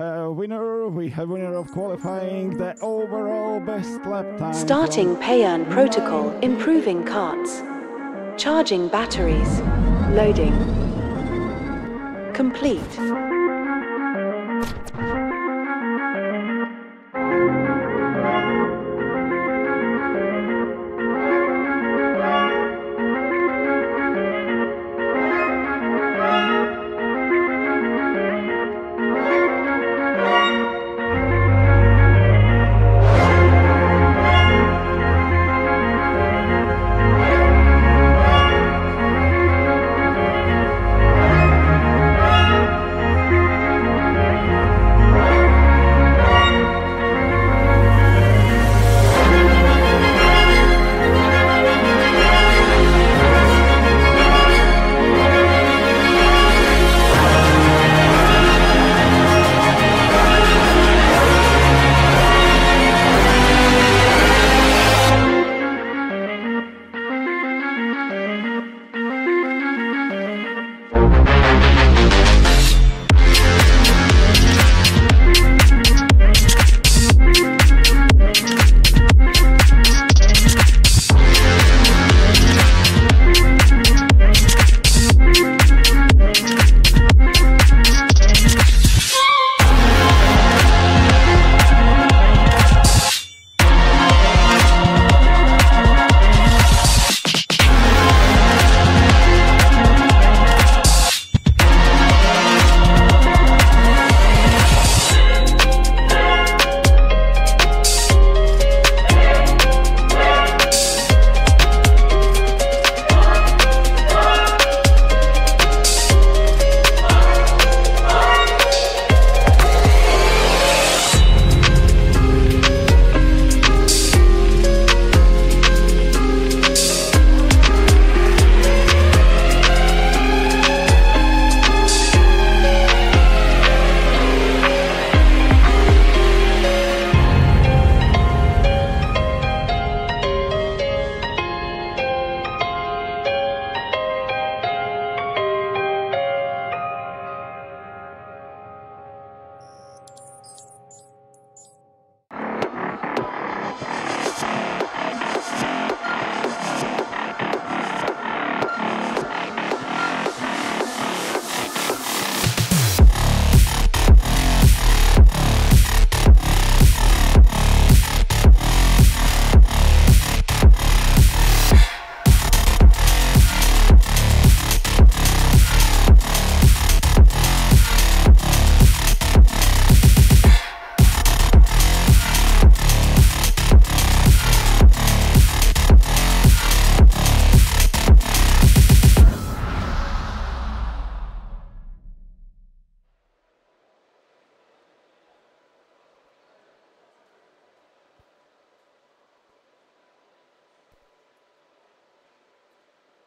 have winner of qualifying, the overall best lap time. Starting pay-earn protocol, improving carts. Charging batteries. Loading. Complete.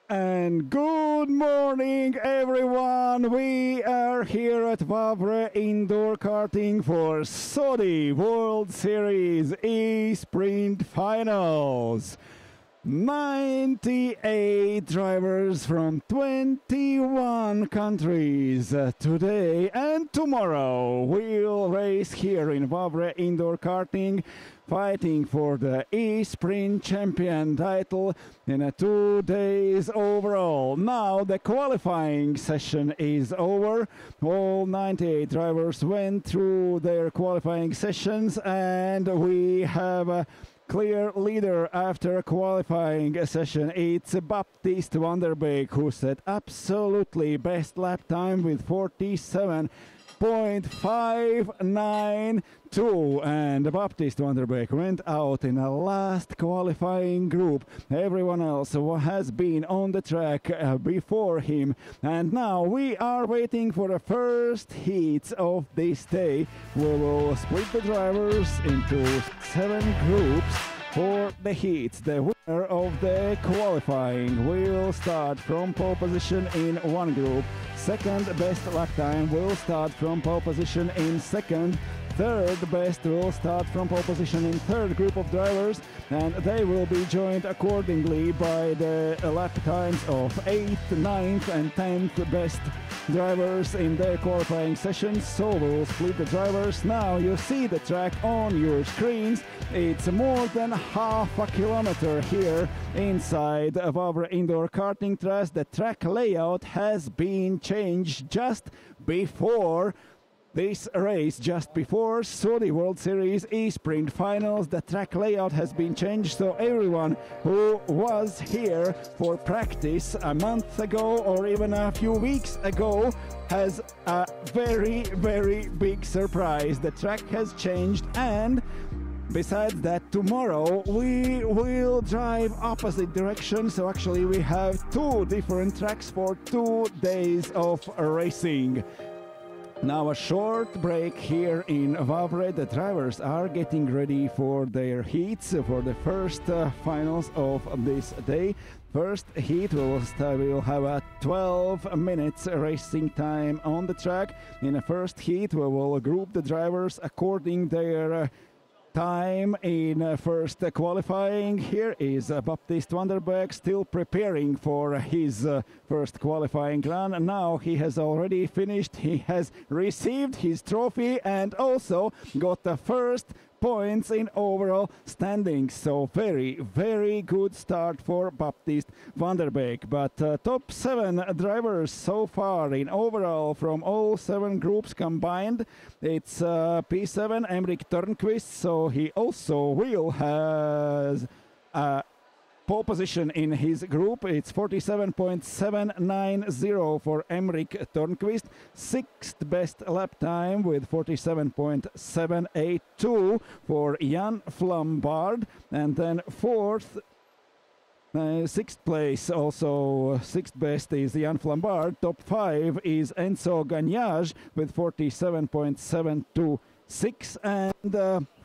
And good morning, everyone. We are here at Wavre Indoor Karting for Saudi World Series E-Sprint Finals. 98 drivers from 21 countries today and tomorrow will race here in Wavre Indoor Karting, fighting for the E-Sprint champion title in 2 days overall. Now the qualifying session is over. All 98 drivers went through their qualifying sessions and we have a clear leader after qualifying session. It's Baptiste van der Beek who set absolutely best lap time with 47.592, and Baptiste van der Beek went out in a last qualifying group. Everyone else has been on the track before him, and now we are waiting for the first heats of this day. We will split the drivers into 7 groups for the heats. The winner of the qualifying will start from pole position in one group. Second best lap time will start from pole position in second. Third best will start from pole position in third group of drivers, and they will be joined accordingly by the lap times of 8th, 9th and 10th best drivers in their qualifying sessions, so we'll split the drivers. Now you see the track on your screens. It's more than half a kilometer here inside Wavre Indoor Karting track. The track layout has been changed just before this race, just before Saudi World Series E-Sprint Finals. The track layout has been changed, so everyone who was here for practice a month ago or even a few weeks ago has a very, very big surprise. The track has changed, and besides that, tomorrow we will drive opposite direction, so actually we have two different tracks for 2 days of racing. Now a short break here in Wavre. The drivers are getting ready for their heats, for the first finals of this day. First heat, we'll have a 12 minutes racing time on the track. In the first heat, we will group the drivers according their time in first qualifying. Here is Baptiste van der Beek still preparing for his first qualifying run, and now he has already finished. He has received his trophy and also got the first points in overall standings. So very, very good start for Baptiste van der Beek. But top 7 drivers so far in overall from all 7 groups combined. It's P7 Emrik Törnqvist, so he also will has a pole position in his group. It's 47.790 for Emrik Törnqvist. 6th best lap time with 47.782 for Jan Flambard. And then 6th place, also 6th best is Jan Flambard. Top 5 is Enzo Gagnage with 47.726, and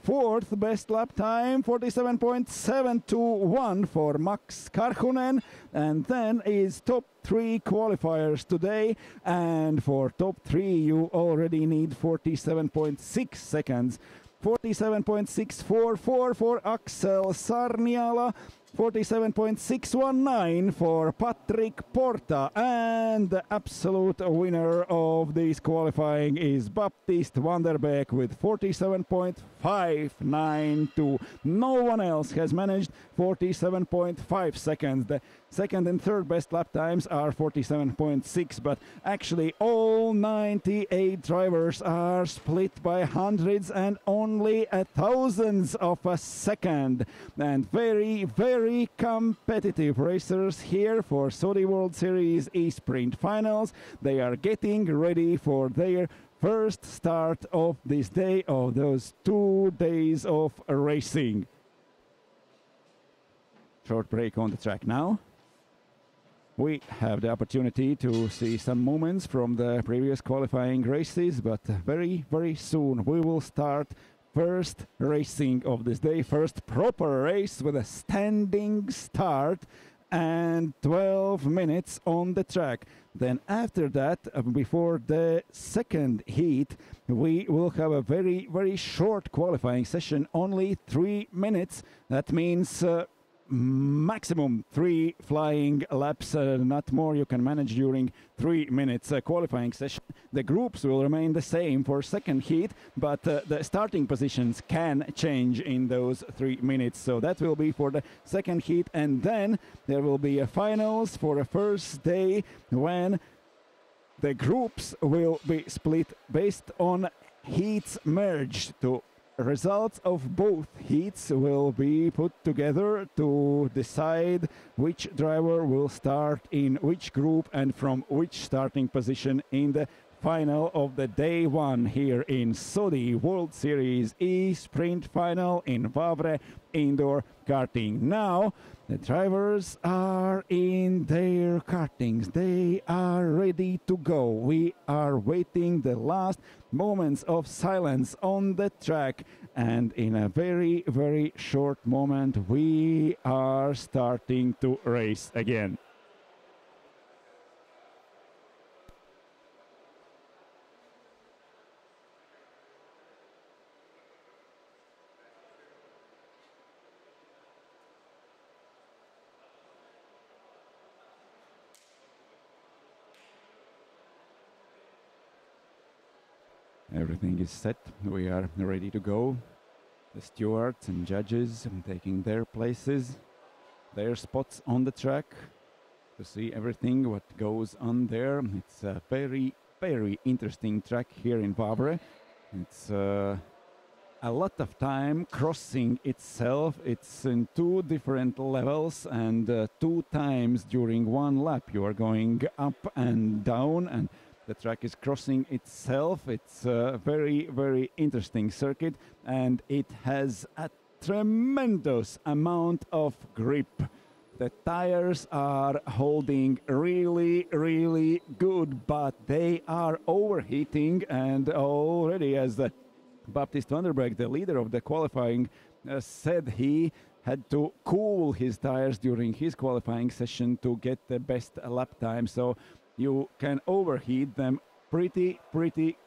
4th best lap time 47.721 for Max Karhunen. And then is top 3 qualifiers today, and for top 3 you already need 47.6 seconds. 47.644 for Axel Sarniala, 47.619 for Patrick Porta, and the absolute winner of this qualifying is Baptiste van der Beek with 47.592. No one else has managed 47.5 seconds. The second and third best lap times are 47.6, but actually all 98 drivers are split by hundreds and only a thousands of a second. And very, very competitive racers here for Saudi World Series E-Sprint Finals. They are getting ready for their first start of this day, of those 2 days of racing. Short break on the track now. We have the opportunity to see some moments from the previous qualifying races, but very, very soon we will start first racing of this day, first proper race with a standing start and 12 minutes on the track. Then after that, before the second heat, we will have a very, very short qualifying session, only 3 minutes. That means maximum 3 flying laps, not more you can manage during 3 minutes qualifying session. The groups will remain the same for second heat, but the starting positions can change in those 3 minutes. So that will be for the second heat, and then there will be a finals for the first day when the groups will be split based on heats merged. To results of both heats will be put together to decide which driver will start in which group and from which starting position in the final of the day 1 here in Saudi World Series E-Sprint Final in Wavre Indoor Karting. Now the drivers are in their kartings. They are ready to go. We are waiting the last moments of silence on the track, and in a very, very short moment we are starting to race again. Everything is set. We are ready to go. The stewards and judges taking their places, their spots on the track to see everything what goes on there. It's a very, very interesting track here in Wavre. It's a lot of time crossing itself. It's in two different levels, and 2 times during one lap you are going up and down, and the track is crossing itself. It's a very, very interesting circuit, and it has a tremendous amount of grip. The tires are holding really, really good, but they are overheating, and already as the Baptiste van der Beek, the leader of the qualifying, said he had to cool his tires during his qualifying session to get the best lap time. So you can overheat them pretty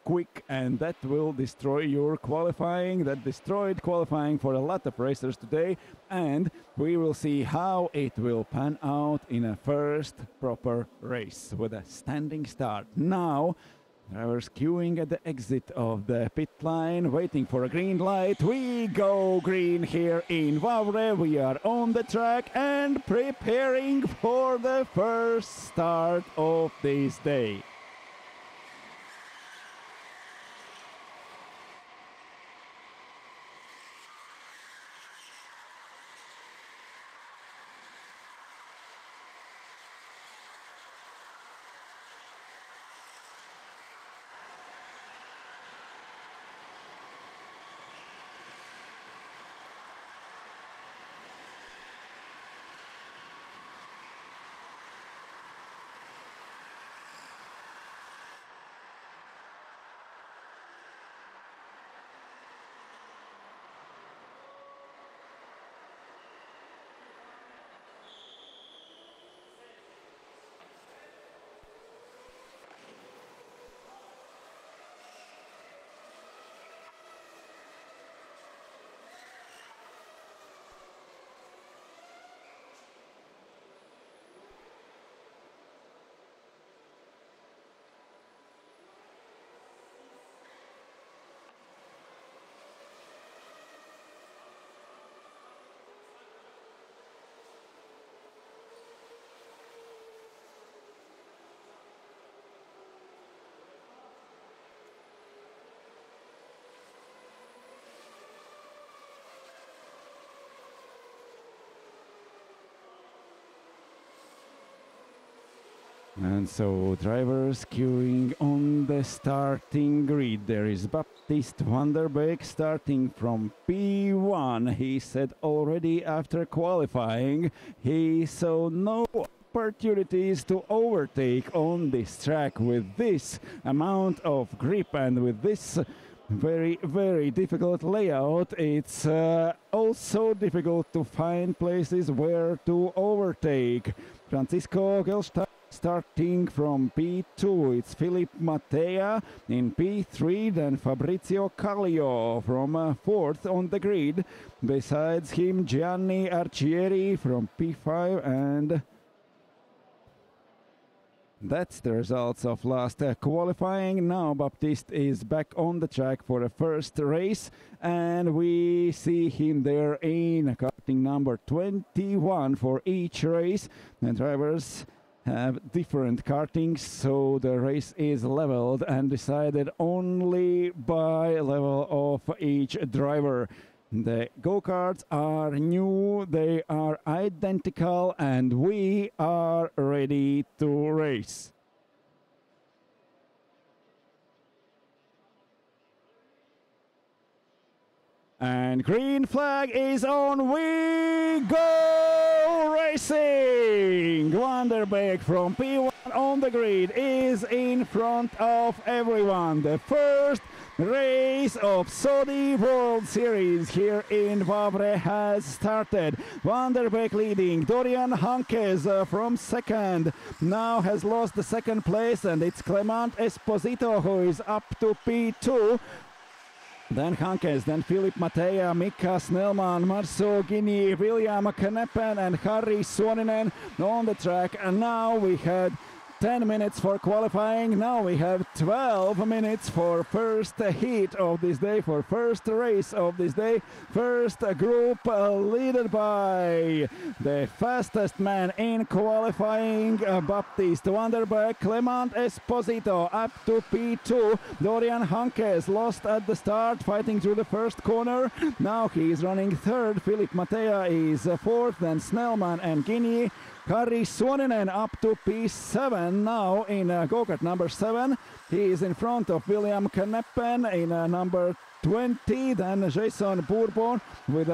quick, and that will destroy your qualifying. That destroyed qualifying for a lot of racers today, and we will see how it will pan out in a first proper race with a standing start. Now drivers queuing at the exit of the pit line, waiting for a green light. We go green here in Wavre. We are on the track and preparing for the first start of this day. And so drivers queuing on the starting grid. There is Baptiste van der Beek starting from P1. He said already after qualifying he saw no opportunities to overtake on this track with this amount of grip and with this very, very difficult layout. It's also difficult to find places where to overtake. Francisco Gelstein starting from P2, it's Philippe Mattea in P3, then Fabrizio Kallio from 4th on the grid. Besides him, Gianni Arcieri from P5, and that's the results of last qualifying. Now Baptiste is back on the track for the first race, and we see him there in karting number 21 for each race. The drivers have different kartings, so the race is leveled and decided only by level of each driver. The go-karts are new, they are identical, and we are ready to race. And green flag is on, we go racing! Van der Beek from P1 on the grid is in front of everyone. The first race of Saudi World Series here in Wavre has started. Van der Beek leading, Dorian Hankes from second, now has lost the second place, and it's Clement Esposito who is up to P2. Then Hankes, then Philippe Mattea, Mika Snellman, Marceau Guinea, William Kneppen and Harry Suoninen on the track. And now we had 10 minutes for qualifying. Now we have 12 minutes for first heat of this day, for first race of this day. First group led by the fastest man in qualifying, Baptiste Vanderberg. Clement Esposito up to P2. Dorian Hankes lost at the start, fighting through the first corner. Now he is running third. Philippe Mattea is fourth, then Snellman and Guinea. Harri Suoninen up to P7 now in go-kart number 7. He is in front of William Kneppen in number 20. Then Jason Bourbon with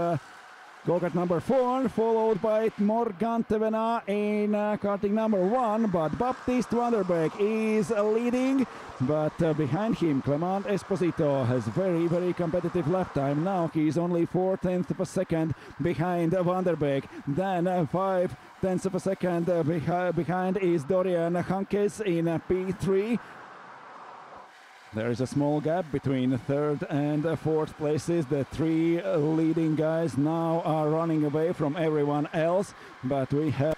go-kart number 4, followed by Morgan Tevena in karting number 1. But Baptiste Vanderberg is leading, but behind him Clement Esposito has very competitive lap time. Now he is only 4/10 of a second behind Vanderberg. Then 5/10 of a second behind is Dorian Hankes in P3. There is a small gap between third and fourth places. The three leading guys now are running away from everyone else, but we have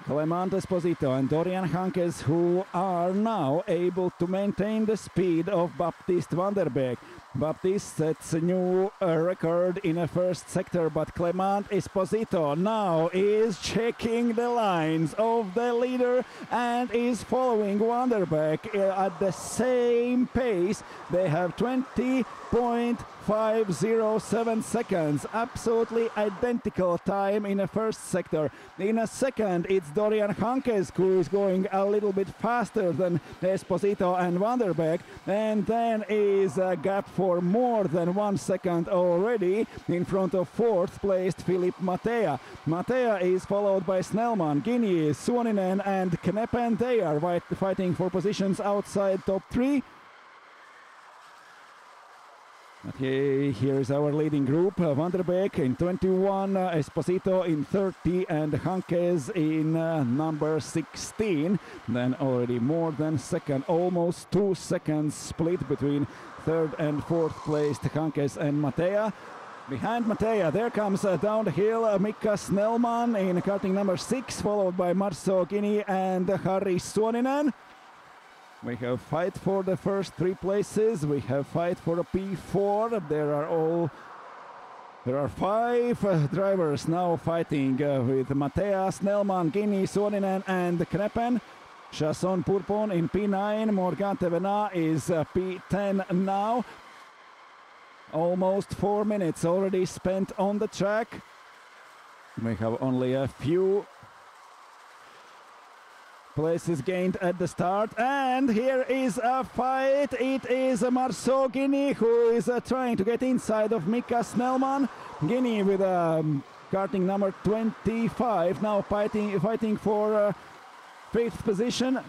Clement Esposito and Dorian Hankes who are now able to maintain the speed of Baptiste Vanderberg. Baptiste sets a new record in a first sector, but Clement Esposito now is checking the lines of the leader and is following Vanderberg at the same pace. They have 20.507 seconds, absolutely identical time in a first sector. In a second, it's Dorian Hankes who is going a little bit faster than Esposito and Vanderberg, and then is a gap for more than 1 second already in front of fourth placed Philippe Mattea. Mattea is followed by Snellman, Guinea, Suoninen and Kneppen. They are fighting for positions outside top 3. But here is our leading group. Vanderbeek in 21, Esposito in 30 and Hankes in number 16. Then already more than second, almost 2 seconds split between third and fourth placed Hankes and Mattea. Behind Mattea, there comes down the hill Mika Snellman in karting number 6, followed by Marceau Guinea and Harri Suoninen. We have fight for the first 3 places. We have fight for a P4. There are 5 drivers now fighting with Mattea, Snellman, Guinea, Suoninen and Kneppen. Chasson Pourpon in P9. Morgan Tevena is P10 now. Almost 4 minutes already spent on the track. We have only a few places gained at the start, and here is a fight. It is Marceau Guinea who is trying to get inside of Mika Snellman. Guinea with karting number 25 now fighting for 5th position.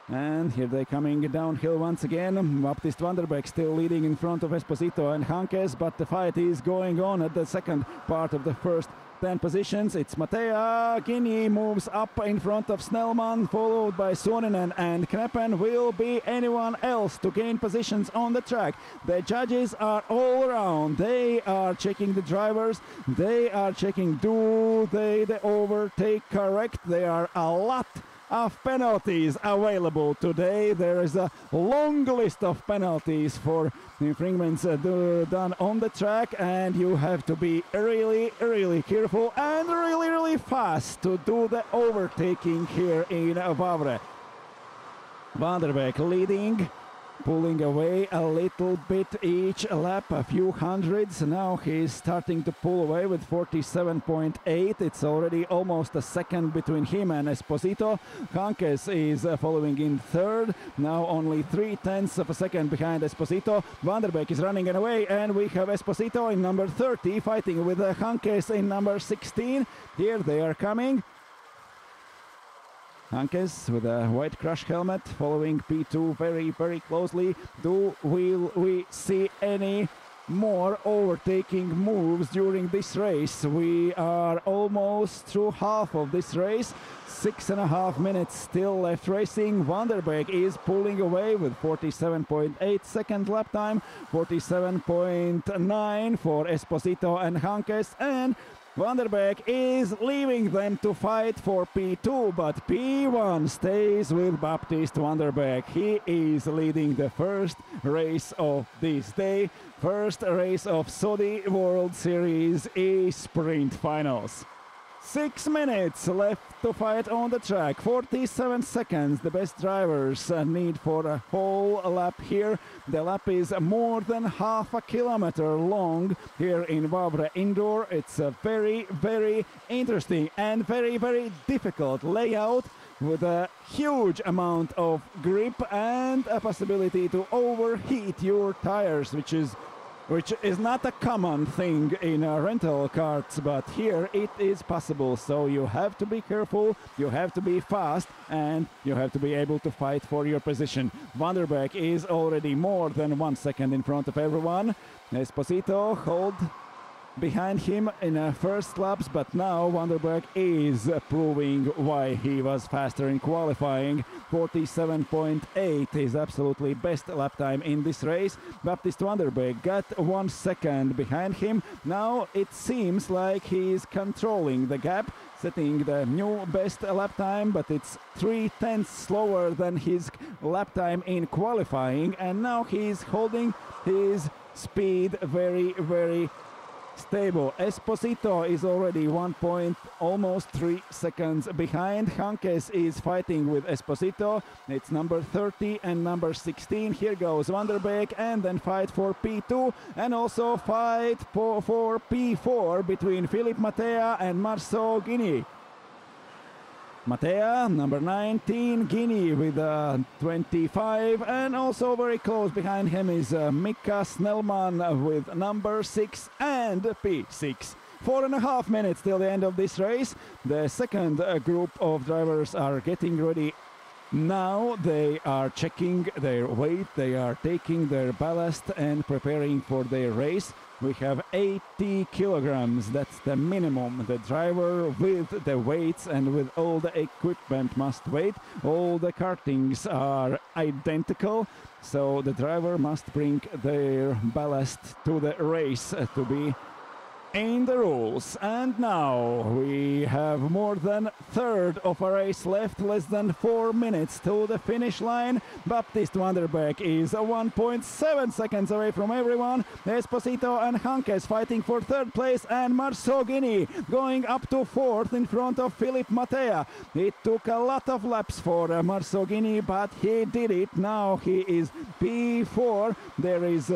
And here they coming downhill once again. Baptiste Vanderberg still leading in front of Esposito and Hankes, but the fight is going on at the second part of the first 10 positions. It's Mattea. Guinea moves up in front of Snellman, followed by Suoninen and Kneppen. Will be anyone else to gain positions on the track? The judges are all around. They are checking the drivers. They are checking, do they overtake correct? There are a lot of penalties available today. There is a long list of penalties for infringements done on the track, and you have to be really careful and really fast to do the overtaking here in Wavre. Vanderbeek leading, pulling away a little bit each lap, a few hundreds. Now he's starting to pull away with 47.8. It's already almost a second between him and Esposito. Hankes is following in third, now only 3/10 of a second behind Esposito. Vanderbeek is running away, and we have Esposito in number 30 fighting with Hankes in number 16. Here they are coming. Hankes with a white crash helmet following P2 very closely. Will we see any more overtaking moves during this race? We are almost through half of this race. 6.5 minutes still left racing. Vanderbeek is pulling away with 47.8 second lap time, 47.9 for Esposito and Hankes, and Van der Beek is leaving them to fight for P2, but P1 stays with Baptiste Van der Beek. He is leading the first race of this day, first race of Saudi World Series E-Sprint Finals. 6 minutes left to fight on the track, 47 seconds the best drivers need for a whole lap here. The lap is more than half a kilometer long here in Wavre Indoor. It's a very, very interesting and very, very difficult layout with a huge amount of grip and a possibility to overheat your tires, which is not a common thing in rental karts, but here it is possible. So you have to be careful, you have to be fast, and you have to be able to fight for your position. Van der Beek is already more than 1 second in front of everyone. Esposito hold behind him in first laps, but now Van der Beek is proving why he was faster in qualifying. 47.8 is absolutely best lap time in this race. Baptiste Van der Beek got 1 second behind him. Now it seems like he is controlling the gap, setting the new best lap time, but it's 3/10 slower than his lap time in qualifying, and now he's holding his speed very, very stable. Esposito is already almost 3 seconds behind. Hankes is fighting with Esposito. It's number 30 and number 16. Here goes Van der Beek, and then fight for P2 and also fight for P4 between Philippe Mattea and Marceau Guinea. Mattea, number 19, Guinea with 25, and also very close behind him is Mika Snellman with number 6 and P6. 4.5 minutes till the end of this race. The second group of drivers are getting ready. Now they are checking their weight, they are taking their ballast and preparing for their race. We have 80 kilograms, that's the minimum. The driver with the weights and with all the equipment must weigh. All the kartings are identical, so the driver must bring their ballast to the race to be in the rules. And now we have more than third of a race left, less than 4 minutes to the finish line. Baptiste Van der Beek is 1.7 seconds away from everyone. Esposito and Hankes fighting for third place, and Marceau Guinea going up to fourth in front of Philippe Mattea. It took a lot of laps for Marceau Guinea, but he did it. Now he is P4. There is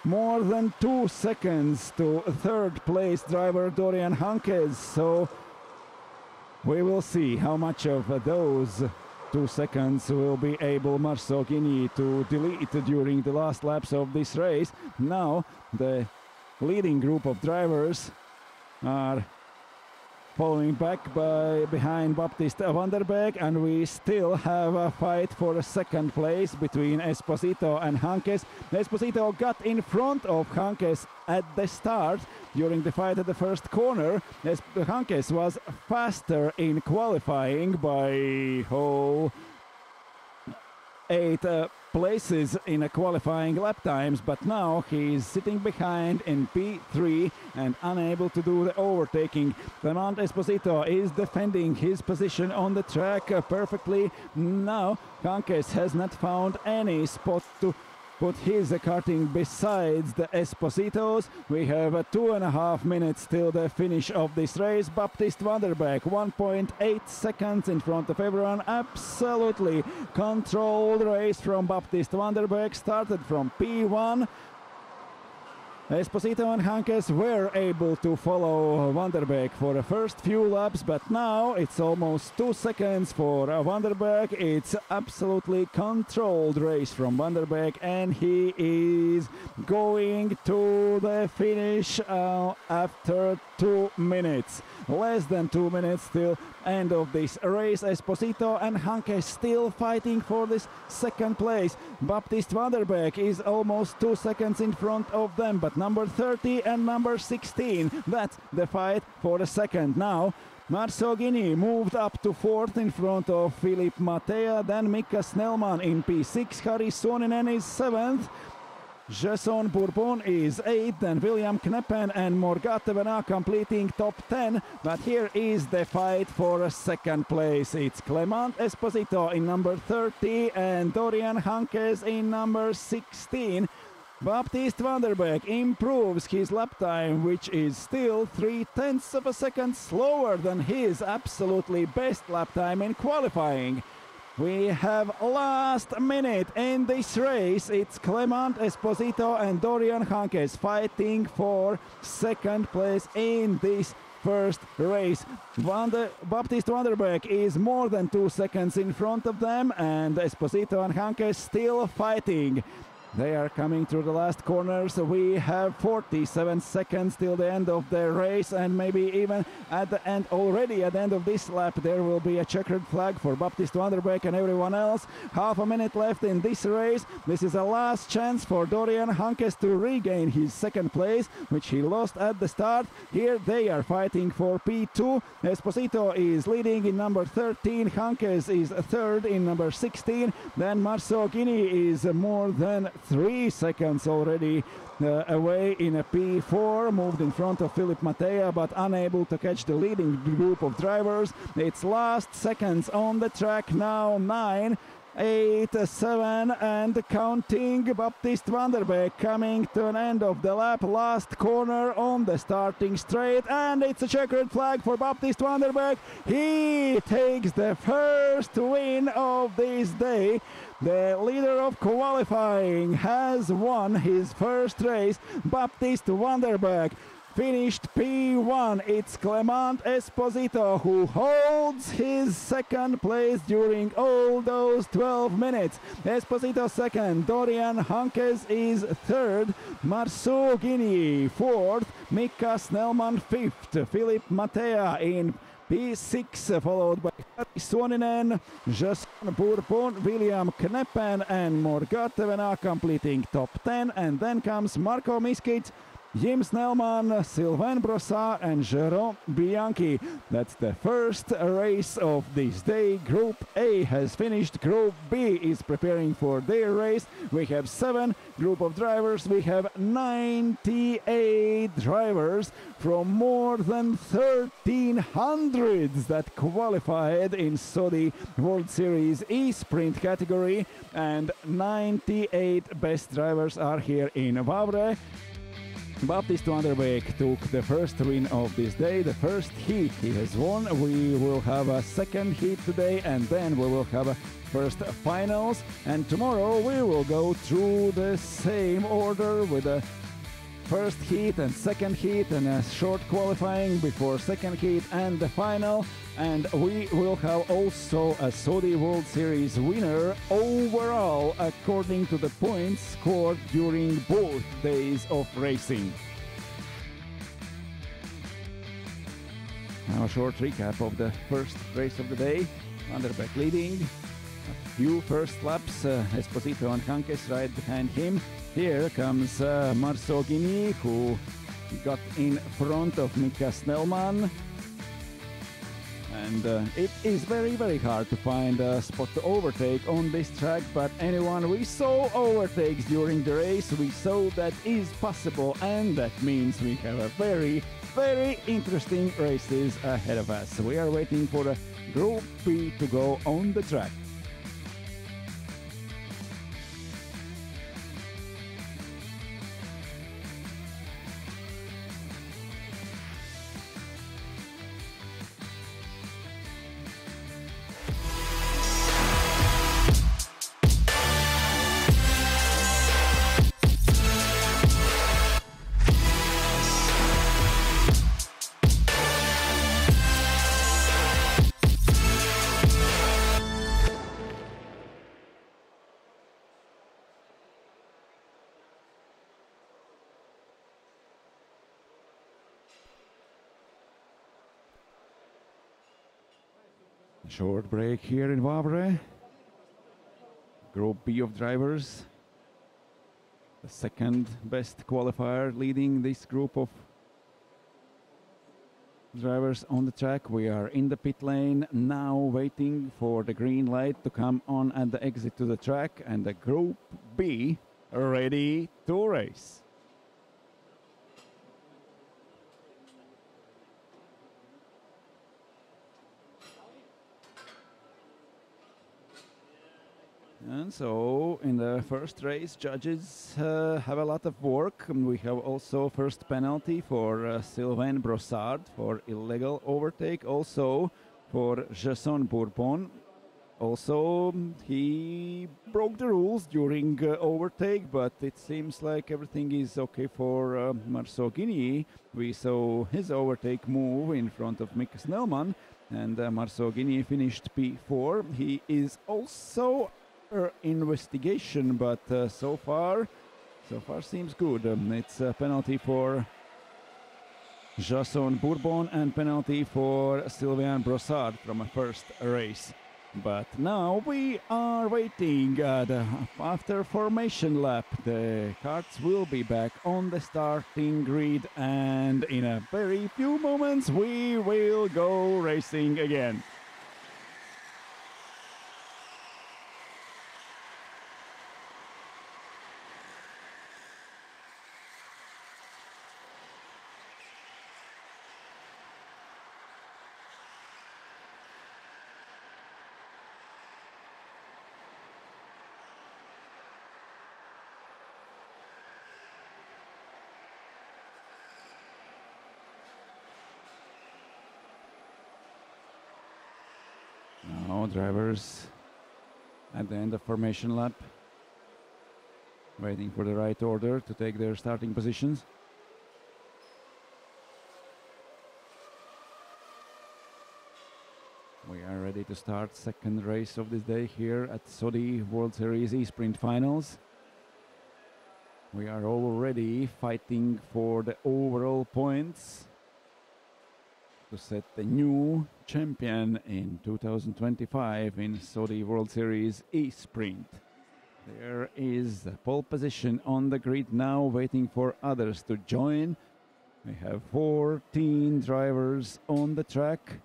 more than 2 seconds to third place driver Dorian Hankes, so we will see how much of those 2 seconds will be able Marceau Guinea to delete during the last laps of this race. Now the leading group of drivers are following back behind Baptiste Van der Beek, and we still have a fight for a second place between Esposito and Hankes. Esposito got in front of Hankes at the start during the fight at the first corner. Hankes was faster in qualifying by 8 places in a qualifying lap times, but now he's sitting behind in P3 and unable to do the overtaking. Clement Esposito is defending his position on the track perfectly. Now Hankes has not found any spot to put his karting besides the Espositos. We have 2.5 minutes till the finish of this race. Baptiste Van der Beek 1.8 seconds in front of everyone. Absolutely controlled race from Baptiste Van der Beek. Started from P1. Esposito and Hankes were able to follow Van der Beek for the first few laps, but now it's almost 2 seconds for Van der Beek. It's absolutely controlled race from Van der Beek, and he is going to the finish after 2 minutes. Less than 2 minutes till end of this race. Esposito and Hankes still fighting for this second place. Baptiste Van der Beek is almost 2 seconds in front of them, but number 30 and number 16, that's the fight for the second. Now Marceau Guinea moved up to fourth in front of Philippe Mattea, then Mika Snellman in P6, Harry Suoninen is seventh. Jason Bourbon is 8th, then William Kneppen and Morgateven are completing top 10. But here is the fight for a second place. It's Clement Esposito in number 30 and Dorian Hankes in number 16. Baptiste van der Beek improves his lap time, which is still 0.3 of a second slower than his absolutely best lap time in qualifying. We have last minute in this race. It's Clement Esposito and Dorian Hankes fighting for second place in this first race. Baptiste van der Beek is more than 2 seconds in front of them, and Esposito and Hankes still fighting. They are coming through the last corners. We have 47 seconds till the end of the race, and maybe even at the end, already at the end of this lap, there will be a checkered flag for Baptiste van der Beek and everyone else. Half a minute left in this race. This is a last chance for Dorian Hankes to regain his second place, which he lost at the start. Here they are fighting for P2. Esposito is leading in number 13. Hankes is third in number 16. Then Marceau Guinea is more than 3 seconds already away in a P4, moved in front of Philippe Mattea, but unable to catch the leading group of drivers. It's last seconds on the track now. 9, 8, 7 and counting. Baptiste van der Beek coming to an end of the lap. Last corner on the starting straight, and it's a checkered flag for Baptiste van der Beek. He takes the first win of this day. The leader of qualifying has won his first race. Baptiste van der Beek finished P1. It's Clement Esposito who holds his second place during all those 12 minutes. Esposito second, Dorian Hankes is third, Marceau Guinea fourth, Mika Snellman fifth, Philippe Mattea in P6, followed by Harry Suoninen, Jason Bourbon, William Kneppen and Morgateven are completing top 10, and then comes Marco Miskic, Jim Snellman, Sylvain Brossard and Jérôme Bianchi. That's the first race of this day. Group A has finished. Group B is preparing for their race. We have 7 group of drivers. We have 98 drivers from more than 1,300 that qualified in Saudi World Series E-Sprint category, and 98 best drivers are here in Wavre. Baptiste van der Beek took the first win of this day. The first heat he has won. We will have a second heat today, and then we will have a first finals. And tomorrow we will go through the same order with a first heat and second heat and a short qualifying before second heat and the final. And we will have also a Saudi World Series winner overall according to the points scored during both days of racing. Now a short recap of the first race of the day. Van der Beek leading. A few first laps. Esposito and Hankes right behind him. Here comes Marceau Guinea, who got in front of Mika Snellman. And it is very, very hard to find a spot to overtake on this track, but anyone we saw overtakes during the race, we saw that is possible, and that means we have a very, very interesting races ahead of us. We are waiting for the Group B to go on the track. Short break here in Wavre. Group B of drivers. The second best qualifier leading this group of drivers on the track. We are in the pit lane now, waiting for the green light to come on at the exit to the track. And the Group B ready to race. And so, in the first race, judges have a lot of work. We have also first penalty for Sylvain Brossard for illegal overtake, also for Jason Bourbon. Also, he broke the rules during overtake, but it seems like everything is okay for Marceau Guigny. We saw his overtake move in front of Mick Snellman, and Marceau Guigny finished P4. He is also investigation, but so far seems good. It's a penalty for Jason Bourbon and penalty for Sylvain Brossard from a first race. But now we are waiting. After formation lap, the karts will be back on the starting grid, and in a very few moments we will go racing again. Now drivers at the end of formation lap, waiting for the right order to take their starting positions. We are ready to start second race of this day here at SWS World Series E-Sprint Finals. We are already fighting for the overall points to set the new champion in 2025 in SWS World Series E-Sprint. There is the pole position on the grid now, waiting for others to join. We have 14 drivers on the track.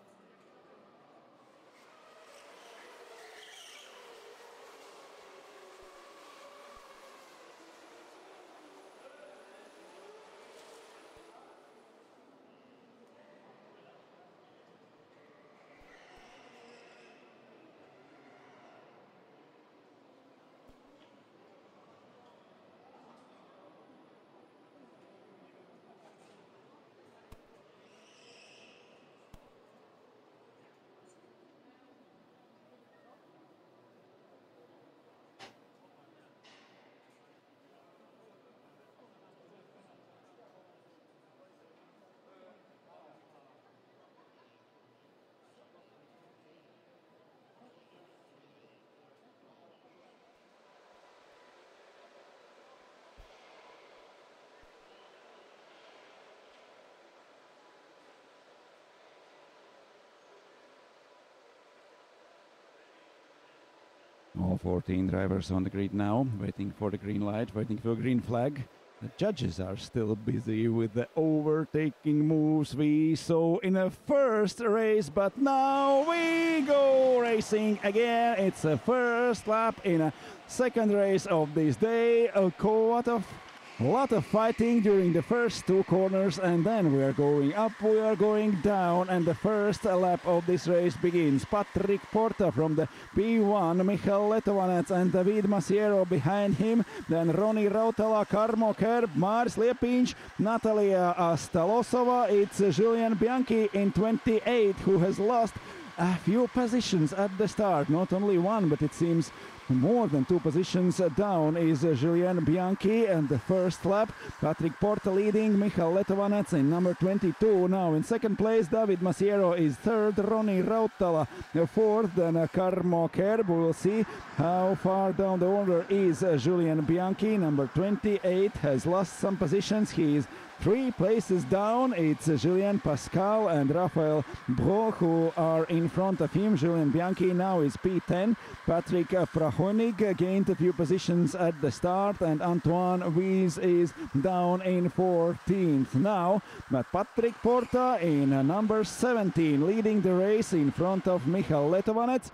All 14 drivers on the grid now, waiting for the green light, waiting for the green flag. The judges are still busy with the overtaking moves we saw in the first race, but now we go racing again. It's a first lap in a second race of this day. A lot of fighting during the first two corners, and then we are going up, we are going down, and the first lap of this race begins. Patrick Porta from the P1, Michal Letovanec and David Masiero behind him, then Roni Rautala, Karmo Kerb, Mars Liepinch, Natalia Stalosova. It's Julian Bianchi in 28 who has lost a few positions at the start, not only one, but it seems more than 2 positions down is Julian Bianchi, and the first lap Patrick Porta leading, Michal Letovanec in number 22. Now in second place David Masiero is third, Roni Rautala fourth, then Karmo Kerb. We will see how far down the order is Julian Bianchi. Number 28 has lost some positions, he is 3 places down. It's Julien Pascal and Raphael Bro who are in front of him. Julien Bianchi now is P10. Patrick Prahonig gained a few positions at the start, and Antoine Wies is down in 14th now. But Patrick Porta in number 17 leading the race in front of Michal Letovanec.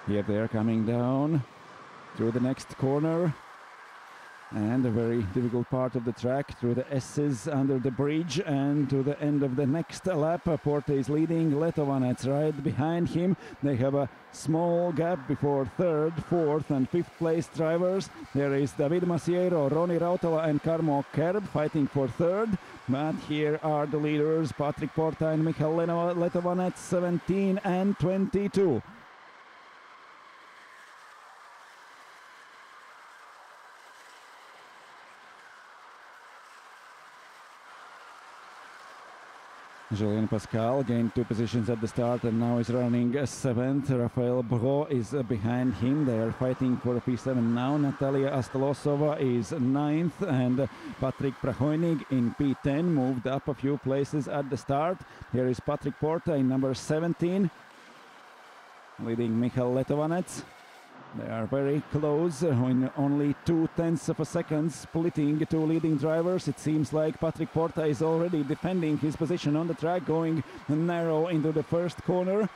Here they are coming down through the next corner. And a very difficult part of the track through the S's under the bridge, and to the end of the next lap. Porta is leading, Letovanets right behind him. They have a small gap before third, fourth and fifth place drivers. There is David Masiero, Roni Rautala and Karmo Kerb fighting for third. But here are the leaders, Patrick Porta and Michal Letovanets, 17 and 22. Julien Pascal gained 2 positions at the start and now is running 7th. Rafael Bro is behind him. They are fighting for a P7 now. Natalia Astolosova is 9th and Patrick Prahoinig in P10 moved up a few places at the start. Here is Patrick Porta in number 17, leading Michal Letovanets. They are very close, in only 0.2 of a second, splitting 2 leading drivers. It seems like Patrick Porta is already defending his position on the track, going narrow into the first corner.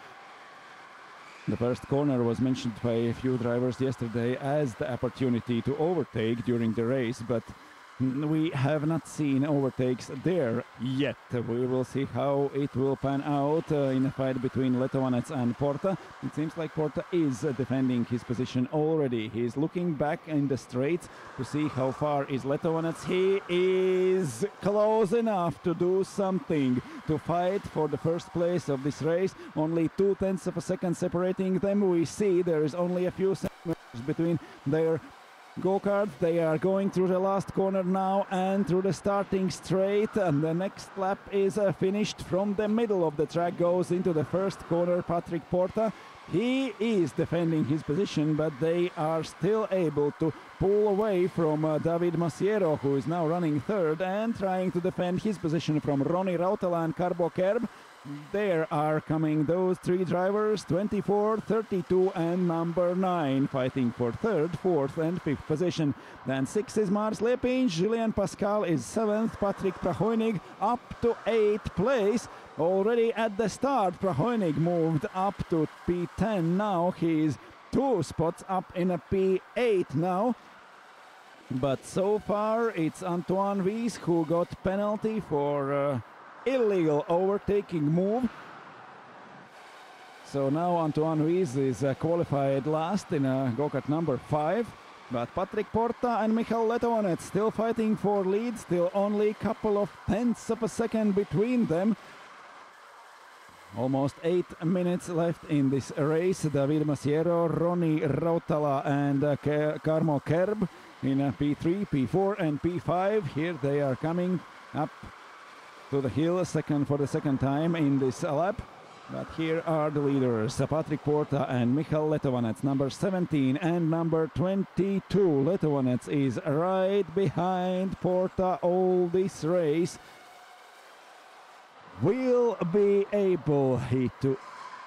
The first corner was mentioned by a few drivers yesterday as the opportunity to overtake during the race, but we have not seen overtakes there yet. We will see how it will pan out in a fight between Letovanets and Porta. It seems like Porta is defending his position already. He is looking back in the straights to see how far is Letovanets. He is close enough to do something, to fight for the first place of this race. Only 0.2 of a second separating them. We see there is only a few centimeters between their go-kart. They are going through the last corner now and through the starting straight, and the next lap is finished. From the middle of the track goes into the first corner Patrick Porta. He is defending his position, but they are still able to pull away from David Masiero, who is now running third and trying to defend his position from Roni Rautala and Karbo Kerb. There are coming those 3 drivers, 24, 32 and number 9, fighting for third, fourth and fifth position. Then 6 is Mars Lepin, Julien Pascal is 7th, Patrick Prahoinig up to 8th place. Already at the start, Prahoinig moved up to P10 now. He is 2 spots up in a P8 now. But so far it's Antoine Wies who got penalty for illegal overtaking move. So now Antoine Wies is qualified last in go-kart number 5. But Patrick Porta and Michal Letovanets still fighting for lead, still only a couple of tenths of a second between them. Almost 8 minutes left in this race. David Masiero, Roni Rautala and Karmo Kerb in P3, P4 and P5. Here they are coming up to the hill for the second time in this lap. But here are the leaders, Patrick Porta and Michal Letovanets, number 17 and number 22. Letovanets is right behind Porta all this race. Will be able to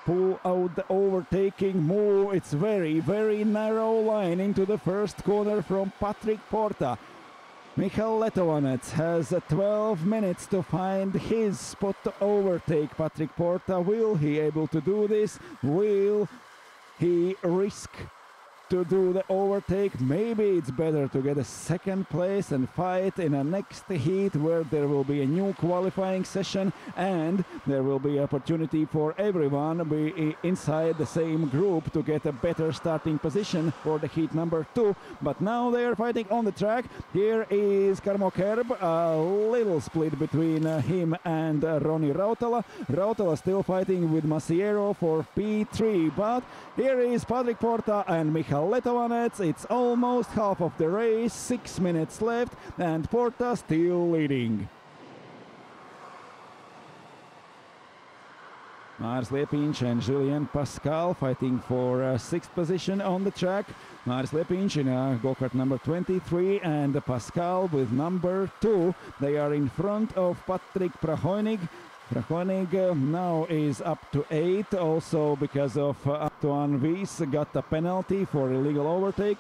pull out the overtaking move. It's very, very narrow line into the first corner from Patrick Porta. Michal Letovanets has 12 minutes to find his spot to overtake Patrick Porta. Will he able to do this? Will he risk to do the overtake? Maybe it's better to get a second place and fight in a next heat where there will be a new qualifying session and there will be opportunity for everyone to be inside the same group to get a better starting position for the heat number 2. But now they are fighting on the track. Here is Karmo Kerb, a little split between him and Roni Rautala. Rautala still fighting with Masiero for P3, but here is Patrick Porta and Michal Letovanets. It's almost half of the race, 6 minutes left, and Porta still leading. Mars Lepinch and Julien Pascal fighting for 6th position on the track. Mars Lepinch in go-kart number 23 and Pascal with number 2. They are in front of Patrick Prahoinig. Prahoinig now is up to 8, also because of Antoine Wies got a penalty for illegal overtake.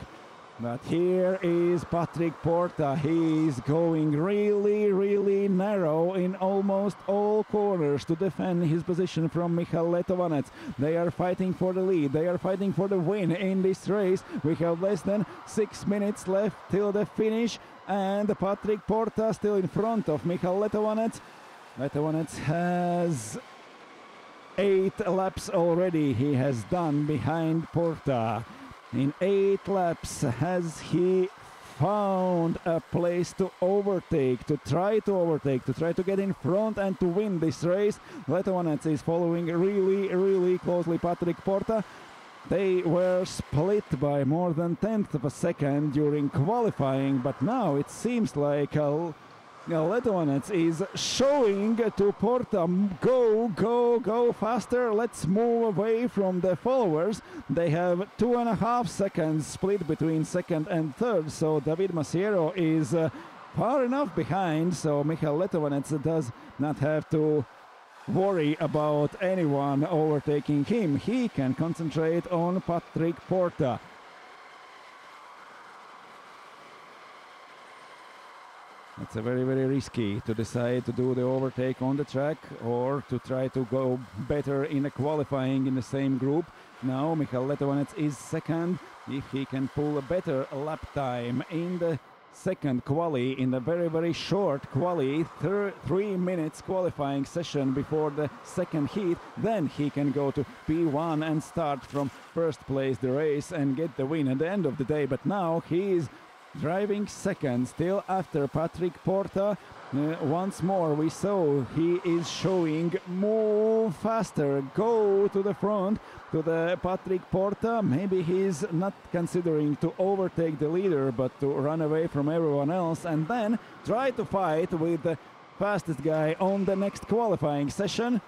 But here is Patrick Porta. He is going really narrow in almost all corners to defend his position from Michal Letovanec. They are fighting for the lead. They are fighting for the win in this race. We have less than 6 minutes left till the finish, and Patrick Porta still in front of Michal Letovanec. Letovanec has 8 laps already he has done behind Porta. In 8 laps has he found a place to overtake, to try to get in front and to win this race. Letovanec is following really closely Patrick Porta. They were split by more than 1/10 of a second during qualifying, but now it seems like Letovanec is showing to Porta, go faster, let's move away from the followers. They have 2.5 seconds split between second and third, so David Masiero is far enough behind, so Michal Letovanec does not have to worry about anyone overtaking him. He can concentrate on Patrick Porta. It's very risky to decide to do the overtake on the track or to try to go better in the qualifying in the same group. Now Michal Letovanec is second. If he can pull a better lap time in the second quali, in the very short quali, 3 minutes qualifying session before the second heat, then he can go to P1 and start from first place the race and get the win at the end of the day. But now he is driving second, still after Patrick Porta. Once more we saw he is showing move faster, go to the front to the Patrick Porta. Maybe he's not considering to overtake the leader but to run away from everyone else and then try to fight with the fastest guy on the next qualifying session.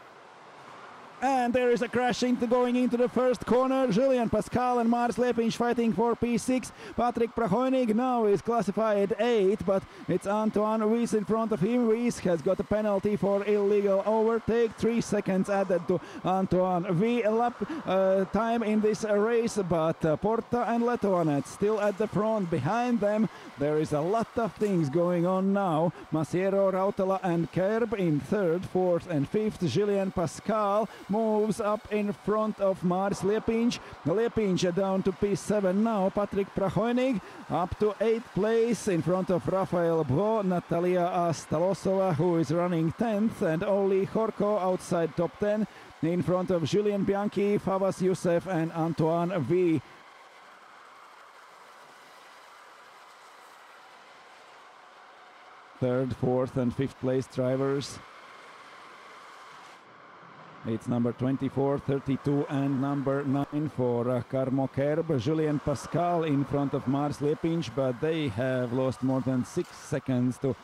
And there is a crash going into the first corner. Julian Pascal and Mars Lepinch fighting for P6. Patrick Prahoynig now is classified 8, but it's Antoine Wyss in front of him. Wyss has got a penalty for illegal overtake. 3 seconds added to Antoine V lap time in this race, but Porta and Letovanec still at the front. Behind them, there is a lot of things going on now. Masiero, Rautala and Kerb in third, fourth and fifth. Julian Pascal moves up in front of Mars Lepinch. Lepinch down to P7 now. Patrick Prahoynig up to 8th place in front of Rafael Bro, Natalia Stalosova, who is running 10th, and Oli Horko outside top 10 in front of Julien Bianchi, Favas Youssef and Antoine V. Third, fourth and fifth place drivers. It's number 24, 32 and number 9 for Karmo Kerb. Julien Pascal in front of Mars Lepinch, but they have lost more than 6 seconds to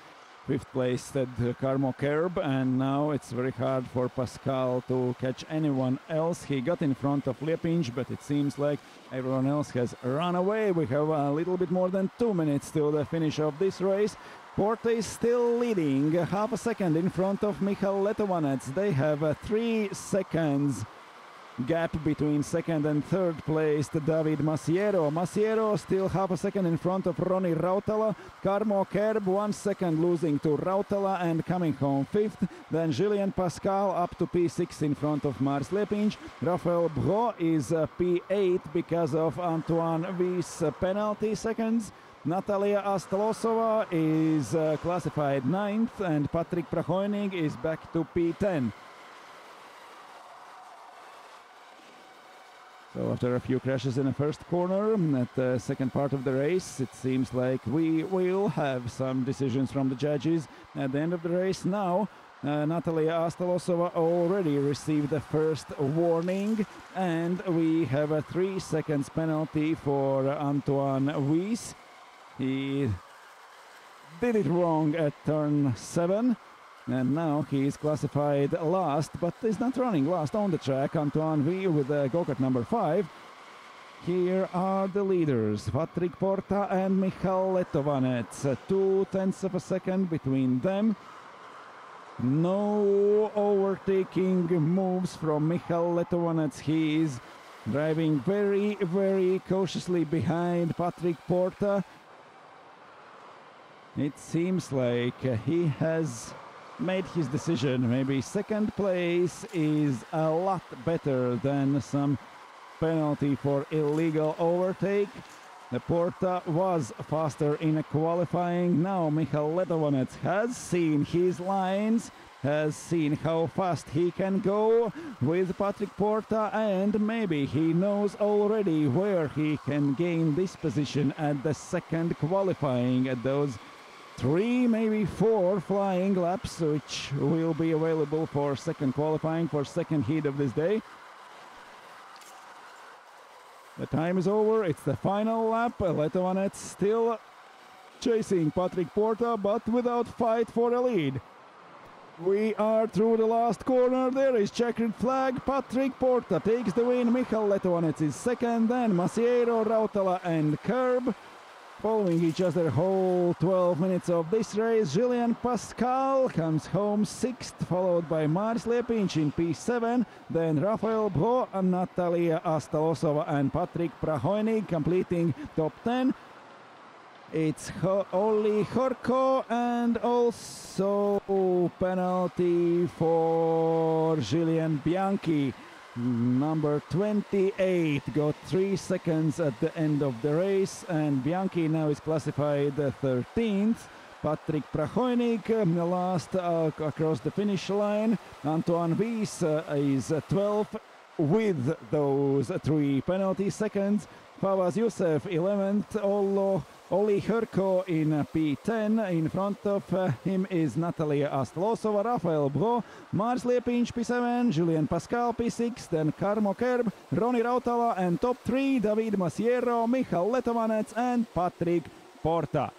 fifth place at Karmo Kerb, and now it's very hard for Pascal to catch anyone else. He got in front of Lepinch, but it seems like everyone else has run away. We have a little bit more than 2 minutes till the finish of this race. Porta is still leading, half a second in front of Michal Letovanec. They have a 3 seconds gap between second and third place. David Masiero. Masiero still half a second in front of Roni Rautala. Karmo Kerb 1 second losing to Rautala and coming home fifth. Then Julien Pascal up to P6 in front of Mars Lepinch. Rafael Bro is P8 because of Antoine Vy's penalty seconds. Natalia Astalosova is classified 9th and Patrick Prahoynig is back to P10. So after a few crashes in the first corner, at the second part of the race, it seems like we will have some decisions from the judges at the end of the race. Now, Natalia Astalosova already received the first warning, and we have a 3 seconds penalty for Antoine Wyss. He did it wrong at turn 7. And now he is classified last, but is not running last on the track. Antoine V with the go-kart number 5. Here are the leaders, Patrick Porta and Michal Letovanec. 0.2 of a second between them. No overtaking moves from Michal Letovanec. He is driving very, very cautiously behind Patrick Porta. It seems like he has made his decision. Maybe second place is a lot better than some penalty for illegal overtake. The Porta was faster in qualifying. Now Michal Letovanec has seen his lines, has seen how fast he can go with Patrick Porta, and maybe he knows already where he can gain this position at the second qualifying, at those 3, maybe 4 flying laps, which will be available for second qualifying, for second heat of this day. The time is over, it's the final lap. Letovanec still chasing Patrick Porta, but without fight for the lead. We are through the last corner, there is checkered flag. Patrick Porta takes the win, Michal Letovanec is second, then Masiero, Rautala and Kerb. Following each other whole 12 minutes of this race, Julien Pascal comes home 6th, followed by Mars Lepinch in P7, then Rafael Bro, Natalia Astalosova and Patrick Prahoinig completing top 10. It's Olli Horko and also penalty for Julien Bianchi. Number 28 got 3 seconds at the end of the race, and Bianchi now is classified 13th. Patrick Prahoinig last across the finish line. Antoine Wies is 12th with those 3 penalty seconds. Fawaz Youssef 11th. Olli Herko in P10. In front of him is Natalia Astlosova, Rafael Bro, Mars Lepinch P7, Julien Pascal P6, then Karmo Kerb, Roni Rautala, and top 3 David Masiero, Michal Letovanec and Patrick Porta.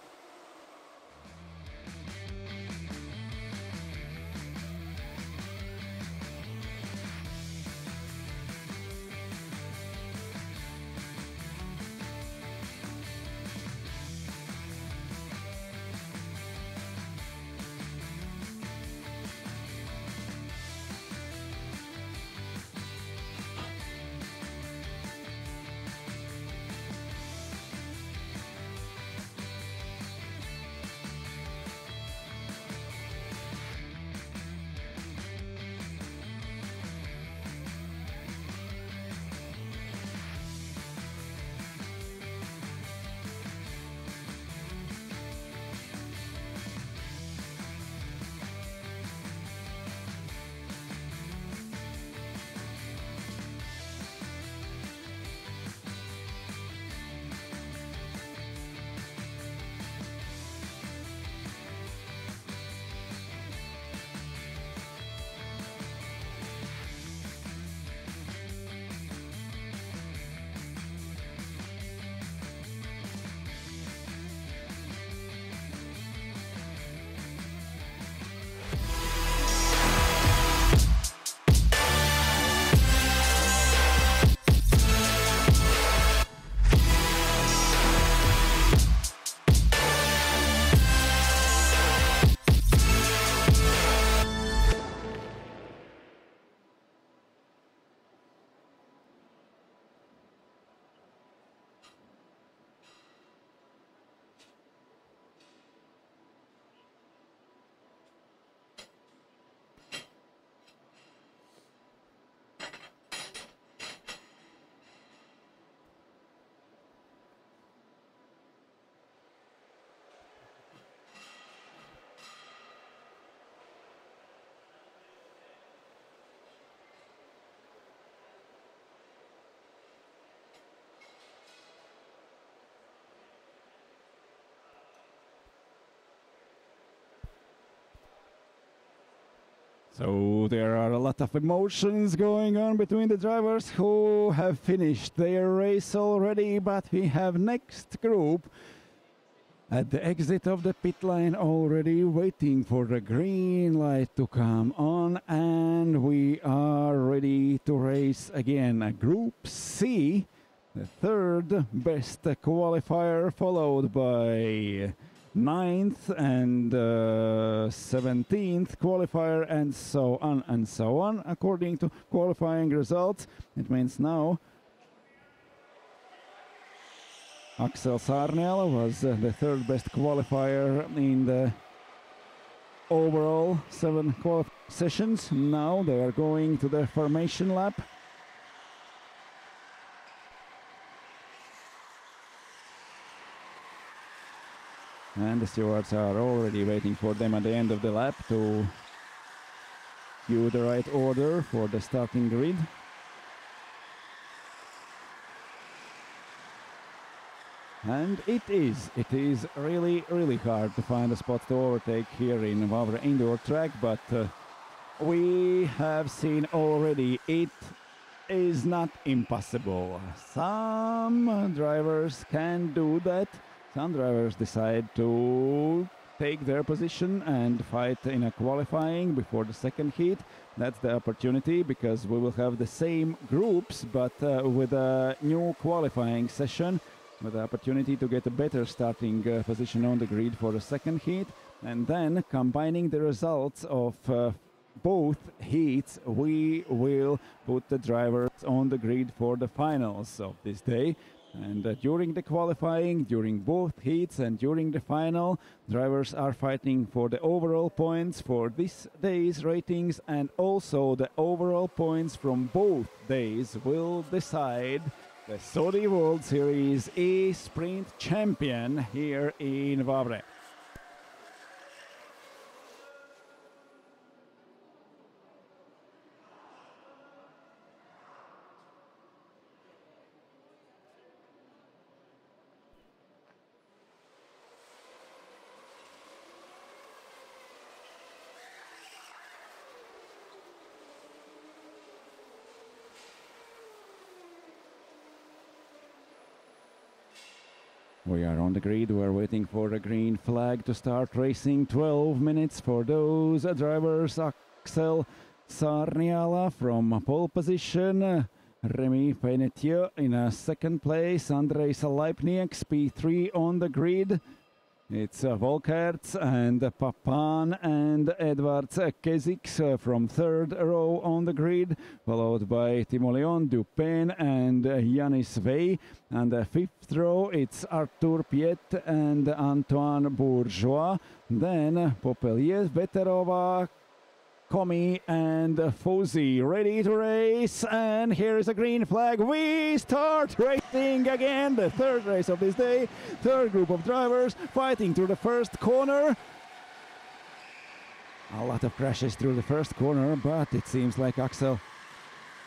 So there are a lot of emotions going on between the drivers who have finished their race already, but we have next group at the exit of the pit lane already waiting for the green light to come on, and we are ready to race again. Group C, the third best qualifier, followed by 9th and 17th qualifier, and so on and so on according to qualifying results. It means now Axel Sarniala was the third best qualifier in the overall 7 sessions. Now they are going to the formation lap. And the stewards are already waiting for them at the end of the lap to cue the right order for the starting grid. And it is really hard to find a spot to overtake here in Wavre Indoor Track, but we have seen already it is not impossible. Some drivers can do that. Some drivers decide to take their position and fight in a qualifying before the second heat. That's the opportunity, because we will have the same groups, but with a new qualifying session, with the opportunity to get a better starting position on the grid for the second heat. And then, combining the results of both heats, we will put the drivers on the grid for the finals of this day. And during the qualifying, during both heats and during the final, drivers are fighting for the overall points for this day's ratings, and also the overall points from both days will decide the Saudi World Series E-Sprint champion here in Wavre. We are on the grid, we are waiting for a green flag to start racing. 12 minutes for those drivers. Axel Sarniala from pole position. Remy Penetier in a second place. Andrei Salipnieks P3 on the grid. It's Volkerts and Papan and Edwards Keziks from third row on the grid, followed by Timoleon Dupin and Yanis Vey. And the fifth row, it's Arthur Piet and Antoine Bourgeois. Then Popelier, Veterova, Komi and Fuzzy ready to race, and here is a green flag. We start racing again, the third race of this day. Third group of drivers fighting through the first corner. A lot of crashes through the first corner, but it seems like Axel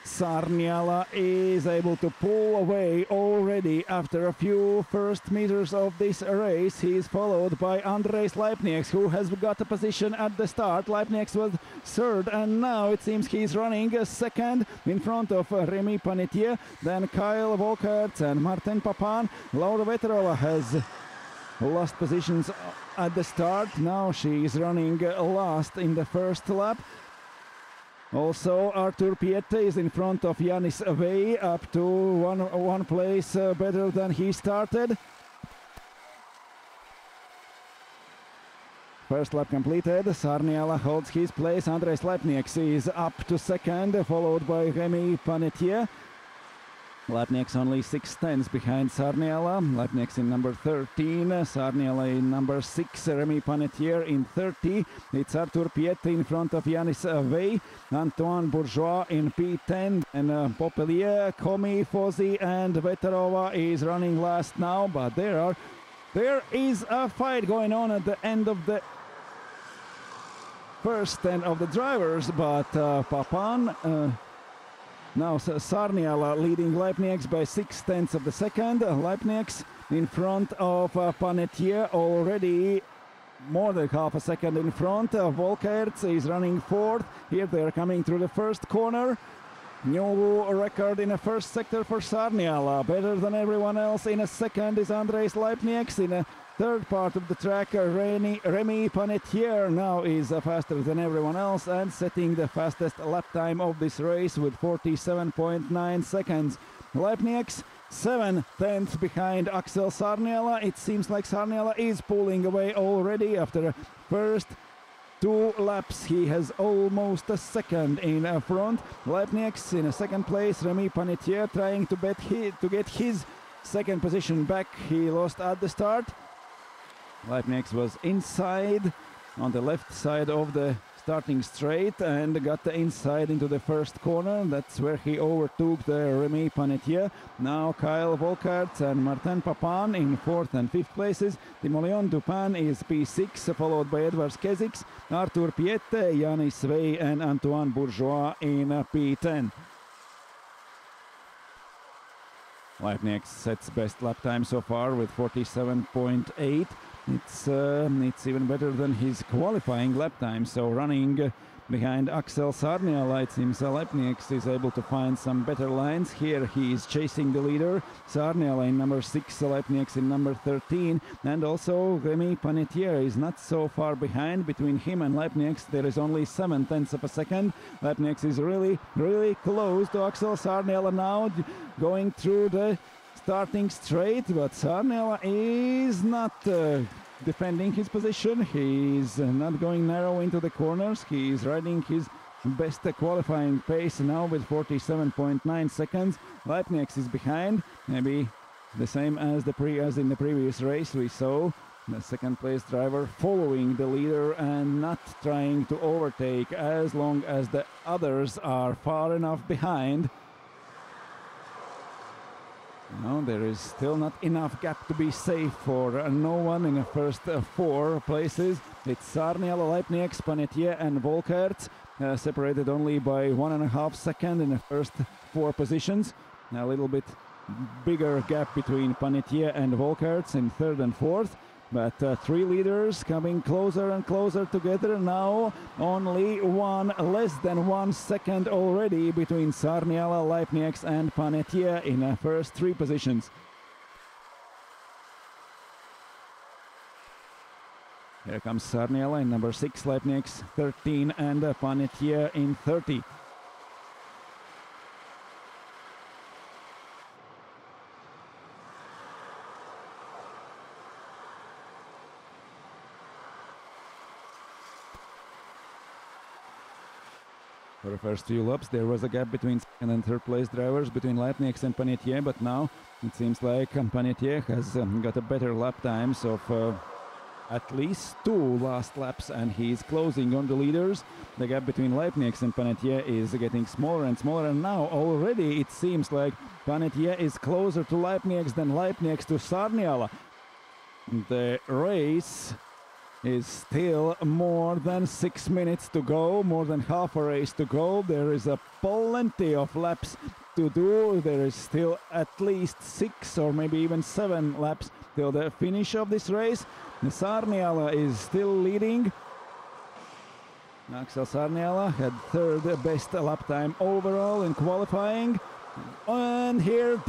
Sarniala is able to pull away already after a few first meters of this race. He is followed by Andrei Leipnieks, who has got a position at the start. Leipnieks was third, and now it seems he's running second in front of Remy Panetier. Then Kyle Volkerts and Martin Papan. Laura Veterova has lost positions at the start. Now she is running last in the first lap. Also, Arthur Piette is in front of Yanis Vey, up to one place better than he started. First lap completed. Sarniala holds his place. Andrei Leipnieks is up to second, followed by Remy Panetier. Leipnieks only 6 tenths behind Sarniala. Leipnieks in number 13, Sarniala in number 6, Remy Panetier in 30. It's Arthur Piette in front of Yanis Vey, Antoine Bourgeois in P10, and Popelier, Komi, Fozzi and Veterova is running last now, but there is a fight going on at the end of the first 10 of the drivers, but Papan now Sarniala leading Leipnieks by 6 tenths of the second. Leipnieks in front of Panetier, already more than half a second in front. Volkerts is running fourth. Here they are coming through the first corner. New record in the first sector for Sarniala. Better than everyone else in a second is Andrei Leipnieks. In a third part of the track, Remy Panetier now is faster than everyone else and setting the fastest lap time of this race with 47.9 seconds. Leipnieks 7 tenths behind Axel Sarniala. It seems like Sarniala is pulling away already after the first 2 laps. He has almost a second in front. Leipnieks in a second place. Remy Panetier trying to get his second position back he lost at the start. Leipnigs was inside on the left side of the starting straight and got the inside into the first corner. That's where he overtook the Remy Panetier. Now Kyle Volkart and Martin Papin in 4th and 5th places. Timoleon Dupin is P6, followed by Edwards Keziks, Arthur Piette, Yanis Vey and Antoine Bourgeois in P10. Leipnigs sets best lap time so far with 47.8. It's even better than his qualifying lap time. So running behind Axel Sarniala, it seems Leipnigs is able to find some better lines. Here he is chasing the leader. Sarniala in number 6, Leipnigs in number 13. And also Remy Panetier is not so far behind. Between him and Leipnigs there is only 7/10 of a second. Leipnigs is really close to Axel Sarniala now, going through the starting straight, but Sarniala is not defending his position. He's not going narrow into the corners. He's riding his best qualifying pace now with 47.9 seconds. Leipnigs is behind, maybe the same as in the previous race. We saw the second place driver following the leader and not trying to overtake as long as the others are far enough behind. No, there is still not enough gap to be safe for no one in the first 4 places. It's Sarniala, Leipnigs, Panetier and Volkart, separated only by 1.5 seconds in the first 4 positions. A little bit bigger gap between Panetier and Volkart in 3rd and 4th. But 3 leaders coming closer and closer together now. Only less than 1 second already between Sarniala, Leipnigs and Panetier in the first 3 positions. Here comes Sarniala in number 6, Leipnigs 13 and Panetier in 30. For the first few laps there was a gap between 2nd and 3rd place drivers, between Leipnigs and Panetier, but now it seems like Panetier has got a better lap times of at least 2 last laps, and he's closing on the leaders. The gap between Leipnigs and Panetier is getting smaller and smaller, and now already it seems like Panetier is closer to Leipnigs than Leipnigs to Sarniala. The race is still more than 6 minutes to go, more than half a race to go. There is plenty of laps to do. There is still at least 6 or maybe even 7 laps till the finish of this race. Sarniala is still leading. Axel Sarniala had 3rd best lap time overall in qualifying. And here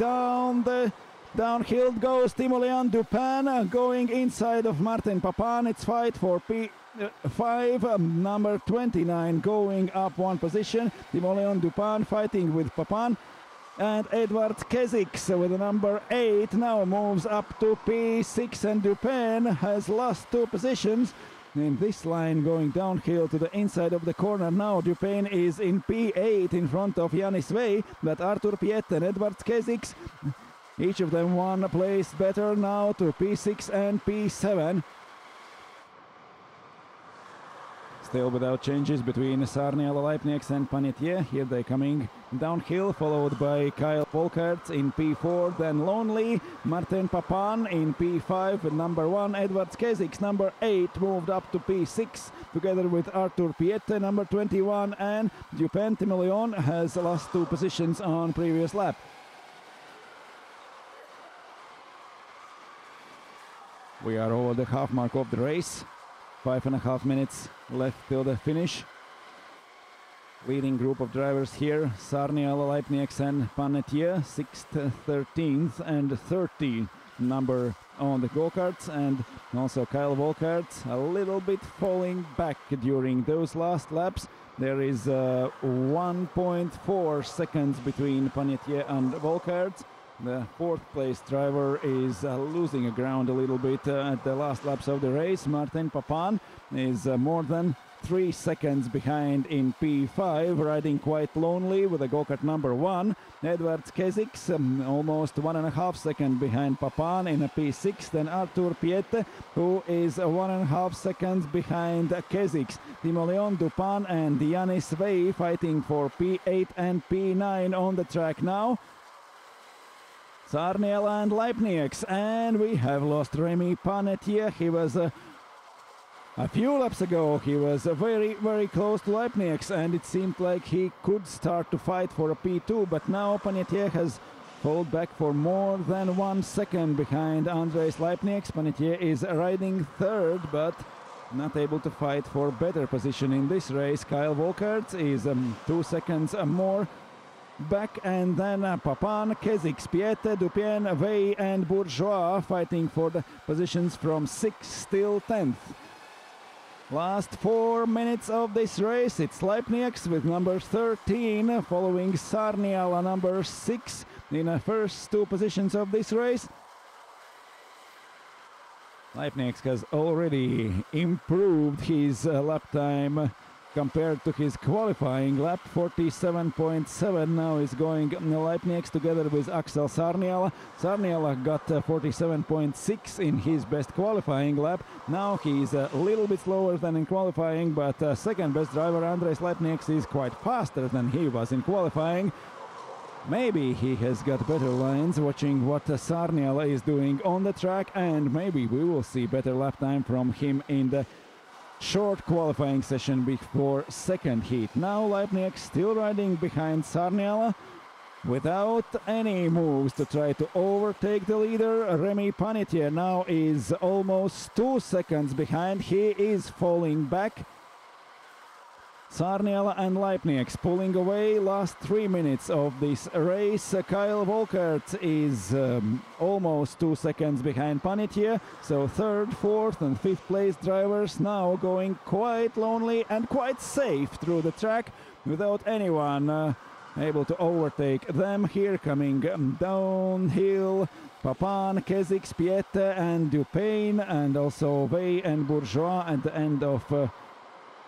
downhill goes Timoleon Dupin, going inside of Martin Papin. It's fight for P5, number 29 going up 1 position. Timoleon Dupin fighting with Papin. And Edwards Keziks with the number 8 now moves up to P6, and Dupin has lost 2 positions. In this line going downhill to the inside of the corner now, Dupin is in P8 in front of Yanis Vey, but Arthur Piette and Edwards Keziks, each of them 1 place better now to P6 and P7. Still without changes between Sarniala, Leipnigs and Panetier. Here they coming downhill, followed by Kyle Volkart in P4, then Lonely, Martin Papin in P5, number 1, Edwards Keziks, number 8, moved up to P6, together with Arthur Piette, number 21, and Dupin Timoleon has lost 2 positions on previous lap. We are over the half mark of the race. 5.5 minutes left till the finish. Leading group of drivers here: Sarniala, Leipnigs and Panetier, 6th, 13th and 13th number on the go-karts, and also Kyle Volkart a little bit falling back during those last laps. There is 1.4 seconds between Panetier and Volkart. The 4th place driver is losing ground a little bit at the last laps of the race. Martin Papin is more than 3 seconds behind in P5, riding quite lonely with a go-kart number 1. Edwards Keziks, almost 1.5 seconds behind Papan in a P6. Then Artur Piette, who is 1.5 seconds behind Keziks. Timo Leon, Dupin and Yanis Vey fighting for P8 and P9 on the track now. Sarniela and Leipnieks, and we have lost Remy Panetier. He was a few laps ago, he was very, very close to Leipnieks, and it seemed like he could start to fight for a P2, but now Panetier has fallen back for more than 1 second behind Andres Leipnieks. Panetier is riding third, but not able to fight for better position in this race. Kyle Volkert is 2 seconds more back, and then Papan, Keziks, Piette, Dupien, Vey and Bourgeois fighting for the positions from 6th till 10th. Last 4 minutes of this race, it's Leipnieks with number 13 following Sarniala number 6 in the first 2 positions of this race. Leipnieks has already improved his lap time compared to his qualifying lap. 47.7 now is going Leipnieks together with Axel Sarniala. Sarniala got 47.6 in his best qualifying lap. Now he's a little bit slower than in qualifying, but second best driver Andres Leipnieks is quite faster than he was in qualifying. Maybe he has got better lines watching what Sarniala is doing on the track, and maybe we will see better lap time from him in the short qualifying session before second heat. Now Leipnieks still riding behind Sarniala without any moves to try to overtake the leader. Remy Panetier now is almost 2 seconds behind. He is falling back. Sarniala and Leipnieks pulling away last 3 minutes of this race. Kyle Volkert is almost 2 seconds behind Panetier. So third, fourth and fifth place drivers now going quite lonely and quite safe through the track without anyone able to overtake them. Here coming downhill, Papan, Keziks, Piette and Dupain, and also Vey and Bourgeois at the end of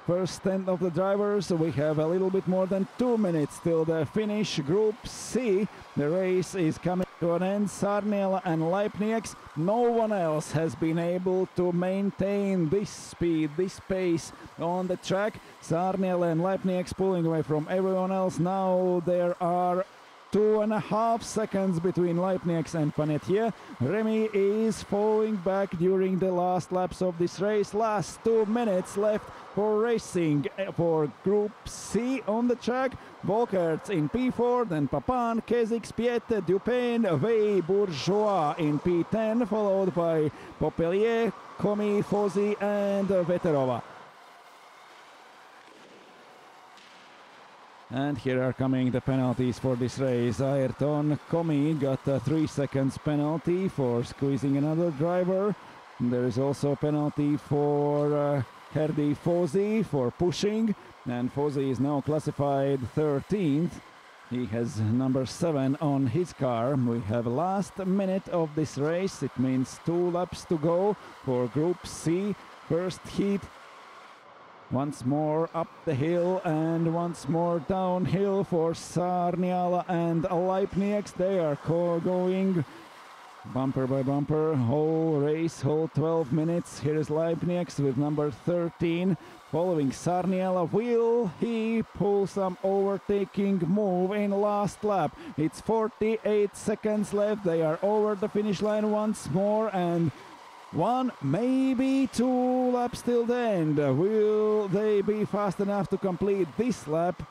first 10 of the drivers. We have a little bit more than 2 minutes till the finish. Group C, the race is coming to an end. Sarniala and Leipnieks. No one else has been able to maintain this speed, this pace on the track. Sarniala and Leipnieks pulling away from everyone else. Now there are 2.5 seconds between Leipnieks and Panetier. Remy is falling back during the last laps of this race. Last 2 minutes left for racing for Group C on the track. Volkert in P4, then Papan, Keziks, Piette, Dupain, Vey, Bourgeois in P10, followed by Popelier, Komi, Fozzi and Veterova. And here are coming the penalties for this race. Ayrton Komi got a 3 seconds penalty for squeezing another driver. There is also a penalty for Herdi Fozzi for pushing, and Fozzi is now classified 13th. He has number 7 on his car. We have last minute of this race. It means 2 laps to go for Group C. First heat. Once more up the hill and once more downhill for Sarniala and Leipnieks. They are going bumper by bumper, whole race, whole 12 minutes. Here is Leipnieks with number 13 following Sarniala. Will he pull some overtaking move in last lap? It's 48 seconds left. They are over the finish line once more, and 1, maybe 2 laps till the end. Will they be fast enough to complete this lap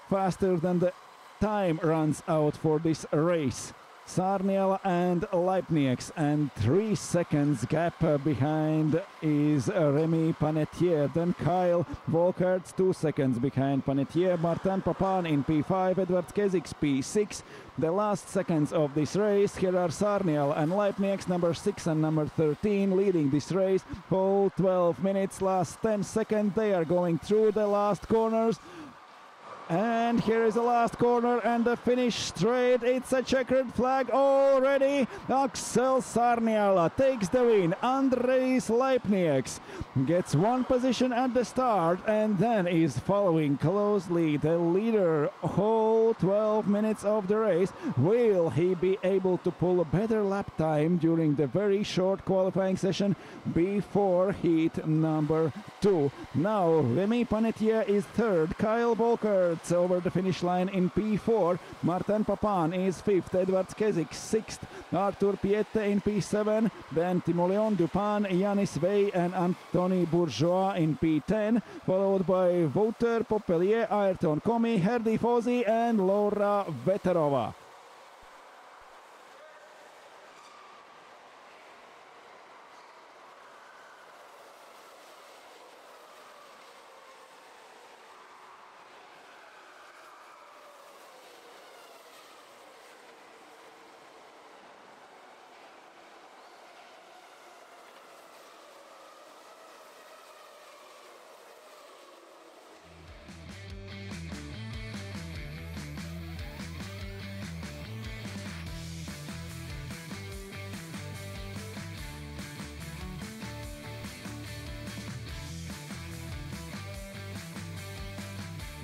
faster than the time runs out for this race? Sarniala and Leipnieks, and 3 seconds gap behind is Remy Panetier. Then Kyle Volkert 2 seconds behind Panetier. Martin Papan in P5, Edward Keziks P6. The last seconds of this race, here are Sarniala and Leipnieks, number 6 and number 13, leading this race. Whole 12 minutes, last 10 seconds. They are going through the last corners. And here is the last corner and the finish straight. It's a checkered flag already. Axel Sarniala takes the win. Andrejs Leipnieks gets one position at the start and then is following closely the leader whole 12 minutes of the race. Will he be able to pull a better lap time during the very short qualifying session before heat number 2? Now Remy Panetier is third. Kyle Volkert over the finish line in P4. Martin Papan is 5th. Edward Kezik 6th. Arthur Piette in P7. Then Timoleon Dupin, Yanis Vey and Anthony Bourgeois in P10. Followed by Wouter Popelier, Ayrton Comi, Herdy Fosi and Laura Veterova.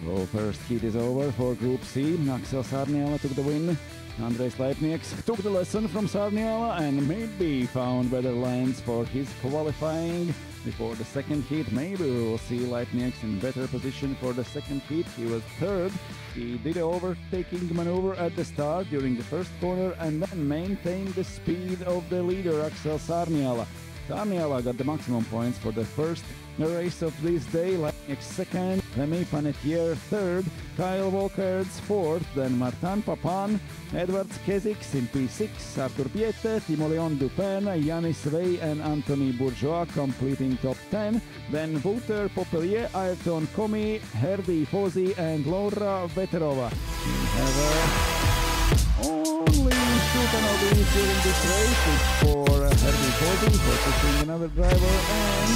Well, first heat is over for Group C. Axel Sarniala took the win. Andrejs Leipnieks took the lesson from Sarniala and maybe found better lines for his qualifying before the second heat. Maybe we will see Leipnieks in better position for the second heat. He was third. He did an overtaking maneuver at the start during the first corner and then maintained the speed of the leader Axel Sarniala. Sarniala got the maximum points for the first race of this day. Leipnieks second, Remy Panetier third, Kyle Volkerts fourth, then Martin Papan, Edward Kezik in P6, Arthur Piette, Timoleon Dupin, Yanis Vey and Anthony Bourgeois completing top 10, then Wouter Popelier, Ayrton Comi, Herdy Fosi and Laura Veterova. We have only two penalties during this race. It's for Herdy Fosi for pushing another driver and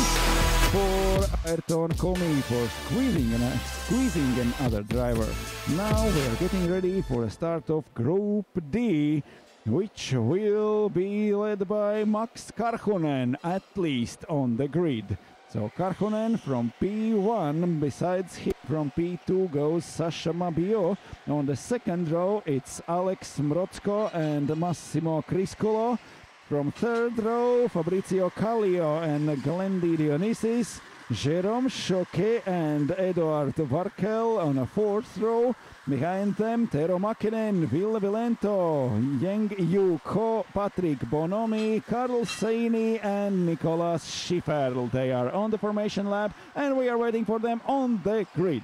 for Ayrton Comi for squeezing another driver. Now we are getting ready for a start of Group D, which will be led by Max Karhunen, at least on the grid. So Karhunen from P1, besides him from P2 goes Sasha Mabio. On the second row it's Alex Mrocko and Massimo Crisculo. From third row Fabrizio Kallio and Glendy Dionysis. Jérôme Choquet and Eduard Varkel on a fourth row. Behind them, Tero Makinen, Ville Vilento, Yeng Yu Ko, Patrick Bonomi, Karl Seini and Nicolas Schifferl. They are on the formation lap and we are waiting for them on the grid.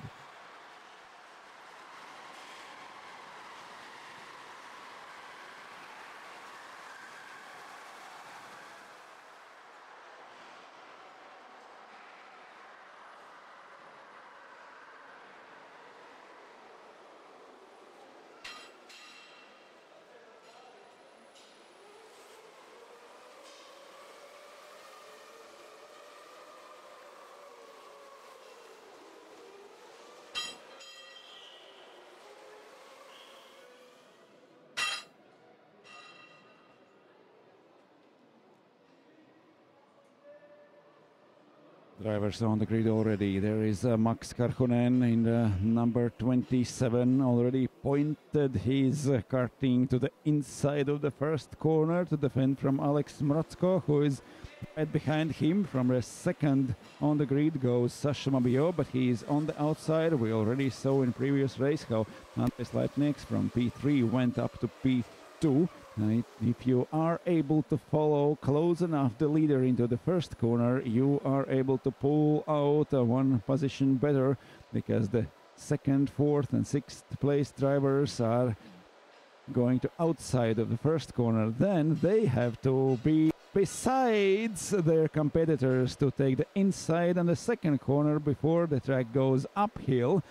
Drivers on the grid already. There is Max Karhunen in the number 27, already pointed his karting to the inside of the first corner to defend from Alex Mrocko, who is right behind him. From the second on the grid goes Sasha Mabio, but he is on the outside. We already saw in previous race how Andrejs Leipnieks from P3 went up to P2. If you are able to follow close enough the leader into the first corner, you are able to pull out one position better, because the second, fourth and sixth place drivers are going to outside of the first corner. Then they have to be besides their competitors to take the inside and the second corner before the track goes uphill.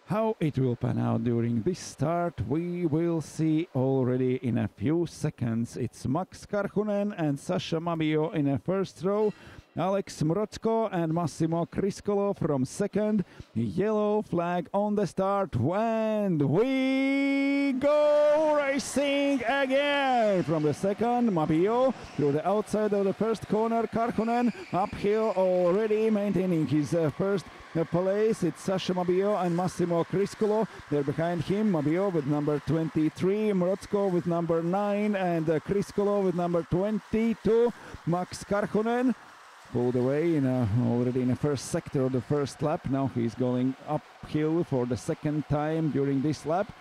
How it will pan out during this start, we will see already in a few seconds. It's Max Karhunen and Sasha Mabio in a first row. Alex Mroczko and Massimo Criscolo from second. Yellow flag on the start, and we go racing again from the second. Mabio through the outside of the first corner. Karhunen uphill already, maintaining his first place. It's Sasha Mabio and Massimo Criscolo. They're behind him. Mabio with number 23, Mroczko with number 9, and Criscolo with number 22. Max Karhunen pulled away already in the first sector of the first lap. Now he's going uphill for the second time during this lap.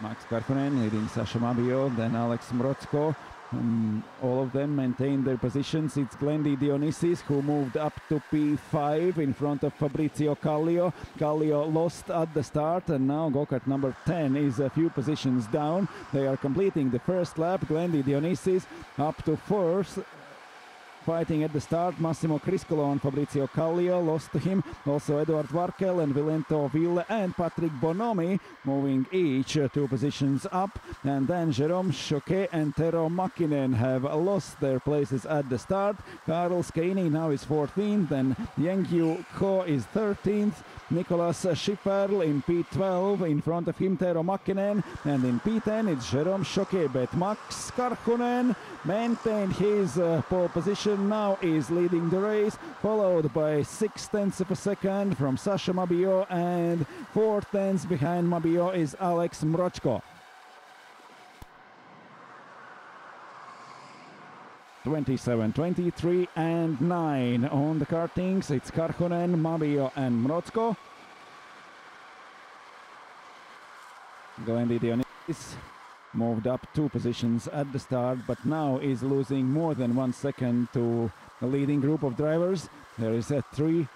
Max Karhunen leading Sasha Mabio, then Alex Mroczko. All of them maintain their positions. It's Glendy Dionysis who moved up to P5 in front of Fabrizio Kallio. Kallio lost at the start, and now go-kart number 10 is a few positions down. They are completing the first lap. Glendy Dionysis up to fourth. Fighting at the start, Massimo Criscolo and Fabrizio Kallio lost to him. Also Eduard Varkel and Vilento Ville and Patrick Bonomi moving each 2 positions up. And then Jérôme Choquet and Tero Makinen have lost their places at the start. Karl Skeini now is 14th, then Yengyu Ko is 13th. Nicolas Schifferl in P12, in front of him Tero Makinen, and in P10 it's Jérôme Choquet, but Max Karhunen maintained his pole position, now is leading the race, followed by 0.6 of a second from Sasha Mabio, and 0.4 behind Mabio is Alex Mroczko. 27, 23 and 9 on the kartings. It's Karhunen, Mabio and Mroczko. Glendy Dionysis moved up 2 positions at the start, but now is losing more than 1 second to the leading group of drivers. There is 3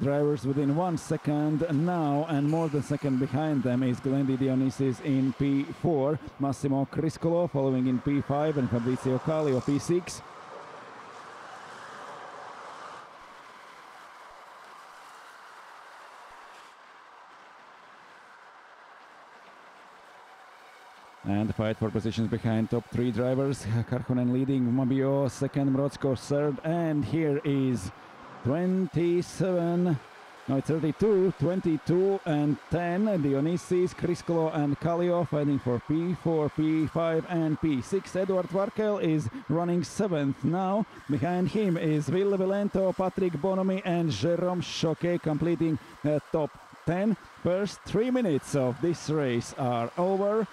drivers within 1 second now, and more than a second behind them is Glendy Dionysis in P4, Massimo Criscolo following in P5, and Fabrizio Kallio P6. And the fight for positions behind top 3 drivers. Karhunen leading, Mabio second, Mroczko third, and here is 27, no, it's 32, 22 and 10. Dionysis, Criscolo and Kallio fighting for P4, P5 and P6. Eduard Varkel is running 7th now. Behind him is Ville Vilento, Patrick Bonomi and Jérôme Choquet completing the top 10. First 3 minutes of this race are over.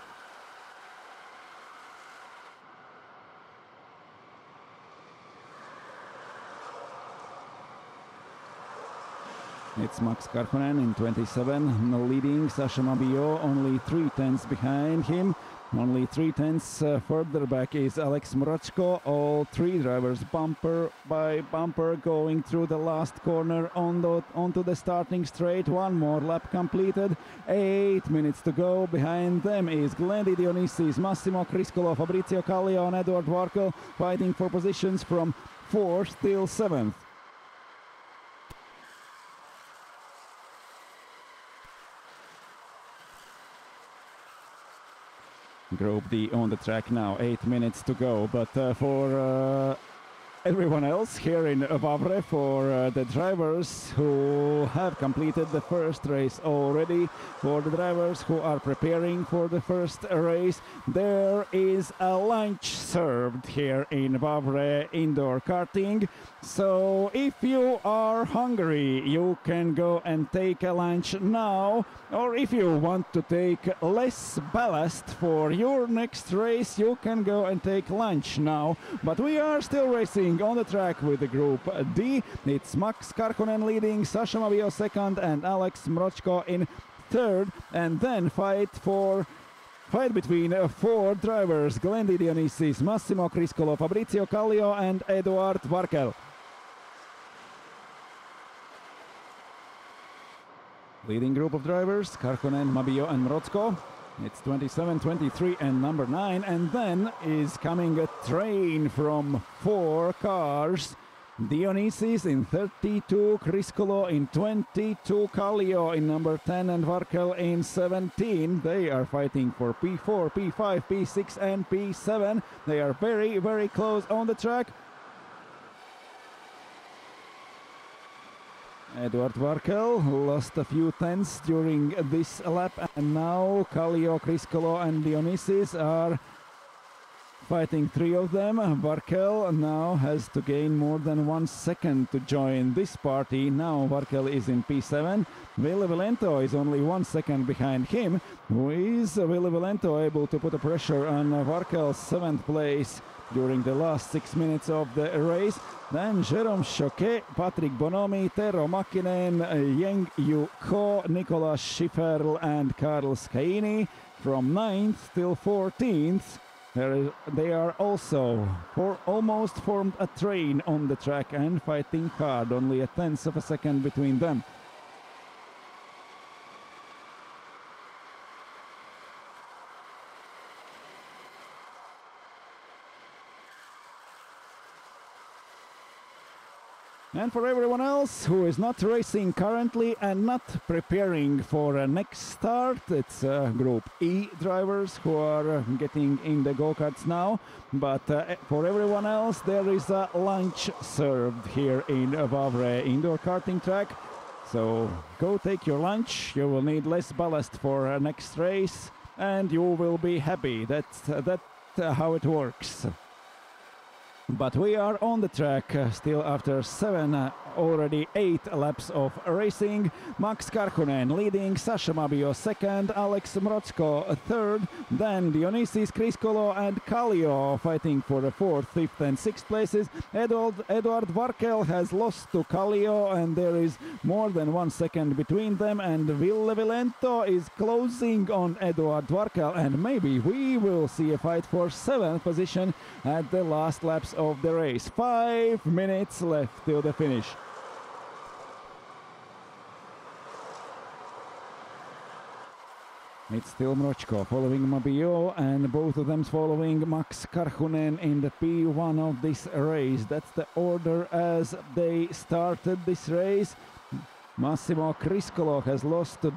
It's Max Karhunen in 27, leading Sasha Mabio, only 0.3 behind him. Only 0.3 further back is Alex Mroczko. All 3 drivers bumper by bumper going through the last corner onto the starting straight. 1 more lap completed, 8 minutes to go. Behind them is Glendy Dionysis, Massimo Criscolo, Fabrizio Kallio and Eduard Varkel fighting for positions from 4th till 7th. Group D on the track now, 8 minutes to go, but for everyone else here in Wavre, for the drivers who have completed the first race already, for the drivers who are preparing for the first race, there is a lunch served here in Wavre Indoor Karting. So if you are hungry, you can go and take a lunch now, or if you want to take less ballast for your next race, you can go and take lunch now. But we are still racing on the track with the Group D. It's Max Karhunen leading, Sasha Mabio second and Alex Mroczko in third, and then fight between 4 drivers: Glendy Dionysis, Massimo Criscolo, Fabrizio Kallio and Eduard Varkel. Leading group of drivers: Karhunen, Mabio and Mroczko. It's 27, 23 and number 9, and then is coming a train from 4 cars Dionysis in 32, Criscolo in 22, Kallio in number 10 and Varkel in 17. They are fighting for P4, P5, P6 and P7. They are very, very close on the track. Eduard Varkel lost a few tenths during this lap, and now Kallio, Criscolo and Dionysis are fighting, three of them. Varkel now has to gain more than 1 second to join this party. Now Varkel is in P7. Ville Vilento is only 1 second behind him. Is Ville Vilento able to put a pressure on Varkel's 7th place during the last 6 minutes of the race? Then Jérôme Choquet, Patrick Bonomi, Tero Mäkinen, Yeng Yu Ko, Nicolas Schifferl and Karl Skaini from 9th till 14th. They are also almost formed a train on the track and fighting hard, only a tenth of a second between them. And for everyone else who is not racing currently and not preparing for a next start, it's Group E drivers who are getting in the go-karts now. But for everyone else, there is a lunch served here in Wavre Indoor Karting track. So go take your lunch. You will need less ballast for a next race, and you will be happy. That's how it works. But we are on the track still after already 8 laps of racing. Max Karhunen leading, Sasha Mabio second, Alex Mrocko third, then Dionysis, Criscolo and Kallio fighting for the 4th, 5th and 6th places. Eduard Varkel has lost to Kallio, and there is more than 1 second between them, and Ville Vilento is closing on Eduard Varkel, and maybe we will see a fight for 7th position at the last laps of the race. 5 minutes left till the finish. It's still Mrocko following Mabio, and both of them following Max Karhunen in the P1 of this race. That's the order as they started this race. Massimo Criscolo has lost to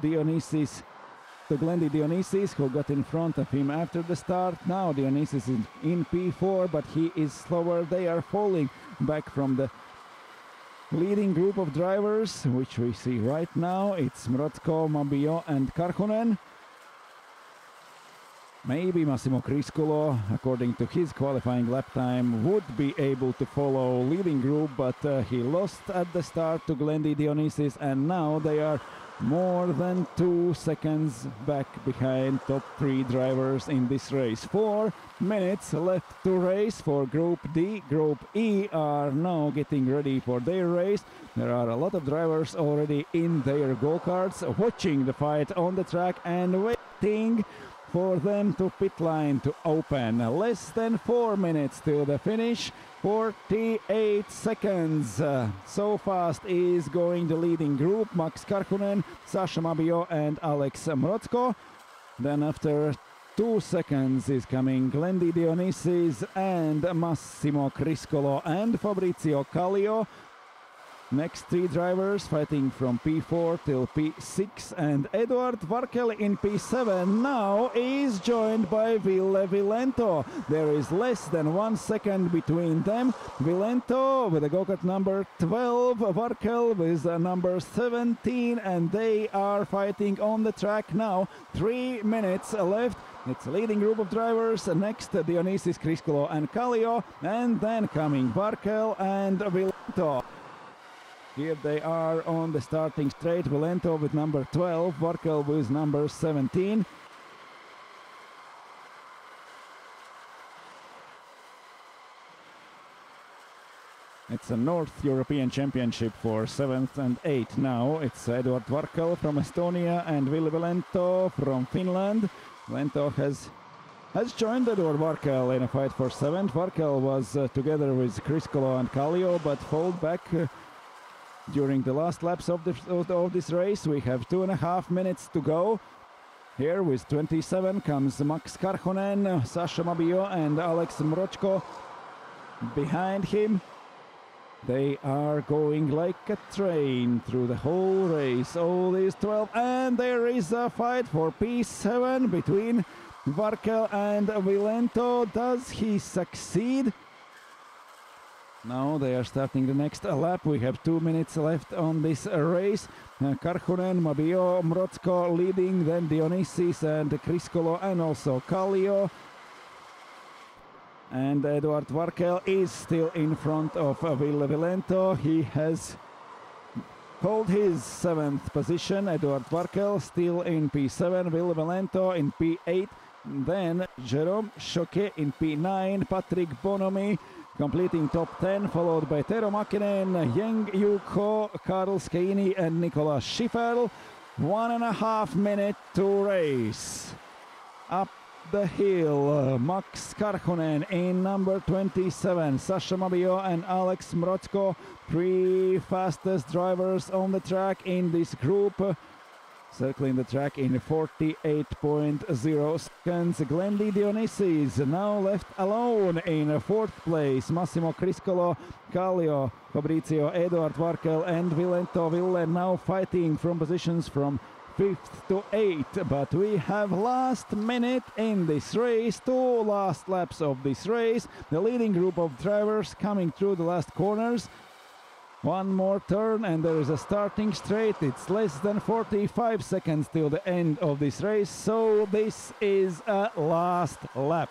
Glendy Dionysis, who got in front of him after the start. Now Dionysis is in P4, but he is slower. They are falling back from the leading group of drivers, which we see right now. It's Mrocko, Mabio and Karhunen. Maybe Massimo Criscolo, according to his qualifying lap time, would be able to follow leading group, but he lost at the start to Glendy Dionysis, and now they are more than 2 seconds back behind top 3 drivers in this race. 4 minutes left to race for Group D. Group E are now getting ready for their race. There are a lot of drivers already in their go-karts, watching the fight on the track and waiting for them to pit line to open. Less than 4 minutes till the finish. 48 seconds. So fast is going the leading group. Max Karhunen, Sasha Mabio and Alex Mrocko. Then after 2 seconds is coming Glendy Dionysis and Massimo Criscolo and Fabrizio Kallio. Next 3 drivers fighting from P4 till P6, and Eduard Varkel in P7 now is joined by Ville Vilento. There is less than 1 second between them. Vilento with a go-kart number 12, Varkel with number 17, and they are fighting on the track now. 3 minutes left. It's a leading group of drivers. Next, Dionysis, Criscolo and Kallio, and then coming Varkel and Vilento. Here they are on the starting straight. Vilento with number 12, Varkel with number 17. It's a North European Championship for 7th and 8th now. It's Eduard Varkel from Estonia and Ville Vilento from Finland. Vilento has joined Eduard Varkel in a fight for 7th. Varkel was together with Criscolo and Kallio, but fell back during the last laps of this race. We have 2.5 minutes to go. Here with 27 comes Max Karhunen, Sasha Mabio and Alex Mrocko behind him. They are going like a train through the whole race. All these 12, and there is a fight for P7 between Varkel and Vilento. Does he succeed? Now they are starting the next lap. We have 2 minutes left on this race. Karhunen, Mabio, Mrocko leading, then Dionysis and Kriskolo and also Kallio. And Eduard Varkel is still in front of Ville Vilento. He has held his 7th position. Eduard Varkel still in P7, Ville Vilento in P8. Then Jérôme Choquet in P9, Patrick Bonomi completing top 10, followed by Tero Mäkinen, Yeng Yu-Ko, Karl Skeini and Nicolas Schifferl. 1.5 minutes to race. Up the hill, Max Karhunen in number 27, Sasha Mabio and Alex Mrocko, 3 fastest drivers on the track in this group. Circling the track in 48.0 seconds. Glendy Dionysis now left alone in 4th place. Massimo Criscolo, Kallio, Fabrizio, Eduard Varkel and Vilento Ville now fighting from positions from 5th to 8th. But we have last minute in this race, 2 last laps of this race. The leading group of drivers coming through the last corners. One more turn and there is a starting straight. It's less than 45 seconds till the end of this race, so this is a last lap.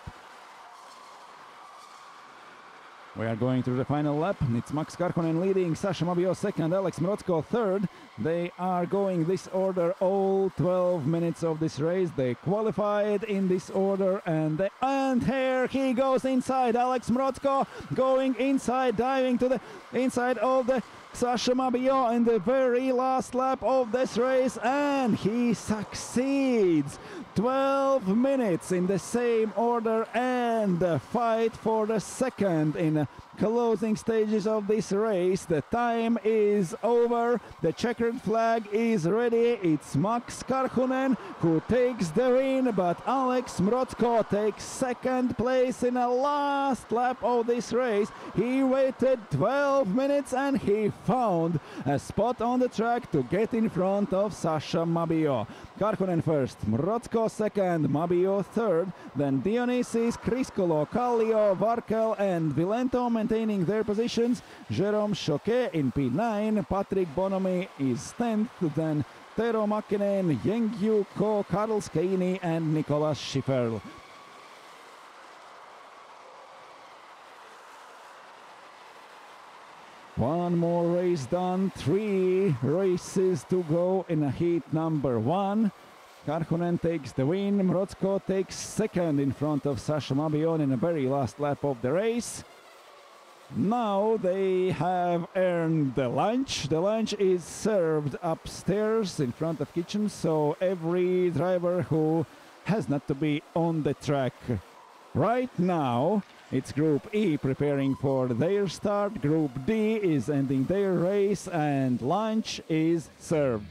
We are going through the final lap. It's Max Karhunen leading, Sasha Mabio second, Alex Mrocko third. They are going this order all 12 minutes of this race. They qualified in this order, and here he goes inside. Alex Mrocko going inside, diving to the inside of the Sasha Mabio in the very last lap of this race, and he succeeds. 12 minutes in the same order, and the fight for the second in closing stages of this race. The time is over. The checkered flag is ready. It's Max Karhunen who takes the win, but Alex Mrocko takes second place in the last lap of this race. He waited 12 minutes and he found a spot on the track to get in front of Sasha Mabio. Karhunen first, Mrocko second, Mabio third, then Dionysis, Criscolo, Kallio, Varkel and Vilento maintaining their positions. Jérôme Choquet in P9, Patrick Bonomi is 10th, then Tero Mäkinen, Yeng Yu-Ko, Karl Skeini and Nicolas Schifferl. One more race done, 3 races to go in a heat number 1. Karhunen takes the win, Mrocko takes second in front of Sasha Mabio in the very last lap of the race. Now they have earned the lunch. The lunch is served upstairs in front of kitchen, so every driver who has not to be on the track right now. It's Group E preparing for their start. Group D is ending their race and lunch is served.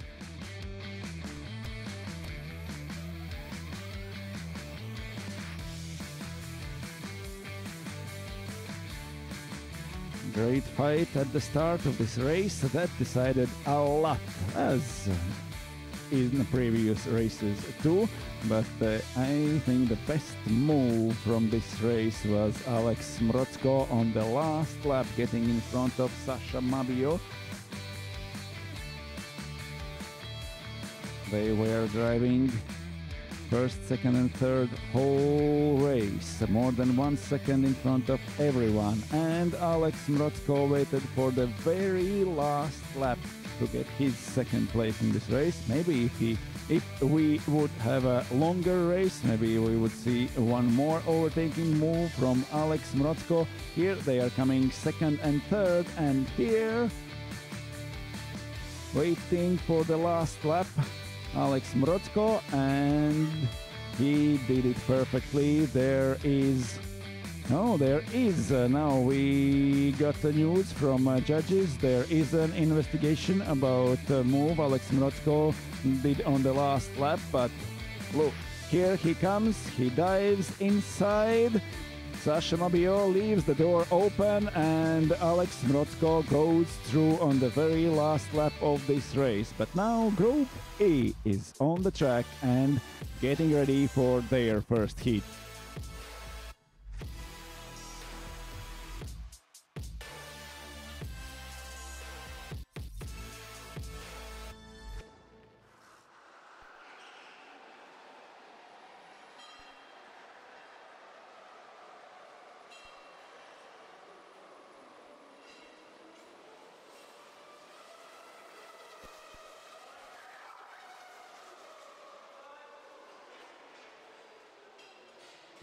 Great fight at the start of this race that decided a lot, as in the previous races too. But I think the best move from this race was Alex Mrocko on the last lap, getting in front of Sasha Mabio. They were driving first, second and third whole race, more than 1 second in front of everyone, and Alex Mrocko waited for the very last lap to get his second place in this race. Maybe if we would have a longer race, maybe we would see one more overtaking move from Alex Mrocko. Here they are coming second and third, and here waiting for the last lap, Alex Mrocko, and he did it perfectly. There is now we got the news from judges. There is an investigation about the move Alex Mrocko did on the last lap, but look, here he comes, he dives inside, Sasha Mabiot leaves the door open and Alex Mrotko goes through on the very last lap of this race. But now Group E is on the track and getting ready for their first heat.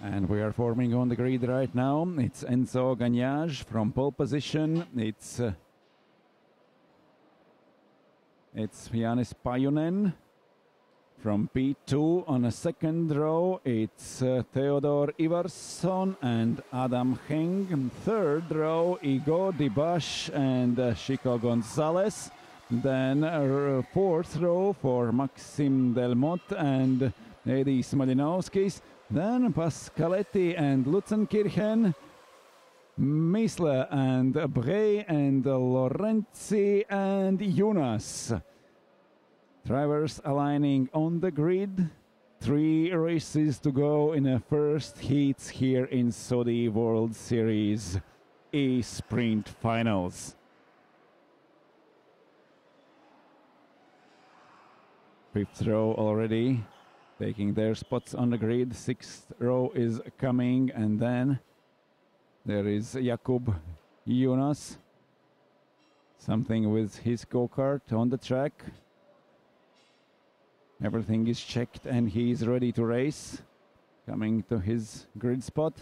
And we are forming on the grid right now. It's Enzo Gagnage from pole position. It's Janis Pajunen from P2 on a second row. It's Theodor Ivarsson and Adam Heng. Third row, Igor Dibash and Chico Gonzalez. Then fourth row for Maxim Delmotte and Edis Malinovskis. Then Pascaletti and Lutzenkirchen, Misle and Bray and Lorenzi and Jonas. Drivers aligning on the grid. 3 races to go in the first heats here in Saudi World Series E-Sprint Finals. Fifth row already taking their spots on the grid. Sixth row is coming, and then there is Jakub Jonas. Something with his go-kart on the track. Everything is checked and he's ready to race. Coming to his grid spot.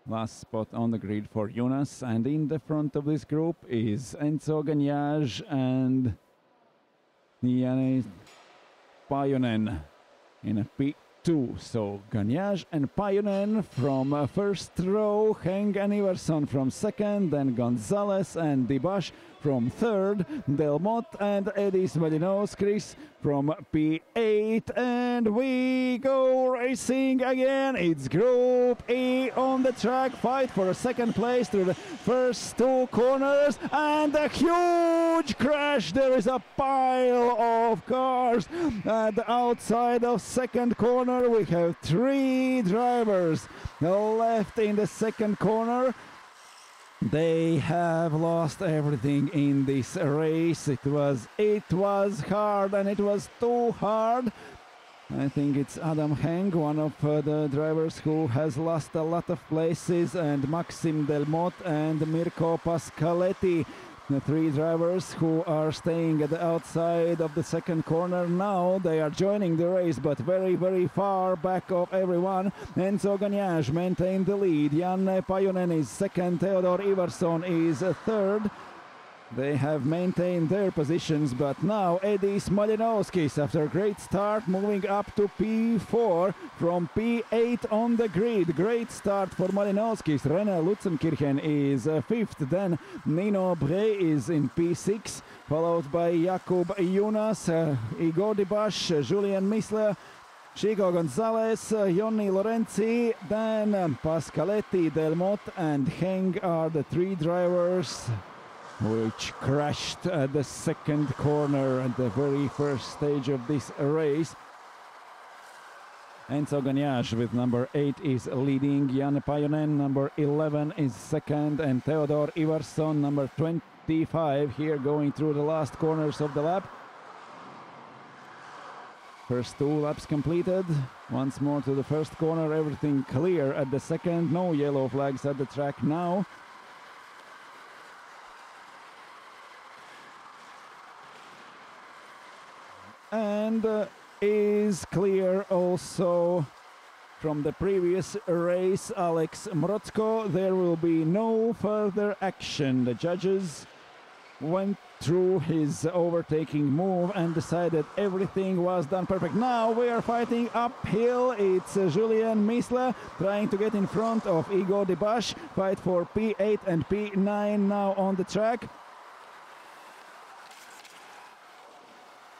Last spot on the grid for Jonas, and in the front of this group is Enzo Gagnage and Janis Pajunen in a P2. So Gagnage and Pajunen from first row, Heng and Iverson from second, then Gonzalez and Dibash from third, Delmotte and Edis Malinovskis from P8, and we go racing again. It's Group E on the track, fight for a second place through the first 2 corners, and a huge crash. There is a pile of cars at the outside of second corner. We have 3 drivers left in the second corner. They have lost everything in this race. It was hard, and it was too hard. I think it's Adam Heng, one of the drivers who has lost a lot of places, and Maxim Delmotte and Mirko Pascaletti. The 3 drivers who are staying at the outside of the second corner now. They are joining the race, but very, very far back of everyone. Enzo Gagnage maintained the lead. Jan Pajunen is second. Theodor Ivarsson is third. They have maintained their positions, but now Edis Malinovskis, after a great start, moving up to P4 from P8 on the grid. Great start for Malinovskis. René Lutzenkirchen is fifth. Then Nino Bray is in P6, followed by Jakub Jonas, Igor Dibash, Julien Misle, Chico Gonzalez, Jonni Lorenzi, then Pascaletti, Delmotte and Heng are the 3 drivers which crashed at the second corner at the very first stage of this race. Enzo Gagnage with number 8 is leading. Jan Pajunen, number 11, is second, and Theodor Ivarsson, number 25, here going through the last corners of the lap. First 2 laps completed. Once more to the first corner, everything clear at the second. No yellow flags at the track now. And is clear also from the previous race, Alex Mrotko. There will be no further action. The judges went through his overtaking move and decided everything was done perfect. Now we are fighting uphill. It's Julien Misle trying to get in front of Igor Dibash. Fight for P8 and P9 now on the track.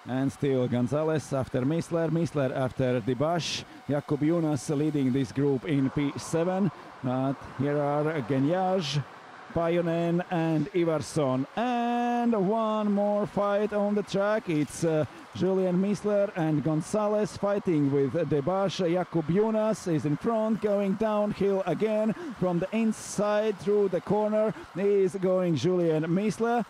And still Gonzalez after Missler after Dibash, Jakub Junas leading this group in P7. But here are Genyaj, Pajunen and Ivarsson. And one more fight on the track. It's Julien Missler and Gonzalez fighting with Dibash. Jakub Junas is in front, going downhill again from the inside through the corner. Is going Julien Missler.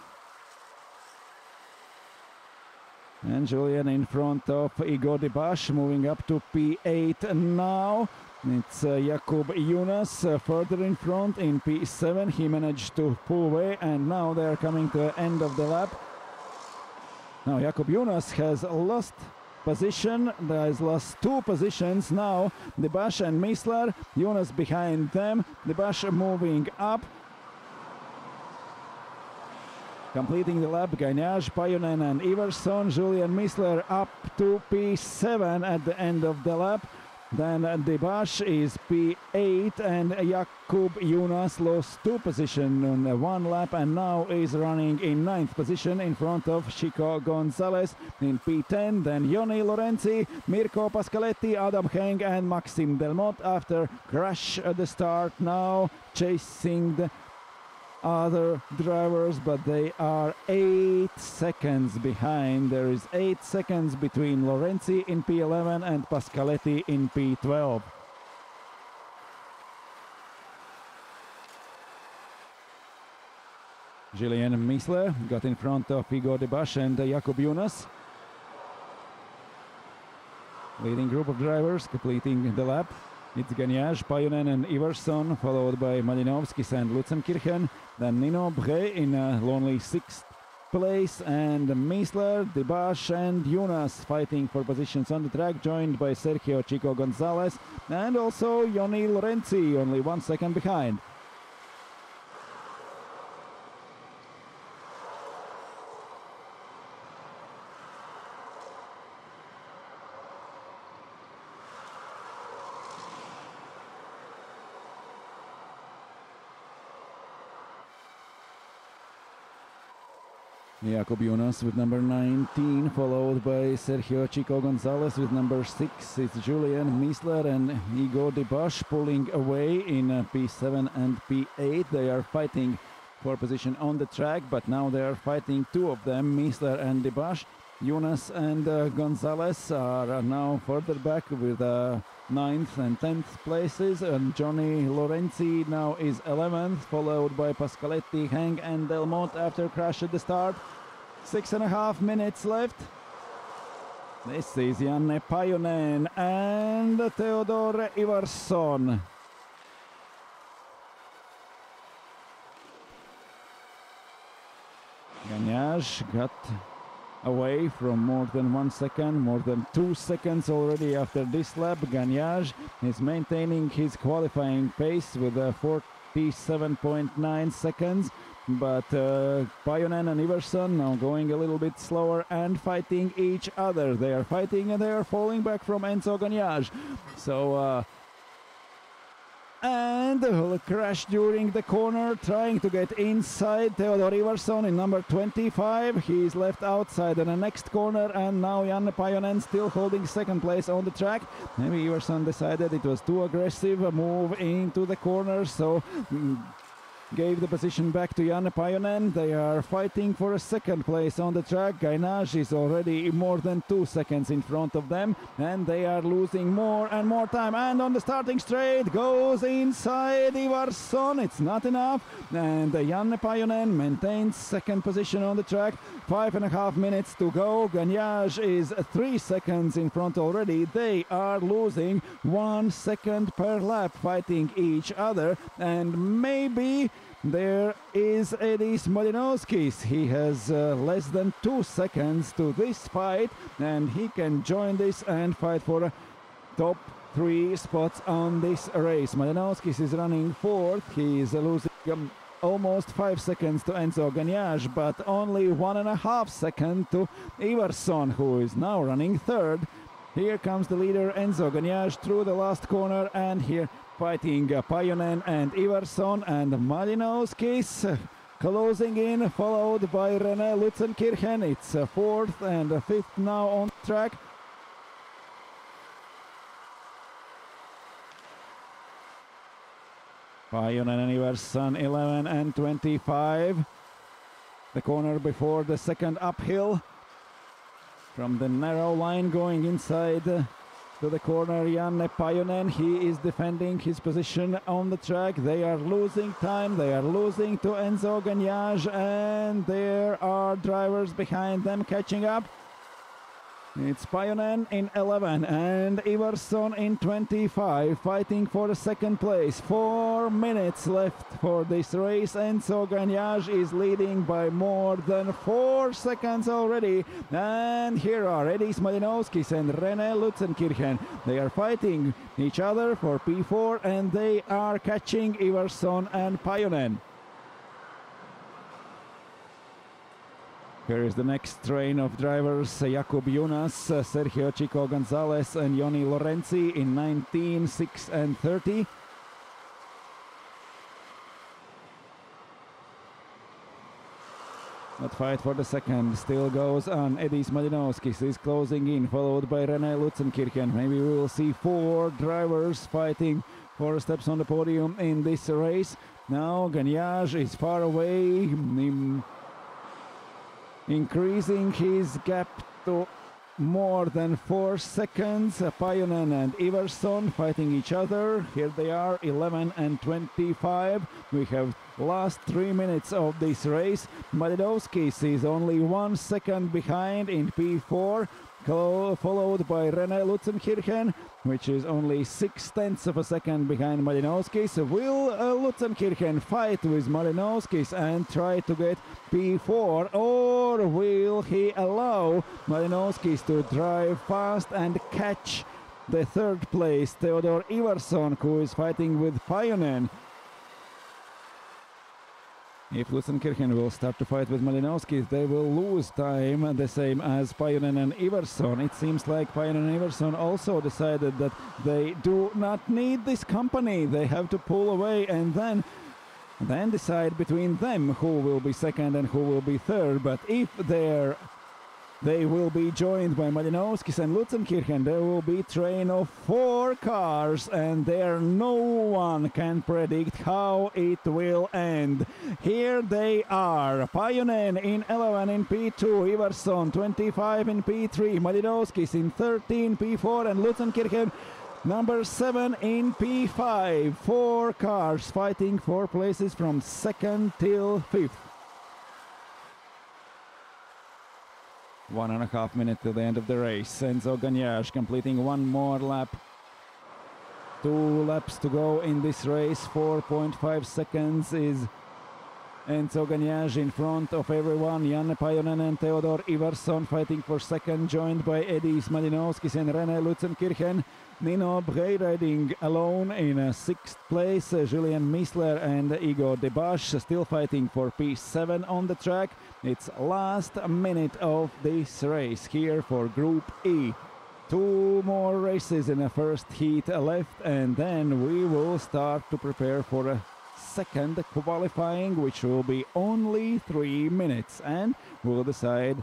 And Julien in front of Igor Dibash, moving up to P8 now. It's Jakub Junas further in front in P7. He managed to pull away, and now they're coming to the end of the lap. Now Jakub Junas has lost position. Has lost 2 positions now. Dibash and Missler. Junas behind them. Dibash moving up. Completing the lap, Genyaj, Pajunen and Ivarsson. Julien Missler up to P7 at the end of the lap. Then Dibash is P8 and Jakub Junas lost 2 positions on 1 lap and now is running in 9th position in front of Chico Gonzalez in P10. Then Joni Lorenzi, Mirko Pascaletti, Adam Heng and Maxim Delmotte after crash at the start, now chasing the other drivers, but they are 8 seconds behind. There is 8 seconds between Lorenzi in P11 and Pascaletti in P12. Julien Missler got in front of Igor Dibash and Jakub Junas. Leading group of drivers completing the lap. It's Genyaj, Pajunen and Ivarsson, followed by Malinovskis and Lutzenkirchen. Then Nino Bre in lonely 6th place, and Missler, Dibash and Junas fighting for positions on the track, joined by Sergio Chico Gonzalez and also Joni Lorenzi, only 1 second behind. Jakub Junas with number 19, followed by Sergio Chico Gonzalez with number 6. It's Julien Missler and Igor Dibash pulling away in P7 and P8. They are fighting for position on the track, but now they are fighting 2 of them, Missler and Dibash. Junas and Gonzalez are now further back with 9th and 10th places, and Joni Lorenzi now is 11th, followed by Pascaletti, Heng and Delmotte after crash at the start. 6.5 minutes left. This is Janne Pajunen and Theodor Ivarsson. Genyaj got away from more than 1 second, more than 2 seconds already after this lap. Genyaj is maintaining his qualifying pace with 47.9 seconds, but Pajunen and Ivarsson now going a little bit slower and fighting each other. They are fighting and they are falling back from Enzo Genyaj. So and crash during the corner, trying to get inside. Theodor Ivarsson in number 25. He is left outside in the next corner, and now Janne Pajunen still holding 2nd place on the track. Maybe Ivarsson decided it was too aggressive a move into the corner, so gave the position back to Janne Pajunen. They are fighting for a 2nd place on the track. Genyaj is already more than 2 seconds in front of them, and they are losing more and more time. And on the starting straight goes inside Ivarsson. It's not enough, and Janne Pajunen maintains 2nd position on the track. 5.5 minutes to go. Genyaj is 3 seconds in front already. They are losing 1 second per lap, fighting each other, and maybe there is Edis Malinovskis. He has less than 2 seconds to this fight, and he can join this and fight for top 3 spots on this race. Malinovskis is running 4th. He is losing almost 5 seconds to Enzo Genyaj, but only 1.5 seconds to Ivarsson, who is now running 3rd. Here comes the leader Enzo Genyaj through the last corner, and here fighting Pajunen and Ivarsson and Malinovskis. closing in, followed by René Lutzenkirchen. It's fourth and fifth now on track. Pajunen and Iverson 11 and 25. The corner before the second uphill. From the narrow line going inside to the corner, Janne Pajunen, he is defending his position on the track. They are losing time, they are losing to Enzo Gagnage, and there are drivers behind them catching up. It's Pajunen in 11 and Iverson in 25, fighting for the second place. 4 minutes left for this race. Enzo Gagnage is leading by more than 4 seconds already. And here are Edis Malinowskis and René Lutzenkirchen. They are fighting each other for P4 and they are catching Iverson and Pajunen. Here is the next train of drivers, Jakub Jonas, Sergio Chico Gonzalez and Joni Lorenzi in 19, 6 and 30. That fight for the second still goes on. Edis Malinowskis is closing in, followed by René Lutzenkirchen. Maybe we will see 4 drivers fighting for steps on the podium in this race. Now Gagnage is far away, increasing his gap to more than 4 seconds. Pajunen and Iverson fighting each other. Here they are, 11 and 25. We have last 3 minutes of this race. Malinowskis is only 1 second behind in P4, followed by René Lutzenkirchen, which is only 0.6 of a second behind Malinowskis. Will Lutzenkirchen fight with Malinowskis and try to get P4, or will he allow Malinowskis to drive fast and catch the third place Theodor Iverson, who is fighting with Pajunen? If Lutzenkirchen will start to fight with Malinowskis, they will lose time, the same as Pajunen and Iverson. It seems like Pajunen and Iverson also decided that they do not need this company. They have to pull away and then decide between them who will be second and who will be third. But if they will be joined by Malinowskis and Lutzenkirchen, there will be a train of 4 cars, and there no one can predict how it will end. Here they are, Pajunen in 11 in P2, Iverson 25 in P3, Malinowskis in 13 P4, and Lutzenkirchen number 7 in P5. 4 cars fighting for places from 2nd till 5th. 1.5 minutes till the end of the race. Enzo Gagnage completing 1 more lap. 2 laps to go in this race. 4.5 seconds is Enzo Gagnage in front of everyone. Janne Pajunen and Theodor Iverson fighting for second, joined by Edis Malinowskis and René Lutzenkirchen. Nino Brey riding alone in 6th place. Julien Missler and Igor Debache still fighting for P7 on the track. It's last minute of this race here for Group E. 2 more races in the first heat left, and then we will start to prepare for a second qualifying, which will be only 3 minutes, and we'll decide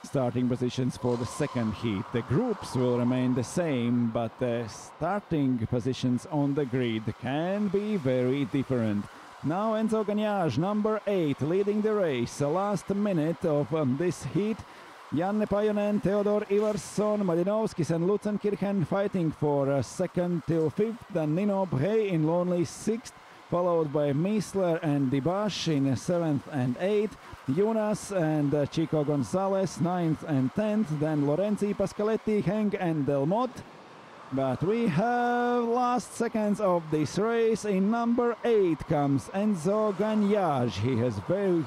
starting positions for the second heat. The groups will remain the same, but the starting positions on the grid can be very different. Now Enzo Gagnage, number 8, leading the race. The last minute of this heat. Janne Pajunen, Theodor Iverson, Malinowskis and Lutzenkirchen fighting for 2nd till 5th. Then Nino Brey in lonely 6th, followed by Missler and Debache in 7th and 8th. Jonas and Chico Gonzalez 9th and 10th. Then Lorenzi, Pascaletti, Henk and Delmotte. But we have last seconds of this race. In number 8 comes Enzo Gagnage.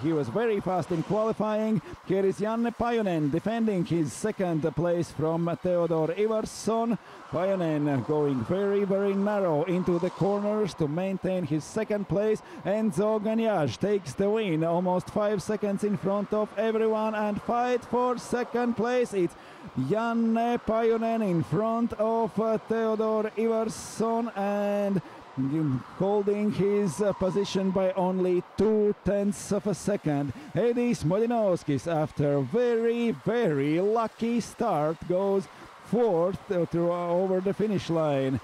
He was very fast in qualifying. Here is Janne Pajunen defending his 2nd place from Theodor Iverson. Pajunen going very, very narrow into the corners to maintain his 2nd place. Enzo Gagnage takes the win, almost 5 seconds in front of everyone, and fight for 2nd place. It's Janne Pajunen in front of Theodor Iverson, and holding his position by only 0.2 of a second. Edis Molinovskis, after very lucky start, goes fourth over the finish line.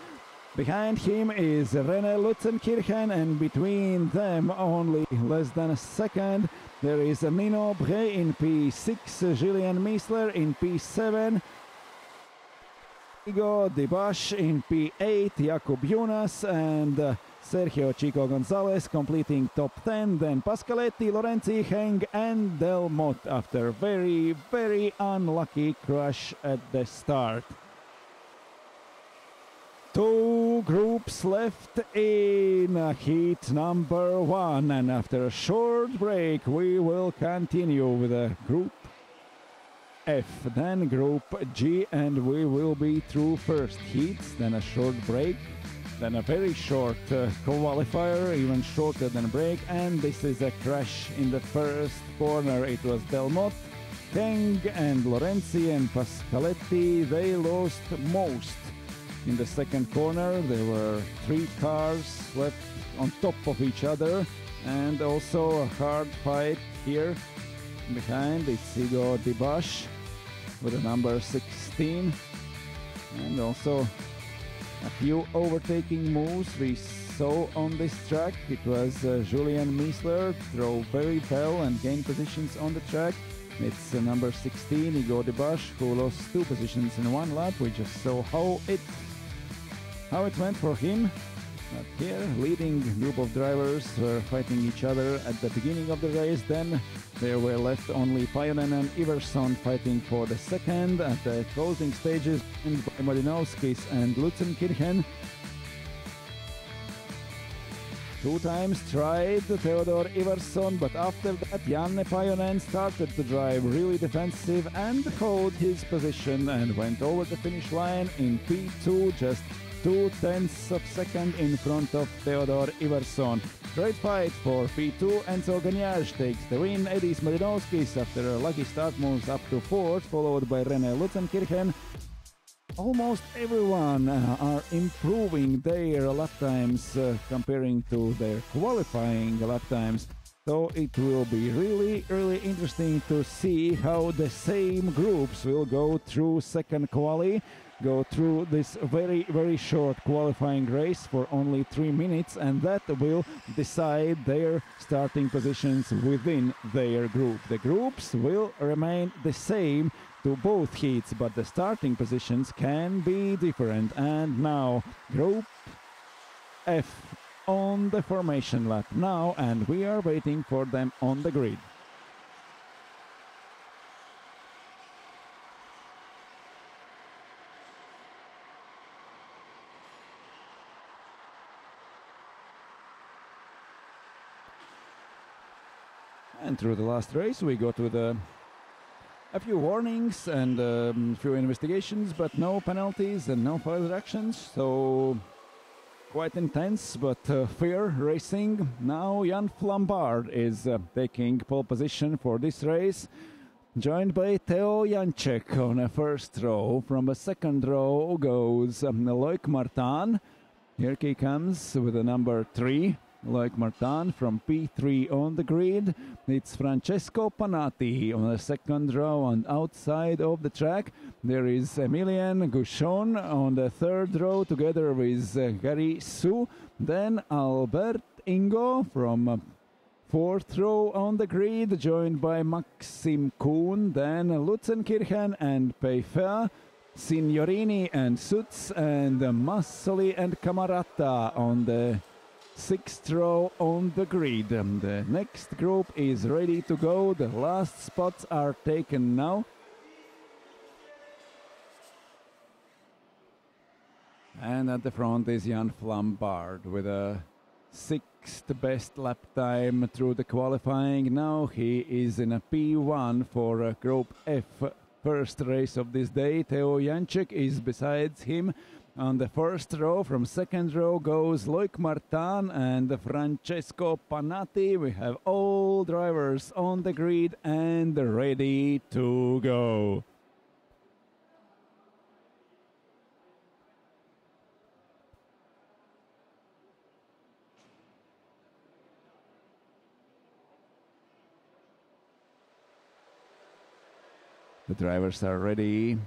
Behind him is René Lutzenkirchen, and between them only less than a second there is Nino Bre in P6, Julien Miesler in P7, Igo Dibash in P8, Jakub Jonas and Sergio Chico Gonzalez completing top 10, then Pascaletti, Lorenzi, Heng and Delmotte after very unlucky crash at the start. Two groups left in heat number 1, and after a short break we will continue with Group F, then Group G, and we will be through first heats, then a short break, then a very short qualifier, even shorter than break, and this is a crash in the first corner. It was Delmotte, Heng and Lorenzi and Pascaletti. They lost most. In the second corner there were 3 cars left on top of each other, and also a hard fight here behind. It's Igo Dibash with the number 16, and also a few overtaking moves we saw on this track. It was Julien Miesler drove very well and gained positions on the track. It's number 16, Igo Dibash, who lost 2 positions in 1 lap. We just saw how it went for him. But here, leading group of drivers were fighting each other at the beginning of the race. Then there were left only Pajonen and Iverson fighting for the second at the closing stages, and by Molinovskis and Lutzenkirchen. 2 times tried Theodor Iverson, but after that Janne Pajonen started to drive really defensive and hold his position and went over the finish line in P2, just 0.2 of a second in front of Theodor Iverson. Great fight for P2. Enzo Gagnage takes the win. Edis Molinovskis, after a lucky start, moves up to 4th, followed by René Lutzenkirchen. Almost everyone are improving their lap times comparing to their qualifying lap times. So it will be really interesting to see how the same groups will go through second quali, go through this very short qualifying race for only 3 minutes, and that will decide their starting positions within their group. The groups will remain the same to both heats, but the starting positions can be different. And now Group F on the formation lap now, and we are waiting for them on the grid. And through the last race we got with a few warnings and a few investigations, but no penalties and no further actions, so quite intense but fair racing. Now Jan Flambard is taking pole position for this race, joined by Theo Janček on a first row. From a second row goes Loic Martin. Here he comes with the number 3. Loic Martin from P3 on the grid. It's Francesco Panatti on the second row and outside of the track. There is Emilien Gouchon on the third row together with Gary Su. Then Albert Ingo from fourth row on the grid, joined by Maxim Kuhn. Then Lutzenkirchen and Peifer, Signorini and Sutz, and Massoli and Camarata on the 6th row on the grid. The next group is ready to go. The last spots are taken now. And at the front is Jan Flambard with a 6th best lap time through the qualifying. Now he is in a P1 for Group F, first race of this day. Theo Janček is besides him. On the first row, from second row, goes Loic Martin and Francesco Panatti. We have all drivers on the grid and ready to go. The drivers are ready.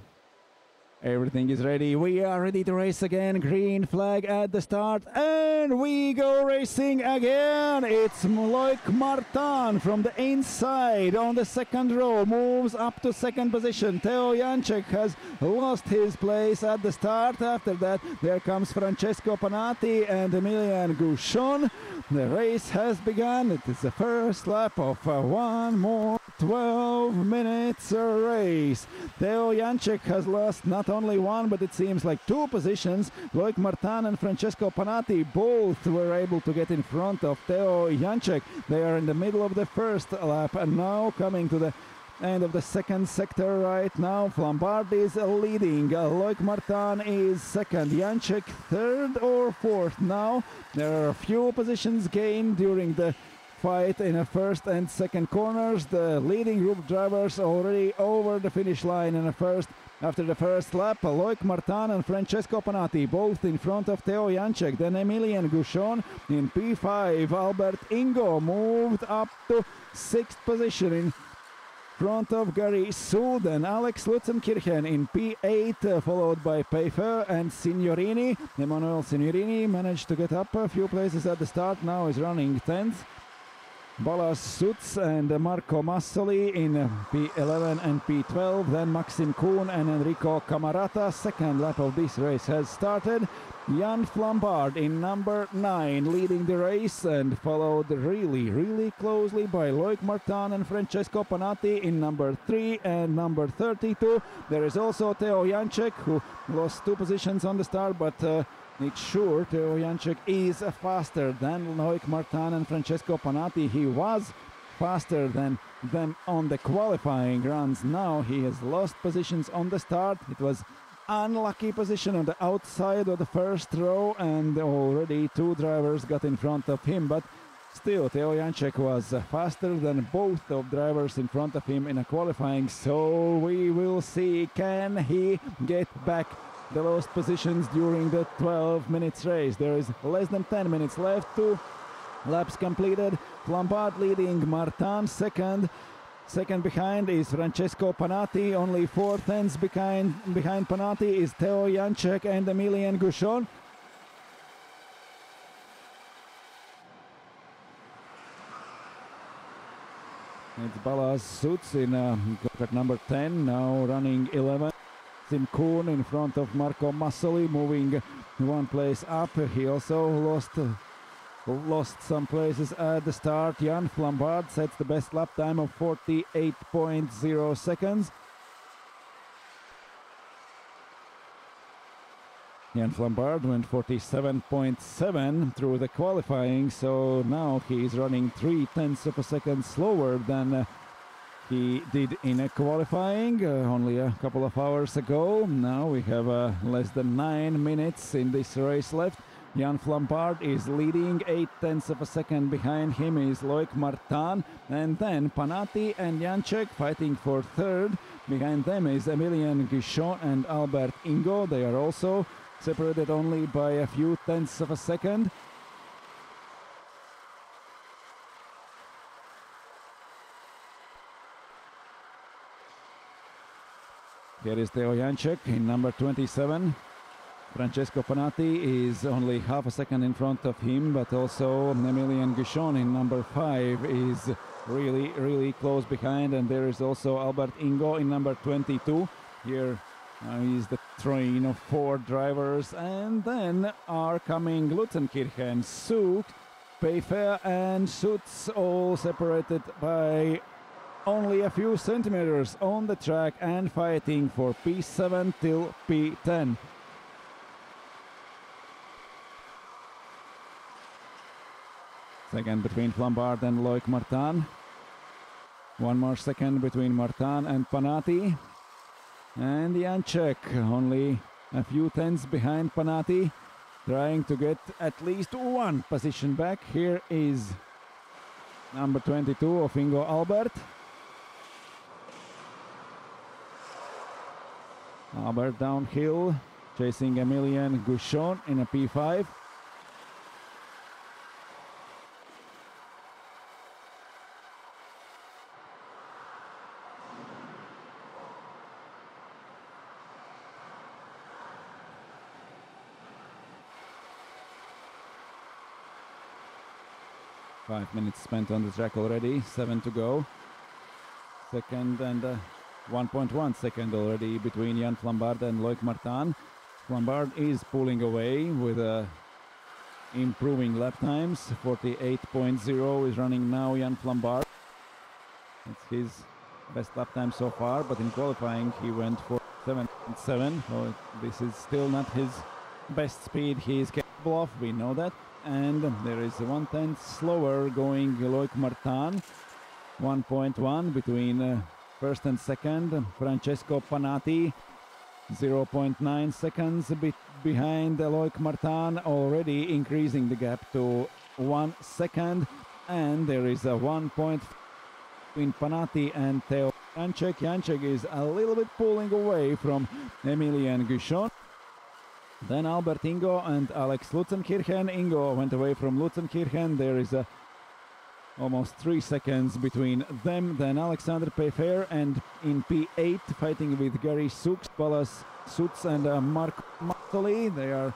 Everything is ready. We are ready to race again. Green flag at the start, and we go racing again. It's Loic Martin from the inside on the second row, moves up to second position. Teo Janček has lost his place at the start. After that, there comes Francesco Panati and Emilian Gouchon. The race has begun. It is the first lap of one more 12 minutes race. Teo Janček has lost not only one, but it seems like two positions. Loic Martin and Francesco Panati both were able to get in front of Teo Janček. They are in the middle of the first lap, and now coming to the end of the second sector right now. Flambard is leading. Loic Martin is second. Janček third or fourth now. There are a few positions gained during the fight in the first and second corners. The leading group drivers already over the finish line in the first. After the first lap, Loic Martin and Francesco Panati both in front of Teo Janček. Then Emilian Gouchon in P5. Albert Ingo moved up to sixth position in front of Gary Sulden. Alex Lutzenkirchen in P8, followed by Peifer and Signorini. Emanuele Signorini managed to get up a few places at the start, now is running 10th. Balas Suts and Marco Massoli in P11 and P12. Then Maxim Kuhn and Enrico Camarata. Second lap of this race has started. Jan Flambard in number 9 leading the race, and followed really closely by Loic Martin and Francesco Panati in number 3 and number 32. There is also Teo Janček, who lost 2 positions on the start, but it's sure Teo Janček is faster than Loic Martin and Francesco Panati. He was faster than them on the qualifying runs. Now he has lost positions on the start. It was unlucky position on the outside of the first row, and already 2 drivers got in front of him, but still Teo Janček was faster than both of drivers in front of him in a qualifying. So we will see, can he get back the lost positions during the 12 minutes race. There is less than 10 minutes left, 2 laps completed. Flambard leading, Martin second. Second behind is Francesco Panati. Only 4 tenths behind Panati is Teo Janček and Emilian Gouchon. It's Balas Suts in at number 10, now running 11. Maxim Kuhn in front of Marco Massoli, moving 1 place up. He also lost some places at the start. Jan Flambard sets the best lap time of 48.0 seconds. Jan Flambard went 47.7 through the qualifying, so now he is running 3 tenths of a second slower than he did in a qualifying only a couple of hours ago. Now we have less than 9 minutes in this race left. Jan Flambard is leading 8 tenths of a second. Behind him is Loic Martin, and then Panati and Janček fighting for third. Behind them is Emilian Gouchon and Albert Ingo. They are also separated only by a few tenths of a second. Here is Teo Janček in number 27. Francesco Panati is only half a second in front of him, but also Emilian Gouchon in number 5 is really close behind, and there is also Albert Ingo in number 22. Here is the train of 4 drivers, and then are coming Lutzenkirchen, Suk, Peifer and Suts, all separated by only a few centimeters on the track and fighting for P7 till P10. Second between Flambard and Loic Martin. 1 more second between Martin and Panati. And Janček only a few tenths behind Panati, trying to get at least 1 position back. Here is number 22 of Ingo Albert. Albert downhill, chasing Emilian Gouchon in a P5. 5 minutes spent on the track already, 7 to go. Second and 1.1 second already between Jan Flambard and Loic Martin. Flambard is pulling away with improving lap times. 48.0 is running now Jan Flambard. It's his best lap time so far, but in qualifying he went for 7.7. So this is still not his best speed he is capable of, we know that. And there is 1/10 slower going Loic Martin. 1.1 between first and second. Francesco Panatti 0.9 seconds behind Loic Martin, already increasing the gap to 1 second. And there is a 1 point between Panatti and Theo Janček. Janček is a little bit pulling away from Emilian Guichon. Then Albert Ingo and Alex Lutzenkirchen. Ingo went away from Lutzenkirchen. There is almost 3 seconds between them. Then Alexander Peyfer, and in P8 fighting with Gary Sux, Palas Sutz and Mark Mattoli. They are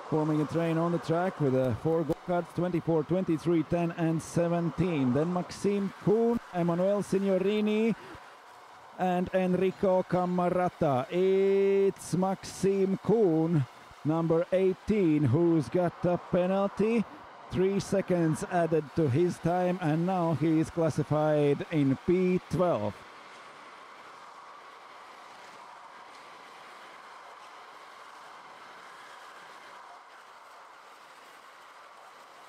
forming a train on the track with 4 go-karts, 24, 23, 10 and 17. Then Maxime Kuhn, Emanuele Signorini and Enrico Camarata. It's Maxime Kuhn, number 18, who's got a penalty. 3 seconds added to his time, and now he is classified in P12.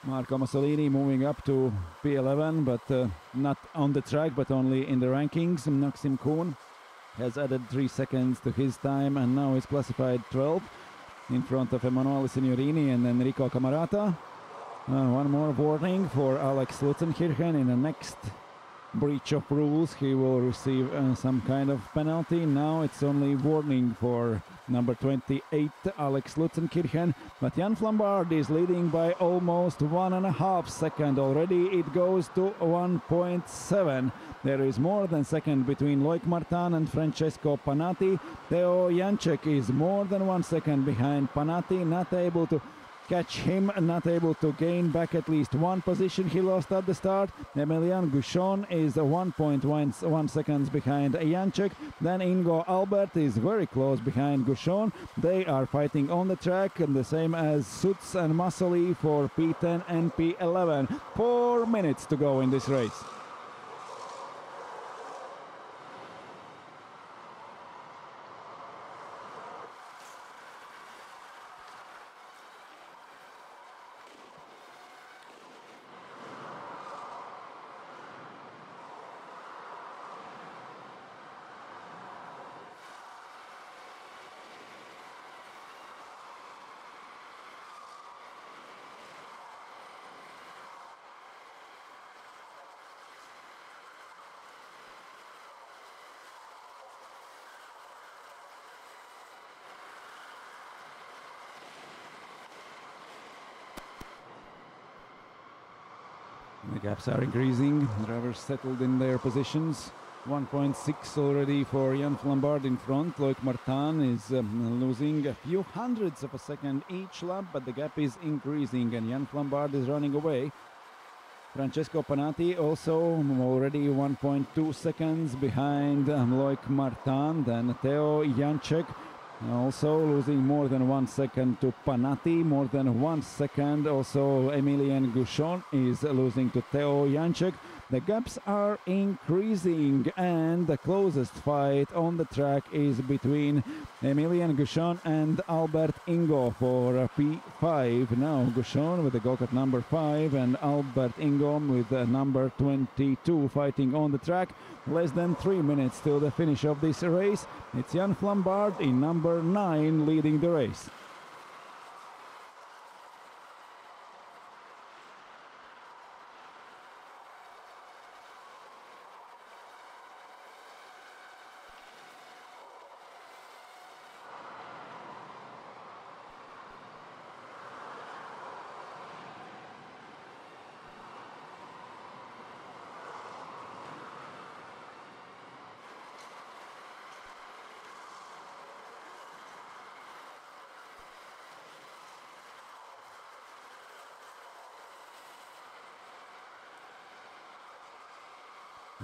Marco Mussolini moving up to P11, but not on the track, but only in the rankings. Maxime Kuhn has added 3 seconds to his time, and now is classified 12 in front of Emanuele Signorini and Enrico Camarata. One more warning for Alex Lutzenkirchen. In the next breach of rules he will receive some kind of penalty. Now it's only warning for number 28 Alex Lutzenkirchen, but Jan Flambard is leading by almost 1.5 seconds already. It goes to 1.7. There is more than second between Loic Martin and Francesco Panatti. Theo Janček is more than 1 second behind Panatti, not able to catch him, not able to gain back at least one position he lost at the start. Emilian Guichon is 1.1 seconds behind Janček. Then Ingo Albert is very close behind Guichon. They are fighting on the track, and the same as Sutz and Massoli for P10 and P11. 4 minutes to go in this race. The gaps are increasing. Drivers settled in their positions. 1.6 already for Jan Flambard in front. Loic Martin is losing a few hundredths of a second each lap, but the gap is increasing and Jan Flambard is running away. Francesco Panatti also already 1.2 seconds behind Loic Martin. Then Theo Janček also losing more than 1 second to Panatti, more than 1 second. Also Emilian Guichon is losing to Theo Janček. The gaps are increasing, and the closest fight on the track is between Emilian Guichon and Albert Ingo for P5. Now Guichon with the go-kart number 5 and Albert Ingo with number 22 fighting on the track. Less than 3 minutes till the finish of this race. It's Jan Flambard in number 9 leading the race.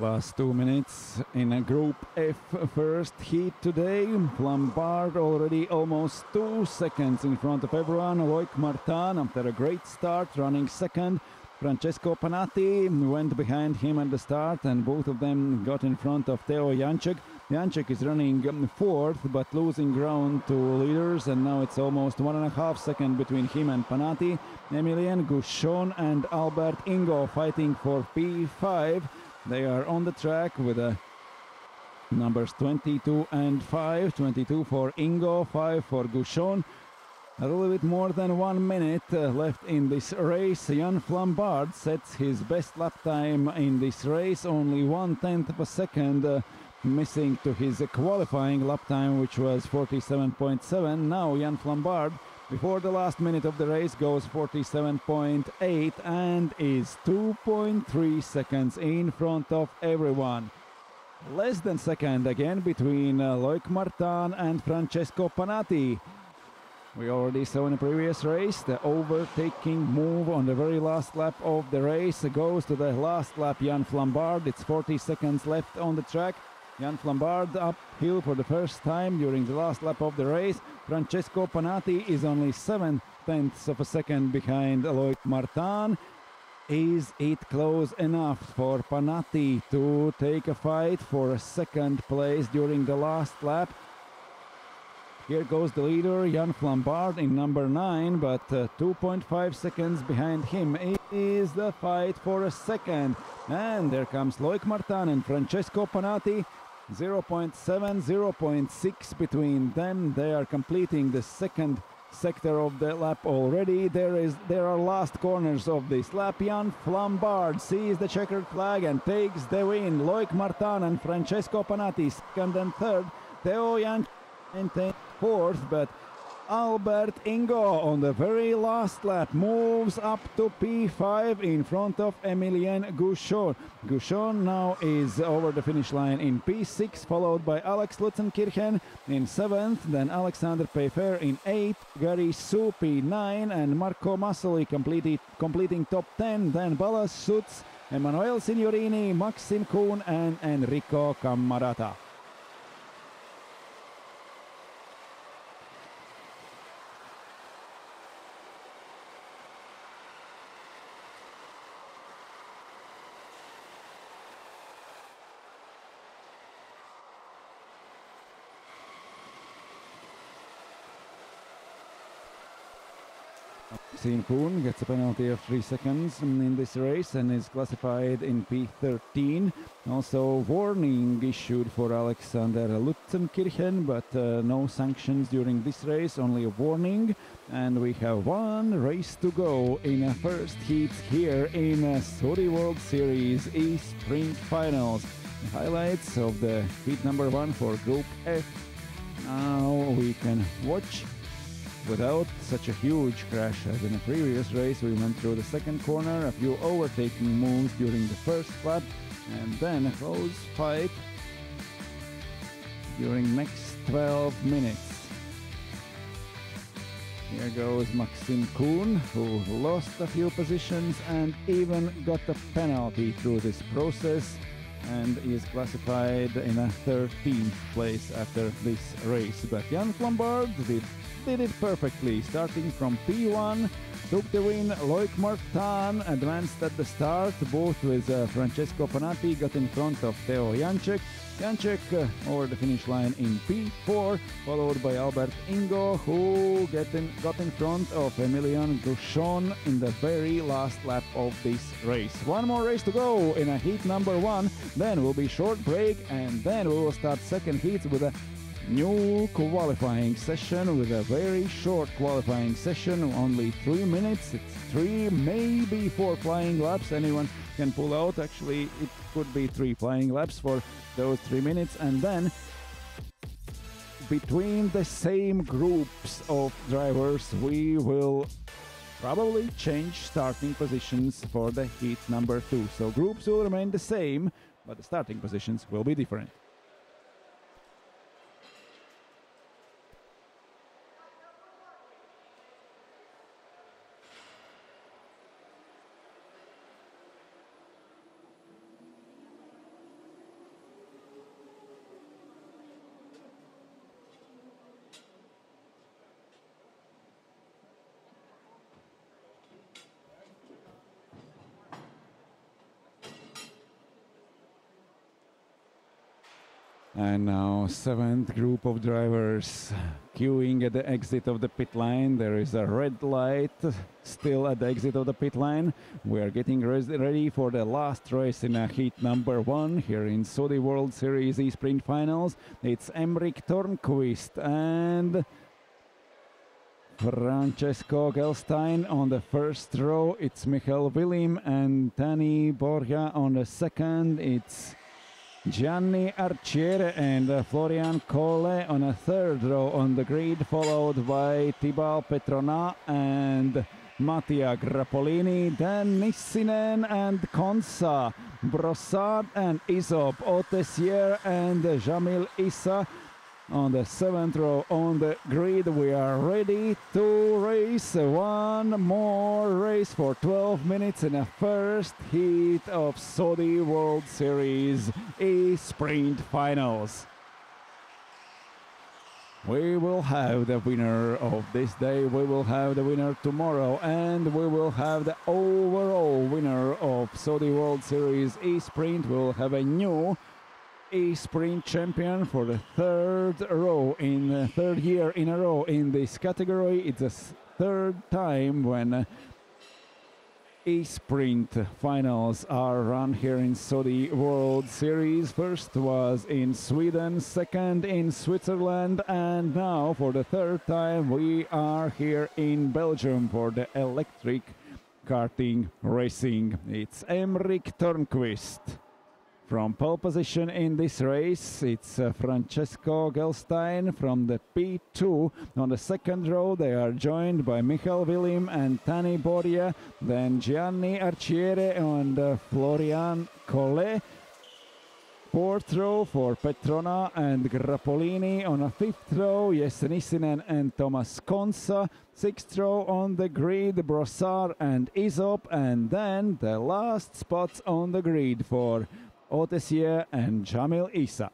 Last 2 minutes in a Group F first heat today. Flambard already almost 2 seconds in front of everyone. Loic Martin after a great start running second. Francesco Panatti went behind him at the start and both of them got in front of Teo Janček. Janček is running fourth but losing ground to leaders, and now it's almost 1.5 seconds between him and Panatti. Emilien Gouchon and Albert Ingo fighting for P5. They are on the track with numbers 22 and 5. 22 for Ingo, 5 for Gouchon. A little bit more than 1 minute left in this race. Jan Flambard sets his best lap time in this race, only 1/10 of a second missing to his qualifying lap time, which was 47.7. Now Jan Flambard, before the last minute of the race, goes 47.8 and is 2.3 seconds in front of everyone. Less than second again between Loic Martin and Francesco Panatti. We already saw in the previous race the overtaking move on the very last lap of the race goes to the last lap Jan Flambard. It's 40 seconds left on the track. Jan Flambard uphill for the first time during the last lap of the race. Francesco Panatti is only 7/10 of a second behind Loic Martin. Is it close enough for Panatti to take a fight for a second place during the last lap? Here goes the leader, Jan Flambard in number 9, but 2.5 seconds behind him is the fight for a second. And there comes Loic Martin and Francesco Panatti. 0.7, 0.6 between them. They are completing the second sector of the lap already. There are last corners of this lap. Jan Flambard sees the checkered flag and takes the win. Loic Martin and Francesco Panatti second and third. Teo Janček fourth, but Albert Ingo on the very last lap moves up to P5 in front of Emilien Gouchon. Gouchon now is over the finish line in P6, followed by Alex Lutzenkirchen in 7th, then Alexander Peyfer in 8th, Gary Su P9 and Marco Massoli completing top 10, then Balas Schutz, Emanuele Signorini, Maxim Kuhn and Enrico Cammarata. Maxim Kuhn gets a penalty of 3 seconds in this race and is classified in P13. Also warning issued for Alexander Lutzenkirchen, but no sanctions during this race, only a warning. And we have one race to go in a first heat here in Saudi World Series E-Sprint Finals. The highlights of the heat number 1 for Group F. Now we can watch without such a huge crash as in the previous race. We went through the second corner, a few overtaking moves during the first lap, and then a close fight during next 12 minutes. Here goes Maxim Kuhn, who lost a few positions and even got a penalty through this process, and is classified in a 13th place after this race. But Jan Flambard did it perfectly, starting from P1, took the win. Loic Martin advanced at the start, both with Francesco Panatti, got in front of Teo Janček. Janček over the finish line in P4, followed by Albert Ingo, who got in front of Emilien Gouchon in the very last lap of this race. One more race to go in a heat number 1, then will be short break, and then we will start second heat with a new qualifying session, with a very short qualifying session, only 3 minutes. It's 3, maybe 4 flying laps. Anyone can pull out. Actually, it could be 3 flying laps for those 3 minutes, and then between the same groups of drivers we will probably change starting positions for the heat number 2. So groups will remain the same, but the starting positions will be different. And now 7th group of drivers queuing at the exit of the pit line. There is a red light still at the exit of the pit line. We are getting ready for the last race in heat number 1 here in Saudi World Series E-Sprint Finals. It's Emrik Törnqvist and Francesco Gelstein on the first row. It's Michael Willim and Tani Borja on the second. It's Gianni Arciere and Florian Kolle on a third row on the grid, followed by Thibaut Petronat and Mattia Grappolini, then Nissinen and Konsa, Brossard and Isop, Otessier and Jamil Issa on the 7th row on the grid. We are ready to race one more race for 12 minutes in the first heat of Saudi World Series E-Sprint Finals. We will have the winner of this day, we will have the winner tomorrow, and we will have the overall winner of Saudi World Series E-Sprint. We'll have a new E-Sprint champion for the third year in a row in this category. It's the third time when E-Sprint finals are run here in Saudi World Series. First was in Sweden, second in Switzerland, and now for the third time we are here in Belgium for the electric karting racing. It's Emrik Törnqvist. From pole position in this race, it's Francesco Gelstein from the P2. On the second row, they are joined by Michael Willim and Tani Borja, then Gianni Arciere and Florian Kolle. Fourth row for Petrona and Grappolini. On a fifth row, Jesse Nissinen and Thomas Konsa. Sixth row on the grid, Brossard and Isop. And then the last spots on the grid for Otessier and Jamil Issa.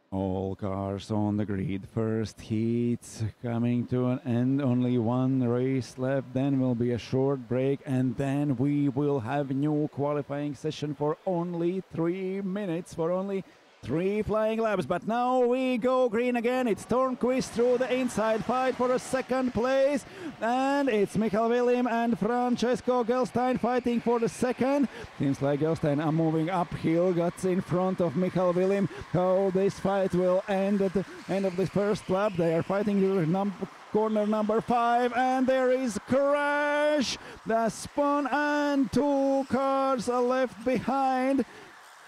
All cars on the grid. First heat's coming to an end. Only one race left. Then will be a short break, and then we will have a new qualifying session for only 3 minutes, for only 3 flying laps. But now we go green again. It's Törnqvist through the inside fight for a second place, and it's Michael Willim and Francesco Gelstein fighting for the second. Seems like Gelstein are moving uphill, gets in front of Michael Willim. How this fight will end at the end of the first lap. They are fighting to corner number 5, and there is crash. The spun and 2 cars are left behind.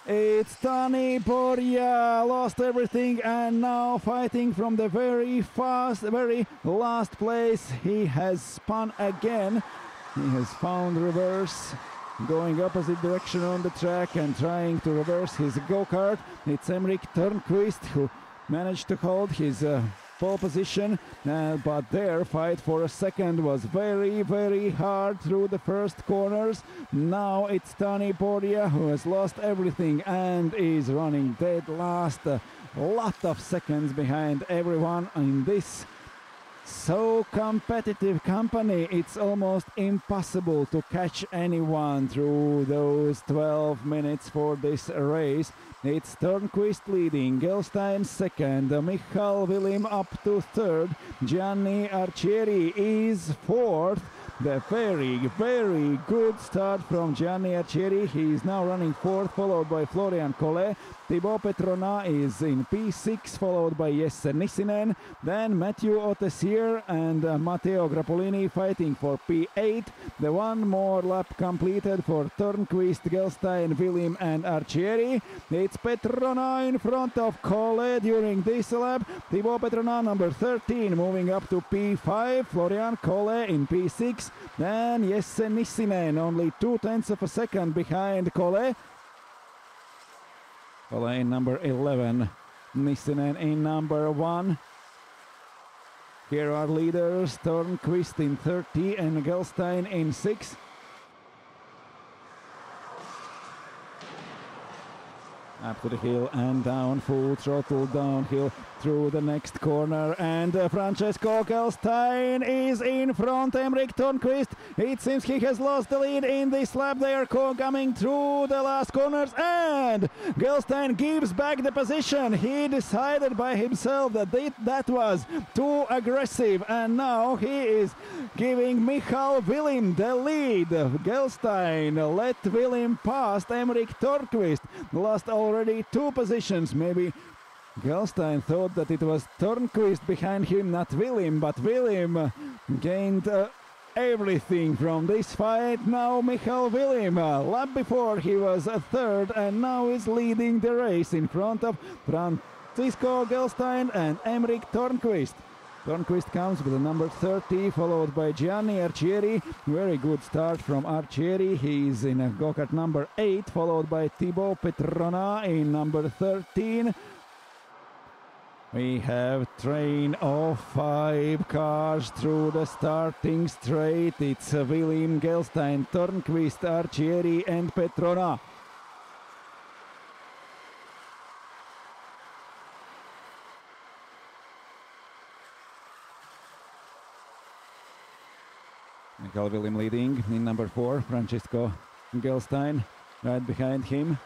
It's Tani Borja, lost everything, and now fighting from the very last place. He has spun again. He has found reverse, going opposite direction on the track and trying to reverse his go-kart. It's Emrik Törnqvist who managed to hold his pole position, but their fight for a second was very hard through the first corners. Now it's Tani Borja who has lost everything and is running dead last, a lot of seconds behind everyone in this so competitive company. It's almost impossible to catch anyone through those 12 minutes for this race. It's Törnqvist leading, Gelstein second, Michael Willim up to third, Gianni Arcieri is fourth. The very good start from Gianni Arcieri. He is now running fourth, followed by Florian Kolle. Thibaut Petronat is in P6, followed by Jesse Nissinen. Then Mathieu Otessier and Matteo Grappolini fighting for P8. The one more lap completed for Törnqvist, Gelstein, Willim and Arcieri. It's Petronat in front of Kolle during this lap. Thibaut Petronat number 13 moving up to P5. Florian Kolle in P6. Then Jesse Nissinen only 0.2 of a second behind Kolle. Kolle in number 11, Nissinen in number 1. Here are leaders, Törnqvist in 30 and Gelstein in 6. Up to the hill and down, full throttle downhill through the next corner, and Francesco Gelstein is in front. Emrik Törnqvist, it seems he has lost the lead in this lap. They are coming through the last corners, and Gelstein gives back the position. He decided by himself that that was too aggressive, and now he is giving Michal Willim the lead. Gelstein let Willim past Emrik Törnqvist, lost already 2 positions. Maybe Gelstein thought that it was Törnqvist behind him, not Willim, but Willim gained everything from this fight. Now Michal Willim, lap before he was 3rd, and now is leading the race in front of Francisco Gelstein and Emrik Törnqvist. Törnqvist comes with the number 30, followed by Gianni Arcieri. Very good start from Arcieri. He is in a go-kart number 8, followed by Thibaut Petrona in number 13. We have train of 5 cars through the starting straight. It's Willim, Gelstein, Törnqvist, Arcieri and Petrona. Michal Willim leading in number 4, Francisco Gelstein right behind him.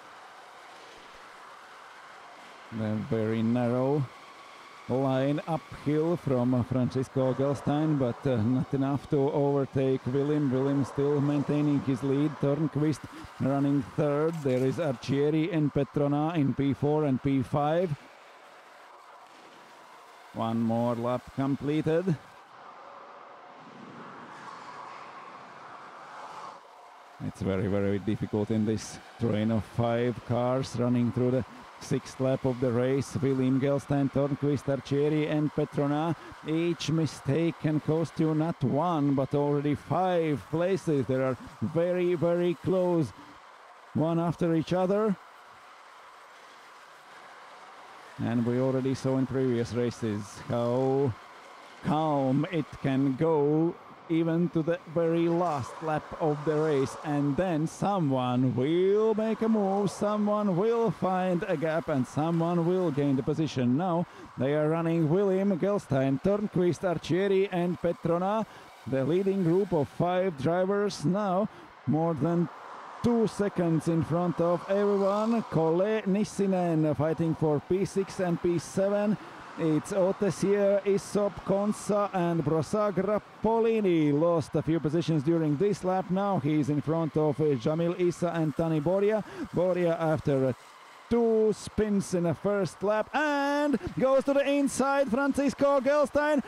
The very narrow line uphill from Francisco Gelstein, but not enough to overtake Willim. Willim still maintaining his lead. Törnqvist running 3rd. There is Arcieri and Petrona in P4 and P5. One more lap completed. It's very, very difficult in this train of 5 cars running through the 6th lap of the race. Willim, Gelstein, Törnqvist, Arcieri and Petrona. Each mistake can cost you not 1 but already 5 places. They are very, very close, one after each other. And we already saw in previous races how calm it can go even to the very last lap of the race, and then someone will make a move, someone will find a gap, and someone will gain the position. Now they are running Willim, Gelstein, Törnqvist, Arcieri and Petrona, the leading group of 5 drivers, now more than 2 seconds in front of everyone. Kole Nissinen fighting for P6 and P7. It's Otesier, Isop, Konsa and Brosagra Polini. Lost a few positions during this lap. Now he's in front of Jamil Issa and Tani Boria. Boria after 2 spins in the first lap and goes to the inside. Francisco Gelstein.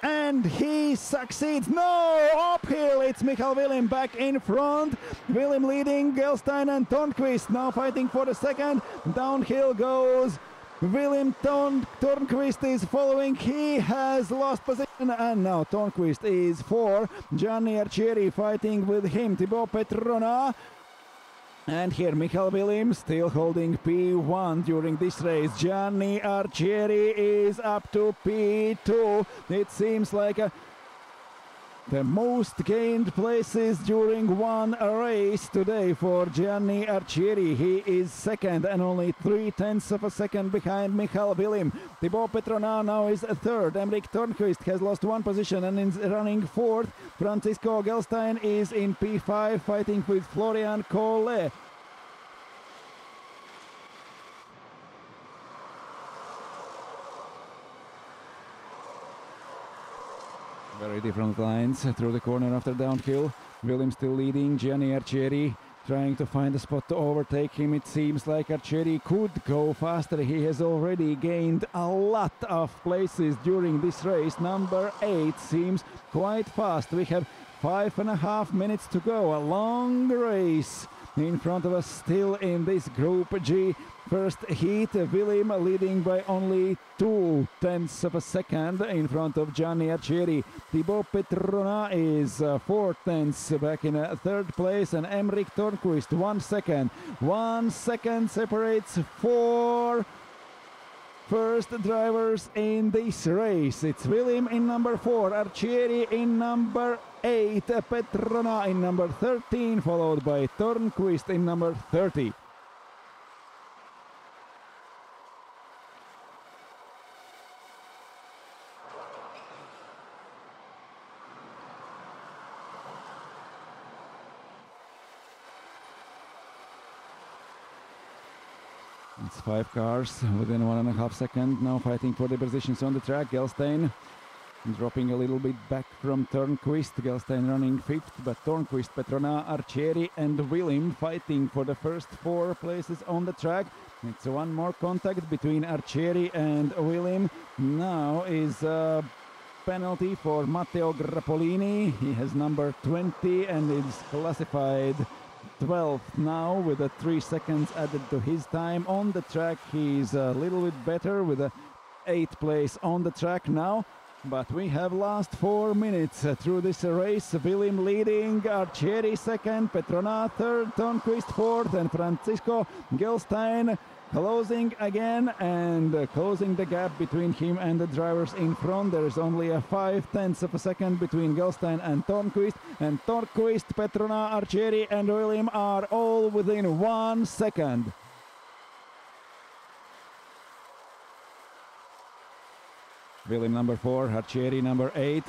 And he succeeds. No! Uphill! It's Michal Willim back in front. Willim leading, Gelstein and Törnqvist now fighting for the second. Downhill goes Willim. Törnqvist is following. He has lost position, and now Törnqvist is 4. Gianni Arcieri fighting with him. Thibaut Petrona. And here Michal Willim still holding P1 during this race. Gianni Arcieri is up to P2. It seems like the most gained places during one race today for Gianni Arcieri. He is 2nd and only 0.3 of a second behind Michal Willim. Thibaut Petrona now is 3rd. Emrik Törnqvist has lost 1 position and is running 4th. Francisco Gelstein is in P5 fighting with Florian Kole. Very different lines through the corner after downhill. Willim still leading. Gianni Arcieri trying to find a spot to overtake him. It seems like Arcieri could go faster. He has already gained a lot of places during this race. Number 8 seems quite fast. We have 5.5 minutes to go. A long race in front of us still in this Group G. First heat, Willim leading by only 0.2 of a second in front of Gianni Arcieri. Thibaut Petrona is 0.4 back in 3rd place, and Emrik Törnqvist 1 second. 1 second separates 4 first drivers in this race. It's William in number 4, Arcieri in number 8, Petrona in number 13, followed by Törnqvist in number 30. It's 5 cars within 1.5 seconds now fighting for the positions on the track. Gelstein dropping a little bit back from Törnqvist. Gelstein running 5th, but Törnqvist, Petrona, Arcieri and William fighting for the first 4 places on the track. It's one more contact between Arcieri and William. Now is a penalty for Matteo Grappolini. He has number 20 and is classified 12th now with 3 seconds added to his time on the track. He's a little bit better with a 8th place on the track now, but we have last 4 minutes through this race. William leading, Arcieri 2nd, Petrona 3rd, Törnqvist 4th and Francisco Gelstein closing again and closing the gap between him and the drivers in front. There is only a 0.5 of a second between Gelstein and Törnqvist, Petrona, Arcieri and William are all within 1 second. William number 4, Arcieri number 8.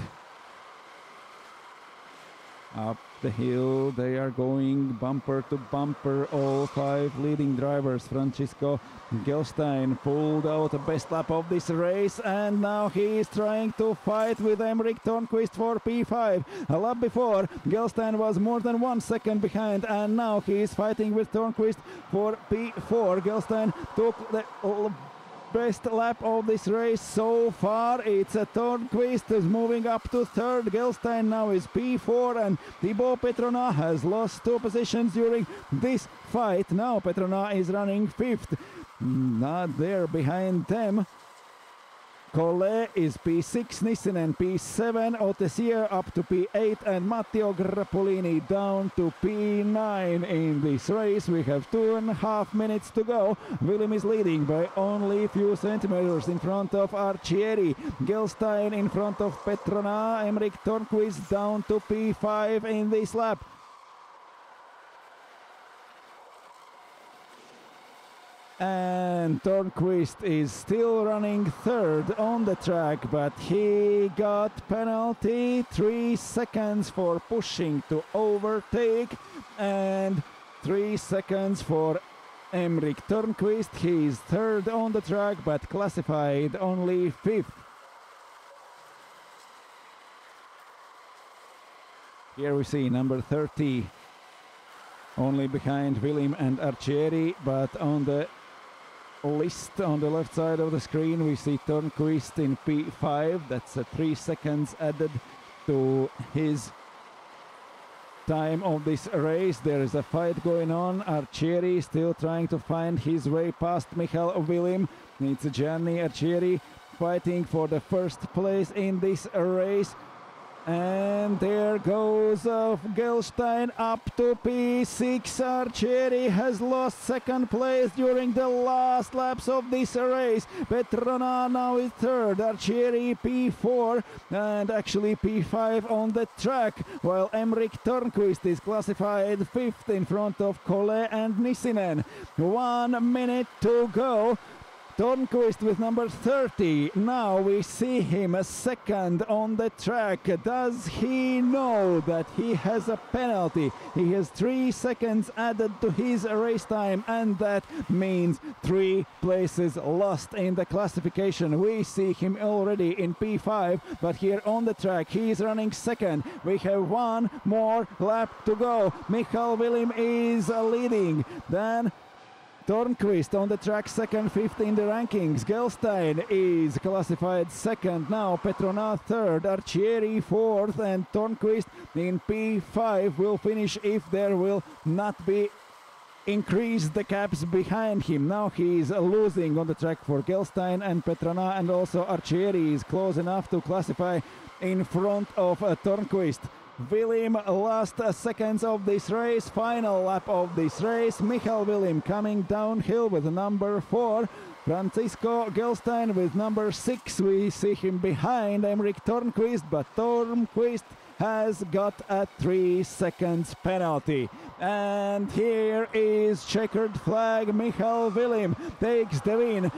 Up the hill they are going bumper to bumper, all 5 leading drivers. Francisco Gelstein pulled out the best lap of this race and now he is trying to fight with Emrik Törnqvist for P5. A lap before Gelstein was more than 1 second behind and now he is fighting with Törnqvist for P4. Gelstein took the best lap of this race so far. It's a Törnqvist is moving up to 3rd. Gelstein now is P4 and Thibaut Petrona has lost 2 positions during this fight. Now Petrona is running 5th. Not there behind them. Collet is P6, Nissinen P7, Otesier up to P8 and Matteo Grappolini down to P9 in this race. We have 2.5 minutes to go. William is leading by only a few centimeters in front of Arcieri. Gelstein in front of Petrona. Emrik Törnqvist down to P5 in this lap. And Törnqvist is still running 3rd on the track, but he got penalty 3 seconds for pushing to overtake and 3 seconds for Emrik Törnqvist. He is 3rd on the track but classified only 5th. Here we see number 30 only behind William and Arcieri, but on the list on the left side of the screen we see Törnqvist in P5. That's 3 seconds added to his time of this race. There is a fight going on. Arcieri still trying to find his way past Michal William. It's Gianni Arcieri fighting for the first place in this race. And there goes Gelstein up to P6. Arcieri has lost 2nd place during the last laps of this race. Petrona now is 3rd, Arcieri P4 and actually P5 on the track, while Emrik Törnqvist is classified 5th in front of Collet and Nissinen. 1 minute to go. Törnqvist with number 30. Now we see him 2nd on the track. Does he know that he has a penalty? He has 3 seconds added to his race time and that means 3 places lost in the classification. We see him already in P5, but here on the track he is running 2nd. We have 1 more lap to go. Michal William is leading. Then Törnqvist on the track 2nd, 5th in the rankings. Gelstein is classified 2nd now. Petrona 3rd, Arcieri 4th and Törnqvist in P5 will finish if there will not be increase the gaps behind him. Now he is losing on the track for Gelstein and Petrona, and also Arcieri is close enough to classify in front of Törnqvist. Willim, last seconds of this race, final lap of this race. Michael Willim coming downhill with number 4. Francisco Gelstein with number 6. We see him behind Emmerich Tornquist, but Tornquist has got a 3 seconds penalty. And here is checkered flag. Michael Willim takes the win.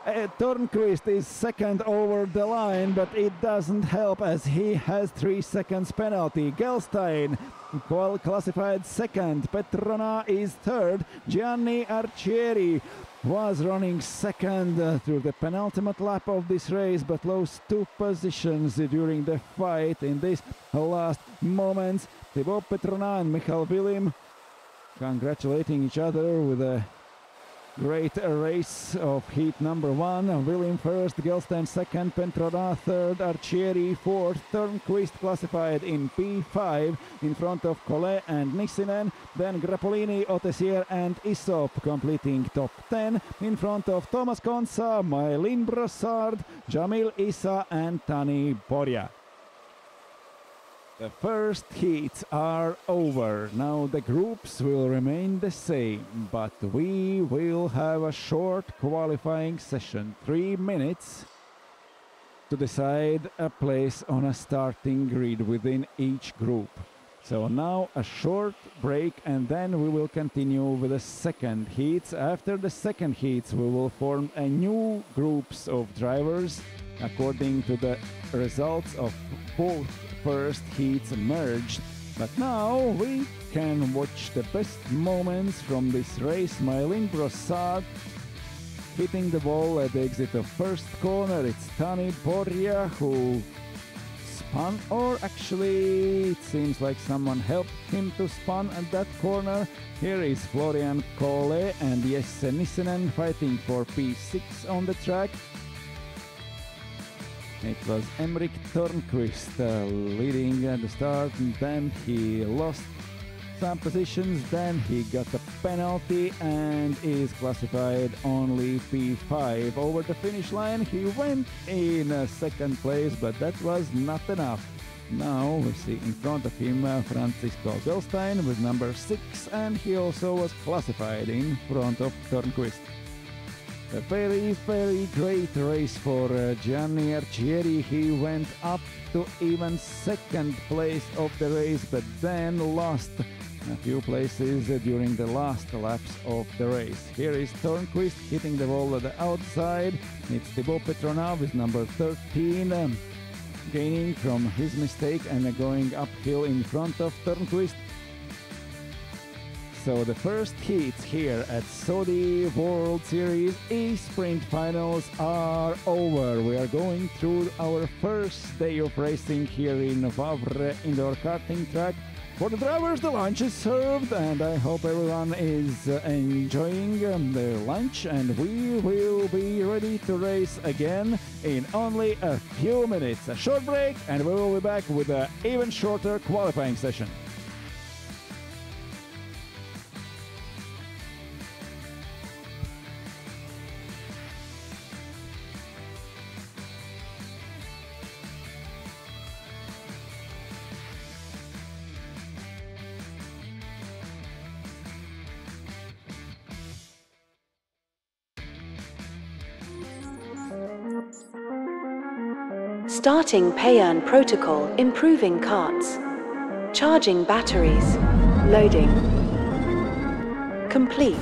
Tornquist is second over the line, but it doesn't help as he has 3 seconds penalty. Gelstein classified second. Petrona is third. Gianni Arcieri was running second through the penultimate lap of this race, but lost 2 positions during the fight in these last moments. Thibaut Petrona and Michael Willim congratulating each other with a great race of heat number 1. Willim first, Gelstein second, Petrona third, Arcieri fourth. Turnquist classified in P5 in front of Collet and Nissinen. Then Grappolini, Otessier and Isop completing top 10 in front of Thomas Konsa, Maylin Brossard, Jamil Issa and Tani Borja. The first heats are over. Now the groups will remain the same, but we will have a short qualifying session, 3 minutes, to decide a place on a starting grid within each group. So now a short break and then we will continue with the second heats. After the second heats we will form a new groups of drivers according to the results of both first heats merged. But now we can watch the best moments from this race. Maylin Brossard hitting the ball at the exit of first corner. It's Tani Borja who spun, or actually it seems like someone helped him to spun at that corner. Here is Florian Collet and Jesse Nissinen fighting for P6 on the track. It was Emmerich Tornquist leading at the start, and then he lost some positions, then he got a penalty and is classified only P5. Over the finish line he went in second place, but that was not enough. Now we see in front of him Francisco Gelstein with number 6, and he also was classified in front of Tornquist. A very, very great race for Gianni Arcieri. He went up to even second place of the race, but then lost a few places during the last laps of the race. Here is Tornquist hitting the ball at the outside. It's Thibaut Petrona with number 13, gaining from his mistake and going uphill in front of Tornquist. So the first heats here at Saudi World Series E-Sprint Finals are over. We are going through our first day of racing here in Wavre Indoor Karting track. For the drivers, the lunch is served, and I hope everyone is enjoying their lunch, and we will be ready to race again in only a few minutes. A short break, and we will be back with an even shorter qualifying session. Starting Payern protocol, improving carts. Charging batteries. Loading. Complete.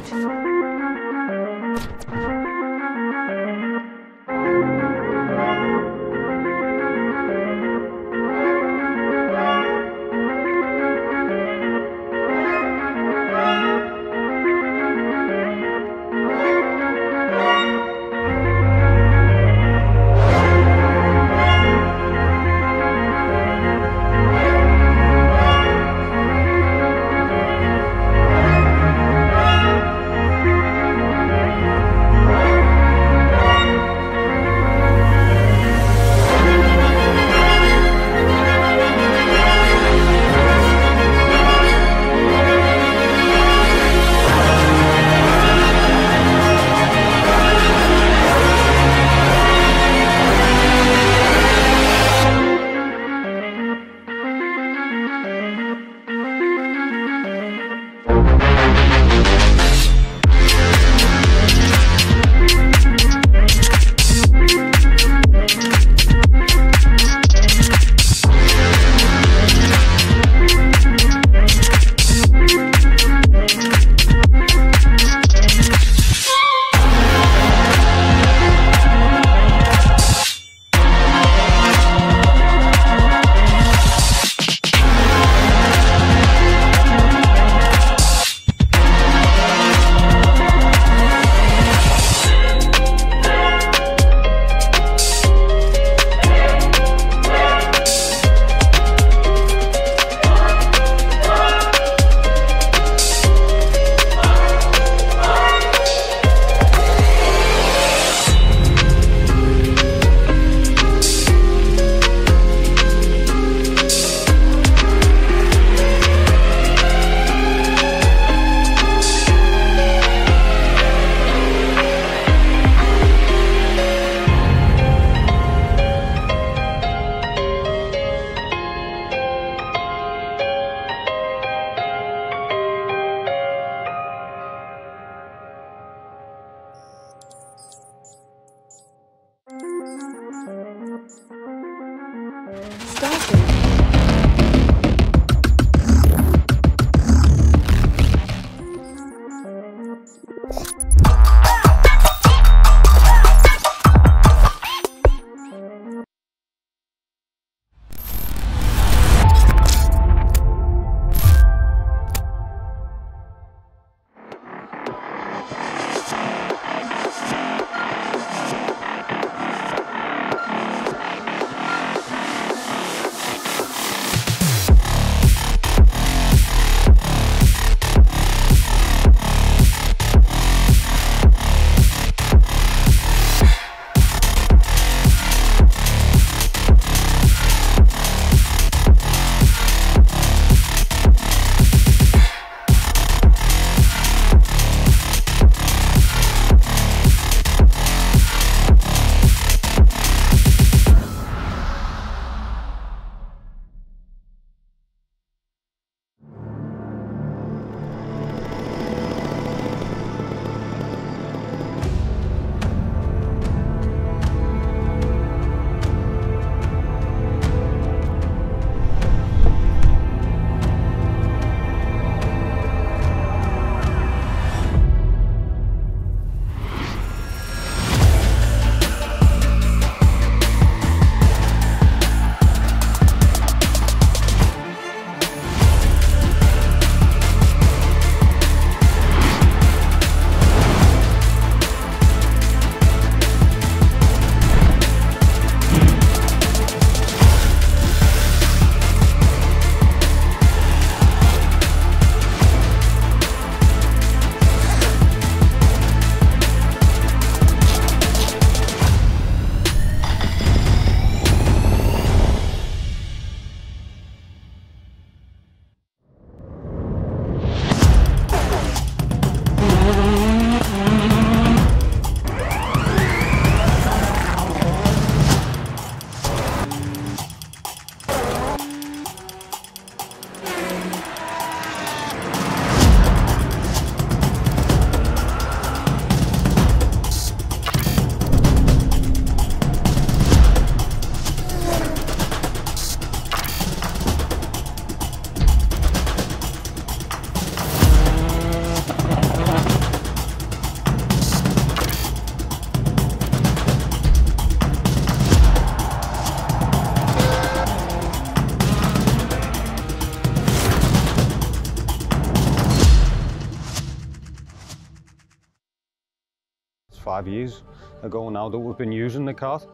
5 years ago now that we've been using the kart.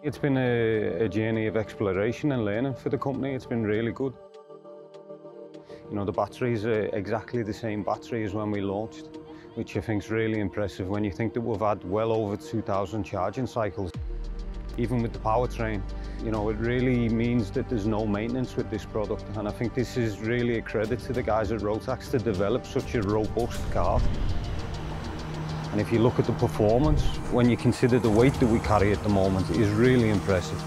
It's been a journey of exploration and learning for the company. It's been really good. You know, the batteries are exactly the same battery as when we launched, which I think is really impressive when you think that we've had well over 2,000 charging cycles. Even with the powertrain, you know, it really means that there's no maintenance with this product, and I think this is really a credit to the guys at Rotax to develop such a robust car. And if you look at the performance, when you consider the weight that we carry at the moment, it is really impressive.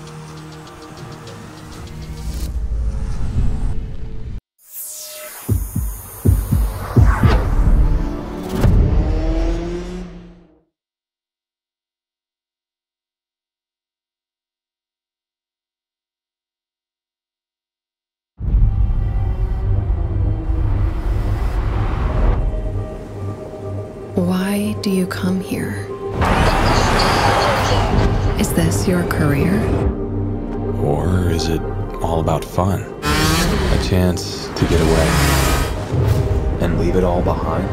Why do you come here? Is this your career? Or is it all about fun? A chance to get away and leave it all behind?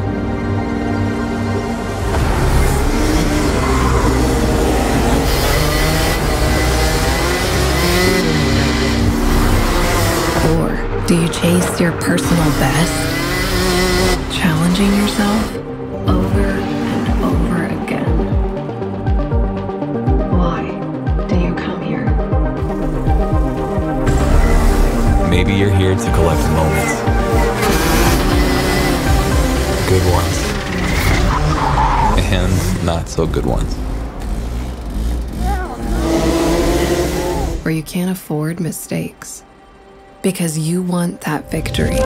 Or do you chase your personal best? Challenging yourself over and over again. Why do you come here? Maybe you're here to collect moments. Good ones. And not so good ones. Or you can't afford mistakes because you want that victory.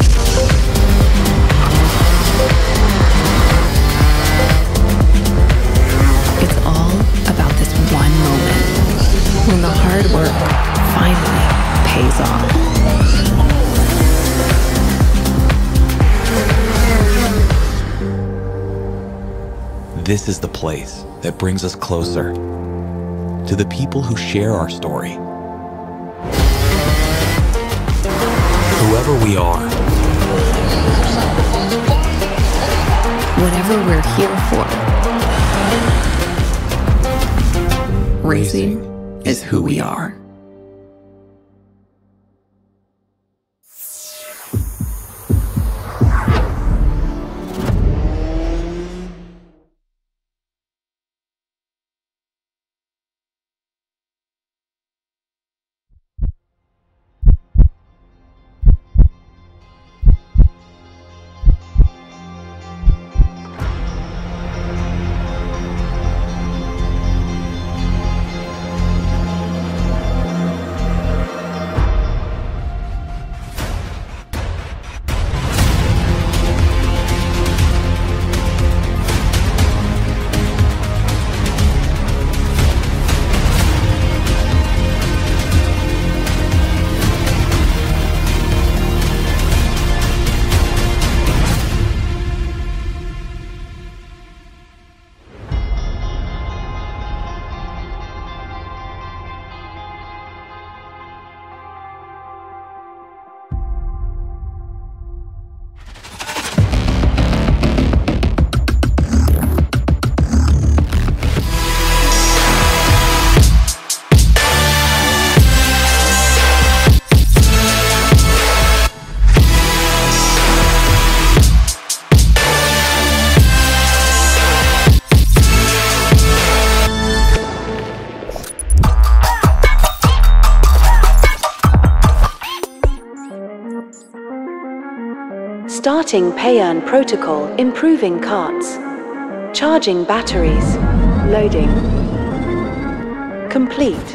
It's all about this one moment when the hard work finally pays off. This is the place that brings us closer to the people who share our story. Whoever we are, Whatever we're here for, racing is who we are. Starting pay-earn protocol, improving carts. Charging batteries. Loading. Complete.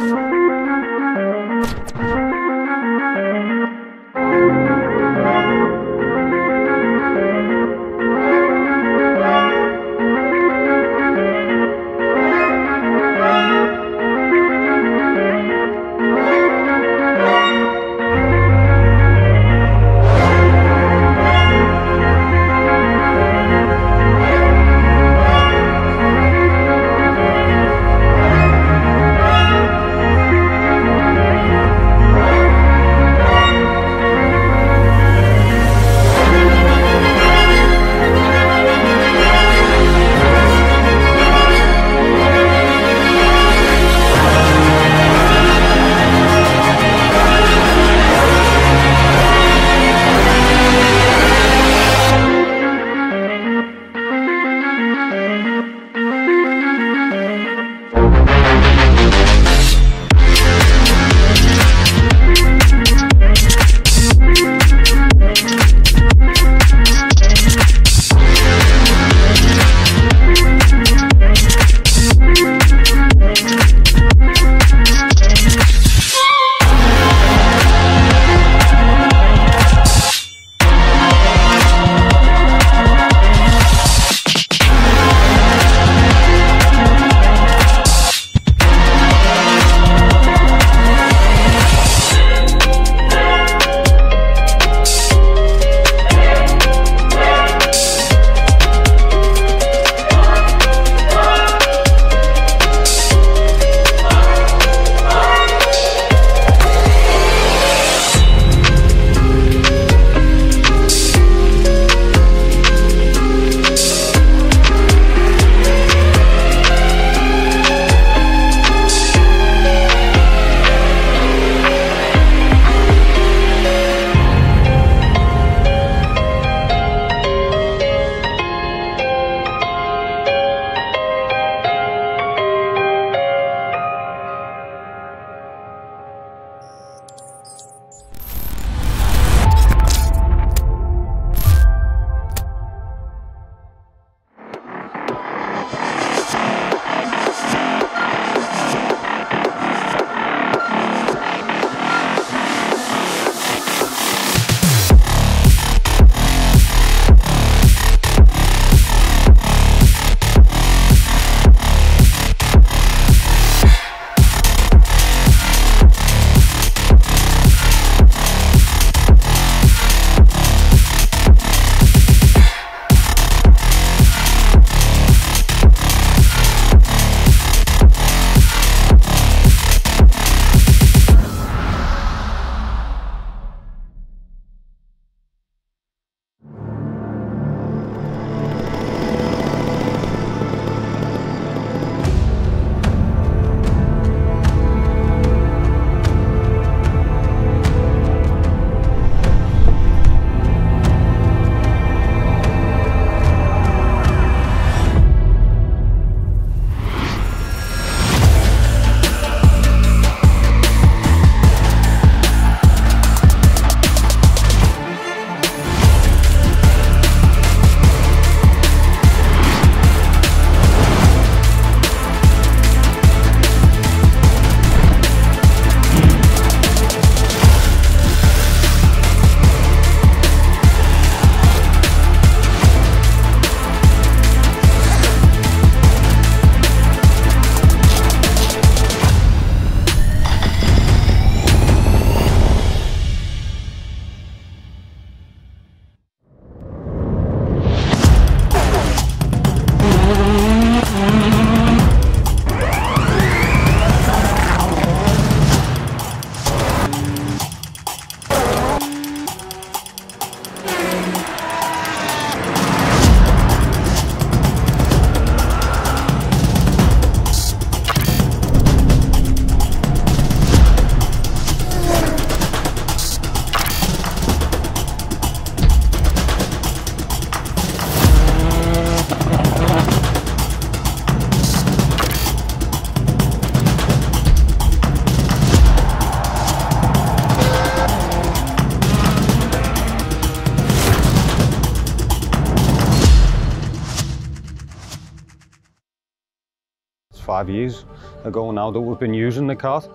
5 years ago now that we've been using the kart.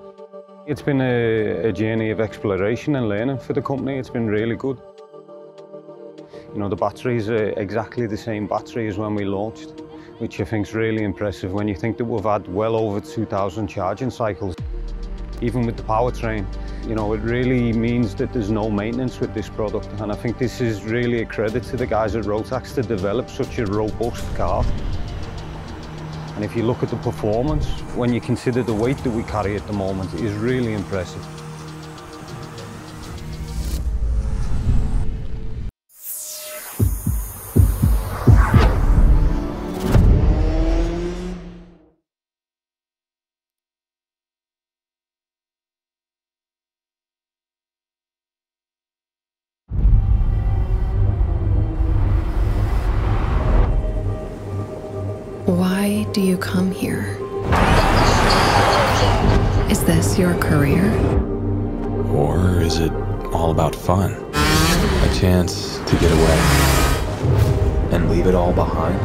It's been a journey of exploration and learning for the company. It's been really good. You know, the batteries are exactly the same battery as when we launched, which I think is really impressive when you think that we've had well over 2,000 charging cycles. Even with the powertrain, you know, it really means that there's no maintenance with this product. And I think this is really a credit to the guys at Rotax to develop such a robust car. And if you look at the performance, when you consider the weight that we carry at the moment, it is really impressive. Why do you come here? Is this your career? Or is it all about fun? A chance to get away and leave it all behind?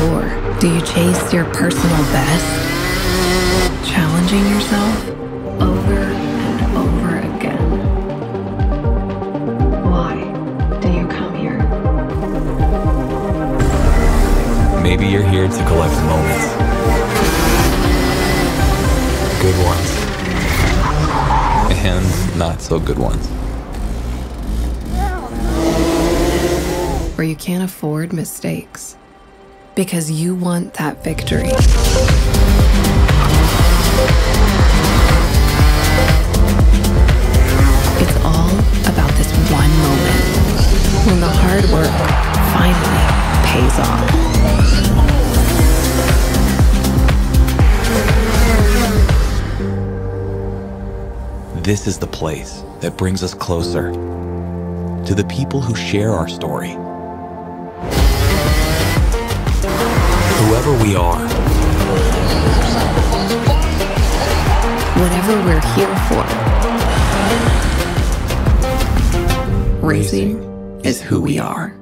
Or do you chase your personal best? Challenging yourself over and over again. Why do you come here? Maybe you're here to collect moments. Good ones. And not so good ones. Or you can't afford mistakes because you want that victory. It's all about this one moment when the hard work finally pays off. This is the place that brings us closer to the people who share our story. Whoever we are, Whatever we're here for, racing is who we are.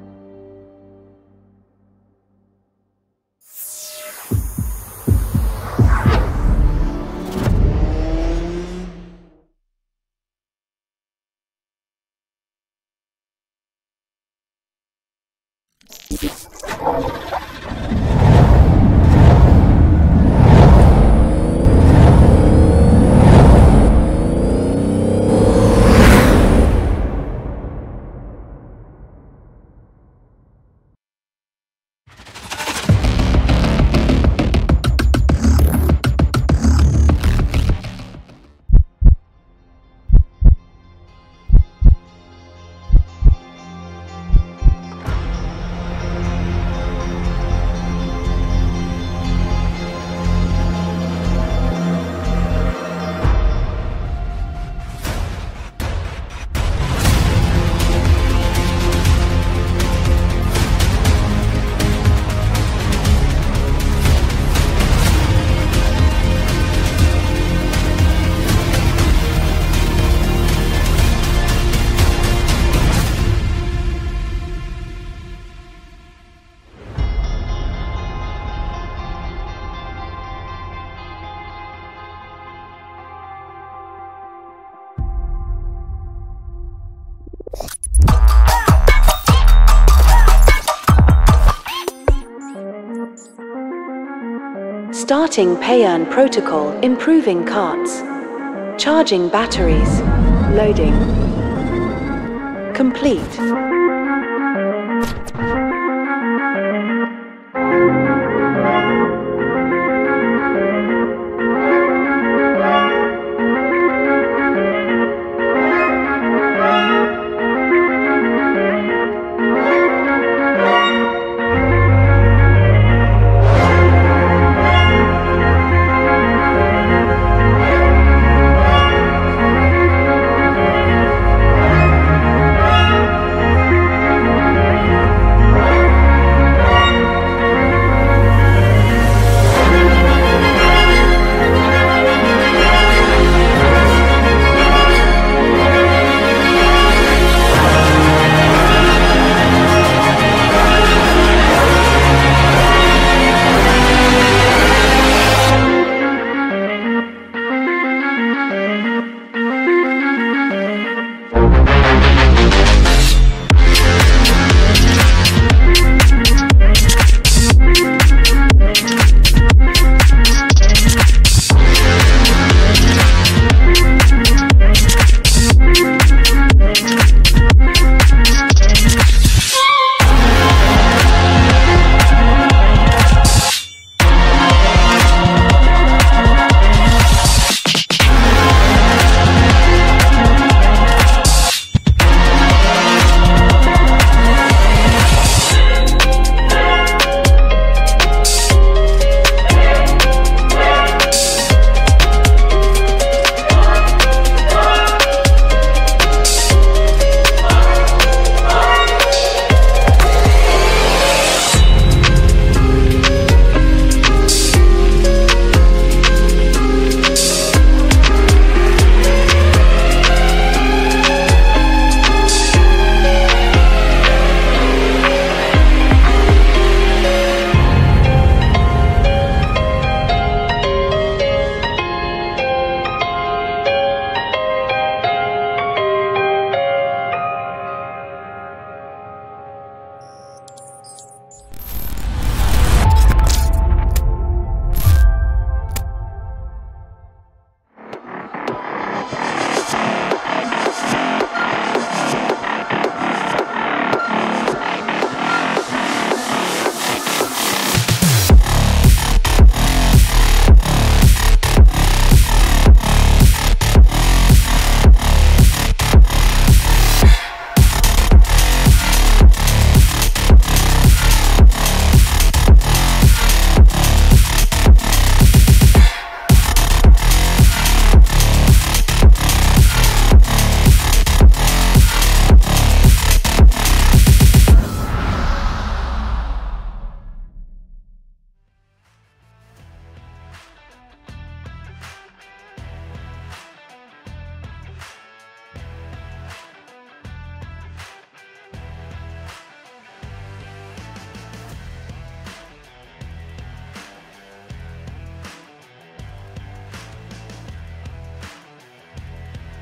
Starting pay-earn protocol, improving carts. Charging batteries. Loading. Complete.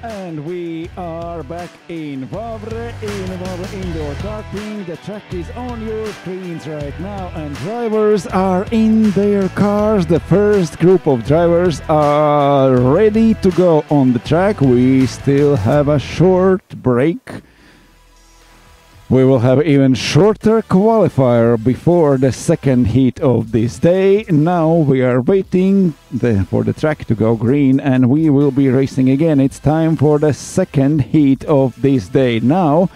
And we are back in Wavre Indoor Karting. The track is on your screens right now and drivers are in their cars. The first group of drivers are ready to go on the track. We still have a short break. We will have even shorter qualifier before the second heat of this day. Now we are waiting for the track to go green and we will be racing again. It's time for the second heat of this day. Now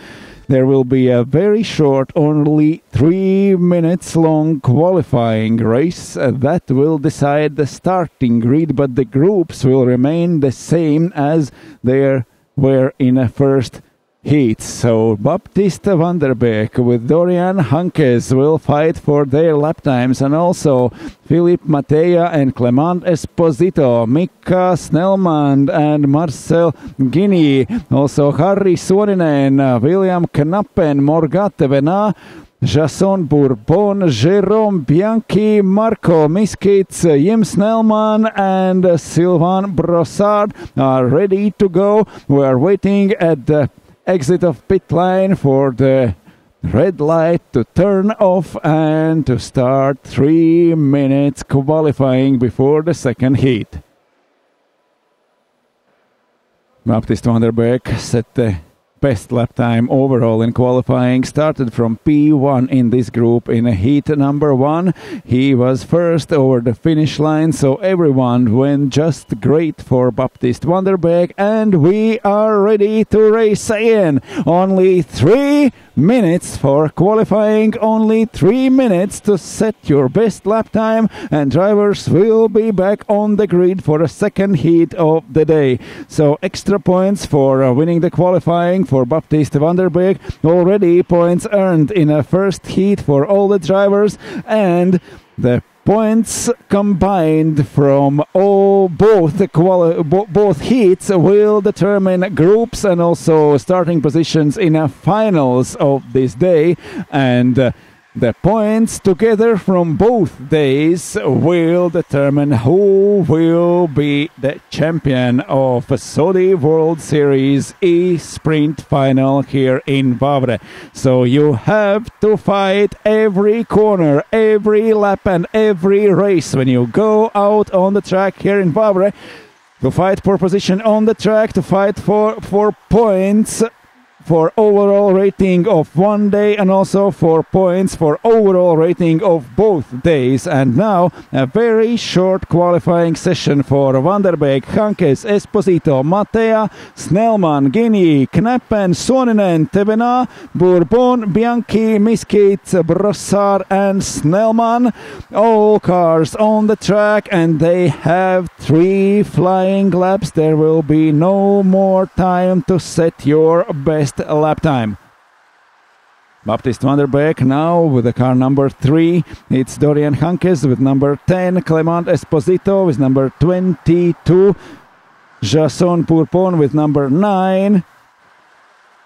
there will be a very short, only 3 minutes long qualifying race that will decide the starting grid, but the groups will remain the same as they were in a first heat. So Baptiste van der Beek with Dorian Hankes will fight for their lap times, and also Philippe Mattea and Clement Esposito, Mika Snellman and Marcel Guinea, also Harry Suoninen, William Knappen, Morgat Venat, Jason Bourbon, Jérôme Bianchi, Marco Miskits, Jim Snellman and Sylvain Brossard are ready to go. We are waiting at the exit of pit line for the red light to turn off and to start 3 minutes qualifying before the second heat. Baptiste van der Beek set the best lap time overall in qualifying, started from P1 in this group in heat number 1. He was first over the finish line, so everyone went just great for Baptiste van der Beek, and we are ready to race again. Only 3 minutes for qualifying, only 3 minutes to set your best lap time, and drivers will be back on the grid for the second heat of the day. So extra points for winning the qualifying for Baptiste van der Beek. Already points earned in a first heat for all the drivers, and the points combined from both heats will determine groups and also starting positions in a finals of this day, and the points together from both days will determine who will be the champion of Saudi World Series E-Sprint Final here in Wavre. So you have to fight every corner, every lap and every race when you go out on the track here in Wavre, to fight for position on the track, to fight for points for overall rating of one day and also for points for overall rating of both days. And now a very short qualifying session for Van der Beek, Hankes, Esposito, Mattea, Snellman, Guinea, Knappen, Suoninen, Venat, Bourbon, Bianchi, Miskits, Brossard and Snellman. All cars on the track and they have 3 flying laps. There will be no more time to set your best lap time. Baptiste van der Beek now with the car number 3. It's Dorian Hankes with number 10, Clement Esposito with number 22, Jason Pourpon with number 9.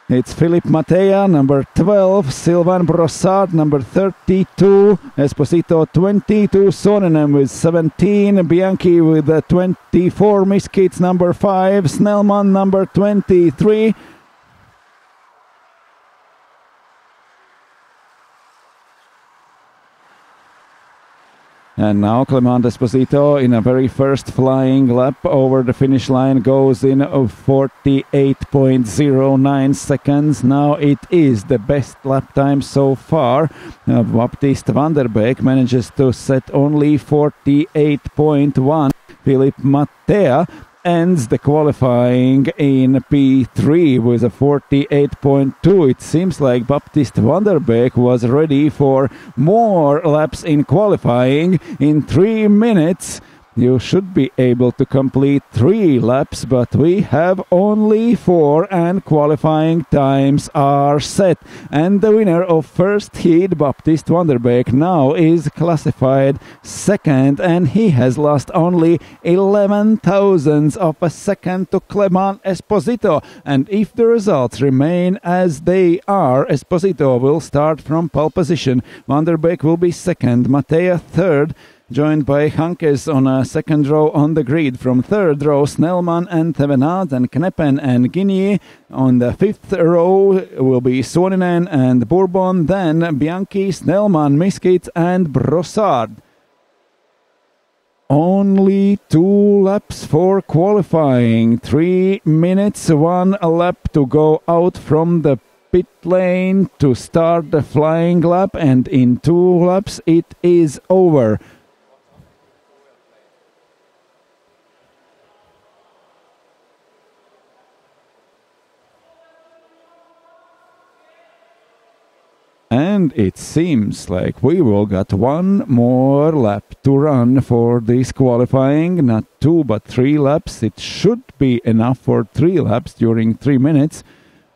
It's Philippe Mattea, number 12, Sylvain Brossard, number 32, Esposito 22, Suoninen with 17, Bianchi with 24, Miskits number 5, Snellman number 23. And now Clement Esposito in a very first flying lap over the finish line goes in 48.09 seconds. Now it is the best lap time so far. Baptiste van der Beek manages to set only 48.1. Philippe Mattea ends the qualifying in P3 with a 48.2. It seems like Baptiste van der Beek was ready for more laps in qualifying. In 3 minutes you should be able to complete 3 laps, but we have only 4 and qualifying times are set. And the winner of first heat, Baptiste van der Beek, now is classified second, and he has lost only 11 thousandths of a second to Clement Esposito. And if the results remain as they are, Esposito will start from pole position, van der Beek will be second, Mattea third, joined by Hankes on a second row on the grid. From third row, Snellman and Thevenard, and Kneppen and Guinea. On the fifth row will be Suoninen and Bourbon, then Bianchi, Snellman, Miskit and Brossard. Only 2 laps for qualifying. 3 minutes, 1 lap to go out from the pit lane to start the flying lap, and in 2 laps it is over. And it seems like we will get 1 more lap to run for this qualifying. Not 2 but 3 laps. It should be enough for 3 laps during 3 minutes.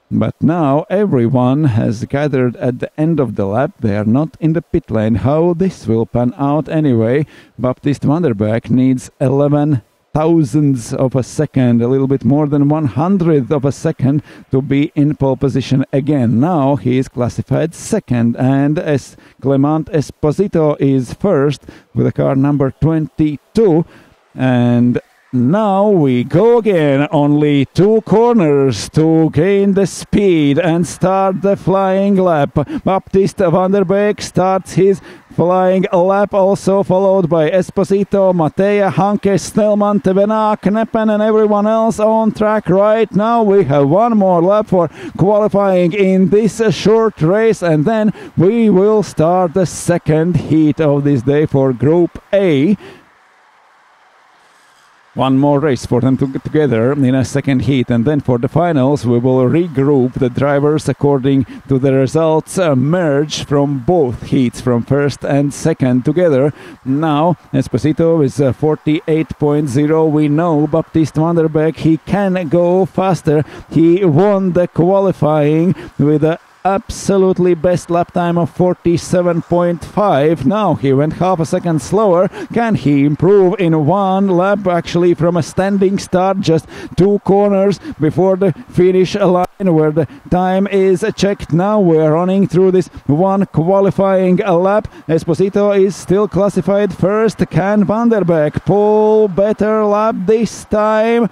But now everyone has gathered at the end of the lap. They are not in the pit lane. How this will pan out anyway. Baptiste van der Beek needs 11 thousandths of a second, a little bit more than 100th of a second to be in pole position again. Now he is classified second, and as Clement Esposito is first with a car number 22. And now we go again. Only 2 corners to gain the speed and start the flying lap. Baptiste van der Beek starts his flying lap, also followed by Esposito, Mattea, Hanke, Snellman, Thevenard, Kneppen and everyone else on track right now. We have 1 more lap for qualifying in this short race, and then we will start the second heat of this day for Group A. 1 more race for them to get together in a second heat, and then for the finals we will regroup the drivers according to the results merge from both heats, from first and second together. Now Esposito is 48.0. We know Baptiste van der Beek, he can go faster. He won the qualifying with a absolutely best lap time of 47.5. Now he went half a second slower. Can he improve in 1 lap? Actually, from a standing start, just 2 corners before the finish line where the time is checked. Now we're running through this 1 qualifying lap. Esposito is still classified first. Can van der Beek pull better lap this time?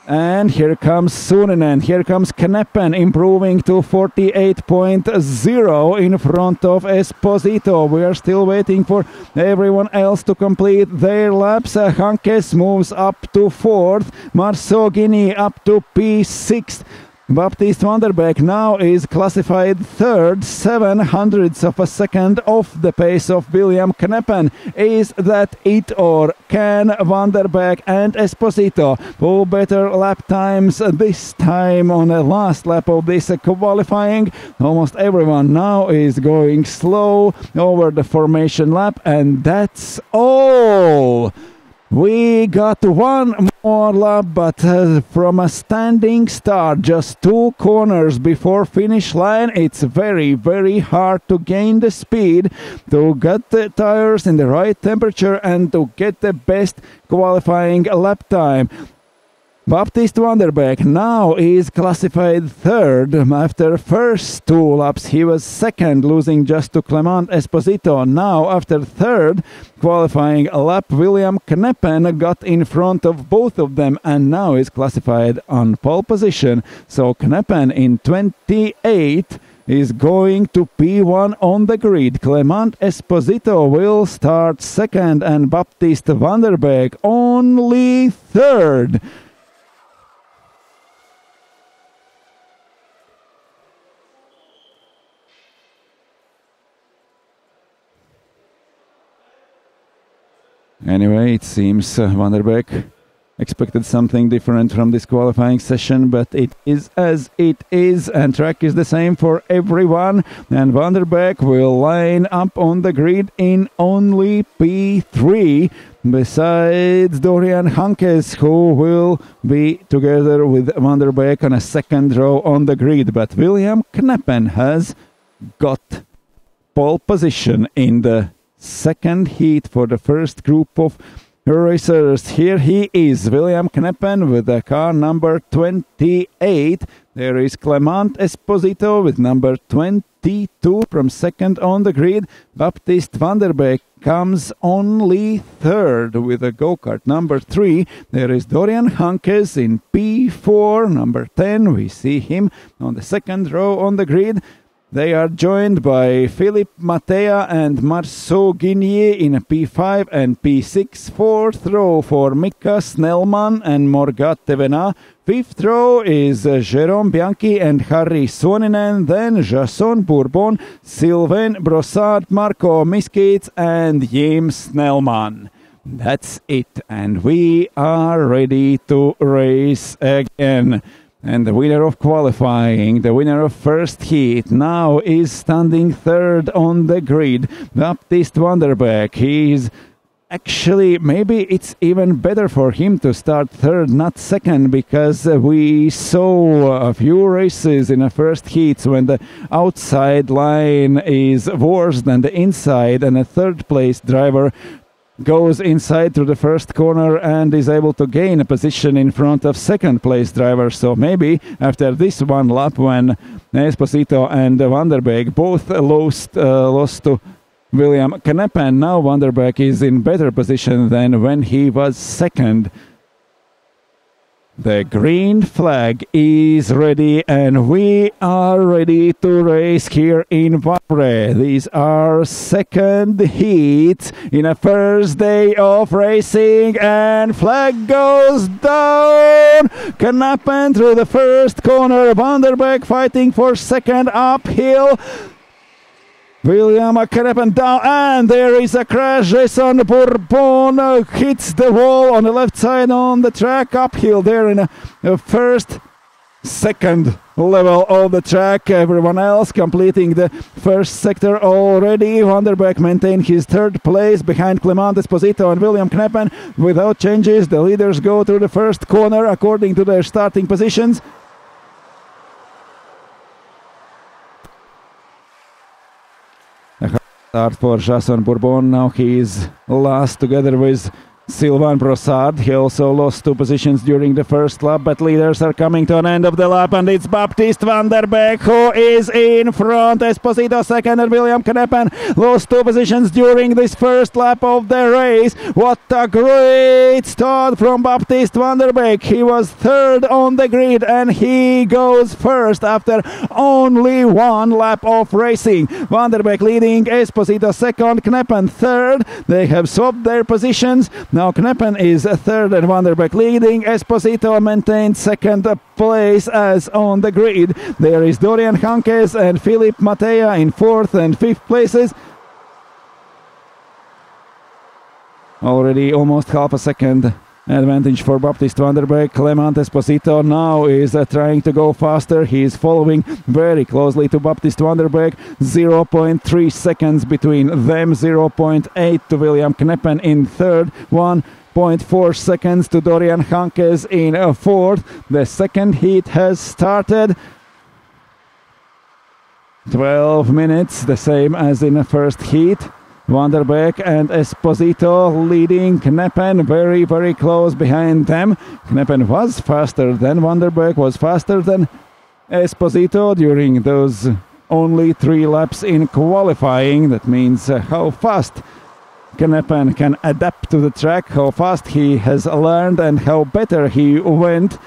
And here comes Suoninen, here comes Kneppen improving to 48.0 in front of Esposito. We are still waiting for everyone else to complete their laps. Hankes moves up to 4th, Marceau Guinea up to P6th. Baptiste van der Beek now is classified 3rd, 700ths of a second off the pace of William Kneppen. Is that it, or can van der Beek and Esposito pull better lap times this time on the last lap of this qualifying? Almost everyone now is going slow over the formation lap, and that's all. We got 1 more lap, but from a standing start, just 2 corners before finish line, it's very, very hard to gain the speed, to get the tires in the right temperature and to get the best qualifying lap time. Baptiste van der Beek now is classified 3rd. After first 2 laps he was 2nd, losing just to Clement Esposito. Now after 3rd qualifying lap, William Kneppen got in front of both of them and now is classified on pole position. So Kneppen in 28 is going to P1 on the grid. Clement Esposito will start 2nd and Baptiste van der Beek only 3rd. Anyway, it seems van der Beek expected something different from this qualifying session, but it is as it is, and track is the same for everyone. And van der Beek will line up on the grid in only P3, besides Dorian Hankes, who will be together with van der Beek on a 2nd row on the grid. But William Kneppen has got pole position in the 2nd heat for the first group of racers. Here he is, William Kneppen with the car number 28. There is Clement Esposito with number 22 from second on the grid. Baptiste van der Beek comes only third with a go-kart number 3. There is Dorian Hankes in P4, number 10. We see him on the second row on the grid. They are joined by Philippe Matea and Marceau Guignier in P5 and P6. Fourth row for Mika Snellman and Morgat Tevena. Fifth row is Jérôme Bianchi and Harry Suoninen. Then Jason Bourbon, Sylvain Brossard, Marco Miskits and Jim Snellman. That's it, and we are ready to race again. And the winner of qualifying, the winner of first heat, now is standing third on the grid, Baptiste van der Beek. He's actually, maybe it's even better for him to start third, not second, because we saw a few races in the first heats when the outside line is worse than the inside, and a third place driver goes inside through the first corner and is able to gain a position in front of second place driver. So maybe after this one lap, when Esposito and van der Beek both lost to William Kneppen, now van der Beek is in better position than when he was second. The green flag is ready, and we are ready to race here in Wavre. These are second heats in a first day of racing, and flag goes down. Knappen through the first corner. Van der Beek fighting for second uphill. William Kneppen down, and there is a crash. Jason Bourbon hits the wall on the left side on the track uphill there in the first, second level of the track. Everyone else completing the first sector already. Van der Beek maintained his third place behind Clement Esposito and William Kneppen. Without changes, the leaders go through the first corner according to their starting positions. Start for Jason Bourbon. Now he is last together with Sylvain Brossard. He also lost 2 positions during the first lap, but leaders are coming to an end of the lap, and it's Baptiste van der Beek who is in front. Esposito second, and William Kneppen lost 2 positions during this first lap of the race. What a great start from Baptiste van der Beek. He was third on the grid, and he goes first after only 1 lap of racing. Van der Beek leading, Esposito second, Kneppen third. They have swapped their positions. Now Kneppen is third and Van der Beek leading. Esposito maintained second place as on the grid. There is Dorian Hankes and Philippe Matea in 4th and 5th places. Already almost half a second advantage for Baptiste van der Beek. Clement Esposito now is trying to go faster. He is following very closely to Baptiste van der Beek. 0.3 seconds between them. 0.8 to William Kneppen in third. 1.4 seconds to Dorian Hankes in fourth. The second heat has started. 12 minutes, the same as in the first heat. Van der Beek and Esposito leading. Kneppen very, very close behind them. Kneppen was faster than Van der Beek, was faster than Esposito during those only 3 laps in qualifying. That means how fast Kneppen can adapt to the track, how fast he has learned, and how better he went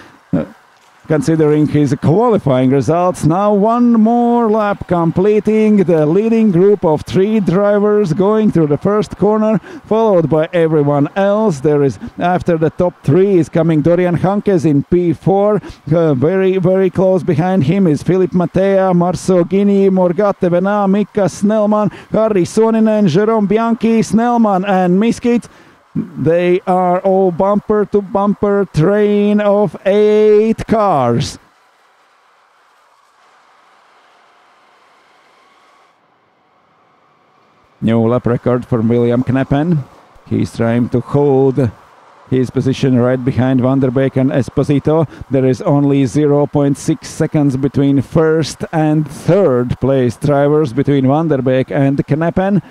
considering his qualifying results. Now 1 more lap completing. The leading group of 3 drivers going through the first corner, followed by everyone else. There is, after the top 3 is coming Dorian Hankes in P4. Very, very close behind him is Philippe Matea, Marceau Guignier, Morgat Tevena, Mika Snellman, Harry Suoninen, Jérôme Bianchi, Snellman and Miskits. They are all bumper to bumper train of 8 cars. New lap record for William Kneppen. He's trying to hold his position right behind Van der Beek and Esposito. There is only 0.6 seconds between first and third place drivers, between Van der Beek and Kneppen.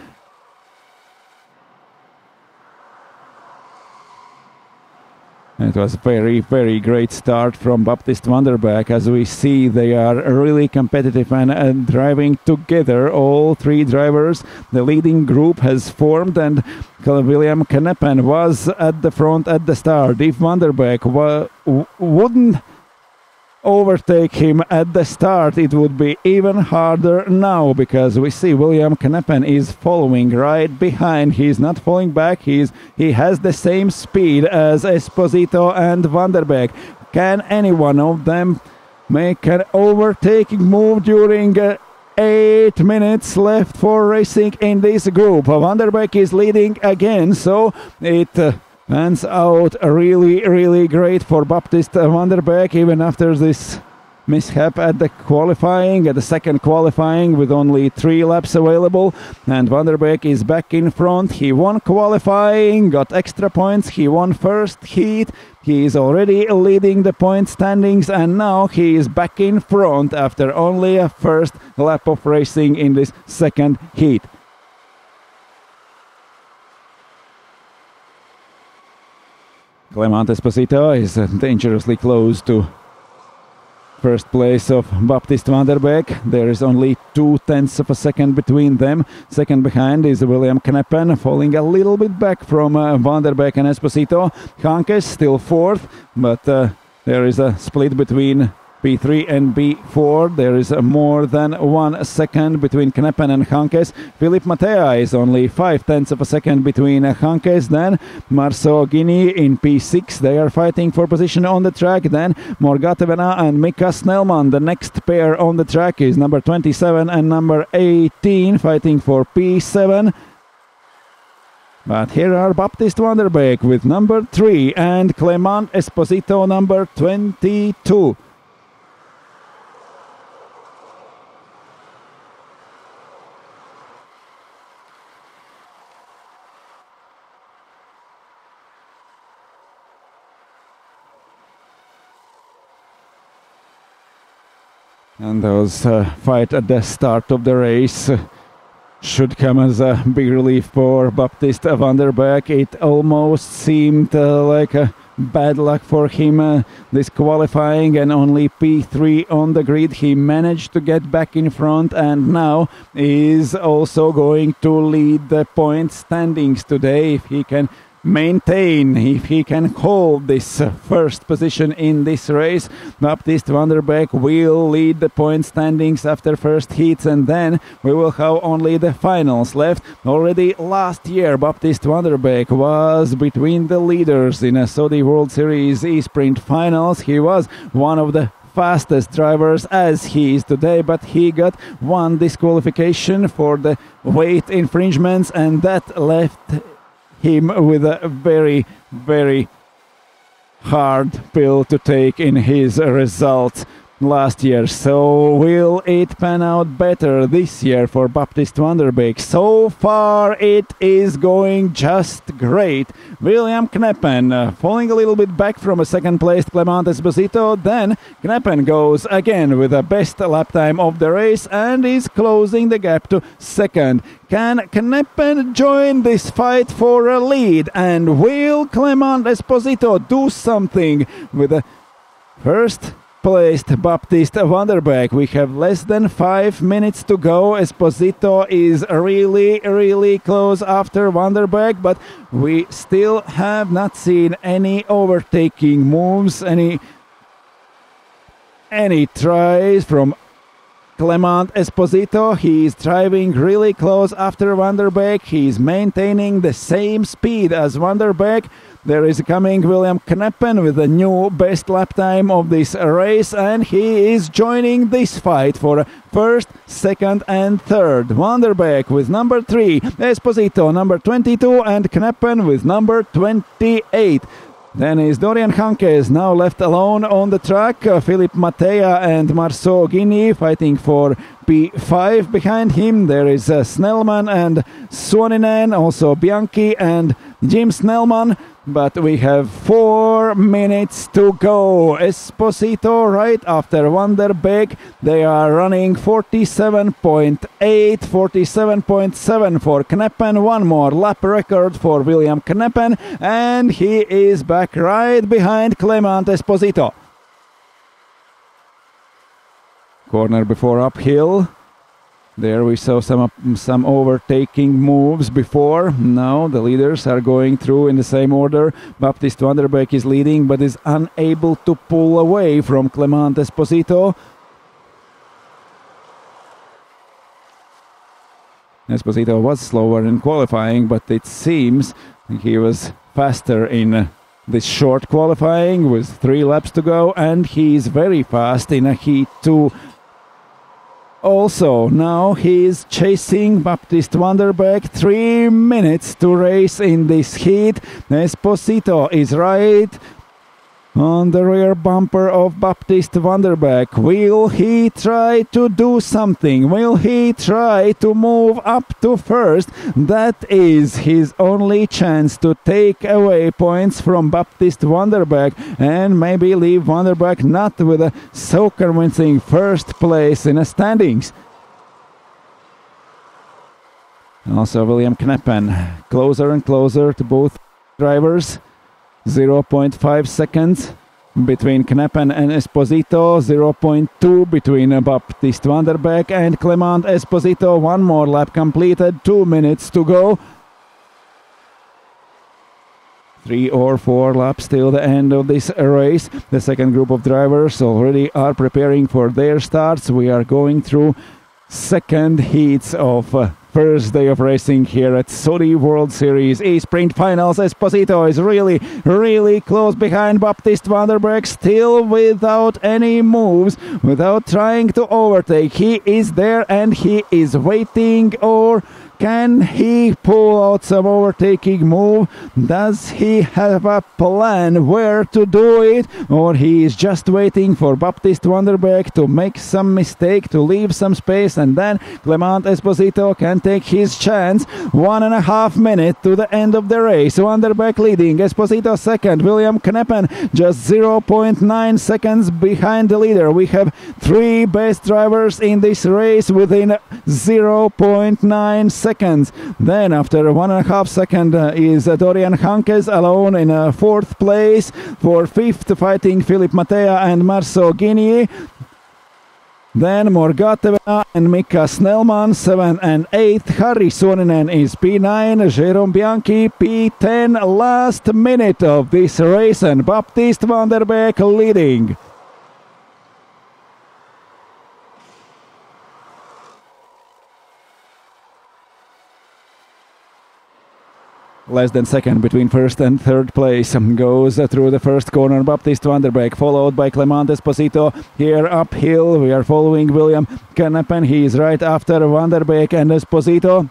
It was very, very great start from Baptiste van der Beek. As we see, they are really competitive and driving together, all three drivers. The leading group has formed, and William Kneppen was at the front at the start. If van der Beek wouldn't overtake him at the start, it would be even harder now, because we see William Kneppen is following right behind. He's not falling back. He has the same speed as Esposito and van der Beek. Can any one of them make an overtaking move during 8 minutes left for racing in this group? Van der Beek is leading again, so it pans out really, really great for Baptiste van der Beek, even after this mishap at the qualifying, at the second qualifying, with only 3 laps available. And van der Beek is back in front. He won qualifying, got extra points. He won first heat. He is already leading the point standings, and now he is back in front after only a first lap of racing in this second heat. Clément Esposito is dangerously close to first place of Baptiste van der Beek. There is only 0.2 of a second between them. Second behind is William Kneppen, falling a little bit back from van der Beek and Esposito. Hankes still fourth, but there is a split between P3 and B4. There is more than 1 second between Kneppen and Hankes. Philippe Mattea is only 0.5 of a second between Hankes. Then Marceau Guinea in P6. They are fighting for position on the track. Then Morgatevena and Mika Snellman. The next pair on the track is number 27 and number 18, fighting for P7. But here are Baptiste van der Beek with number 3 and Clément Esposito number 22. And those fight at the start of the race should come as a big relief for Baptiste van der Beek. It almost seemed like a bad luck for him, this qualifying, and only P3 on the grid. He managed to get back in front, and now is also going to lead the point standings today. If he can maintain, if he can hold this first position in this race, Baptiste van der Beek will lead the point standings after first heats, and then we will have only the finals left. Already last year Baptiste van der Beek was between the leaders in a Saudi World Series E-Sprint finals. He was one of the fastest drivers as he is today, but he got one disqualification for the weight infringements, and that left him with a very, very hard pill to take in his results last year. So will it pan out better this year for Baptiste van der Beek? So far it is going just great. William Kneppen falling a little bit back from a second place Clément Esposito. Then Kneppen goes again with the best lap time of the race and is closing the gap to second. Can Kneppen join this fight for a lead? And will Clément Esposito do something with the first placed Baptiste van der Beek? We have less than 5 minutes to go. Esposito is really, really close after van der Beek, but we still have not seen any overtaking moves, any tries from Clément Esposito. He is driving really close after van der Beek. He is maintaining the same speed as van der Beek. There is coming William Kneppen with a new best lap time of this race, and he is joining this fight for first, second and third. Van der Beek with number 3, Esposito number 22 and Kneppen with number 28. Then is Dorian Hankes now left alone on the track. Philippe Mattea and Marceau Guinea fighting for P5 behind him. There is Snellman and Suoninen, also Bianchi and Jim Snellman. but we have 4 minutes to go. Esposito right after Van der Beek. They are running 47.8, 47.7 for Kneppen. One more lap record for William Kneppen, and he is back right behind Clement Esposito. Corner before uphill. There we saw some overtaking moves before. Now the leaders are going through in the same order. Baptiste Van der Beek is leading but is unable to pull away from Clement Esposito. Esposito was slower in qualifying, but it seems he was faster in this short qualifying with 3 laps to go, and he's very fast in a Heat 2. Also, now he is chasing Baptiste Van der Beek. 3 minutes to race in this heat. Esposito is right on the rear bumper of Baptiste Van der Beek. Will he try to do something? Will he try to move up to first? That is his only chance to take away points from Baptiste Van der Beek and maybe leave Van der Beek not with a so convincing first place in the standings. Also William Kneppen closer and closer to both drivers. 0.5 seconds between Kneppen and Esposito, 0.2 between Baptiste Van der Beek and Clement Esposito. One more lap completed, 2 minutes to go. 3 or 4 laps till the end of this race. The second group of drivers already are preparing for their starts. We are going through second heats of first day of racing here at Saudi World Series E-Sprint Finals. Esposito is really close behind Baptiste Van der Beek, still without any moves, without trying to overtake. He is there and he is waiting, or can he pull out some overtaking move? Does he have a plan where to do it? Or he is just waiting for Baptiste Van der Beek to make some mistake, to leave some space, and then Clement Esposito can take his chance. 1.5 minutes to the end of the race. Van der Beek leading, Esposito second, William Kneppen just 0.9 seconds behind the leader. We have 3 best drivers in this race within 0.9 seconds. Then after 1.5 seconds is Dorian Hankes alone in 4th place. For 5th fighting Philippe Mattea and Marceau Guigny. Then Morgatevena and Mika Snellman 7th and 8th. Harri Suoninen is P9. Jérôme Bianchi P10. Last minute of this race and Baptiste Van der Beek leading. Less than second between first and third place. Goes through the first corner Baptiste Van der Beek, followed by Clement Esposito. Here uphill we are following William Kneppen. He is right after Van der Beek and Esposito.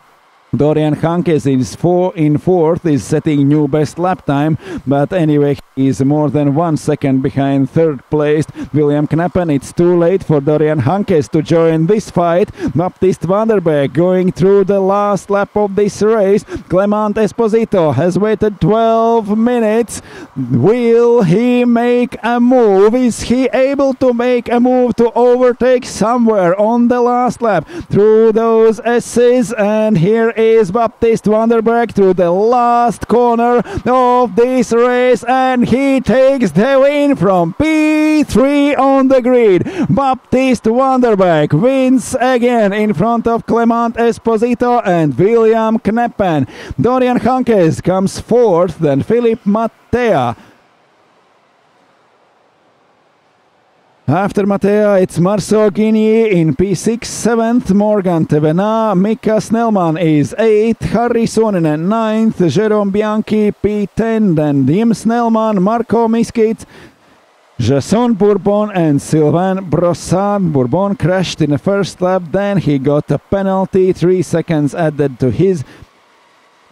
Dorian Hankes is in 4th, is setting new best lap time, but anyway he is more than 1 second behind 3rd placed William Kneppen. It's too late for Dorian Hankes to join this fight. Baptiste Van der Beek going through the last lap of this race. Clement Esposito has waited 12 minutes. Will he make a move? Is he able to make a move to overtake somewhere on the last lap through those S's? And here is Baptiste Van der Beek through the last corner of this race, and he takes the win from P3 on the grid. Baptiste Van der Beek wins again in front of Clement Esposito and William Kneppen. Dorian Hankes comes 4th, then Philippe Mattea. After Mattea, it's Marceau Guigny in P6, 7th, Morgan Tevena. Mika Snellman is 8th, Harri Suoninen 9th, Jérôme Bianchi P10, then Dim Snellman, Marco Miskit, Jason Bourbon and Sylvain Brossard. Bourbon crashed in the first lap, then he got a penalty, 3 seconds added to his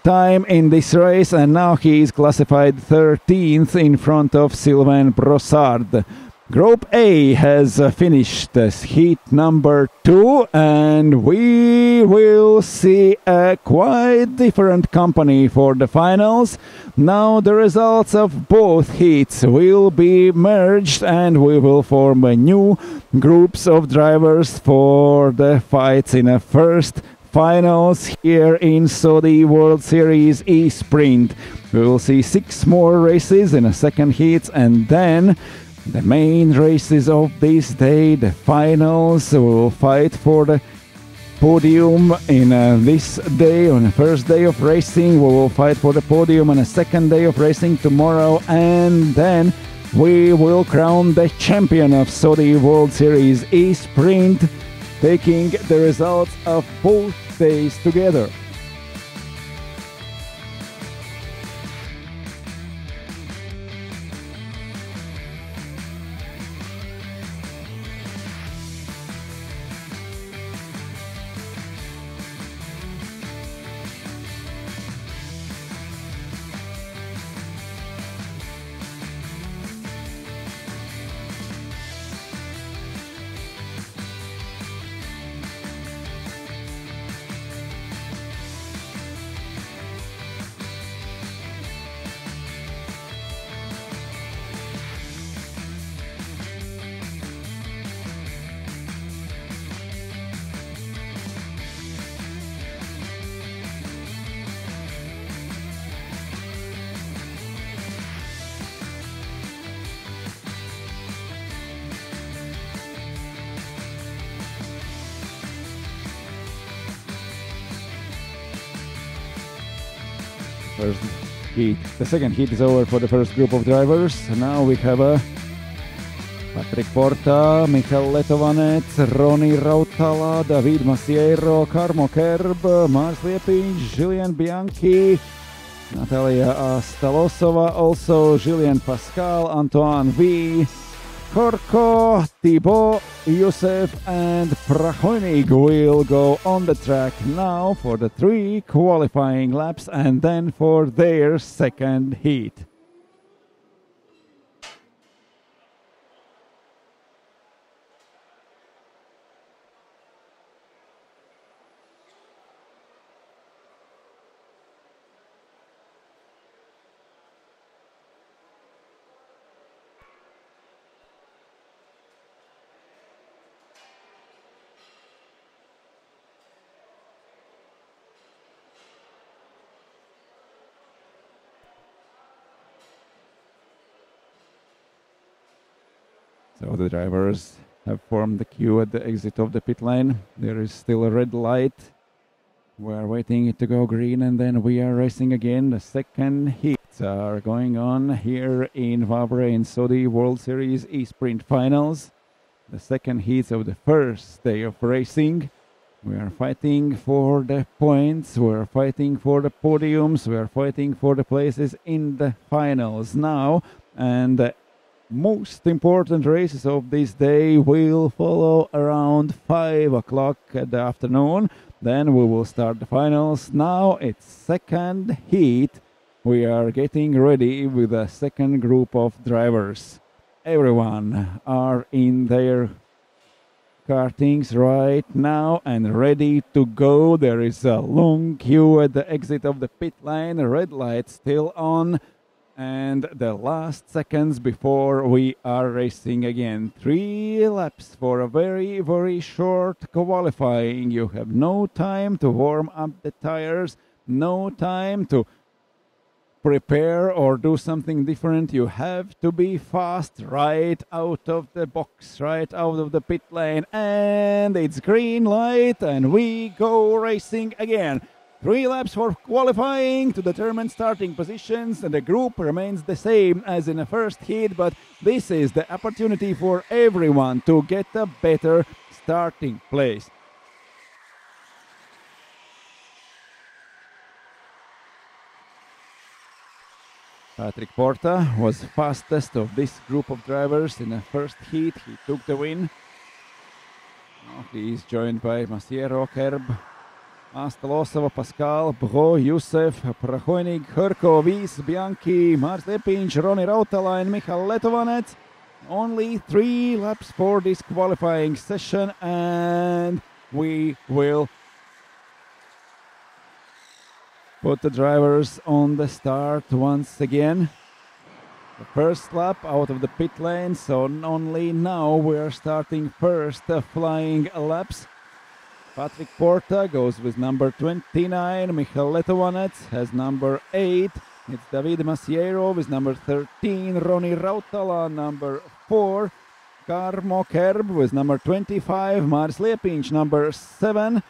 time in this race, and now he is classified 13th in front of Sylvain Brossard. Group A has finished heat number 2, and we will see a quite different company for the finals. Now the results of both heats will be merged, and we will form new groups of drivers for the fights in a first finals here in Saudi World Series E-Sprint. We will see 6 more races in a second heat, and then the main races of this day, the finals. We will fight for the podium in this day, on the first day of racing. We will fight for the podium on the second day of racing tomorrow, and then we will crown the champion of Saudi World Series E-Sprint, taking the results of both days together. First heat. The second heat is over for the first group of drivers. Now we have Patrick Porta, Michal Letovanec, Roni Rautala, David Masiero, Karmo Kerb, Mars Liepiņš, Julien Bianchi, Natalia Stalosova, also Julien Pascal, Antoine V, Korko, Thibaut, Youssef and Prahonig will go on the track now for the 3 qualifying laps and then for their second heat. So the drivers have formed the queue at the exit of the pit lane. There is still a red light. We are waiting it to go green, and then we are racing again. The second heats are going on here in Wavre in Saudi World Series E-Sprint Finals. The second heats of the first day of racing. We are fighting for the points, we are fighting for the podiums, we are fighting for the places in the finals now, and the most important races of this day will follow around 5 o'clock at the afternoon. Then we will start the finals. Now it's second heat. We are getting ready with a second group of drivers. Everyone are in their kartings right now and ready to go. There is a long queue at the exit of the pit lane. Red light still on. And the last seconds before we are racing again. 3 laps for a very, very short qualifying. You have no time to warm up the tires, no time to prepare or do something different. You have to be fast right out of the box, right out of the pit lane. And it's green light and we go racing again. 3 laps for qualifying to determine starting positions, and the group remains the same as in the first heat, but this is the opportunity for everyone to get a better starting place. Patrick Porta was fastest of this group of drivers in the first heat. He took the win. Now he is joined by Masiero, Kerb, Astalosova, Pascal, Bro, Youssef, Prahonig, Herko, Vies, Bianchi, Mars Liepiņš, Roni Rautala and Michal Letovanec. Only 3 laps for this qualifying session, and we will put the drivers on the start once again. The first lap out of the pit lane, so only now we are starting first flying laps. Patrick Porta goes with number 29, Michal Letovanec has number 8, it's David Masiero with number 13, Roni Rautala number 4, Karmo Kerb with number 25, Mars Liepinch number 7,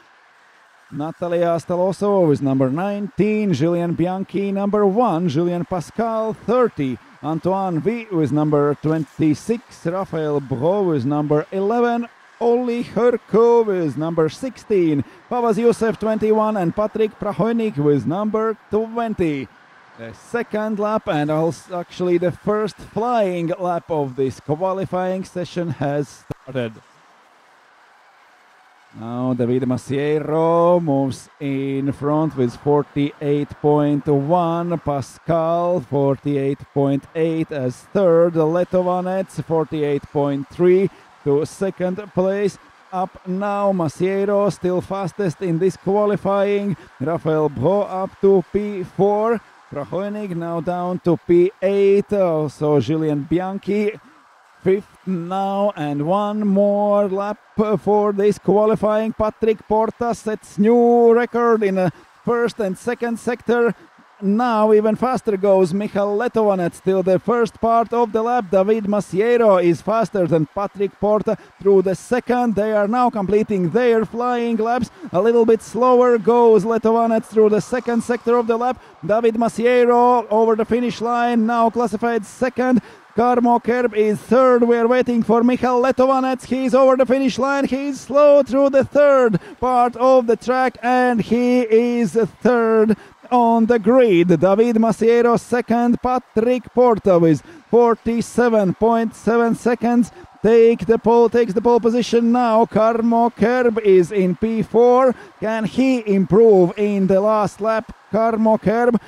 Natalia Staloso with number 19, Julien Bianchi number 1, Julien Pascal 30, Antoine V with number 26, Raphael Bro with number 11, Olli Hörkö with number 16, Pavas Youssef 21 and Patrick Prahonik with number 20. The second lap and also actually the first flying lap of this qualifying session has started. Now David Masiero moves in front with 48.1, Pascal 48.8 as third, Letovanec 48.3 to second place. Up now Masiero still fastest in this qualifying, Rafael Bro up to P4, Prahonik now down to P8, also Julien Bianchi 5th now, and one more lap for this qualifying. Patrick Porta sets new record in the first and second sector. Now even faster goes Michal Letovanec till the first part of the lap. David Masiero is faster than Patrick Porta through the second. They are now completing their flying laps. A little bit slower goes Letovanec through the second sector of the lap. David Masiero over the finish line, now classified second. Karmo Kerb is third. We are waiting for Michal Letovanec. He's over the finish line. He's slow through the third part of the track, and he is third on the grid. David Masiero second. Patrick Porta with 47.7 seconds takes the pole position now. Karmo Kerb is in P4. Can he improve in the last lap? Karmo Kerb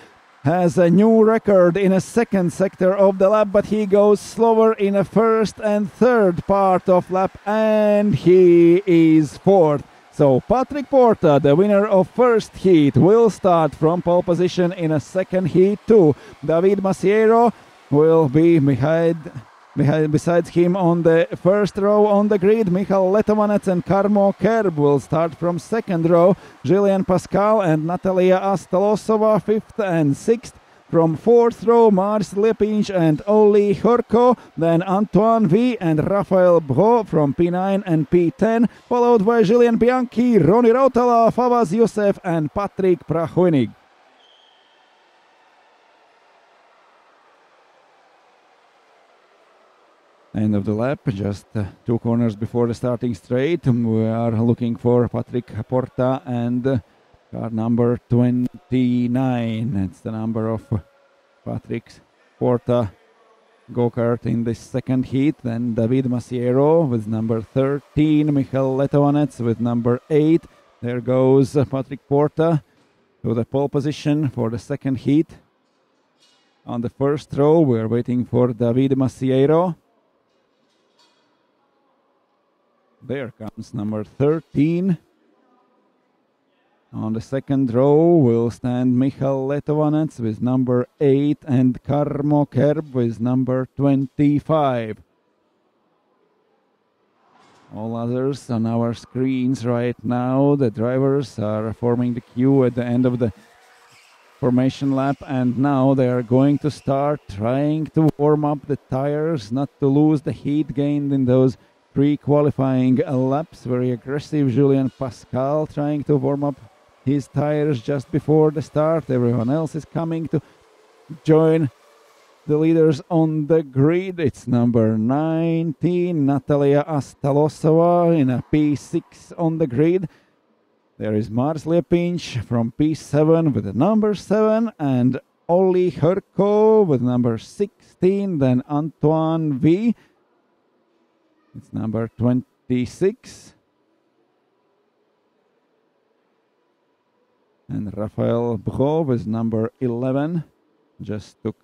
has a new record in a second sector of the lap, but he goes slower in a first and third part of lap, and he is fourth. So Patrick Porta, the winner of first heat, will start from pole position in a second heat too. David Masiero will be besides him on the first row on the grid. Michal Letovanec and Karmo Kerb will start from second row. Julien Pascal and Natalia Astalosova 5th and 6th. From fourth row, Mars Liepinch and Olli Hörkö. Then Antoine V and Raphael Bro from P9 and P10. Followed by Julien Bianchi, Roni Rautala, Favas Youssef and Patrick Prahonik. End of the lap, just 2 corners before the starting straight. We are looking for Patrick Porta and car number 29. That's the number of Patrick Porta go-kart in this second heat. Then David Masiero with number 13, Michal Letovanec with number 8. There goes Patrick Porta to the pole position for the second heat. On the first row, we are waiting for David Masiero. There comes number 13. On the second row will stand Michal Letovanec with number 8 and Karmo Kerb with number 25. All others on our screens right now, the drivers are forming the queue at the end of the formation lap, and now they are going to start trying to warm up the tires, not to lose the heat gained in those pre-qualifying laps. Very aggressive Julien Pascal trying to warm up his tires just before the start. Everyone else is coming to join the leaders on the grid. It's number 19, Natalia Astalosova in a P6 on the grid. There is Mars Liepinch from P7 with the number 7 and Olli Hörkö with number 16. Then Antoine V. It's number 26. And Raphael Bro with number 11 just took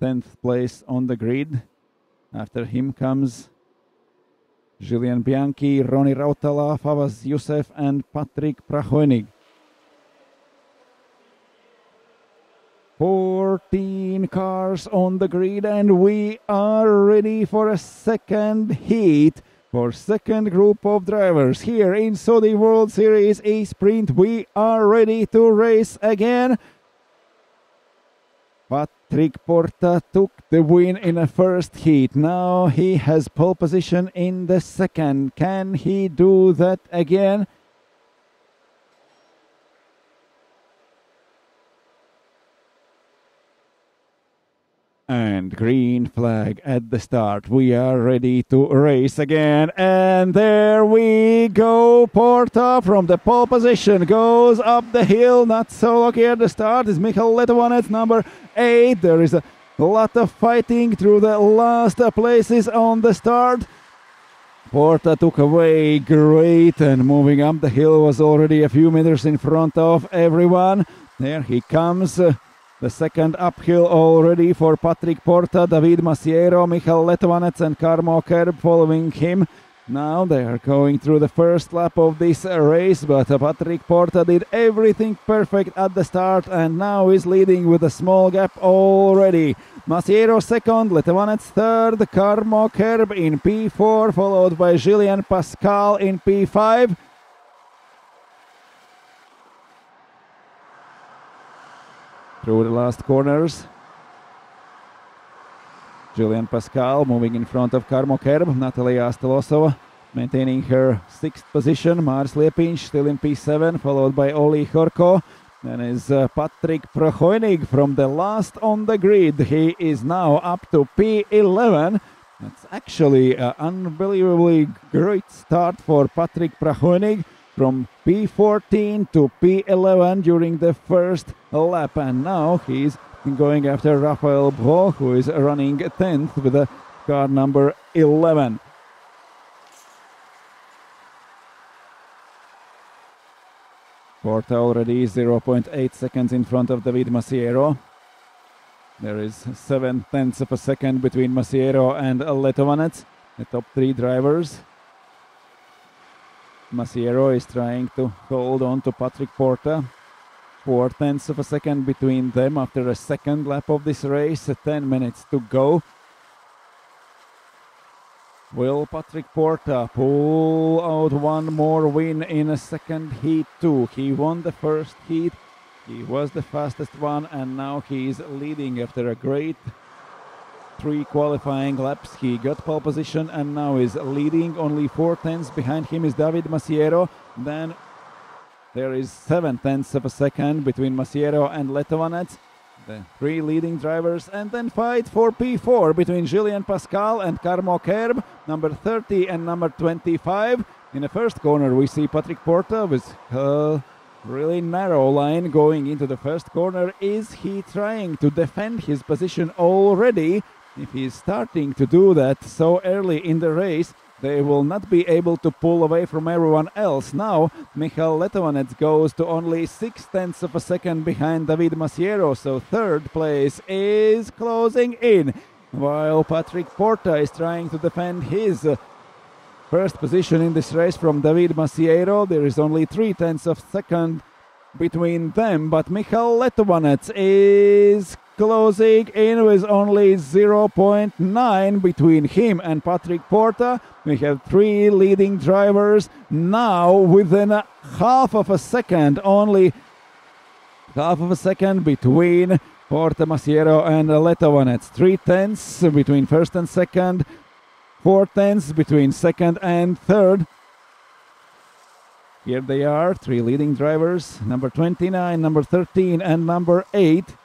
10th place on the grid. After him comes Julian Bianchi, Roni Rautala, Fawaz Youssef and Patrick Prahoenig. 14 cars on the grid and we are ready for a second heat. For second group of drivers here in Saudi World Series E-Sprint, we are ready to race again. Patrick Porta took the win in the first heat. Now he has pole position in the second. Can he do that again? And green flag at the start. We are ready to race again. And there we go. Porta from the pole position goes up the hill. Not so lucky at the start is Michal Letovanec, number 8. There is a lot of fighting through the last places on the start. Porta took away great and moving up the hill was already a few meters in front of everyone. There he comes. The second uphill already for Patrick Porta, David Masiero, Michal Letovanec and Karmo Kerb following him. Now they are going through the first lap of this race, but Patrick Porta did everything perfect at the start and now is leading with a small gap already. Masiero second, Letovanec third, Karmo Kerb in P4, followed by Julien Pascal in P5. Through the last corners, Julien Pascal moving in front of Karmo Kerb, Natalia Stelosova maintaining her 6th position, Mars Liepinš still in P7, followed by Oli Horko. Then is Patrick Prahoenig from the last on the grid. He is now up to P11. That's actually an unbelievably great start for Patrick Prahoenig. From P14 to P11 during the first lap, and now he's going after Rafael Bro, who is running 10th with a car number 11. Porta already 0.8 seconds in front of David Masiero. There is 7/10 of a second between Masiero and Letovanec, the top 3 drivers. Masiero is trying to hold on to Patrick Porta. 4/10 of a second between them after a second lap of this race. 10 minutes to go. Will Patrick Porta pull out one more win in a second heat too? He won the first heat. He was the fastest one and now he is leading after a great 3 qualifying laps. He got pole position and now is leading. Only 4/10 behind him is David Masiero. Then there is 7/10 of a second between Masiero and Letovanec, the 3 leading drivers, and then fight for P4 between Julien Pascal and Karmo Kerb, number 30 and number 25. In the first corner we see Patrick Porta with a really narrow line going into the first corner. Is he trying to defend his position already? If he is starting to do that so early in the race, they will not be able to pull away from everyone else. Now, Michal Letovanec goes to only 6/10 of a second behind David Masiero, so third place is closing in. While Patrick Porta is trying to defend his first position in this race from David Masiero, there is only 3/10 of a second between them, but Michal Letovanec is closing in with only 0.9 between him and Patrick Porta. We have 3 leading drivers now within a half of a second, only half of a second between Porta, Masiero and Letovanec. 3/10 between first and second, 4/10 between second and third. Here they are, 3 leading drivers, number 29, number 13 and number 8.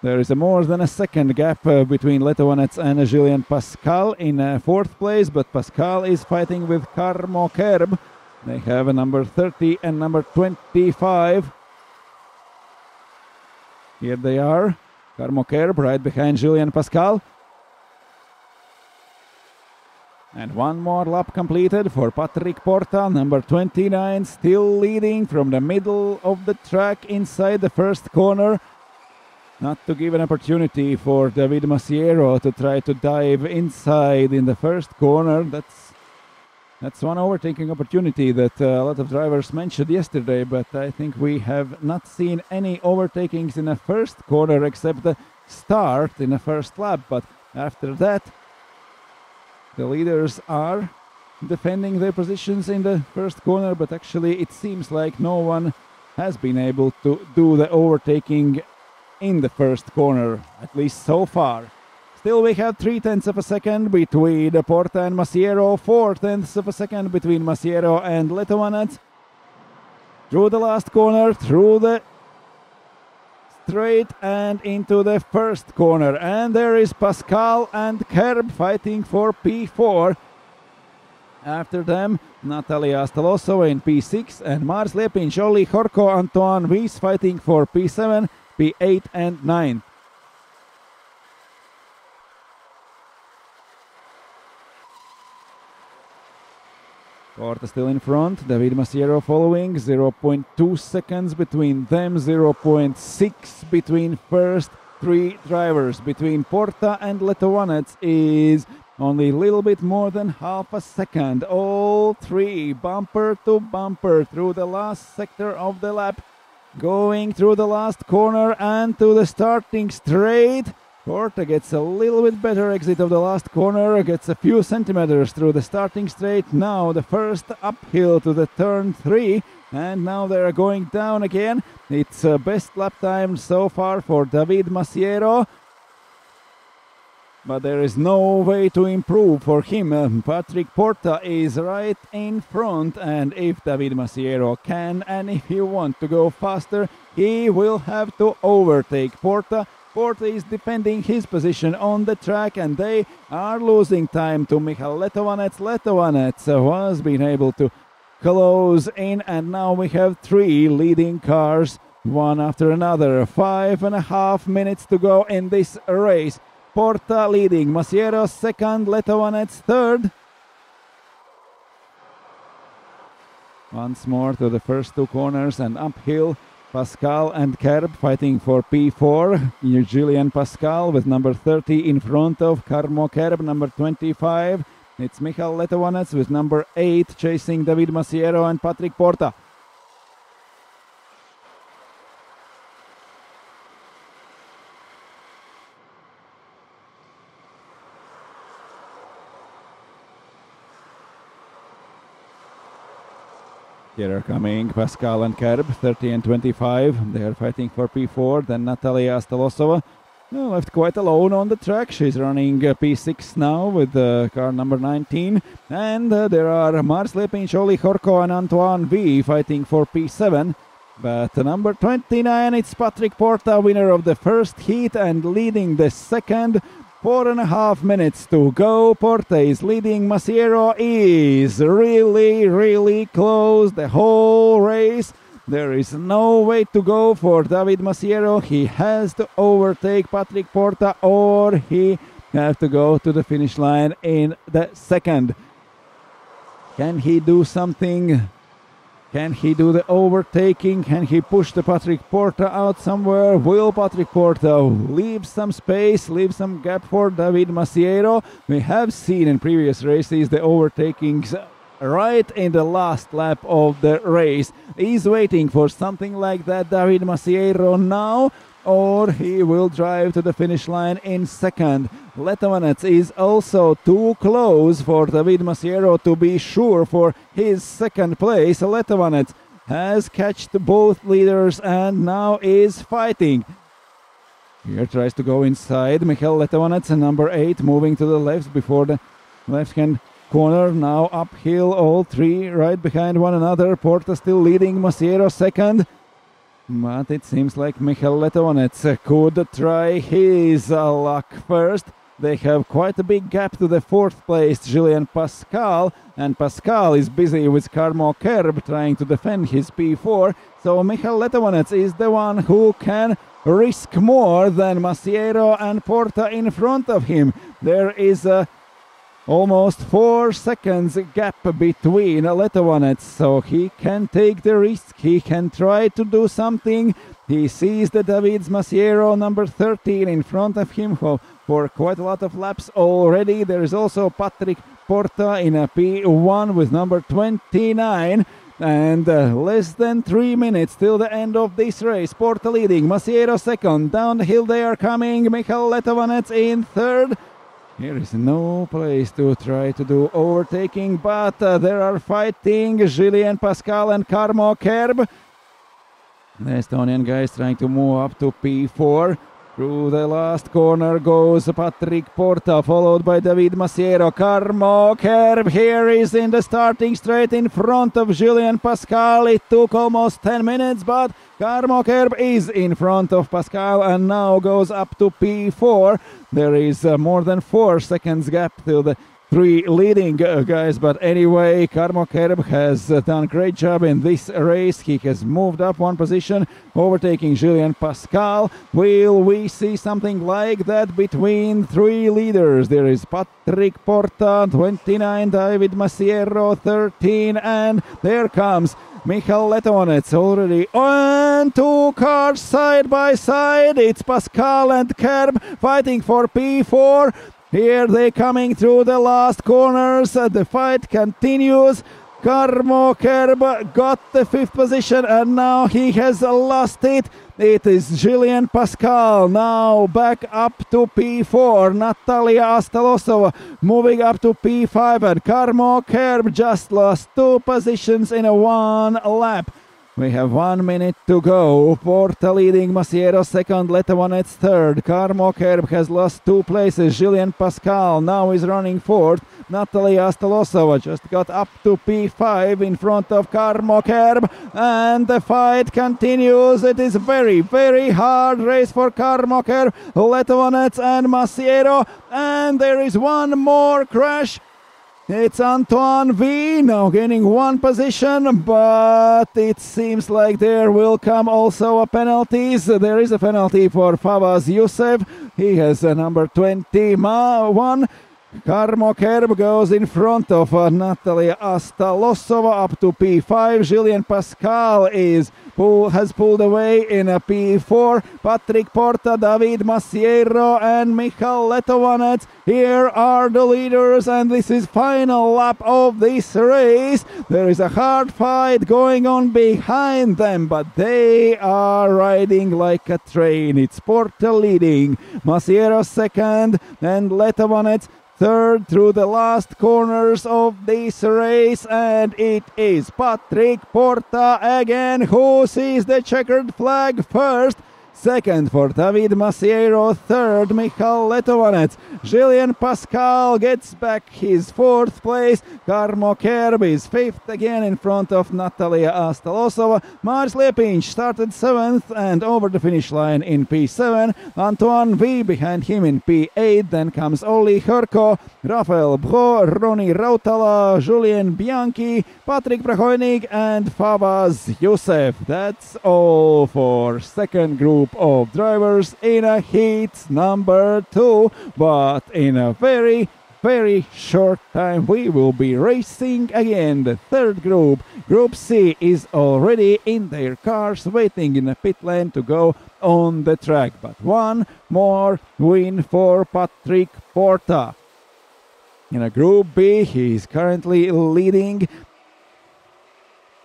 There is a more than a second gap between Letovanec and Julien Pascal in 4th place, but Pascal is fighting with Karmo Kerb. They have a number 30 and number 25. Here they are, Karmo Kerb right behind Julien Pascal. And one more lap completed for Patrick Porta, number 29, still leading from the middle of the track inside the first corner. not to give an opportunity for David Masiero to try to dive inside in the first corner. That's one overtaking opportunity that a lot of drivers mentioned yesterday, but I think we have not seen any overtakings in the first corner except the start in the first lap. But after that, the leaders are defending their positions in the first corner, but actually it seems like no one has been able to do the overtaking in the first corner, at least so far. Still, we have 0.3 of a second between Porta and Masiero, 0.4 of a second between Masiero and Letovanec. Through the last corner, through the straight and into the first corner. And there is Pascal and Kerb fighting for P4. After them, Natalia Staloso in P6 and Mars Lepin, Jolie Horko, Antoine Weiss fighting for P7, P8 and 9. Porta still in front, David Masiero following, 0.2 seconds between them, 0.6 between first three drivers. Between Porta and Letovanec is only a little bit more than half a second. All three bumper to bumper through the last sector of the lap. Going through the last corner and to the starting straight. Porta gets a little bit better exit of the last corner, gets a few centimeters through the starting straight. Now the first uphill to the turn 3, and now they're going down again. It's best lap time so far for David Masiero, but there is no way to improve for him. Patrick Porta is right in front, and if David Masiero can and if he wants to go faster, he will have to overtake Porta. Porta is defending his position on the track, and they are losing time to Michal Letovanec. Letovanec was being able to close in, and now we have three leading cars, one after another. 5.5 minutes to go in this race. Porta leading, Masiero second, Letovanec third. Once more to the first two corners and uphill. Pascal and Kerb fighting for P4. Julian Pascal with number 30 in front of Karmo Kerb, number 25. It's Michal Letovanec with number 8 chasing David Masiero and Patrick Porta. Here are coming Pascal and Kerb, 30 and 25. They are fighting for P4. Then Natalia Stalosova left quite alone on the track. She's running P6 now with car number 19. And there are Mars Lepin, Jolie Horko and Antoine V fighting for P7. But number 29, it's Patrick Porta, winner of the first heat and leading the second. 4.5 minutes to go. Porta is leading. Masiero is really close the whole race. There is no way to go for David Masiero. He has to overtake Patrick Porta, or he has to go to the finish line in the second. Can he do something? Can he do the overtaking? Can he push the Patrick Porta out somewhere? Will Patrick Porta leave some space, leave some gap for David Masiero? We have seen in previous races the overtakings right in the last lap of the race. He's waiting for something like that, David Masiero, now, or he will drive to the finish line in second. Letovanec is also too close for David Masiero to be sure for his second place. Letovanec has catched both leaders and now is fighting. Here tries to go inside. Michal Letovanec, number 8, moving to the left before the left-hand corner. Now uphill, all three right behind one another. Porta still leading, Masiero second. But it seems like Michal Letovanec could try his luck first. They have quite a big gap to the fourth place, Julian Pascal, and Pascal is busy with Karmo Kerb trying to defend his P4. So Michal Letovanec is the one who can risk more than Masiero and Porta in front of him. There is a almost 4 seconds gap between Letovanets, so he can take the risk, he can try to do something. He sees the David Masiero, number 13, in front of him for quite a lot of laps already. There is also Patrick Porta in a P1 with number 29. And less than 3 minutes till the end of this race. Porta leading, Masiero second. Down the hill they are coming. Michal Letovanets in third. Here is no place to try to do overtaking, but there are fighting Julien Pascal and Karmo Kerb. The Estonian guys trying to move up to P4. Through the last corner goes Patrick Porta, followed by David Masiero. Karmo Kerb here is in the starting straight in front of Julien Pascal. It took almost 10 minutes, but Karmo Kerb is in front of Pascal and now goes up to P4. There is more than 4 seconds gap till the 3 leading guys, but anyway, Karmo Kerb has done a great job in this race. He has moved up 1 position, overtaking Julien Pascal. Will we see something like that between 3 leaders? There is Patrick Porta, 29, David Masiero, 13, and there comes Michal Letovanets already on 2 cars side by side. It's Pascal and Kerb fighting for P4. Here they coming through the last corners. The fight continues. Karmo Kerb got the 5th position and now he has lost it. It is Julien Pascal now back up to P4. Natalia Astalosova moving up to P5 and Karmo Kerb just lost 2 positions in a 1 lap. We have 1 minute to go. Porta leading, Masiero second, Letovanets third. Karmo Kerb has lost 2 places. Julien Pascal now is running 4th. Natalia Astalosova just got up to P5 in front of Karmo Kerb. And the fight continues. It is a very, very hard race for Karmo Kerb, Letovanets and Masiero. And there is one more crash. It's Antoine V now gaining 1 position, but it seems like there will come also a penalties. There is a penalty for Fawaz Youssef. He has a number 21. Karmo Kerb goes in front of Natalia Astalosova up to P5. Julien Pascal has pulled away in a P4. Patrick Porta, David Masiero and Michal Letovanets. Here are the leaders and this is final lap of this race. There is a hard fight going on behind them, but they are riding like a train. It's Porta leading, Masiero second and Letovanets third through the last corners of this race, and it is Patrick Porta again who sees the checkered flag first. Second for David Masiero, third Michal Letovanets. Julien Pascal gets back his 4th place. Karmo Kerb is 5th again in front of Natalia Astalosova. Mars Lepinch started 7th and over the finish line in P7. Antoine V behind him in P8. Then comes Olli Hörko, Rafael Bro, Roni Rautala, Julien Bianchi, Patrick Prahoinig and Fawaz Youssef. That's all for second group of drivers in a heat number 2, but in a very, very short time we will be racing again. The third group, Group C, is already in their cars waiting in a pit lane to go on the track, but one more win for Patrick Porta. In a Group B, he is currently leading.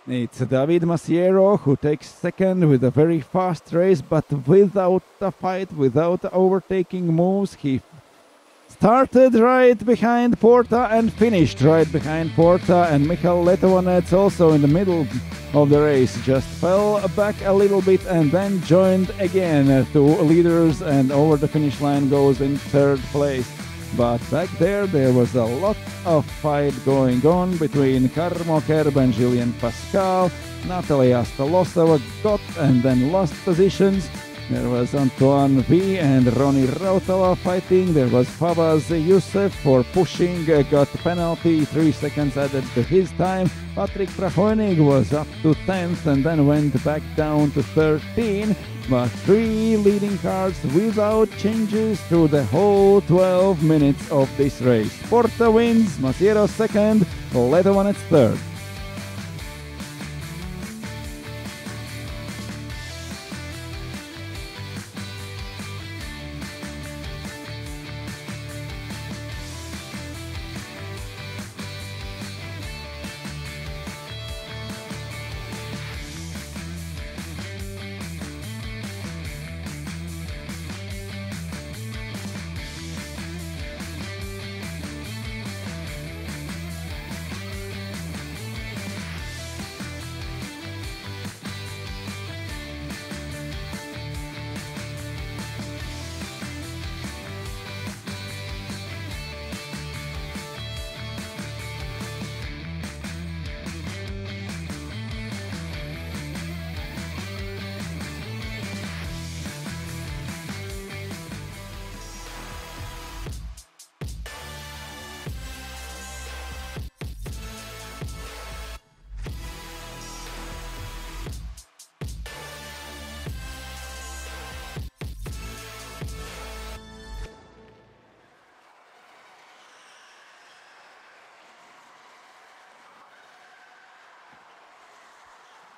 It's David Masiero who takes second with a very fast race, but without a fight, without overtaking moves. He started right behind Porta and finished right behind Porta, and Michal Letovanets also in the middle of the race just fell back a little bit and then joined again to leaders and over the finish line goes in 3rd place. But back there was a lot of fight going on between Karmo Kerb and Julien Pascal. Natalia Astalosova got and then lost positions. There was Antoine V and Roni Rautala fighting. There was Fawaz Youssef for pushing, got penalty, 3 seconds added to his time. Patrick Prahoinig was up to 10th and then went back down to 13. but 3 leading cars without changes through the whole 12 minutes of this race. Porta wins, Masiero second, Letovanec third.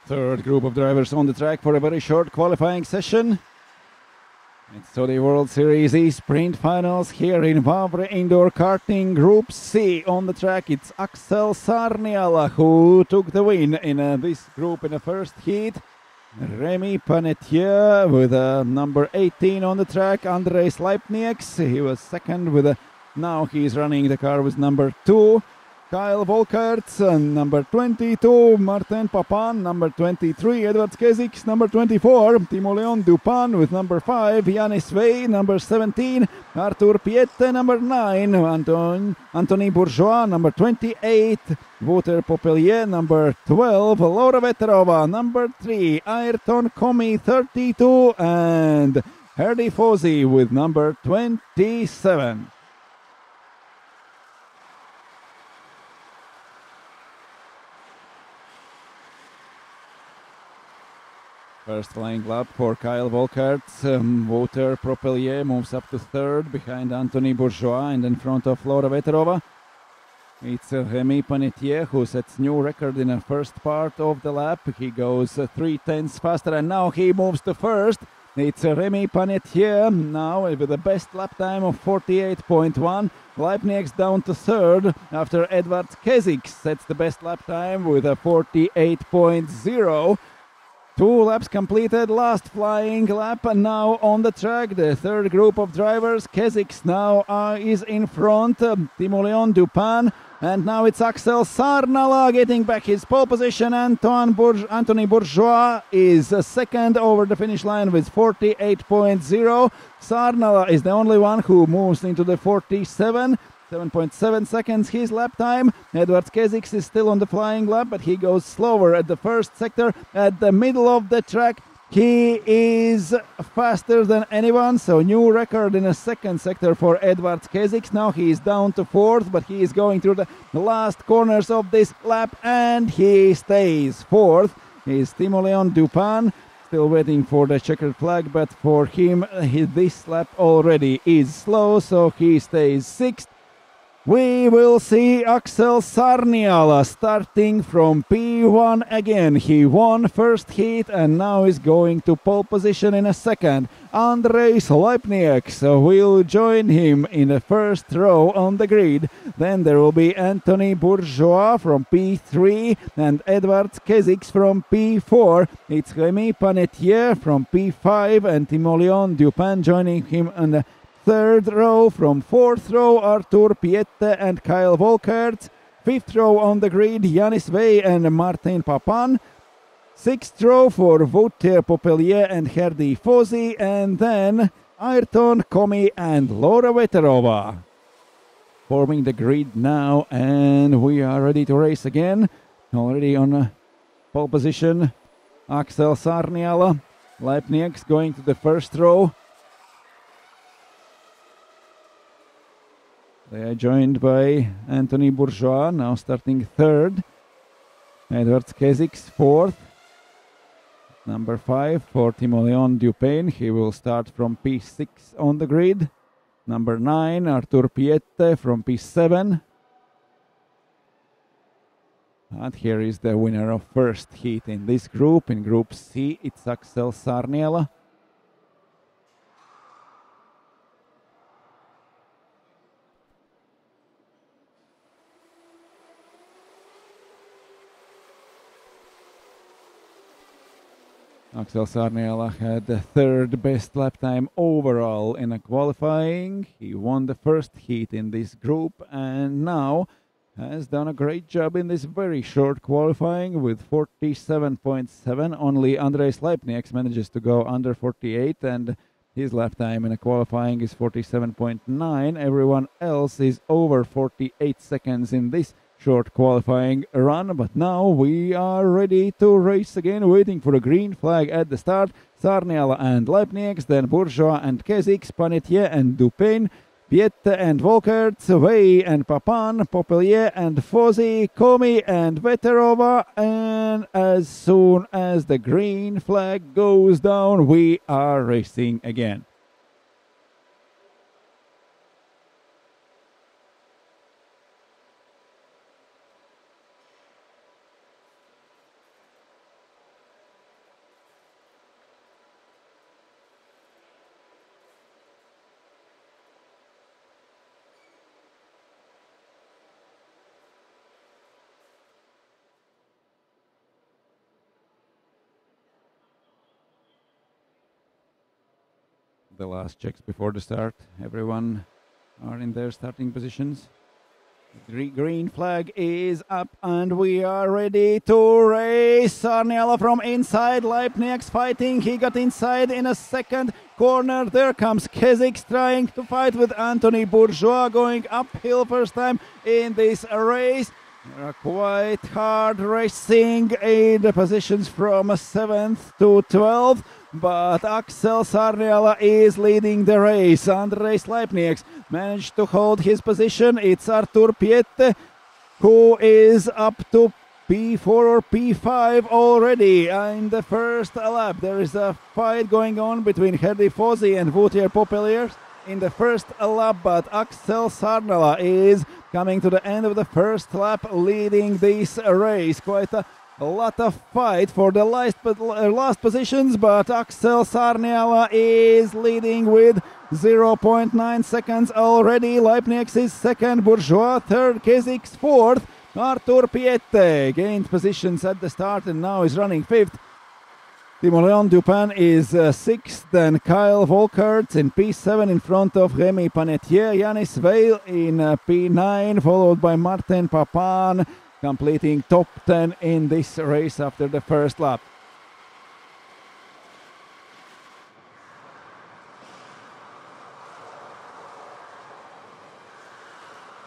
Third group of drivers on the track for a very short qualifying session. It's the World Series E-Sprint Finals here in Wavre Indoor Karting Group C. On the track, it's Axel Sarniala who took the win in this group in the first heat. Remy Panetier with number 18 on the track. Andrei Sleipnieks, he was second with now he's running the car with number 2. Kyle Volkerts, number 22, Martin Papan, number 23, Edwards Keziks, number 24, Timo Leon Dupan with number 5, Yanis Vey, number 17, Artur Piette, number 9, Anthony Bourgeois, number 28, Wouter Popelier, number 12, Laura Veterova, number 3, Ayrton Komi, 32, and Herdy Fosi with number 27. First flying lap for Kyle Volkerts. Wouter Propelier moves up to third behind Anthony Bourgeois and in front of Laura Veterova. It's Remy Panetier who sets new record in the first part of the lap. He goes 3/10 faster and now he moves to first. It's Remy Panetier now with the best lap time of 48.1. Leipnieks down to third after Edwards Keziks sets the best lap time with a 48.0. 2 laps completed, last flying lap and now on the track. The third group of drivers, Keziks now is in front, Timo Leon Dupan, and now it's Axel Sarnala getting back his pole position. Anthony Bourgeois is second over the finish line with 48.0. Sarnala is the only one who moves into the 7.7 seconds his lap time. Edwards Keziks is still on the flying lap, but he goes slower at the first sector. At the middle of the track, he is faster than anyone, so new record in a second sector for Edwards Keziks. Now he is down to fourth, but he is going through the last corners of this lap, and he stays fourth. Is Timo Leon Dupan. Still waiting for the checkered flag, but for him, this lap already is slow, so he stays sixth. We will see Axel Sarniala starting from P1 again. He won first heat and now is going to pole position in a second. Andrei Sleipnieks will join him in the first row on the grid. Then there will be Anthony Bourgeois from P3 and Edwards Keziks from P4. It's Remy Panetier from P5 and Timo Leon Dupan joining him on the third row. From fourth row, Artur Piette and Kyle Volkerts. Fifth row on the grid, Yanis Vey and Martin Papan. Sixth row for Wouter Popelier and Herdy Fosi. And then Ayrton Komi and Laura Veterova. Forming the grid now, and we are ready to race again. Already on pole position, Axel Sarniala. Leipnieks going to the first row. They are joined by Anthony Bourgeois, now starting third. Edwards Keziks fourth. number 5 for Timoleon Dupain. He will start from P6 on the grid. Number 9, Artur Piette from P7. And here is the winner of first heat in this group. In Group C, it's Axel Sarniela. Axel Sarniela had the third best lap time overall in a qualifying. He won the first heat in this group and now has done a great job in this very short qualifying with 47.7. Only Andres Leipnieks manages to go under 48 and his lap time in a qualifying is 47.9. Everyone else is over 48 seconds in this short qualifying run, but now we are ready to race again, waiting for a green flag at the start. Sarniela and Leipnieks, then Bourgeois and Kesix, Panetier and Dupain, Piette and Volkert, Wey and Papan, Popelier and Fozzi, Komi and Veterova, and as soon as the green flag goes down, we are racing again. The last checks before the start. Everyone are in their starting positions. The green flag is up and we are ready to race. Sarniela from inside, Leipnieks fighting. He got inside in a second corner. There comes Kesix trying to fight with Anthony Bourgeois, going uphill first time in this race. Quite hard racing in the positions from 7th to 12th. But Axel Sarniela is leading the race. Andres Leipnieks managed to hold his position. It's Artur Piette who is up to P4 or P5 already in the first lap. There is a fight going on between Herdy Fozzi and Vautier Popelier in the first lap, but Axel Sarniela is coming to the end of the first lap, leading this race. Quite a lot of fight for the last positions, but Axel Sarniela is leading with 0.9 seconds already. Leipnieks is second, Bourgeois third, Kesix fourth. Artur Piette gained positions at the start and now is running fifth. Timoleon Dupain is sixth, then Kyle Volkert in P7 in front of Remy Panetier. Yanis Veil in P9, followed by Martin Papan, completing top 10 in this race after the first lap.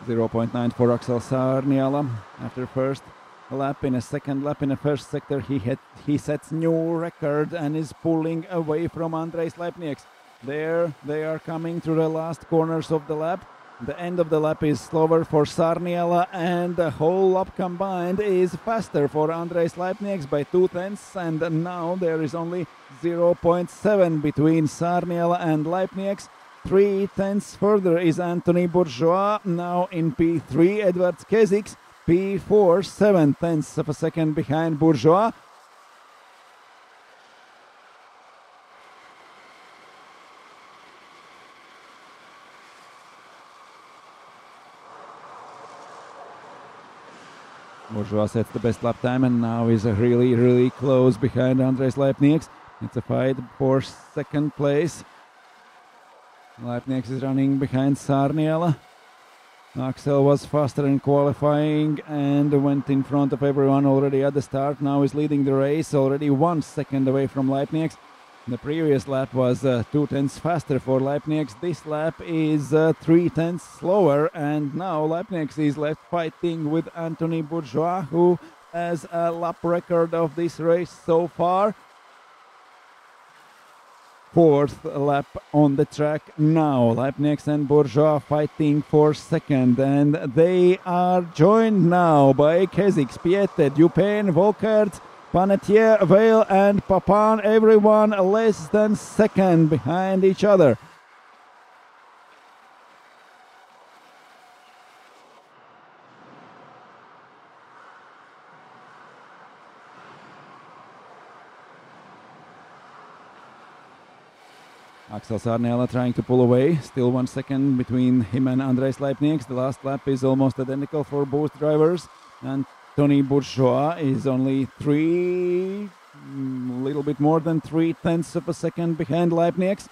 .9 for Axel Sarniela after first lap. In a second lap in the first sector he sets new record and is pulling away from Andres Leipnieks. There they are coming through the last corners of the lap. The end of the lap is slower for Sarniela and the whole lap combined is faster for Andres Leipnieks by 2/10, and now there is only 0.7 between Sarniela and Leipnieks. 3/10 further is Anthony Bourgeois, now in P3. Edwards Kesix, P4, 7/10 of a second behind Bourgeois. Bourgeois sets the best lap time and now is really close behind Andres Leipnieks. It's a fight for second place. Leipnieks is running behind Sarniela. Axel was faster in qualifying and went in front of everyone already at the start. Now is leading the race, already 1 second away from Leipnieks. The previous lap was 2/10 faster for Leipnieks. This lap is 3/10 slower, and now Leipnieks is left fighting with Anthony Bourgeois, who has a lap record of this race so far. Fourth lap on the track now. Leipnieks and Bourgeois fighting for second, and they are joined now by Kesix, Piette, Dupain, Volkert, Panetier, Vale and Papan, everyone less than second behind each other. Axel Sarniala trying to pull away, still 1 second between him and Andrés Leipniks. The last lap is almost identical for both drivers, and Tony Bourgeois is only little bit more than 0.3 of a second behind Leipniks.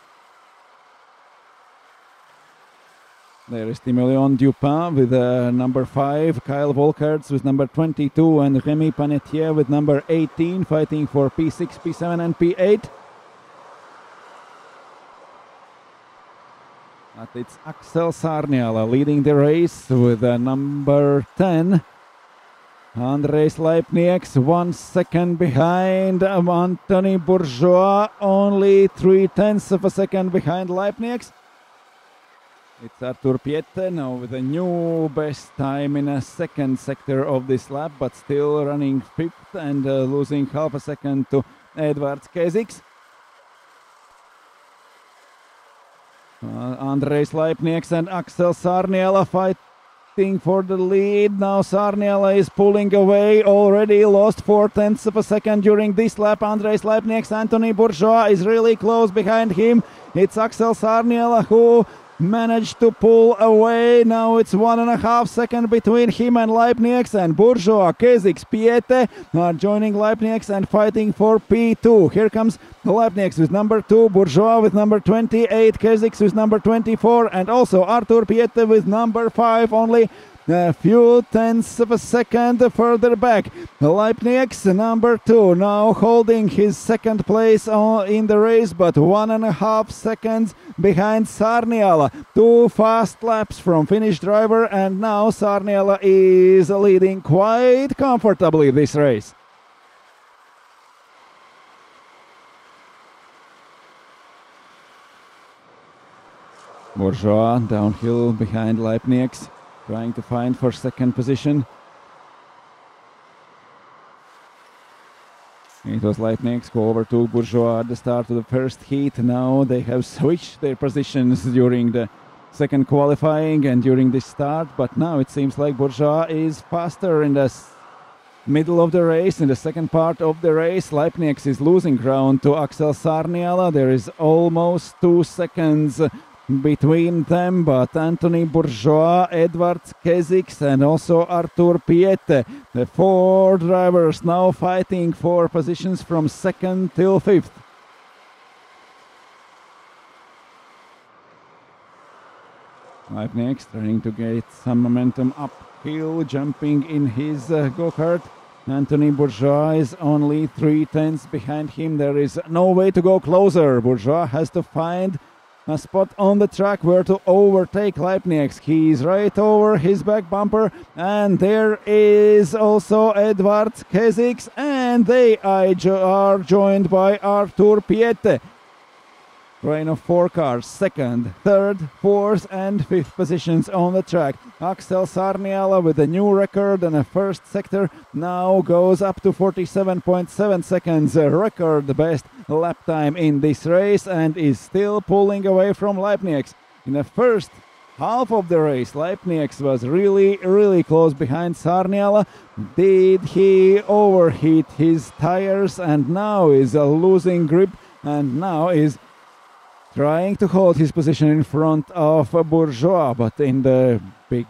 There is Timoleon Dupin with number 5, Kyle Volkerts with number 22, and Rémi Panetier with number 18, fighting for P6, P7 and P8. But it's Axel Sarniala leading the race with number 10. Andrés Leipniks 1 second behind Anthony Bourgeois, only 0.3 of a second behind Leipniks. It's Artur Piette now with a new best time in a second sector of this lap, but still running 5th and losing half a second to Edvards Keziks. Andrés Leipniks and Axel Sarniala fighting for the lead. Now Sarniala is pulling away, already lost 0.4 of a second during this lap. Andrés Leipniks, Anthony Bourgeois is really close behind him. It's Axel Sarniala who managed to pull away. Now it's 1.5 seconds between him and Leipniks, and Bourgeois, Keziks, Piette are joining Leipniks and fighting for P2. Here comes Leipniks with number 2, Bourgeois with number 28, Keziks with number 24, and also Artur Piette with number 5, only a few tenths of a second further back. Leipniks, number 2, now holding his second place in the race, but 1.5 seconds behind Sarniala. 2 fast laps from Finnish driver, and now Sarniala is leading quite comfortably this race. Bourgeois downhill behind Leipniks, trying to find for second position. It was Leipniks who overtook Bourgeois at the start of the first heat. Now they have switched their positions during the second qualifying and during the start, but now it seems like Bourgeois is faster in the middle of the race. In the second part of the race, Leipniks is losing ground to Axel Sarniala. There is almost 2 seconds between them, but Anthony Bourgeois, Edvards Keziks and also Artur Piette, the 4 drivers now fighting for positions from 2nd till 5th. Leipniks trying to get some momentum uphill, jumping in his go-kart. Anthony Bourgeois is only 0.3 behind him. There is no way to go closer. Bourgeois has to find a spot on the track where to overtake Leipniks. He's right over his back bumper, and there is also Edvards Keziks, and they are joined by Artur Piette. Train of 4 cars, 2nd, 3rd, 4th and 5th positions on the track. Axel Sarniala with a new record and a first sector now goes up to 47.7 seconds, a record best lap time in this race, and is still pulling away from Leipniks. In the first half of the race, Leipniks was really close behind Sarniala. Did he overheat his tires and now is losing grip, and now is trying to hold his position in front of Bourgeois, but in the big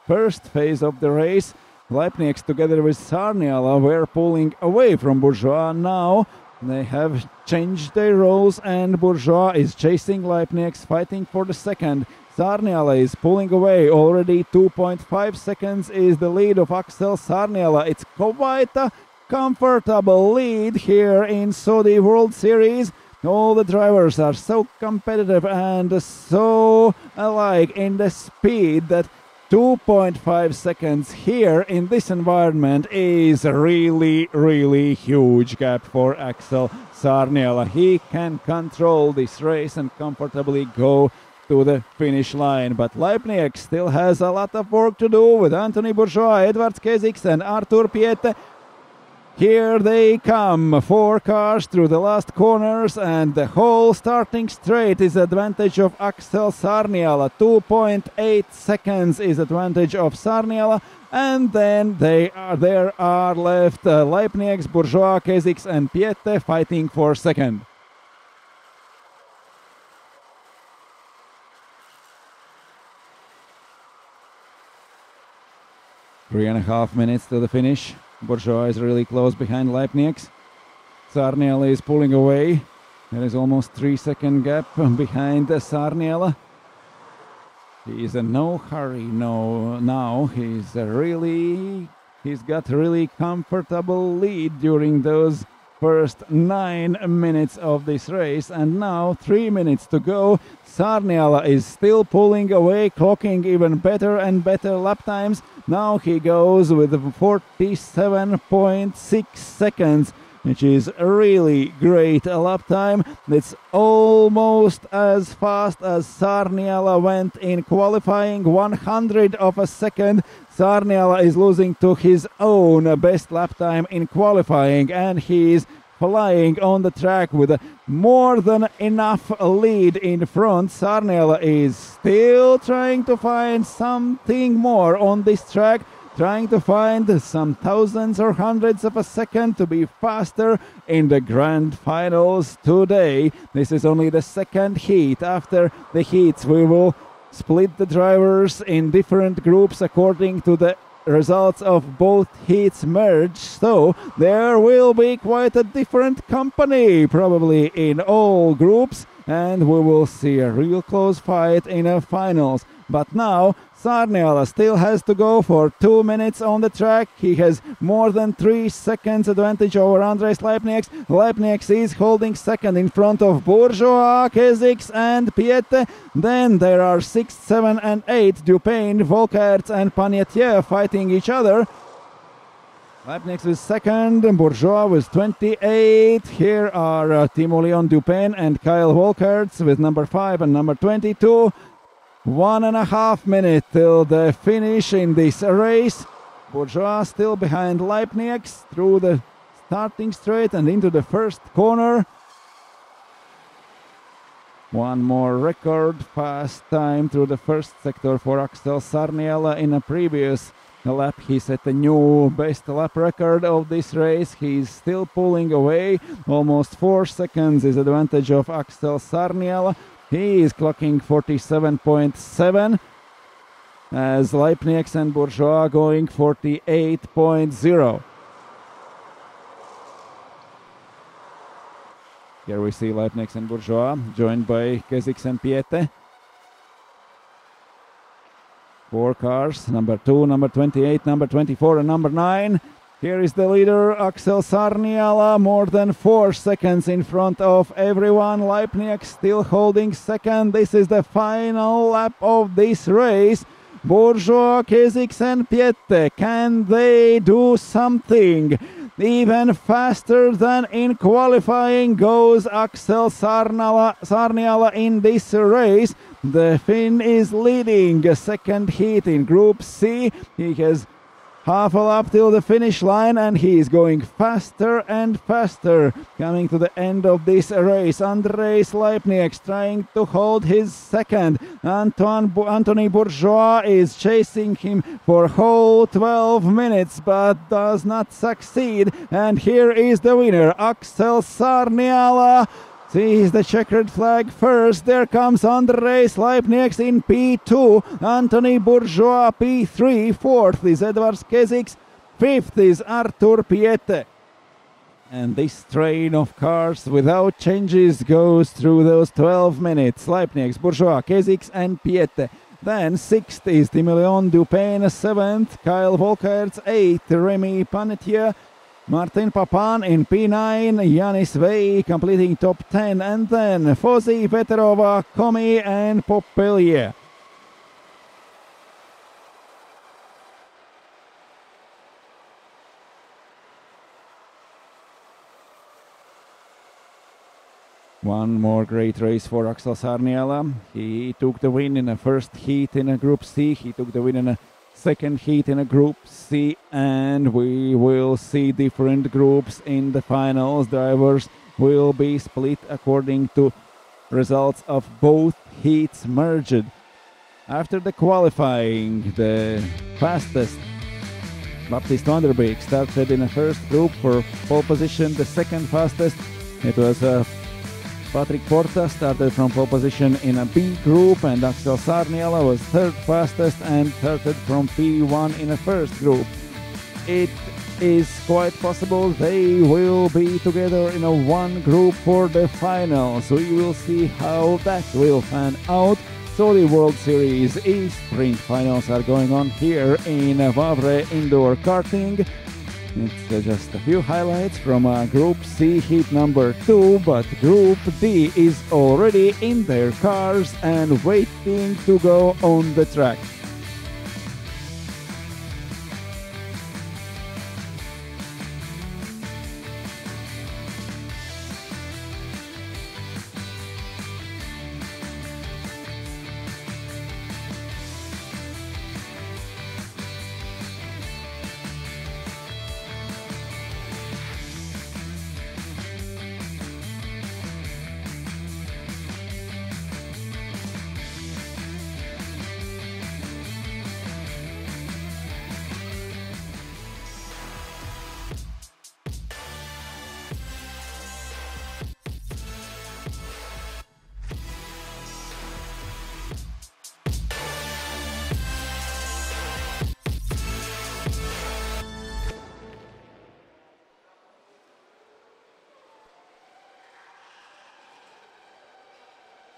first phase of the race, Leipniks together with Sarniala were pulling away from Bourgeois. Now they have changed their roles, and Bourgeois is chasing Leipniks, fighting for the second. Sarniala is pulling away. Already 2.5 seconds is the lead of Axel Sarniala. It's quite a comfortable lead here in Saudi World Series. All the drivers are so competitive and so alike in the speed that 2.5 seconds here in this environment is a really huge gap for Axel Sarniala. He can control this race and comfortably go to the finish line, but Leipniks still has a lot of work to do with Anthony Bourgeois, Edvards Keziks and Artur Piette Here they come, 4 cars through the last corners, and the whole starting straight is advantage of Axel Sarniala. 2.8 seconds is advantage of Sarniala, and then there are left Leipnieks, Bourgeois, Keziks and Piette fighting for second. Three and a half minutes to the finish. Bourgeois is really close behind Leipnieks. Sarniala is pulling away. There is almost 3-second gap behind Sarniala. He is in no hurry now. He's got really comfortable lead during those first 9 minutes of this race, and now 3 minutes to go. Sarniala is still pulling away, clocking even better and better lap times. Now he goes with 47.6 seconds, which is a really great lap time. It's almost as fast as Sarniala went in qualifying, 100 of a second. Sarniala is losing to his own best lap time in qualifying, and he is flying on the track with more than enough lead in front. Sarniala is still trying to find something more on this track, trying to find some thousandths or hundreds of a second to be faster in the grand finals today. This is only the second heat. After the heats, we will split the drivers in different groups according to the results of both heats merge, so there will be quite a different company probably in all groups, and we will see a real close fight in the finals. But now Sarniala still has to go for 2 minutes on the track. He has more than 3 seconds advantage over Andres Leipnieks. Leipnieks is holding second in front of Bourgeois, Keziks and Piette. Then there are 6, 7 and 8, Dupain, Volkerts and Panetier fighting each other. Leipnieks is second, Bourgeois with 28. Here are Timo Leon Dupain and Kyle Volkerts with number 5 and number 22. 1.5 minutes till the finish in this race. Bourgeois still behind Leipnieks through the starting straight and into the first corner. One more record fast time through the first sector for Axel Sarniala. In a previous lap he set a new best lap record of this race. He's still pulling away. Almost 4 seconds is advantage of Axel Sarniala. He is clocking 47.7 as Leipnieks and Bourgeois going 48.0. Here we see Leipnieks and Bourgeois joined by Keziks and Piette. 4 cars, number 2, number 28, number 24 and number 9. Here is the leader, Axel Sarniala, more than 4 seconds in front of everyone. Leipnieks still holding second. This is the final lap of this race. Bourgeois, Keziks and Piette, can they do something? Even faster than in qualifying goes Axel Sarniala in this race. The Finn is leading a second heat in Group C. He has half a lap till the finish line, and he is going faster and faster. Coming to the end of this race, Andres Leipnieks trying to hold his second. Anthony Bourgeois is chasing him for whole 12 minutes, but does not succeed. And here is the winner, Axel Sarniala. Sees the checkered flag first. There comes Andres Leipnieks in P2. Anthony Bourgeois P3. Fourth is Edvards Keziks. Fifth is Artur Piette. And this train of cars without changes goes through those 12 minutes. Leipnieks, Bourgeois, Keziks and Piette. Then sixth is Timo Leon Dupain. Seventh, Kyle Volkerts. Eighth, Remy Panetier. Martin Papan in P9, Yanis Vey completing top 10, and then Fozzy, Veterova, Komi and Popelier. One more great race for Axel Sarniala. He took the win in the first heat in a Group C. He took the win in a second heat in a Group C, and we will see different groups in the finals. Drivers will be split according to results of both heats merged. After the qualifying, the fastest Baptiste van der Beek started in the first group for pole position. The second fastest, it was Patrick Porta, started from pole position in a B group, and Axel Sarniala was third fastest and started from P1 in a first group. It is quite possible they will be together in a one group for the finals. We will see how that will pan out. So the World Series E-Sprint finals are going on here in Wavre Indoor Karting. It's just a few highlights from Group C heat number 2, but Group D is already in their cars and waiting to go on the track.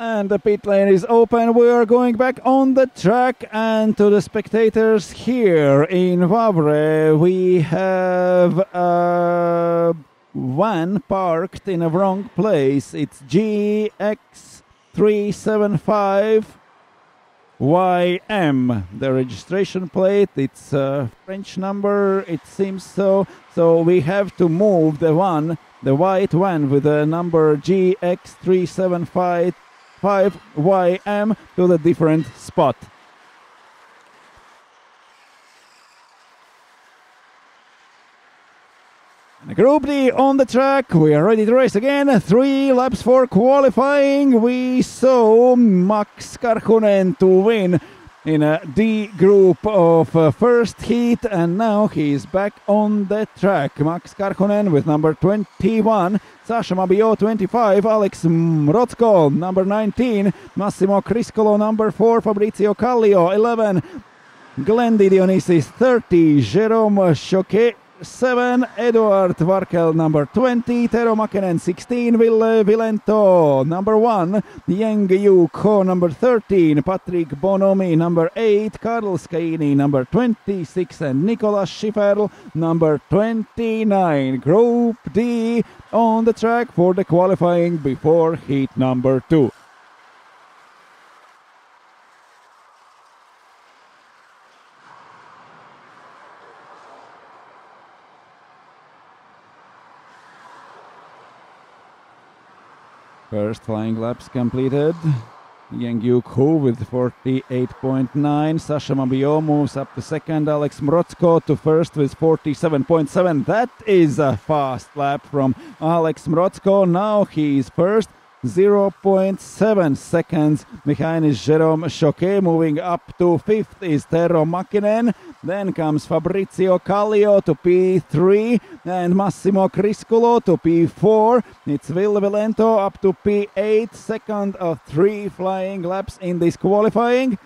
And the pit lane is open. We are going back on the track, and to the spectators here in Wavre, we have a van parked in a wrong place. It's GX375YM. The registration plate, it's a French number, it seems so. So we have to move the white van with the number GX375YM to the different spot. And Group D on the track. We are ready to race again. 3 laps for qualifying. We saw Max Karhunen to win in a D group of first heat, and now he is back on the track. Max Karhunen with number 21, Sasha Mabio 25, Alex Mrotko number 19, Massimo Criscolo number 4, Fabrizio Kallio 11, Glendy Dionysis 30, Jérôme Choquet 7, Eduard Varkel number 20, Tero Makinen 16, Ville Vilento number 1, Yang Yu Ko number 13, Patrick Bonomi number 8, Carl Scaini number 26, and Nicolas Schifferl number 29. Group D on the track for the qualifying before heat number 2. First flying laps completed. Yang Yu Ku with 48.9. Sasha Mabio moves up to second. Alex Mrotko to first with 47.7. That is a fast lap from Alex Mrotko. Now he is first. 0.7 seconds behind is Jérôme Choquet. Moving up to fifth is Tero Makinen. Then comes Fabrizio Kallio to P3 and Massimo Criscolo to P4. It's Ville Vilento up to P8, second of 3 flying laps in this qualifying.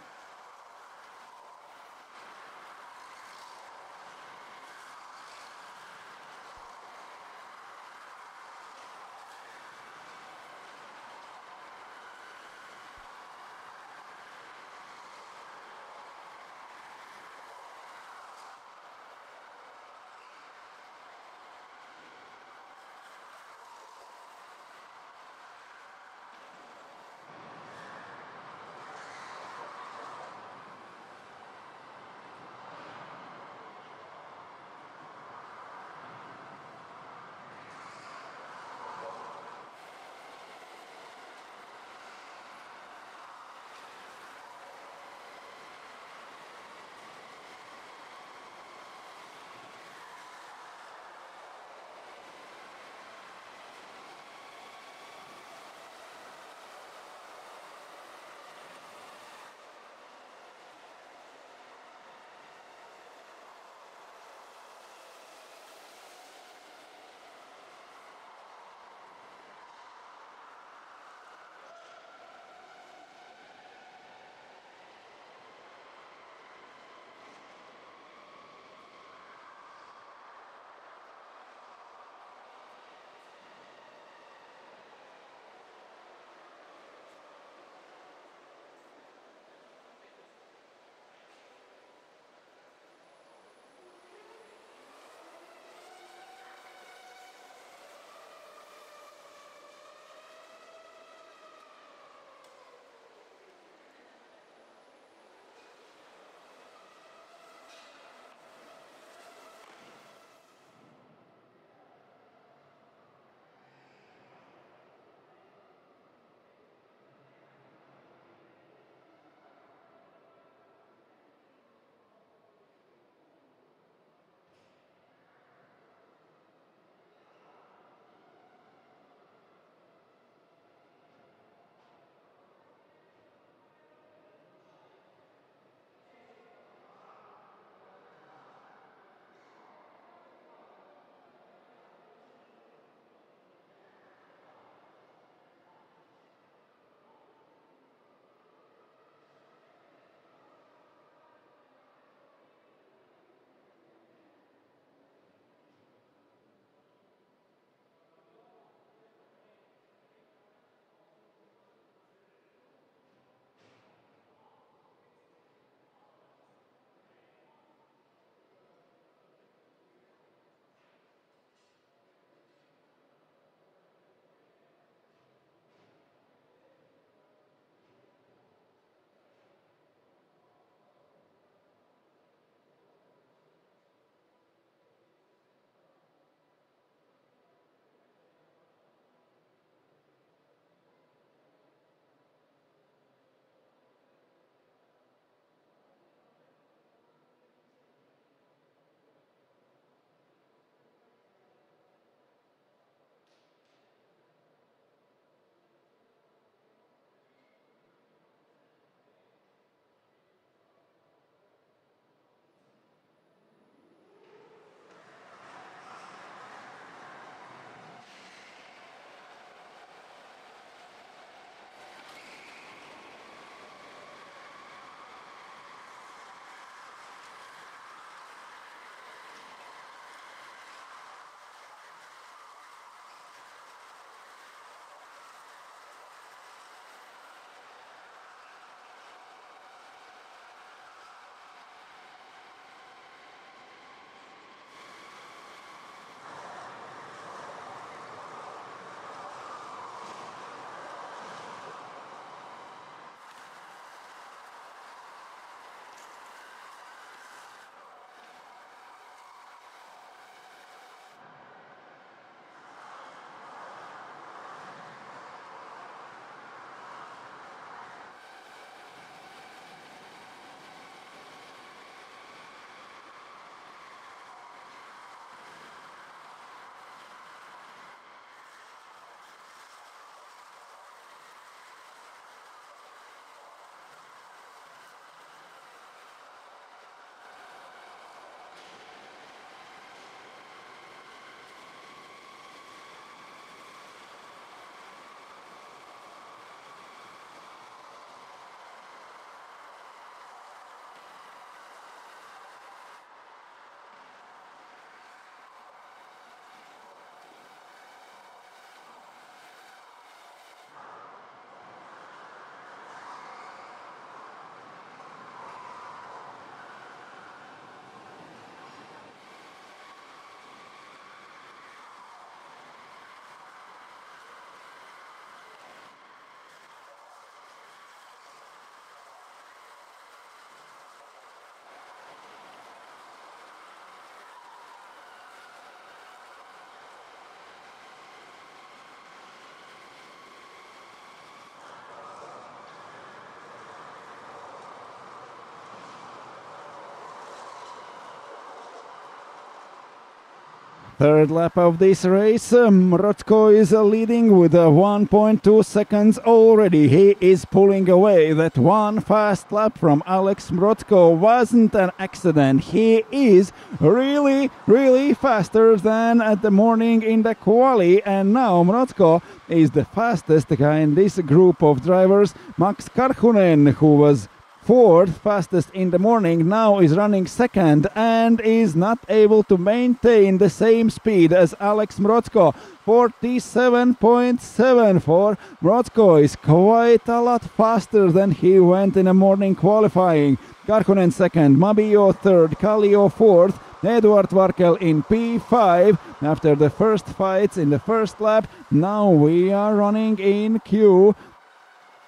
Third lap of this race, Mrotzko is leading with 1.2 seconds already. He is pulling away. That one fast lap from Alex Mrotzko wasn't an accident. He is really, really faster than at the morning in the quali, and now Mrotzko is the fastest guy in this group of drivers. Max Karhunen, who was fourth fastest in the morning, now is running second and is not able to maintain the same speed as Alex Mrotzko. 47.74. Mrotzko is quite a lot faster than he went in the morning qualifying. Karhunen second, Mabio third, Kallio fourth, Eduard Varkel in P5 after the first fights in the first lap. Now we are running in queue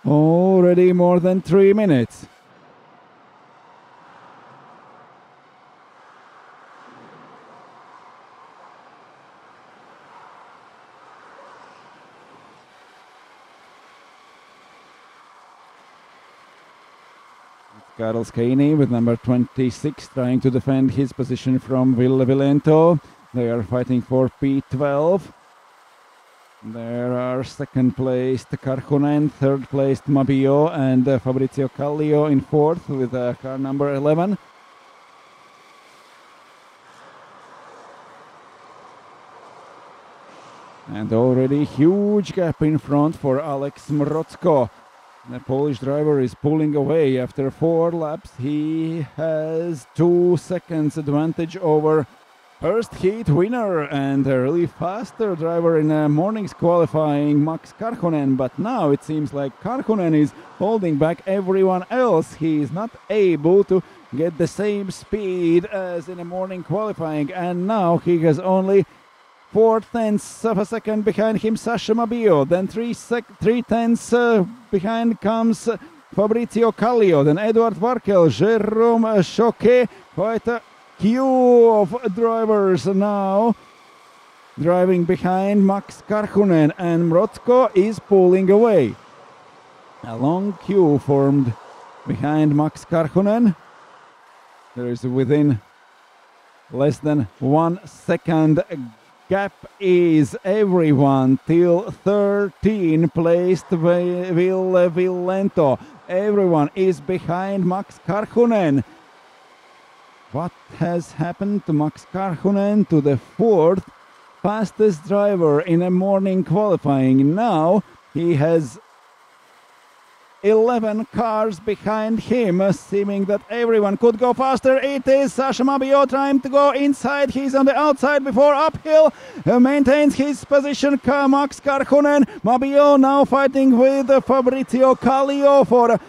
already more than 3 minutes. Karel Skajny with number 26 trying to defend his position from Ville Vilento. They are fighting for P12. There are second placed Karhunen, third placed Mabio, and Fabrizio Kallio in fourth with car number 11. And already huge gap in front for Alex Mrotzko. The Polish driver is pulling away after 4 laps. He has 2 seconds advantage over first heat winner and a really faster driver in morning's qualifying, Max Karhunen. But now it seems like Karhunen is holding back everyone else. He is not able to get the same speed as in the morning qualifying, and now he has only 4/10 of a second behind him, Sasha Mabio. Then 3/10 behind comes Fabrizio Kallio. Then Eduard Varkel, Jérôme Choquet. Quite a queue of drivers now driving behind Max Karhunen, and Mrotzko is pulling away. A long queue formed behind Max Karhunen. There is within less than 1 second gap is everyone till 13 placed Ville Vilento. Everyone is behind Max Karhunen. What has happened to Max Karhunen, to the 4th fastest driver in a morning qualifying? Now he has 11 cars behind him, seeming that everyone could go faster. It is Sasha Mabio trying to go inside. He's on the outside before uphill. Maintains his position. Max Karhunen. Mabio now fighting with Fabrizio Kallio for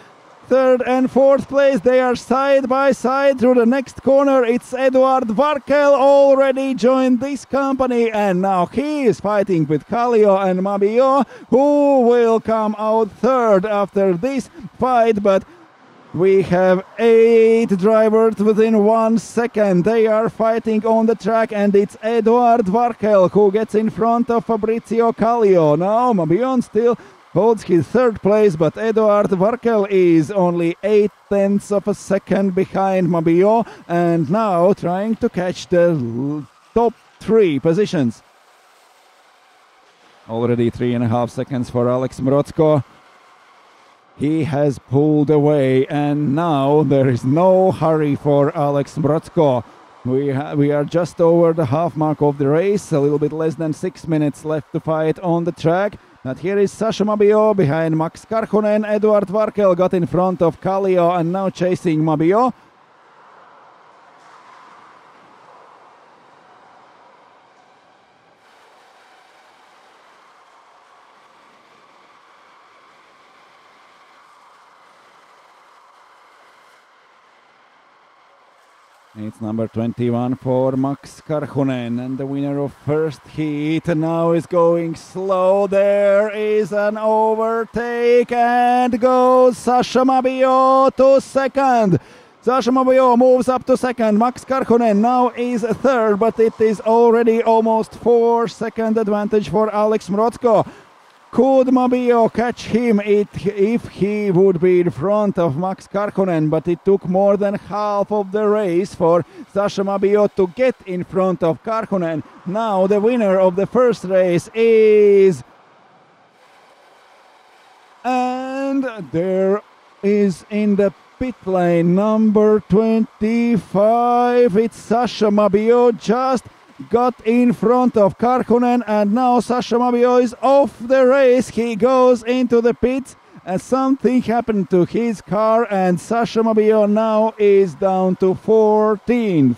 3rd and 4th place. They are side by side through the next corner. It's Eduard Varkel already joined this company, and now he is fighting with Kallio and Mabio, who will come out 3rd after this fight. But we have 8 drivers within 1 second. They are fighting on the track, and it's Eduard Varkel who gets in front of Fabrizio Kallio. Now Mabio still holds his 3rd place, but Eduard Varkel is only 8/10 of a second behind Mabio, and now trying to catch the top 3 positions. Already 3.5 seconds for Alex Mrotzko. He has pulled away, and now there is no hurry for Alex Mrotzko. We are just over the half mark of the race, a little bit less than 6 minutes left to fight on the track. But here is Sasha Mabio behind Max Karhunen. Eduard Varkel got in front of Kallio and now chasing Mabio. It's number 21 for Max Karhunen, and the winner of first heat now is going slow. There is an overtake, and goes Sasha Mabio to 2nd. Sasha Mabio moves up to 2nd. Max Karhunen now is 3rd, but it is already almost 4 second advantage for Alex Mrotzko. Could Mabio catch him if he would be in front of Max Karkonen, but it took more than half of the race for Sasha Mabio to get in front of Karkonen. Now the winner of the first race is... And there is in the pit lane number 25, it's Sasha Mabio, just got in front of Karkonen, and now Sasha Mabio is off the race. He goes into the pits and something happened to his car, and Sasha Mabio now is down to 14th.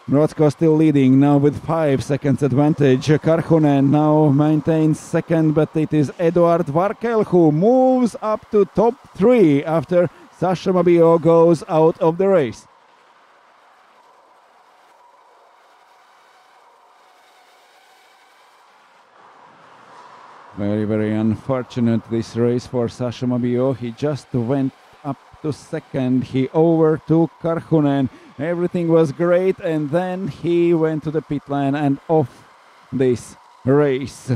Mrotzko still leading now with 5 seconds advantage. Karkonen now maintains second, but it is Eduard Varkel who moves up to top 3 after Sasha Mabio goes out of the race. Very, very unfortunate this race for Sasha Mabio. He just went up to second. He overtook Karkonen. Everything was great, and then he went to the pit lane and off this race.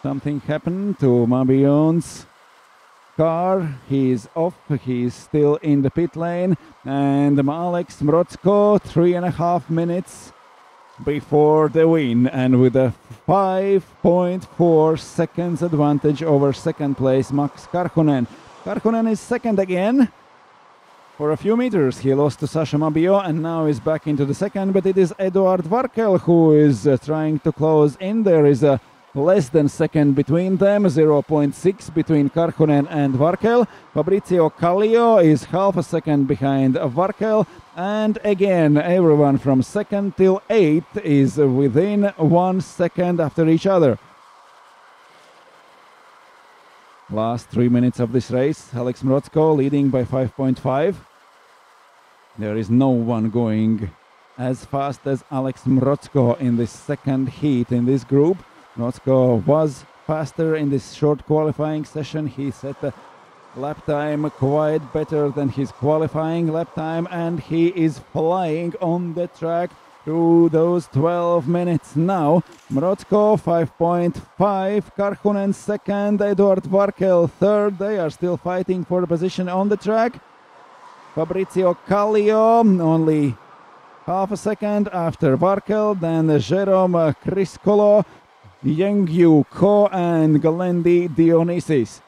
Something happened to Mabion's car. He's off. He's still in the pit lane. And Alex Mrotzko, 3.5 minutes before the win, and with a 5.4 seconds advantage over second place Max Karkonen. Karkonen is second again. For a few meters he lost to Sasha Mabio and now is back into the second, but it is Eduard Varkel who is trying to close in. There is a less than second between them, 0.6 between Karkonen and Varkel. Fabrizio Kallio is half a second behind Varkel, and again everyone from second till 8th is within 1 second after each other. Last 3 minutes of this race, Alex Mrotzko leading by 5.5. There is no one going as fast as Alex Mrotzko in this second heat in this group. Mrotzko was faster in this short qualifying session. He set a lap time quite better than his qualifying lap time, and he is flying on the track through those 12 minutes now. Mrotzko 5.5, Karkonen second, Eduard Varkel third. They are still fighting for the position on the track. Fabrizio Kallio only half a second after Varkel, then Jerome Criscolo, Yengyu Ko and Galendi Dionysis.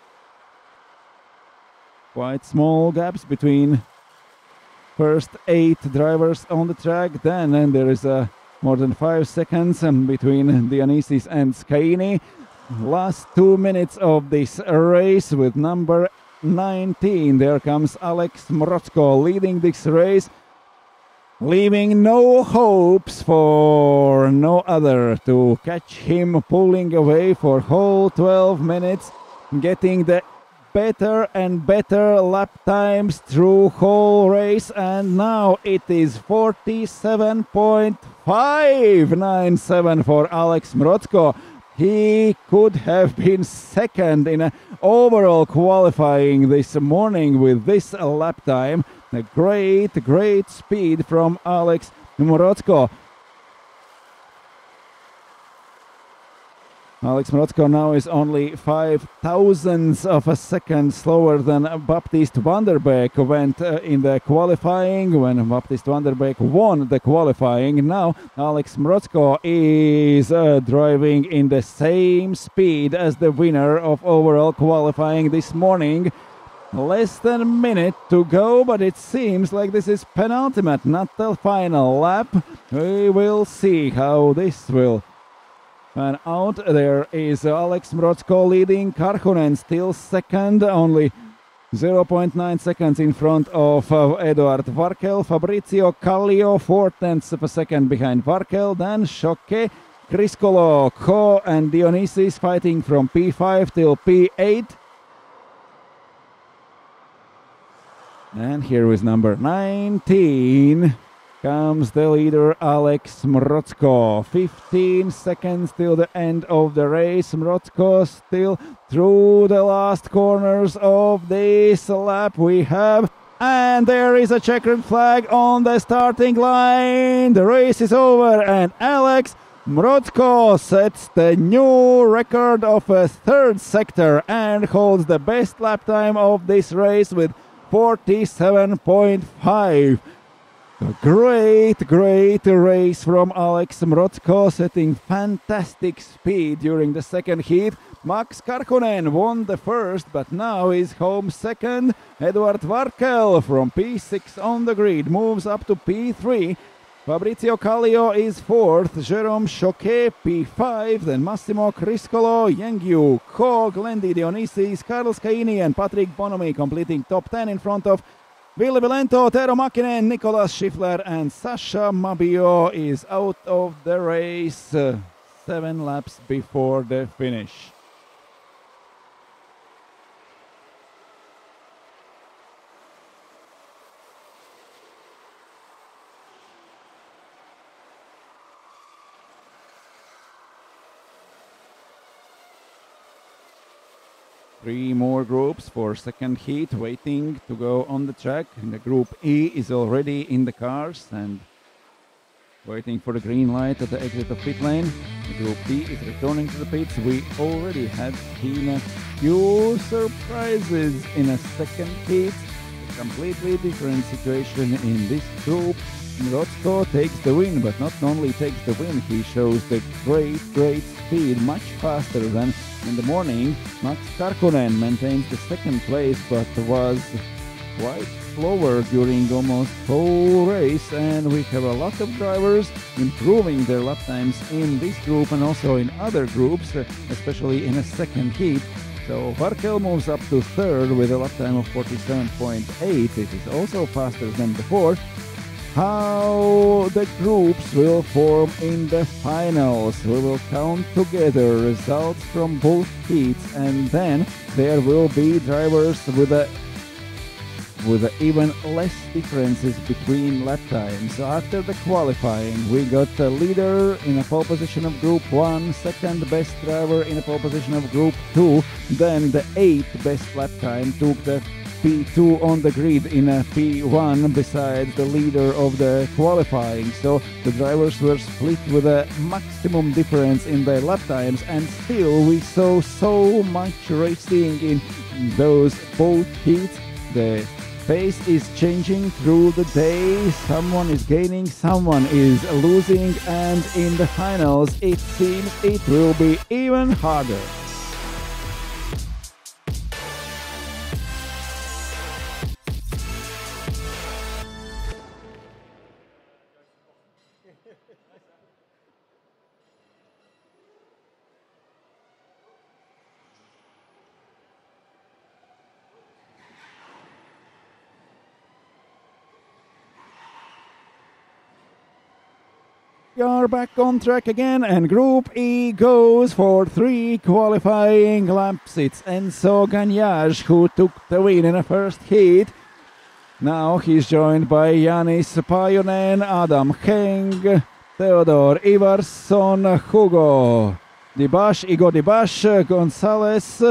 Quite small gaps between first 8 drivers on the track, then and there is more than 5 seconds between Dionysis and Scaini. Last 2 minutes of this race with number 19. There comes Alex Mrotzko leading this race, leaving no hopes for no other to catch him, pulling away for whole 12 minutes, getting the better and better lap times through whole race, and now it is 47.597 for Alex Mrotzko. He could have been second in overall qualifying this morning with this lap time. A great speed from Alex Mrotzko. Alex Mrotzko now is only 5 thousandths of a second slower than Baptiste van der Beek went in the qualifying when Baptiste van der Beek won the qualifying. Now Alex Mrotzko is driving in the same speed as the winner of overall qualifying this morning. Less than a minute to go, but it seems like this is penultimate, not the final lap. We will see how this will pan out. There is Alex Mrotzko leading, Karkonen still second, only 0.9 seconds in front of Eduard Varkel. Fabrizio Kallio 4/10 of a second behind Varkel. Then Choquet, Criscolo, Ko and Dionysis fighting from P5 till P8. And here is number 19. Comes the leader Alex Mrotzko. 15 seconds till the end of the race. Mrotzko still through the last corners of this lap we have. And there is a checkered flag on the starting line. The race is over and Alex Mrotzko sets the new record of a third sector and holds the best lap time of this race with 47.5. A great race from Alex Mrotzko, setting fantastic speed during the second heat. Max Karkonen won the first, but now is home second. Edward Varkel from P6 on the grid moves up to P3. Fabrizio Kallio is fourth, Jérôme Choquet P5, then Massimo Criscolo, Yengyu, Ko, Glendy Dionysis, Carlos Caini and Patrick Bonomi completing top 10 in front of Ville Vilento, Tero Makinen, Nicolas Schiffler and Sasha Mabio is out of the race 7 laps before the finish. Three more groups for second heat waiting to go on the track. And the group E is already in the cars and waiting for the green light at the exit of pit lane. The group D is returning to the pits. We already had seen a few surprises in a second heat. A completely different situation in this group. Mrotzko takes the win, but not only takes the win, he shows the great speed, much faster than in the morning. Max Karkonen maintains the second place, but was quite slower during almost whole race, and we have a lot of drivers improving their lap times in this group and also in other groups, especially in a second heat. So Varkel moves up to third with a lap time of 47.8. It is also faster than before. How the groups will form in the finals. We will count together results from both heats, and then there will be drivers with even less differences between lap times. So after the qualifying, we got the leader in a pole position of Group 1, second best driver in a pole position of Group 2, then the 8th best lap time took the P2 on the grid in a P1 besides the leader of the qualifying. So the drivers were split with a maximum difference in their lap times, and still we saw so much racing in those both heats. The pace is changing through the day. Someone is gaining, someone is losing, and in the finals it seems it will be even harder. We are back on track again, and Group E goes for 3 qualifying laps. It's Enzo Gagnage who took the win in the first heat. Now he's joined by Yanis Pajunen, Adam Heng, Theodor Ivarsson, Hugo Igor Dibash, Gonzalez,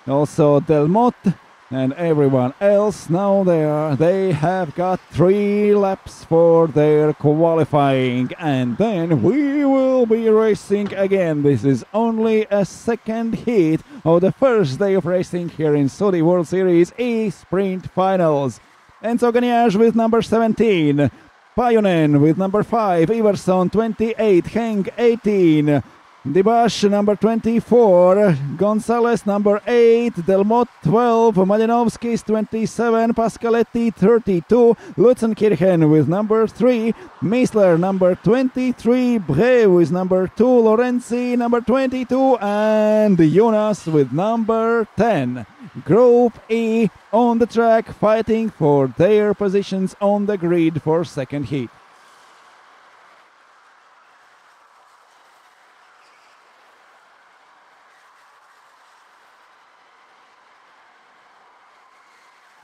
also Delmotte, and everyone else. Now they have got 3 laps for their qualifying, and then we will be racing again. This is only a second heat of the first day of racing here in Saudi World Series E-Sprint Finals. Enzo Gagnage with number 17, Pajunen with number 5, Ivarsson 28, Heng 18, Dibash number 24, Gonzalez number 8, Delmotte 12, Malinovskis 27, Pascaletti 32, Lutzenkirchen with number 3, Meisler number 23, Bre with number 2, Lorenzi number 22, and Jonas with number 10. Group E on the track fighting for their positions on the grid for second heat.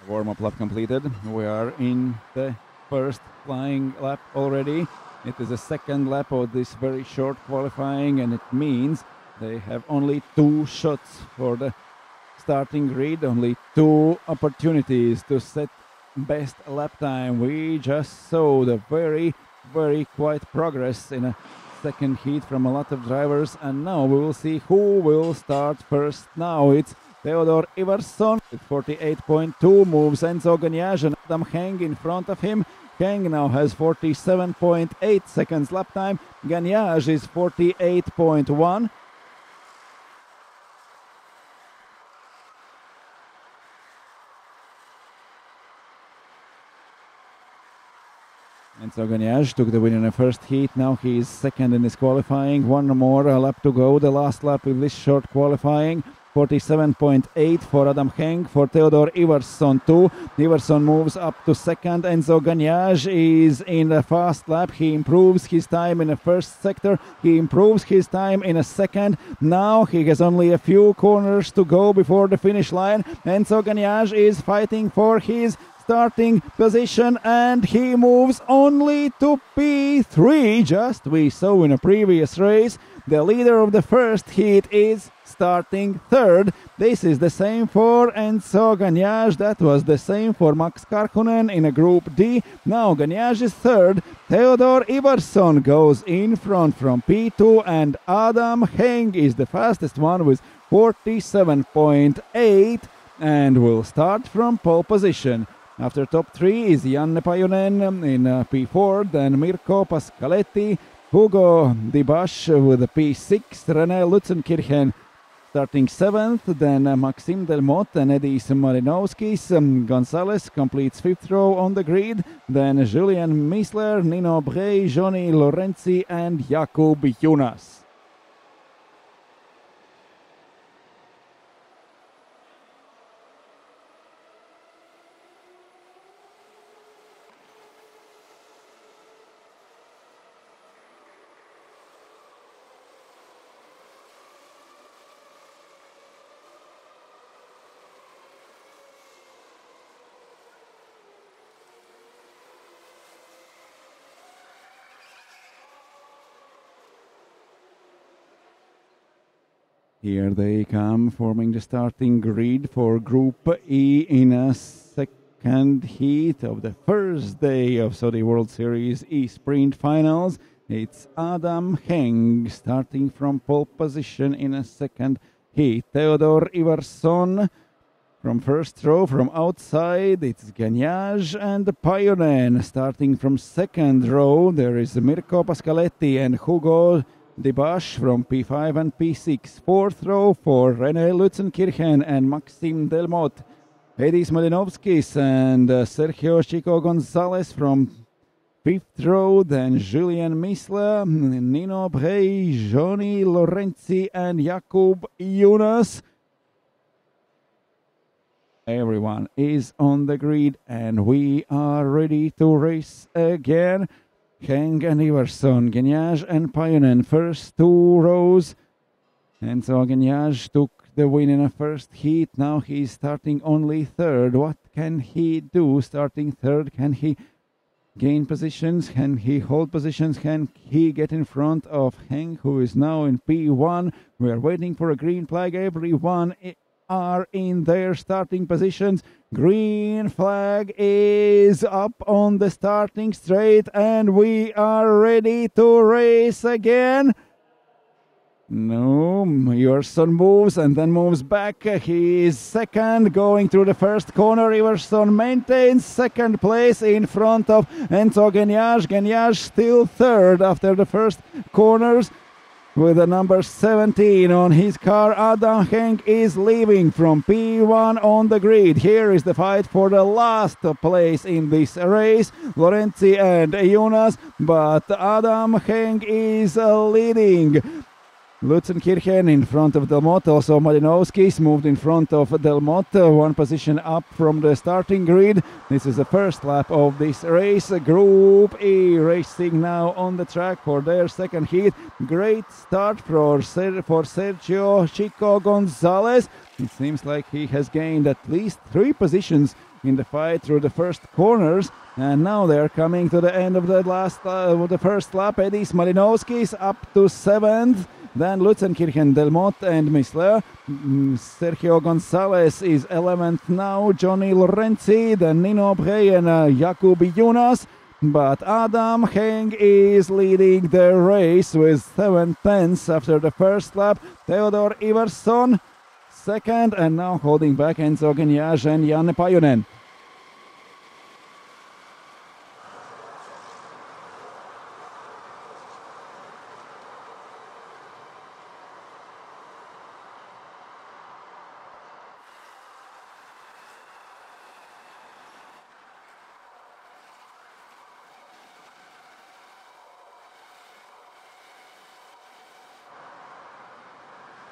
Warm-up lap completed. We are in the first flying lap already. It is the second lap of this very short qualifying, and it means they have only 2 shots for the starting grid, only 2 opportunities to set best lap time. We just saw the very quiet progress in a second heat from a lot of drivers, and now we will see who will start first. Now it's Theodor Ivarsson with 48.2, moves Enzo Gagnaire and Adam Heng in front of him. Heng now has 47.8 seconds lap time. Gagnaire is 48.1. Enzo Gagnaire took the win in the first heat. Now he is second in his qualifying. One more lap to go. The last lap in this short qualifying. 47.8 for Adam Heng, for Theodor Ivarsson too. Ivarsson moves up to second. Enzo Gagnaire is in the fast lap. He improves his time in the first sector. He improves his time in a second. Now he has only a few corners to go before the finish line. Enzo Gagnaire is fighting for his starting position, and he moves only to P3. Just we saw in a previous race, the leader of the first heat is starting third. This is the same for Enzo Gagnaire. That was the same for Max Karhunen in a Group D. Now Gagnaire is third. Theodor Ivarsson goes in front from P2, and Adam Heng is the fastest one with 47.8 and will start from pole position. After top three is Janne Pajunen in P4, then Mirko Pascaletti, Hugo Dibash with P6, René Lutzenkirchen starting 7th, then Maxime Delmotte and Edis Malinowskis. Gonzalez completes 5th row on the grid, then Julien Miesler, Nino Brey, Johnny Lorenzi and Jakub Jonas. Here they come, forming the starting grid for Group E in a second heat of the first day of Saudi World Series E-Sprint Finals. It's Adam Heng starting from pole position in a second heat. Theodor Ivarsson from first row from outside. It's Gagnaire and Pajunen starting from second row. There is Mirko Pascaletti and Hugo Dibash from P5 and P6. Fourth row for René Lutzenkirchen and Maxime Delmotte. Edis Malinovskis and Sergio Chico Gonzalez from fifth row. Then Julien Miesler, Nino Brey, Johnny Lorenzi and Jakub Jonas. Everyone is on the grid and we are ready to race again. Heng and Ivarsson, Gagnaire and Pajunen, first two rows. And so Gagnaire took the win in the first heat. Now he's starting only third. What can he do starting third? Can he gain positions? Can he hold positions? Can he get in front of Heng, who is now in P1? We are waiting for a green flag. Everyone are in their starting positions. Green flag is up on the starting straight and we are ready to race again. No, Ivarsson moves and then moves back. He is second, going through the first corner. Ivarsson maintains second place in front of Enzo Gagnaire. Gagnaire still third after the first corners. With the number 17 on his car, Adam Heng is leaving from P1 on the grid. Here is the fight for the last place in this race. Lorenzi and Jonas, but Adam Heng is leading. Lutzenkirchen in front of Delmotte, also Malinowskis moved in front of Delmotte, one position up from the starting grid. This is the first lap of this race. Group E racing now on the track for their second heat. Great start for Sergio Chico Gonzalez. It seems like he has gained at least 3 positions in the fight through the first corners. And now they're coming to the end of the first lap. Edis Malinowskis up to 7th. Then Lutzenkirchen, Delmotte and Miesler. Sergio Gonzalez is 11th now. Johnny Lorenzi, then Nino Brey and Jakub Jonas. but Adam Heng is leading the race with 7/10 after the first lap. Theodor Ivarsson second, and now holding back Enzo Geniage and Janne Pajunen.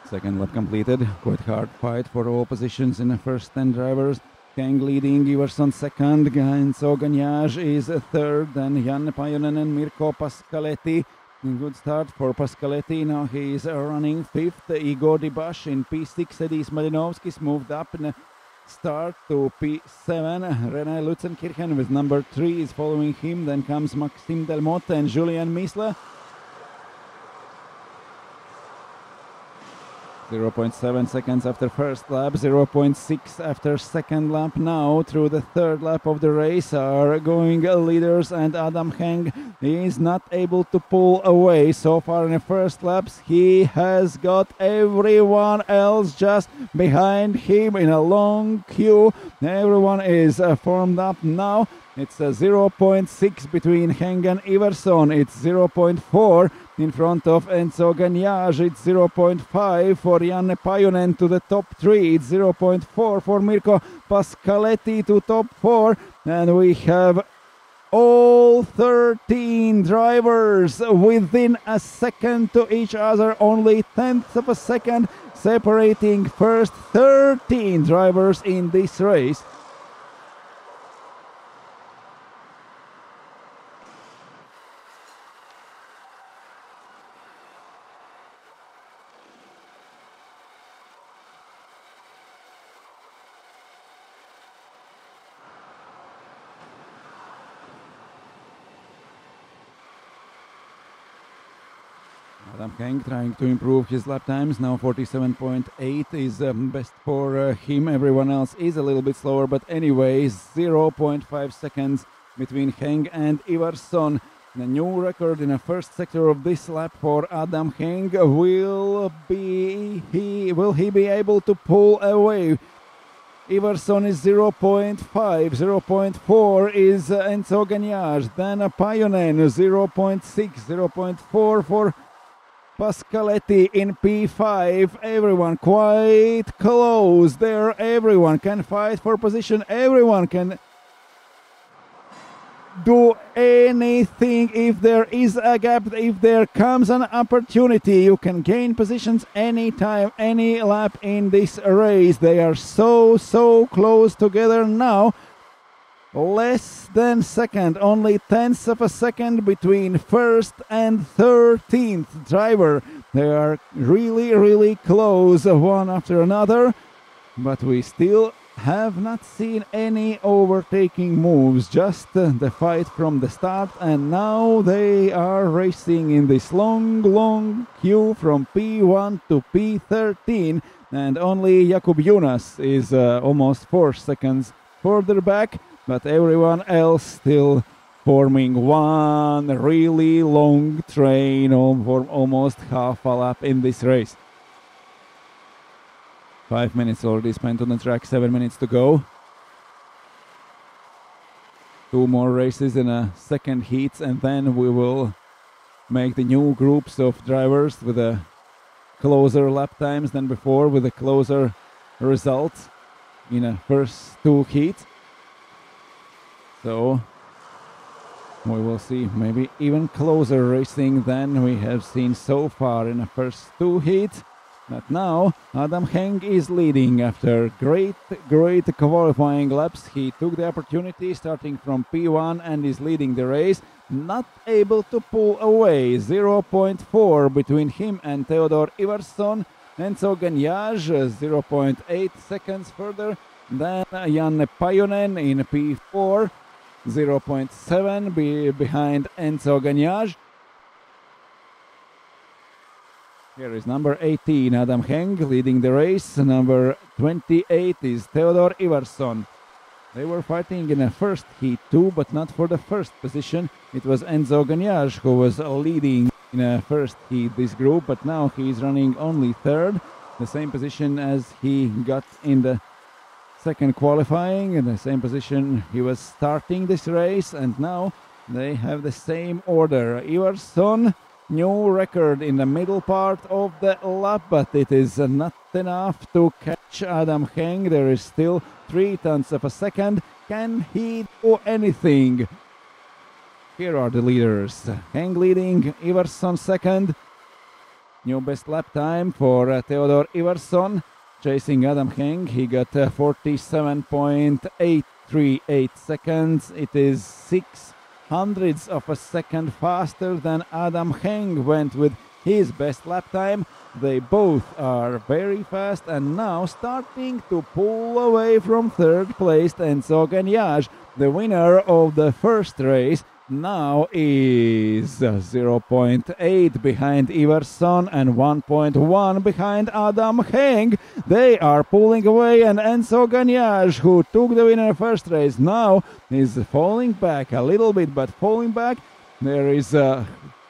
Second lap completed. Quite hard fight for all positions in the first 10 drivers. Heng leading, Ivarsson second, Enzo Geniage is third, then Janne Pajunen and Mirko Pascaletti. Good start for Pascaletti. Now he is running fifth. Igor Dibash in P6. Edis Malinovskis moved up in the start to P7. René Lutzenkirchen with number 3 is following him. Then comes Maxime Delmotte and Julien Misle. 0.7 seconds after first lap, 0.6 after second lap. Now through the third lap of the race are going leaders, and Adam Heng is not able to pull away. So far in the first laps he has got everyone else just behind him in a long queue. Everyone is formed up now. It's a 0.6 between Heng and Ivarsson. It's 0.4 in front of Enzo Geniage. It's 0.5 for Janne Pajunen to the top 3. It's 0.4 for Mirko Pascaletti to top 4. And we have all 13 drivers within a second to each other. Only tenths of a second separating first 13 drivers in this race. Adam Heng trying to improve his lap times. Now 47.8 is best for him. Everyone else is a little bit slower, but anyway, 0.5 seconds between Heng and Ivarsson. The new record in the first sector of this lap for Adam Heng. Will he be able to pull away? Ivarsson is 0.5, 0.4 is Enzo Geniage, then Pajunen 0.6, 0.4 for Pascaletti in P5. Everyone quite close there. Everyone can fight for position. Everyone can do anything if there is a gap. If there comes an opportunity, you can gain positions anytime, any lap in this race. They are so close together now. Less than second, only tenths of a second between first and 13th driver. They are really close one after another, but we still have not seen any overtaking moves, just the fight from the start, and now they are racing in this long queue from P1 to P13, and only Jakub Jonas is almost 4 seconds further back. But everyone else still forming one really long train for almost half a lap in this race. 5 minutes already spent on the track, 7 minutes to go. 2 more races in a second heats, and then we will make the new groups of drivers with a closer lap times than before, with a closer results in the first 2 heats. So we will see maybe even closer racing than we have seen so far in the first 2 heats. But now Adam Heng is leading after great qualifying laps. He took the opportunity starting from P1 and is leading the race. Not able to pull away. 0.4 between him and Theodor Ivarsson. Enzo Geniage 0.8 seconds further than Janne Pajunen in P4. 0.7 behind Enzo Geniage. Here is number 18, Adam Heng, leading the race. Number 28 is Theodor Ivarsson. They were fighting in the first heat too, but not for the first position. It was Enzo Gagnage who was leading in the first heat this group, but now he's running only third, the same position as he got in the second qualifying, in the same position he was starting this race, and now they have the same order. Ivarsson, new record in the middle part of the lap, but it is not enough to catch Adam Heng. There is still 0.3 of a second. Can he do anything? Here are the leaders. Heng leading, Ivarsson second. New best lap time for Theodor Ivarsson, chasing Adam Heng. He got 47.838 seconds. It is 0.06 of a second faster than Adam Heng went with his best lap time. They both are very fast and now starting to pull away from third place. Enzo Gagnage, the winner of the first race, now is 0.8 behind Ivarsson and 1.1 behind Adam Heng. They are pulling away, and Enzo Gagnage, who took the winner first race, now is falling back a little bit, but falling back. There is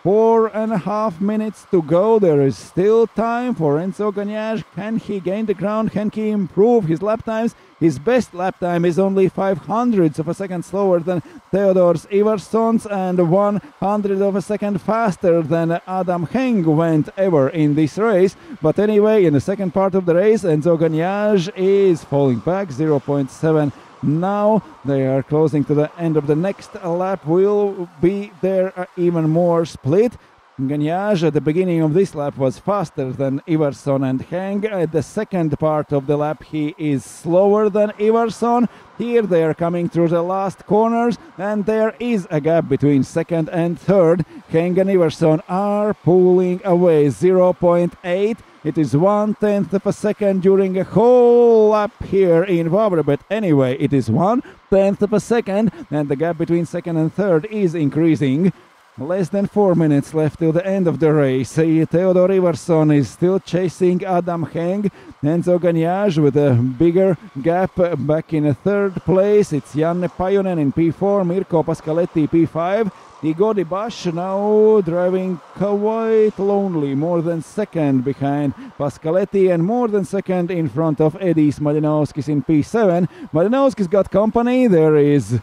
4.5 minutes to go. There is still time for Enzo Gagnage. Can he gain the ground? Can he improve his lap times? His best lap time is only 0.05 of a second slower than Theodor Ivarsson's and 0.01 of a second faster than Adam Heng went ever in this race. But anyway, in the second part of the race, Enzo Gagnage is falling back 0.7. Now they are closing to the end of the next lap. Will be there even more split. Gagnage at the beginning of this lap was faster than Ivarsson and Heng. At the second part of the lap he is slower than Ivarsson. Here they are coming through the last corners and there is a gap between second and third. Heng and Ivarsson are pulling away 0.8. It is 1/10 of a second during a whole lap here in Wavre, but anyway, it is 1/10 of a second, and the gap between second and third is increasing. Less than 4 minutes left till the end of the race. Theodor Ivarsson is still chasing Adam Heng. Enzo Gagnage with a bigger gap back in third place. It's Janne Pajunen in P4, Mirko Pascaletti P5. Igor Dibash now driving quite lonely, more than second behind Pascaletti and more than second in front of Edis Malinowskis in P7. Malinowski's got company. There is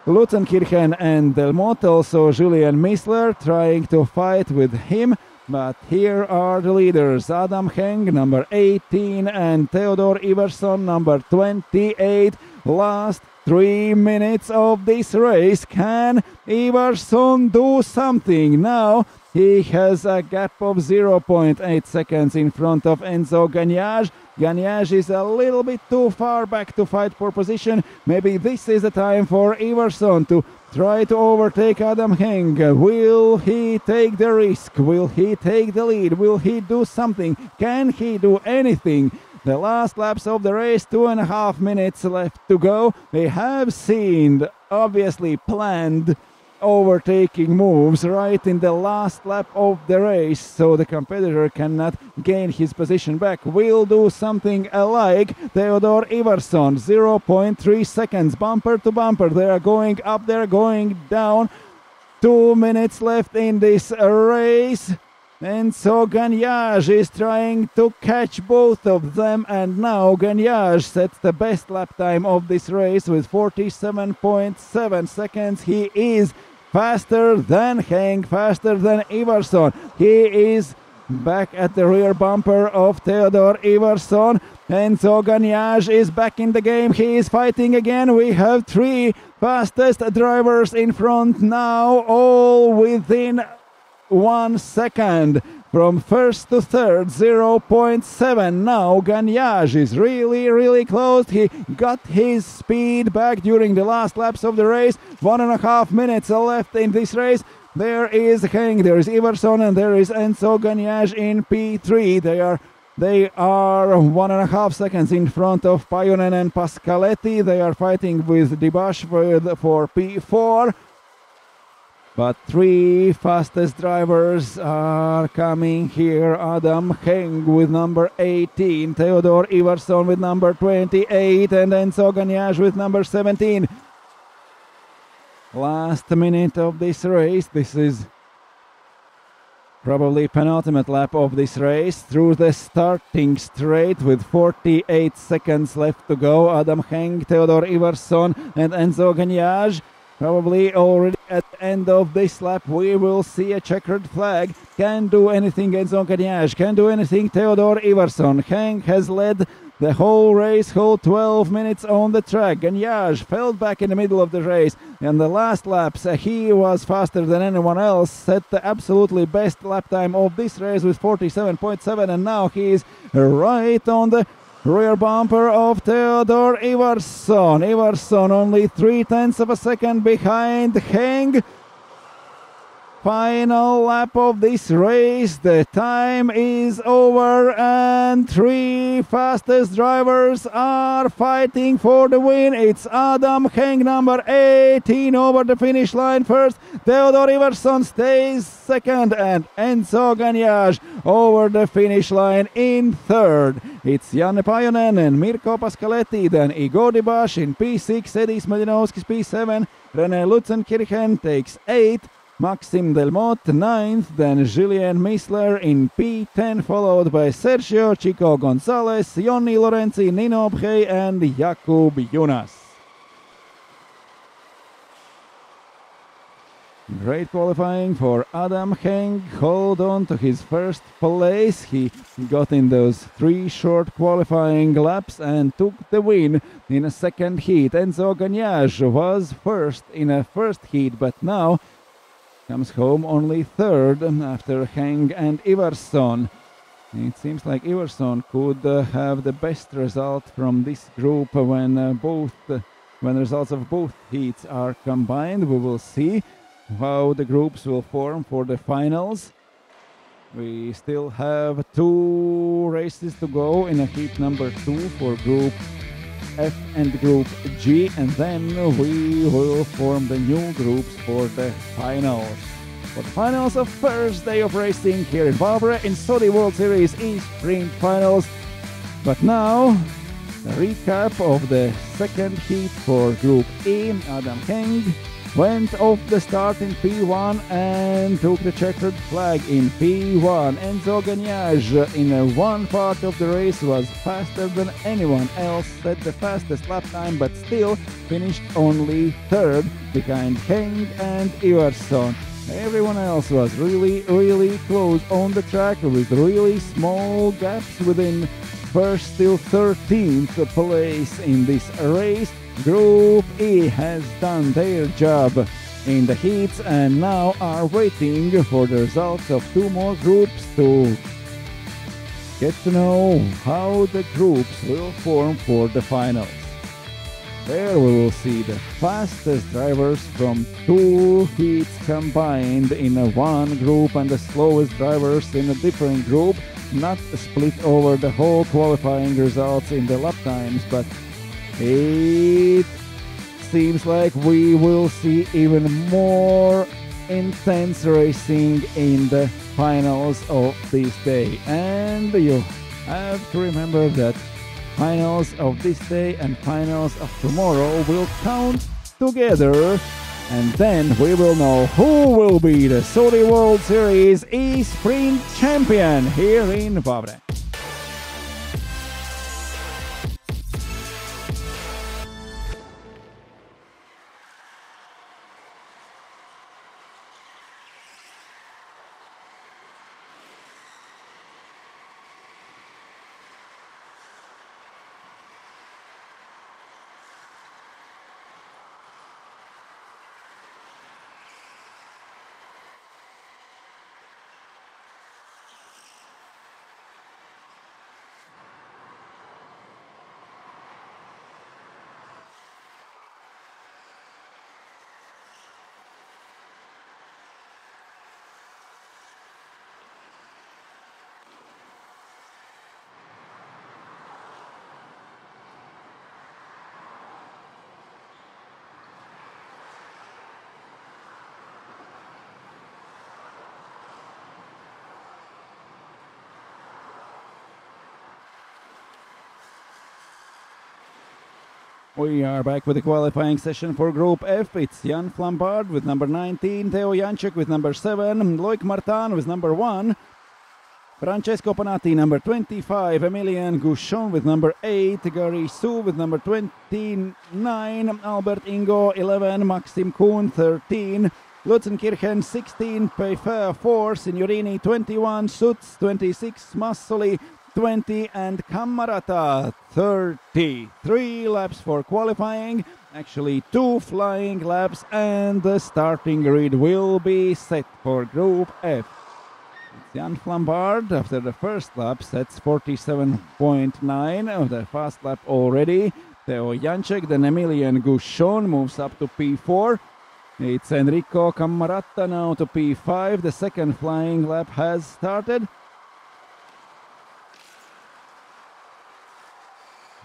Lutzenkirchen and Delmotte, also Julian Missler trying to fight with him. But here are the leaders: Adam Heng, number 18, and Theodor Ivarsson, number 28. Last 3 minutes of this race. Can Ivarsson do something? Now he has a gap of 0.8 seconds in front of Enzo Gagnage. Gagnage is a little bit too far back to fight for position. Maybe this is the time for Ivarsson to try to overtake Adam Heng. Will he take the risk? Will he take the lead? Will he do something? Can he do anything? The last laps of the race, 2.5 minutes left to go. We have seen obviously planned overtaking moves right in the last lap of the race, so the competitor cannot gain his position back. Will do something alike. Theodor Ivarsson, 0.3 seconds, bumper to bumper. They are going up, they're going down. 2 minutes left in this race. Enzo Gagnage is trying to catch both of them, and now Gagnage sets the best lap time of this race with 47.7 seconds. He is faster than Heng, faster than Ivarsson. He is back at the rear bumper of Theodor Ivarsson. Enzo Gagnage is back in the game. He is fighting again. We have 3 fastest drivers in front now, all within 1 second. From first to third, 0.7. Now Gagnage is really close. He got his speed back during the last laps of the race. 1.5 minutes left in this race. There is Heng, there is Ivarsson, and there is Enzo Gagnage in P3. They are 1.5 seconds in front of Pajunen and Pascaletti. They are fighting with Dibash for P4. But three fastest drivers are coming here. Adam Heng with number 18, Theodor Ivarsson with number 28, and Enzo Gagnache with number 17. Last minute of this race. This is probably penultimate lap of this race through the starting straight with 48 seconds left to go. Adam Heng, Theodor Ivarsson and Enzo Gagnache. Probably already at the end of this lap we will see a checkered flag. Can do anything Enzo Gagnache, can do anything Theodor Ivarsson. Heng has led the whole race, whole 12 minutes on the track. Gagnache fell back in the middle of the race. In the last laps he was faster than anyone else, set the absolutely best lap time of this race with 47.7, and now he is right on the rear bumper of Theodor Ivarsson. Ivarsson only 0.3 of a second behind Heng. Final lap of this race. The time is over and three fastest drivers are fighting for the win. It's Adam Heng, number 18, over the finish line first. Theodor Ivarsson stays second, and Enzo Gagnache over the finish line in third. It's Janne Pajonen and Mirko Pascaletti, then Igor Dibash in P6, Edis Medinovskis P7, René Lutzenkirchen takes 8, Maxim Delmotte 9th, then Julien Missler in P10, followed by Sergio Chico Gonzalez, Jonni Lorenzi, Nino Bhei and Jakub Jonas. Great qualifying for Adam Heng. Hold on to his first place. He got in those three short qualifying laps and took the win in a second heat. Enzo Gagnache was first in a first heat, but now comes home only third after Heng and Ivarsson. It seems like Ivarsson could have the best result from this group when results of both heats are combined. We will see how the groups will form for the finals. We still have two races to go in a heat number 2 for Group F and Group G, and then we will form the new groups for the finals. For the finals of first day of racing here in Wavre in Saudi World Series E-Sprint Finals. But now, a recap of the second heat for Group E. Adam Heng went off the start in P1 and took the checkered flag in P1. Enzo Gagnache in one part of the race was faster than anyone else, set the fastest lap time, but still finished only third behind Heng and Ivarsson. Everyone else was really close on the track with really small gaps within first till 13th place in this race. Group E has done their job in the heats and now are waiting for the results of two more groups to get to know how the groups will form for the finals. There we will see the fastest drivers from two heats combined in one group and the slowest drivers in a different group, not split over the whole qualifying results in the lap times, but it seems like we will see even more intense racing in the finals of this day. And you have to remember that finals of this day and finals of tomorrow will count together, and then we will know who will be the Saudi World Series E-Sprint champion here in Wavre. We are back with the qualifying session for Group F. It's Jan Flambard with number 19, Theo Janček with number 7, Loic Martin with number 1, Francesco Panatti number 25, Emilien Gouchon with number 8, Gary Su with number 29, Albert Ingo 11, Maxim Kuhn 13, Lutzenkirchen 16, Pfeiffer 4, Signorini 21, Sutz 26, Massoli 20 and Camarata 30. 3 laps for qualifying, actually 2 flying laps, and the starting grid will be set for Group F. It's Jan Flambard after the first lap sets 47.9 of the fast lap already. Theo Janček, then Emilien Gouchon moves up to P4. It's Enrico Camarata now to P5. The second flying lap has started.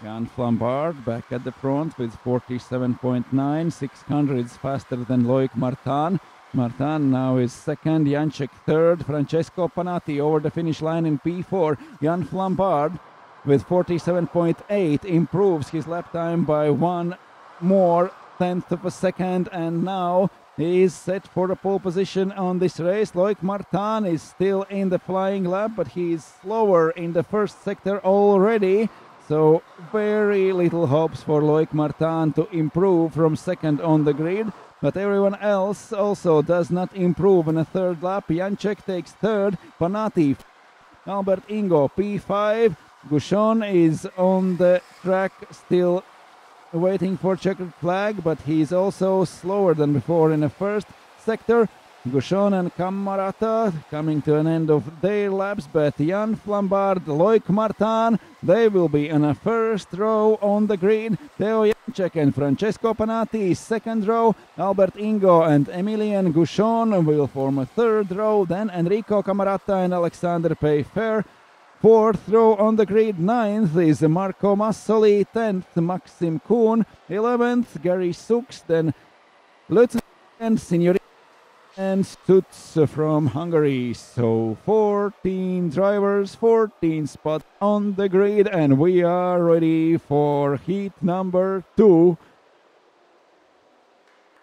Jan Flambard back at the front with 47.9, 600 faster than Loic Martin. Martin now is second, Janček third, Francesco Panatti over the finish line in P4. Jan Flambard with 47.8 improves his lap time by 1 more tenth of a second, and now he is set for the pole position on this race. Loic Martin is still in the flying lap, but he is slower in the first sector already. So very little hopes for Loic Martin to improve from second on the grid, but everyone else also does not improve in a third lap. Janček takes third, Panatti, Albert Ingo P5, Gouchon is on the track still waiting for checkered flag, but he's also slower than before in the first sector. Gouchon and Camarata coming to an end of their laps, but Jan Flambard, Loic Martin, they will be in a first row on the grid. Theo Janček and Francesco Panatti second row. Albert Ingo and Emilien Gouchon will form a third row. Then Enrico Camarata and Alexander Pfeiffer. Fourth row on the grid. 9th is Marco Massoli. 10th Maxim Kuhn. 11th Gary Sux. Then Lutz and Signorini and Stutz from Hungary. So 14 drivers, 14 spots on the grid, and we are ready for heat number 2.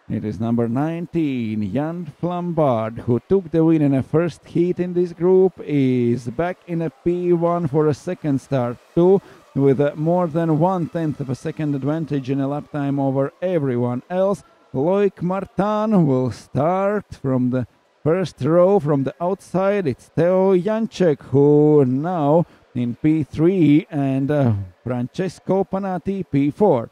It is number 19, Jan Flambard, who took the win in a first heat in this group, is back in a P1 for a second start too, with more than 1/10 of a second advantage in a lap time over everyone else. Loic Martin will start from the first row from the outside. It's Theo Janček who now in P3 and Francesco Panatti P4.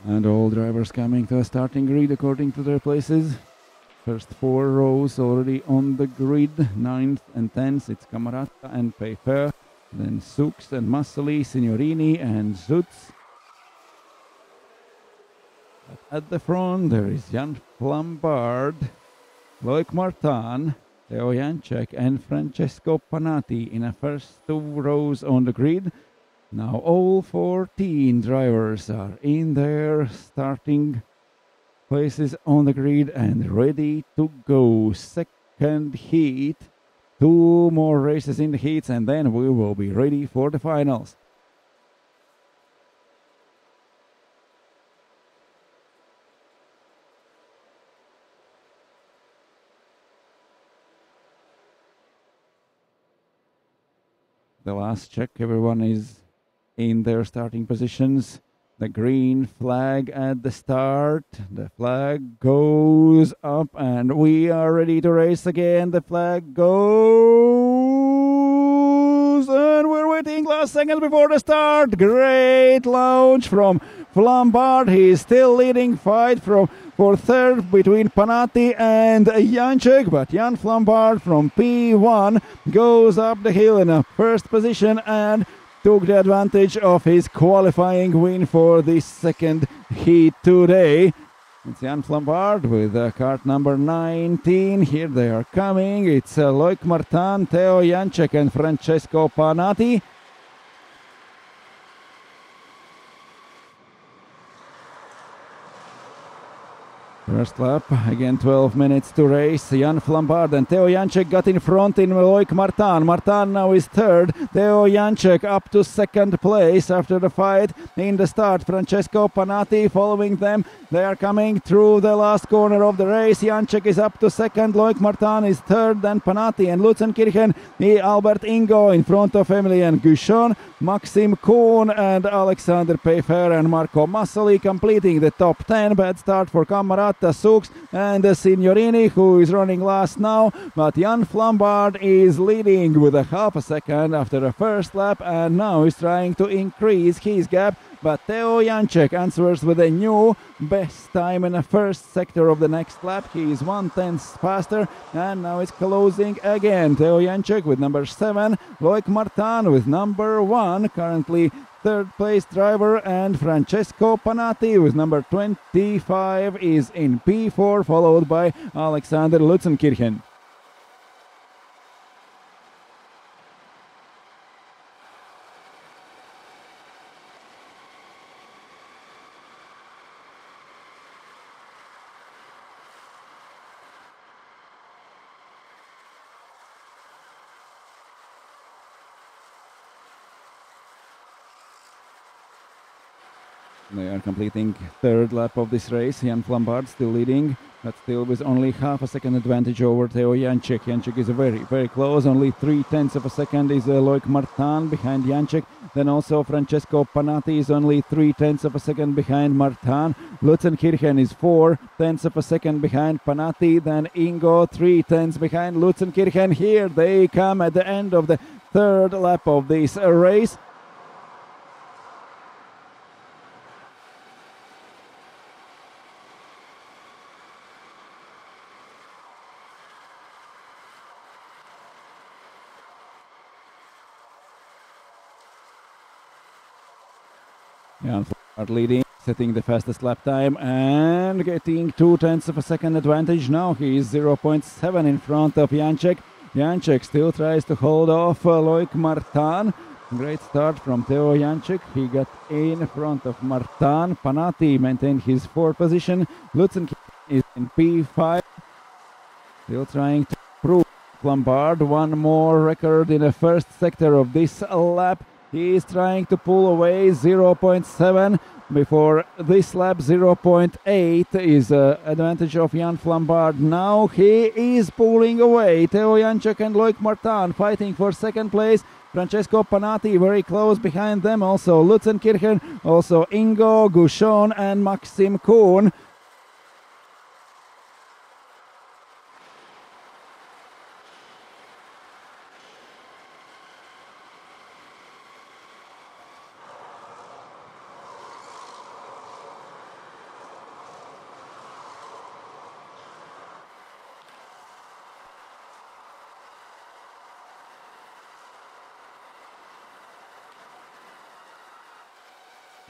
And all drivers coming to a starting grid according to their places. First 4 rows already on the grid. 9th and 10th, it's Camarata and Pfeiffer. Then Sux and Massoli, Signorini and Zutz. But at the front there is Jan Flambard, Loic Martin, Theo Janček and Francesco Panatti in the first 2 rows on the grid. Now all 14 drivers are in their starting places on the grid and ready to go. Second heat, 2 more races in the heats, and then we will be ready for the finals. The last check, everyone is in their starting positions. The green flag at the start. The flag goes up and we are ready to race again. The flag goes and we're waiting last second before the start. Great launch from Flambard. He is still leading fight for third between Panatti and Janček, but Jan Flambard from P1 goes up the hill in a first position and took the advantage of his qualifying win for this second heat today. It's Jan Flambard with kart number 19. Here they are coming. It's Loic Martin, Teo Janček and Francesco Panati. First lap, again 12 minutes to race. Jan Flambard and Teo Janček got in front in Loic Martin. Martin now is third. Teo Janček up to second place after the fight in the start. Francesco Panati following them. They are coming through the last corner of the race. Janček is up to second. Loic Martin is third. Then Panati and Lutzenkirchen. Albert Ingo in front of Emilien Guchon. Maxim Kuhn and Alexander Peifer and Marco Massoli completing the top 10. Bad start for Camarata, Sux and Signorini, who is running last now. But Jan Flambard is leading with a half a second after the first lap and now is trying to increase his gap. But Teo Janček answers with a new best time in the first sector of the next lap. He is 1/10 faster and now it's closing again. Teo Janček with number 7, Loic Martin with number 1, currently third place driver, and Francesco Panati with number 25 is in P4, followed by Alexander Lutzenkirchen. They are completing third lap of this race. Jan Flambard still leading, but still with only half a second advantage over Teo Janček. Janček is very, very close. Only 0.3 of a second is Loic Martin behind Janček. Then also Francesco Panati is only 0.3 of a second behind Martin. Lutzenkirchen is 0.4 of a second behind Panati. Then Ingo 0.3 behind Lutzenkirchen. Here they come at the end of the third lap of this race. Jan Flambard leading, setting the fastest lap time and getting 0.2 of a second advantage. Now he is 0.7 in front of Janček. Janček still tries to hold off Loic Martin. Great start from Teo Janček. He got in front of Martin. Panati maintained his 4th position. Lutzenkirchen is in P5. Still trying to prove Flambard one more record in the first sector of this lap. He is trying to pull away 0.7 before this lap. 0.8 is advantage of Jan Flambard. Now he is pulling away. Teo Janček and Loic Martin fighting for second place. Francesco Panati very close behind them. Also Lutzenkirchen, also Ingo, Guchon and Maxim Kuhn.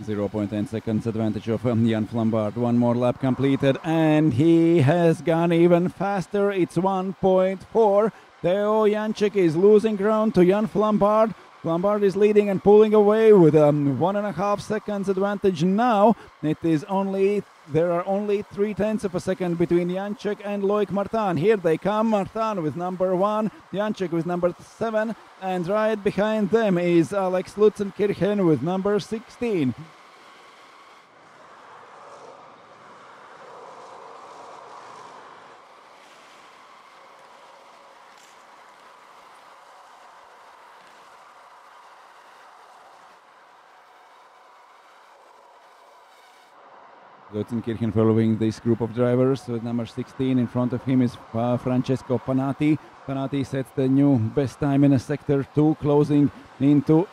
0.10 seconds advantage of Jan Flambard. One more lap completed and he has gone even faster. It's 1.4. Teo Janček is losing ground to Jan Flambard. Flambard is leading and pulling away with 1.5 seconds advantage now. There are only 0.3 of a second between Janček and Loic Martin. Here they come. Martin with number 1, Janček with number 7, and right behind them is Alex Lutzenkirchen with number 16. Lutzenkirchen following this group of drivers with number 16. In front of him is Francesco Panati. Panati sets the new best time in a sector 2, closing into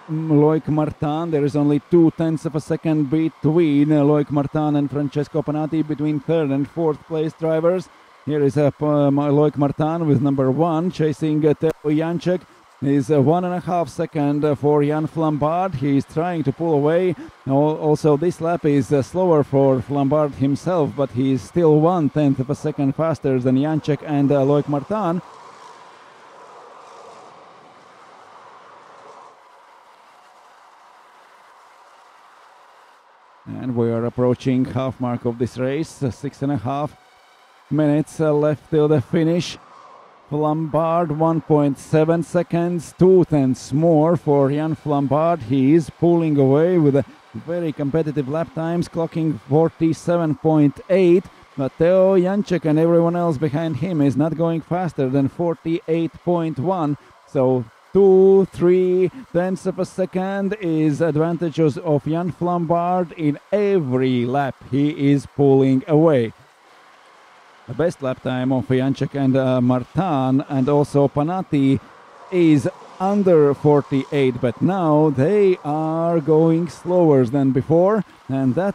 Loic Martin. There is only 0.2 of a second between Loic Martin and Francesco Panati, between third and fourth place drivers. Here is Loic Martin with number 1 chasing Teo Janček. is 1.5 seconds for Jan Flambard. He's trying to pull away. Also, this lap is slower for Flambard himself, but he's still 1/10 of a second faster than Janček and Loic Martin. And we are approaching half mark of this race. 6.5 minutes left till the finish. Flambard 1.7 seconds, 2/10 more for Jan Flambard. He is pulling away with a very competitive lap times, clocking 47.8. But Teo Janček and everyone else behind him is not going faster than 48.1. So 2-3 tenths of a second is advantages of Jan Flambard in every lap. He is pulling away. The best lap time of Janček and Martin and also Panati is under 48, but now they are going slower than before, and that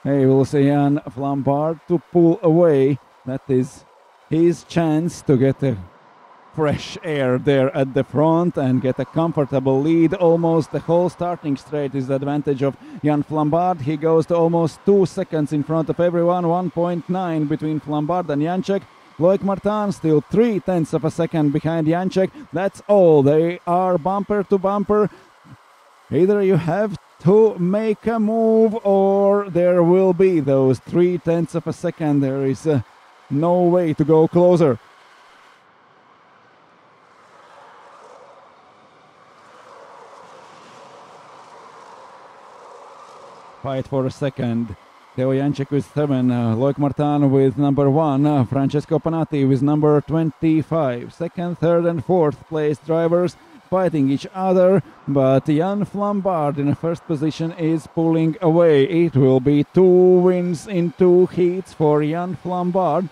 they will see Jan Flambard to pull away. That is his chance to get a fresh air there at the front and get a comfortable lead. Almost the whole starting straight is the advantage of Jan Flambard. He goes to almost 2 seconds in front of everyone, 1.9 between Flambard and Janček. Loic Martin still 3/10 of a second behind Janček. That's all. They are bumper to bumper. Either you have to make a move or there will be those 3/10 of a second. There is no way to go closer. Fight for a second. Teo Janček with 7, Loic Martin with number 1, Francesco Panati with number 25. Second, third and fourth place drivers fighting each other, but Jan Flambard in the first position is pulling away. It will be 2 wins in 2 heats for Jan Flambard.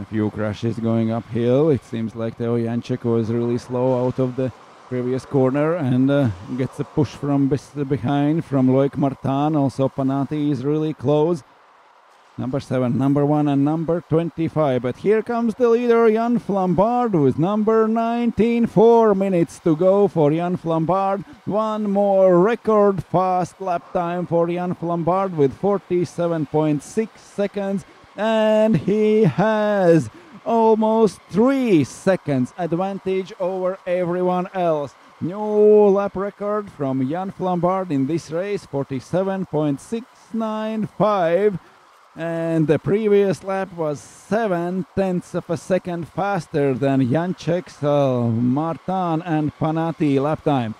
A few crashes going uphill. It seems like Teo Janček was really slow out of the previous corner and gets a push from behind from Loic Martin. Also Panati is really close. Number 7, number 1 and number 25. But here comes the leader, Jan Flambard, with number 19. 4 minutes to go for Jan Flambard. One more record fast lap time for Jan Flambard with 47.6 seconds. And he has almost 3 seconds advantage over everyone else. New lap record from Jan Flambard in this race, 47.695. And the previous lap was 7/10 of a second faster than Janček's, Martin and Panati lap time.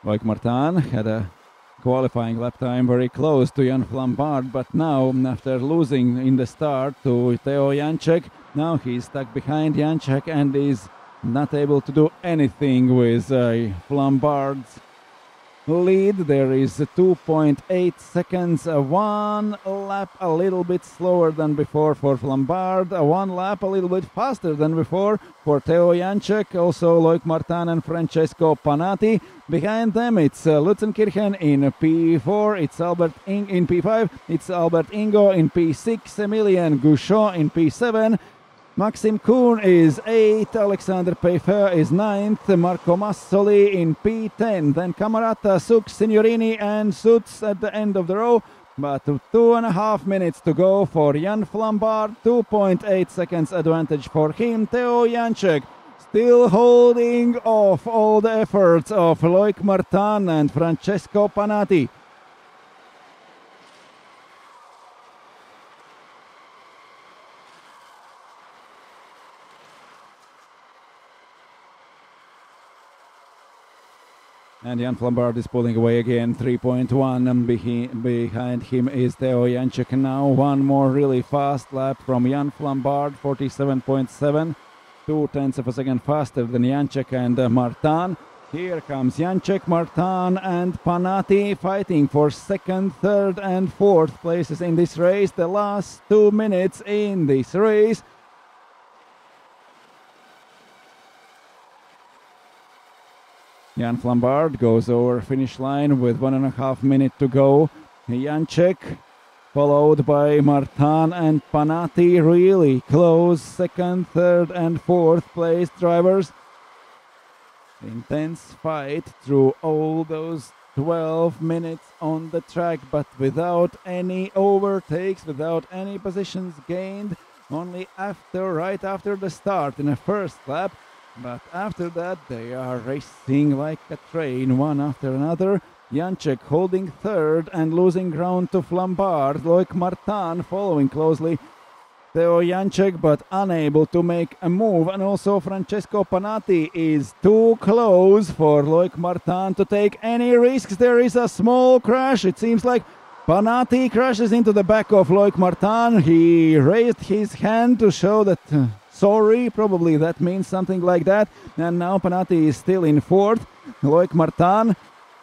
Loic Martin had a qualifying lap time very close to Jan Flambard, but now, after losing in the start to Teo Janček, now he's stuck behind Janček and is not able to do anything with Flambard's lead. There is 2.8 seconds, 1 lap a little bit slower than before for Flambard, 1 lap a little bit faster than before for Teo Janček, also Loic Martin and Francesco Panati. Behind them it's Lutzenkirchen in P4, it's Albert in P5, it's Albert Ingo in P6, Emilien Gouchon in P7, Maxim Kuhn is 8, Alexander Peyfer is 9th, Marco Massoli in P10, then Camarata, Suk, Signorini and Sutz at the end of the row. But 2.5 minutes to go for Jan Flambard, 2.8 seconds advantage for him. Teo Janček still holding off all the efforts of Loic Martin and Francesco Panati. And Jan Flambard is pulling away again, 3.1, and behind him is Teo Janček now. One more really fast lap from Jan Flambard, 47.7. 0.2 of a second faster than Janček and Martin. Here comes Janček, Martin and Panati fighting for second, third and fourth places in this race. The last 2 minutes in this race. Jan Flambard goes over finish line with 1.5 minutes to go. Janček followed by Martin and Panati, really close second, third and fourth place drivers. Intense fight through all those 12 minutes on the track, but without any overtakes, without any positions gained, only right after the start in the first lap. But after that they are racing like a train, one after another. Janček holding third and losing ground to Flambard. Loic Martin following closely Theo Janček, but unable to make a move. And also Francesco Panati is too close for Loic Martin to take any risks. There is a small crash. It seems like Panati crashes into the back of Loic Martin. He raised his hand to show that sorry, probably that means something like that. And now Panati is still in fourth. Loic Martin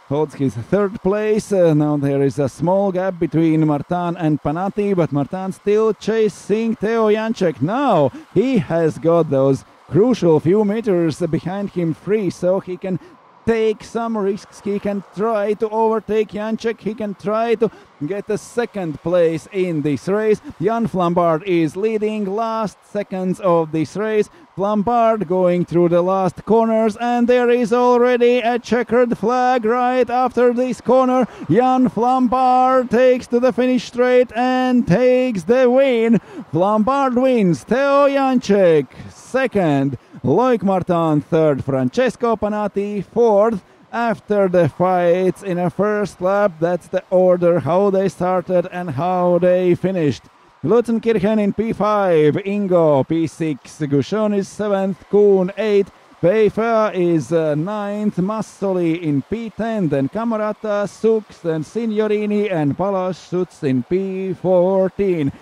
holds his third place. Now there is a small gap between Martin and Panati, but Martin still chasing Theo Janček. Now he has got those crucial few meters behind him free, so he can take some risks. He can try to overtake Janček. He can try to get a second place in this race. Jan Flambard is leading last seconds of this race. Flambard going through the last corners, and there is already a checkered flag right after this corner. Jan Flambard takes to the finish straight and takes the win. Flambard wins. Theo Janček second. Loic Martin third. Francesco Panati fourth. After the fights in a first lap, that's the order how they started and how they finished. Lutzenkirchen in P5, Ingo P6, Gushon is 7th, Kuhn 8th, Peifa is 9th, Massoli in P10, then Camerata, Sux, then Signorini and Palaszczuk in P14.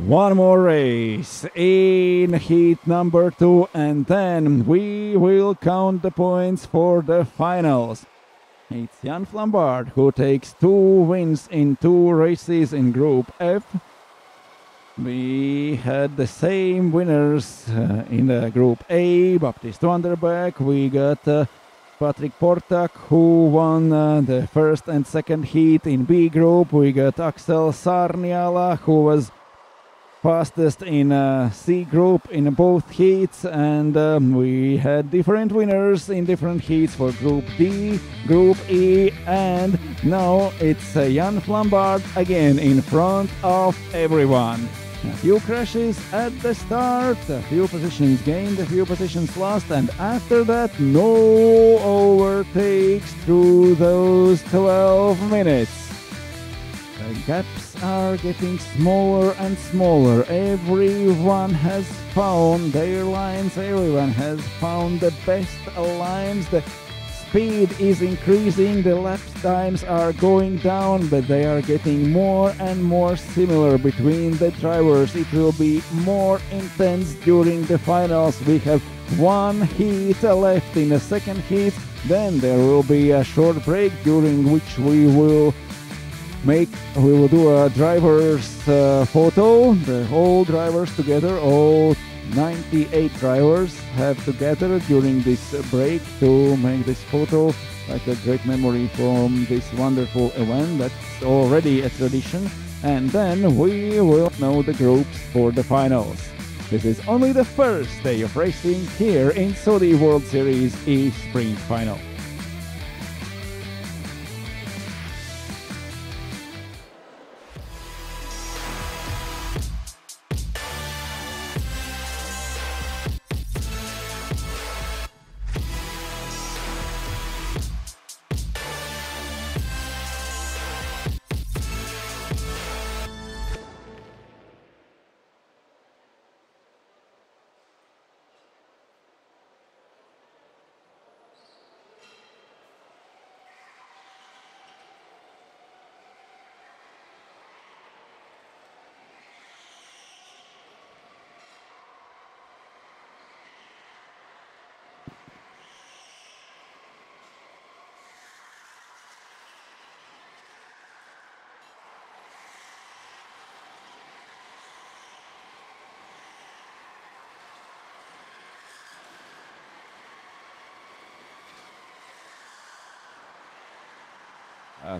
One more race in heat number 2, and then we will count the points for the finals. It's Jan Flambard who takes 2 wins in 2 races in Group F. We had the same winners in the Group A, Baptiste Vanderbeek. We got Patrick Portak, who won the first and second heat in B Group. We got Axel Sarniala, who was fastest in C Group in both heats, and we had different winners in different heats for Group D, Group E, and now it's Jan Flambard again in front of everyone. A few crashes at the start, a few positions gained, a few positions lost, and after that no overtakes through those 12 minutes. The gaps are getting smaller and smaller. Everyone has found their lines, everyone has found the best lines. The speed is increasing, the lap times are going down, but they are getting more and more similar between the drivers. It will be more intense during the finals. We have 1 heat left in the second heat, then there will be a short break during which we will do a driver's photo. The whole drivers together, all 98 drivers have together during this break to make this photo, like a great memory from this wonderful event. That's already a tradition. And then we will know the groups for the finals. This is only the first day of racing here in Saudi World Series E-Sprint Final.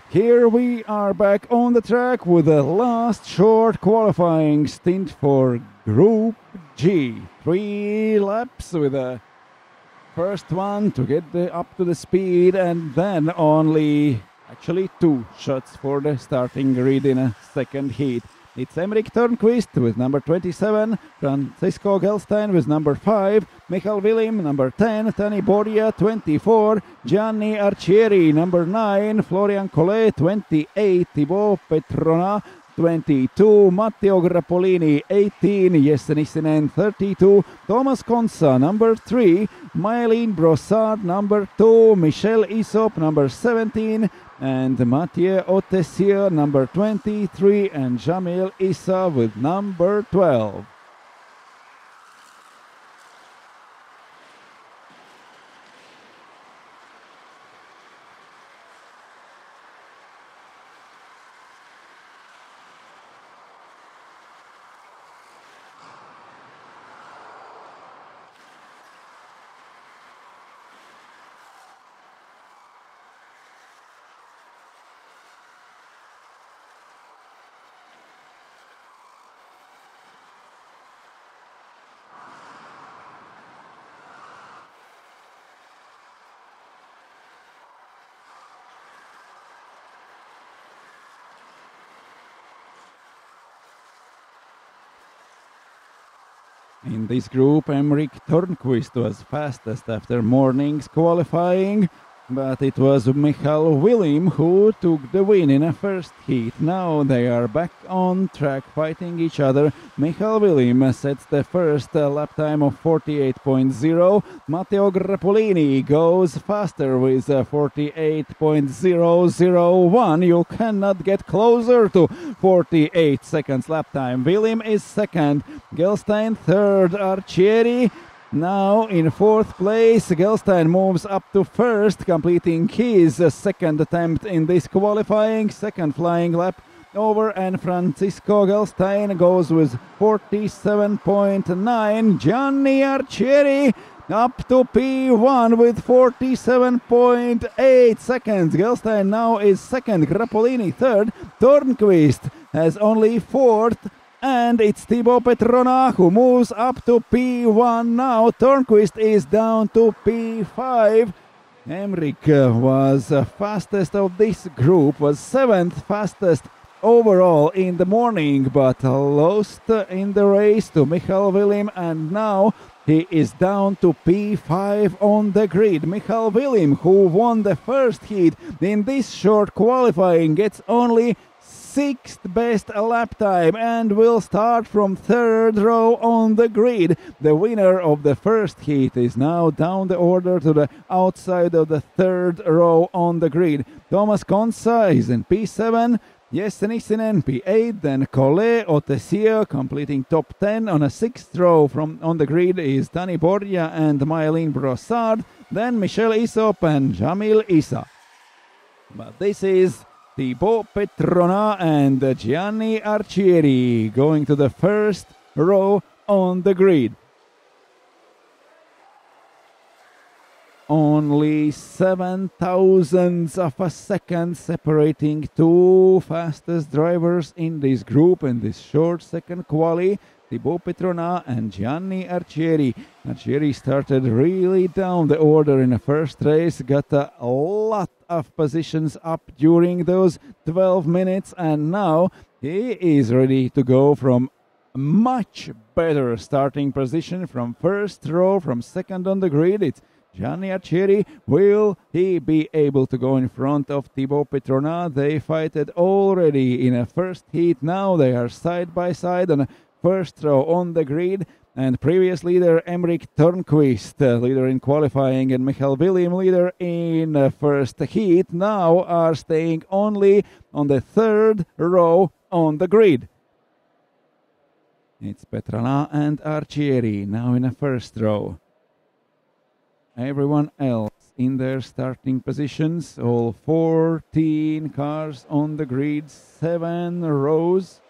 Here we are back on the track with the last short qualifying stint for Group G. 3 laps with the first one to get up to the speed, and then only actually 2 shots for the starting grid in a second heat. It's Emmerich Törnqvist with number 27, Francisco Gelstein with number 5, Michael Willim number 10, Tani Borja 24, Gianni Arcieri number 9, Florian Collet 28, Thibaut Petrona 22, Matteo Grappolini 18, Jesse Nissinen 32, Thomas Konsa number 3, Mylene Brossard number 2, Michel Isop number 17, and Mathieu Otessier number 23, and Jamil Issa with number 12. In this group, Emmerich Törnqvist was fastest after morning's qualifying, but it was Michael Willim who took the win in a first heat. Now they are back on track fighting each other. Michael Willim sets the first lap time of 48.0. Matteo Grappolini goes faster with 48.001. You cannot get closer to 48 seconds lap time. Willim is second, Gelstein third, Arcieri now in fourth place. Gelstein moves up to first, completing his second attempt in this qualifying, second flying lap over, and Francisco Gelstein goes with 47.9. Gianni Arcieri up to P1 with 47.8 seconds. Gelstein now is second, Grappolini third, Törnqvist has only fourth, and it's Thibaut Petrona who moves up to P1 now. Törnqvist is down to P5. Emmerich was fastest of this group, was 7th fastest overall in the morning, but lost in the race to Michael Willim, and now he is down to P5 on the grid. Michael Willim, who won the first heat in this short qualifying, gets only 6th best lap time and will start from 3rd row on the grid. The winner of the first heat is now down the order to the outside of the 3rd row on the grid. Thomas Konsa is in P7, Jesse Nissinen P8, then Collet Otessier completing top 10. On a 6th row on the grid is Tani Borja and Mylene Brossard, then Michel Isop and Jamil Issa. But this is Thibaut Petrona and Gianni Arcieri going to the 1st row on the grid. Only 7 thousandths of a second separating 2 fastest drivers in this group in this short second quali. Thibaut Petrona and Gianni Arcieri. Arcieri started really down the order in the first race, got a lot of positions up during those 12 minutes, and now he is ready to go from much better starting position from 1st row, from 2nd on the grid. It's Gianni Arcieri. Will he be able to go in front of Thibaut Petrona? They fight it already in a first heat. Now they are side by side on a 1st row on the grid, and previous leader Emmerich Törnqvist, leader in qualifying, and Michael Willim, leader in first heat, now are staying only on the 3rd row on the grid. It's Petrona and Arcieri now in a 1st row. Everyone else in their starting positions, all 14 cars on the grid, 7 rows.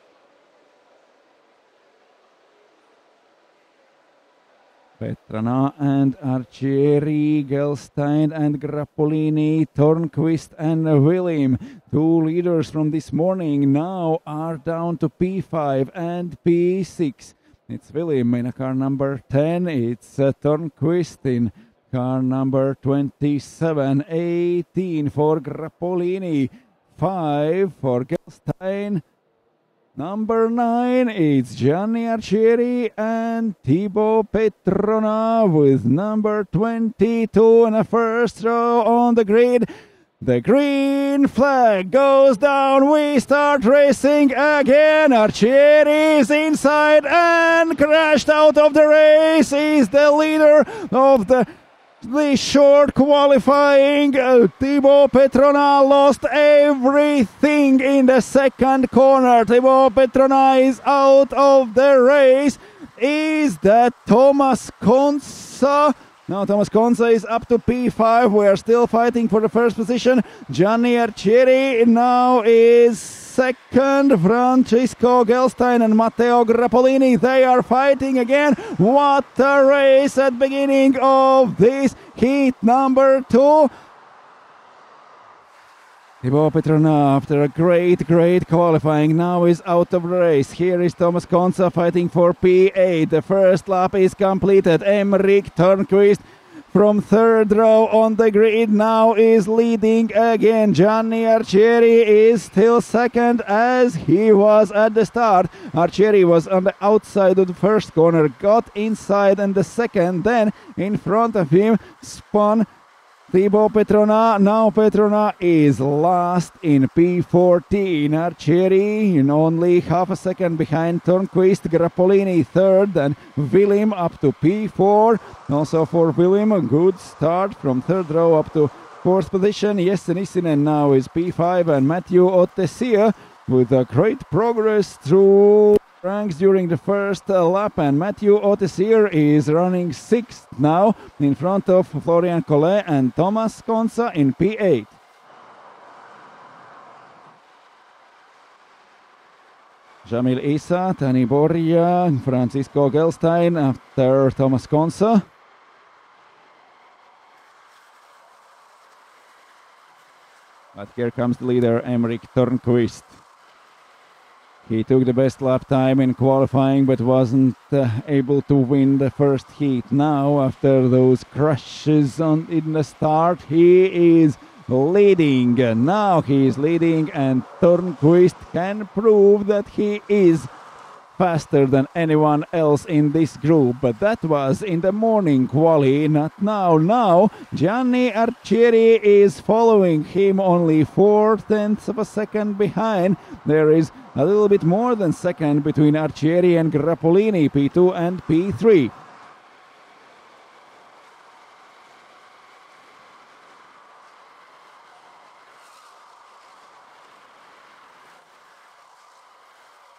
Petrona and Arcieri, Gelstein and Grappolini, Tornquist and Willim. Two leaders from this morning now are down to P5 and P6. It's Willim in car number 10. It's Tornquist in car number 27. 18 for Grappolini. 5 for Gelstein. Number 9, it's Gianni Arcieri and Thibaut Petrona with number 22 in the first row on the grid. The green flag goes down. We start racing again. Arcieri is inside and crashed out of the race. He's the leader of the short qualifying. Thibaut Petrona lost everything in the second corner. Thibaut Petrona is out of the race. Is that Thomas Konsa? No, Thomas Konsa is up to P5. We are still fighting for the first position. Gianni Arcieri now is second. Francisco Gelstein and Matteo Grappolini, they are fighting again. What a race at beginning of this heat number 2. Thibaut Petrona, after a great qualifying, now is out of the race. Here is Thomas Konsa fighting for P8. The first lap is completed. Emmerich Törnqvist from third row on the grid now is leading again. Gianni Arcieri is still second as he was at the start. Arcieri was on the outside of the first corner, got inside in the second, then in front of him spun Thibaut Petrona. Now Petrona is last in P14. Arcieri in only half a second behind Törnqvist. Grappolini third and Willim up to P4. Also for Willim, a good start from third row up to fourth position. Jesse Nissinen now is P5 and Matthew Ottesier with a great progress through ranks during the first lap, and Matthew Ottesier is running 6th now in front of Florian Collet and Thomas Konsa in P8. Jamil Issa, Tani Borja, Francisco Gelstein after Thomas Konsa. But here comes the leader, Emmerich Törnqvist. He took the best lap time in qualifying but wasn't able to win the first heat. Now, after those crashes in the start, he is leading. Now he is leading and Törnqvist can prove that he is faster than anyone else in this group. But that was in the morning quali, not now. Now, Gianni Arcieri is following him only 4/10 of a second behind. There is a little bit more than second between Arcieri and Grappolini, P2 and P3.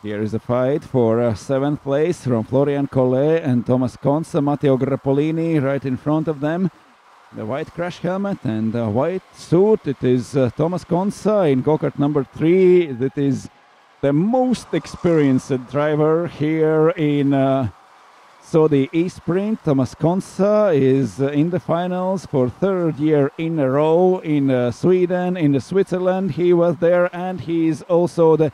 Here is a fight for 7th place from Florian Collet and Thomas Konsa. Matteo Grappolini right in front of them. The white crash helmet and the white suit. It is Thomas Konsa in go-kart number 3. That is the most experienced driver here in SWS E-Sprint. Thomas Konsa is in the finals for 3rd year in a row in Sweden, in Switzerland. He was there and he is also the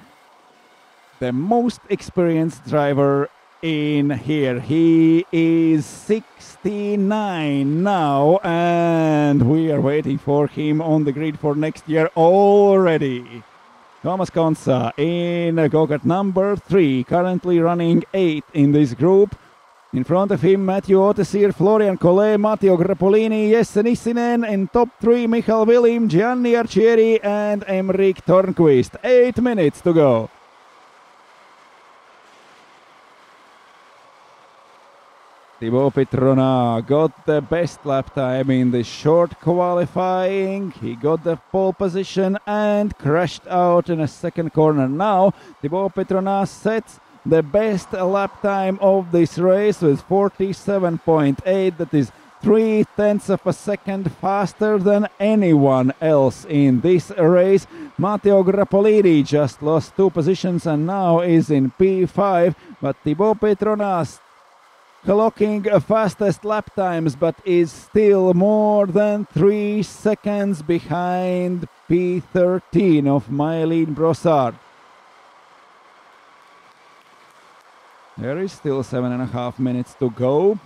most experienced driver in here. He is 69 now and we are waiting for him on the grid for next year already. Thomas Konsa in go-kart number 3, currently running 8th in this group. In front of him, Matthew Ottesier, Florian Collet, Matteo Grappolini, Jesse Nissinen. In top 3, Michael Willim, Gianni Arcieri and Emmerich Törnqvist. 8 minutes to go. Thibaut Petrona got the best lap time in the short qualifying. He got the pole position and crashed out in a second corner. Now Thibaut Petrona sets the best lap time of this race with 47.8. That is 0.3 of a second faster than anyone else in this race. Matteo Grappolini just lost 2 positions and now is in P5. But Thibaut Petrona clocking fastest lap times, but is still more than 3 seconds behind P13 of Mylene Brossard. There is still 7.5 minutes to go.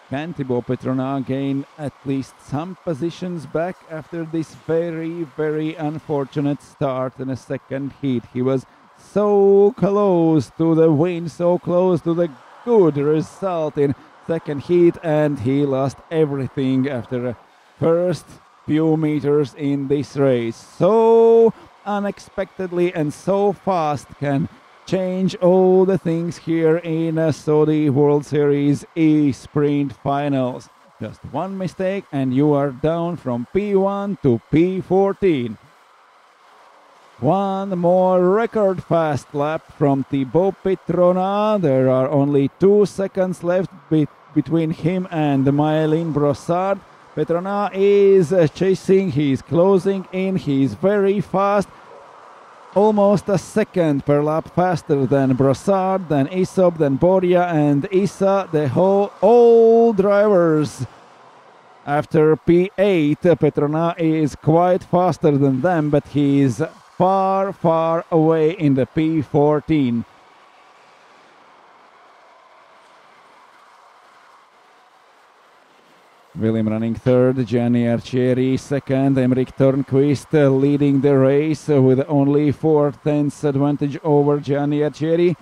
Can Thibaut Petrona gain at least some positions back after this very, very unfortunate start in the second heat? He was so close to the win, so close to the good result in second heat, and he lost everything after the first few meters in this race. So unexpectedly and so fast can change all the things here in Saudi World Series E-Sprint Finals. Just one mistake and you are down from P1 to P14. One more record fast lap from Thibaut Petrona. There are only 2 seconds left between him and Mylene Brossard. Petrona is chasing, he's closing in, he's very fast. Almost a second per lap faster than Brossard, than Isop, than Boria and Issa, all drivers. After P8, Petrona is quite faster than them, but he's far, far away in the P14. William running third, Gianni Arcieri second, Emeric Törnqvist leading the race with only 4/10 advantage over Gianni Arcieri.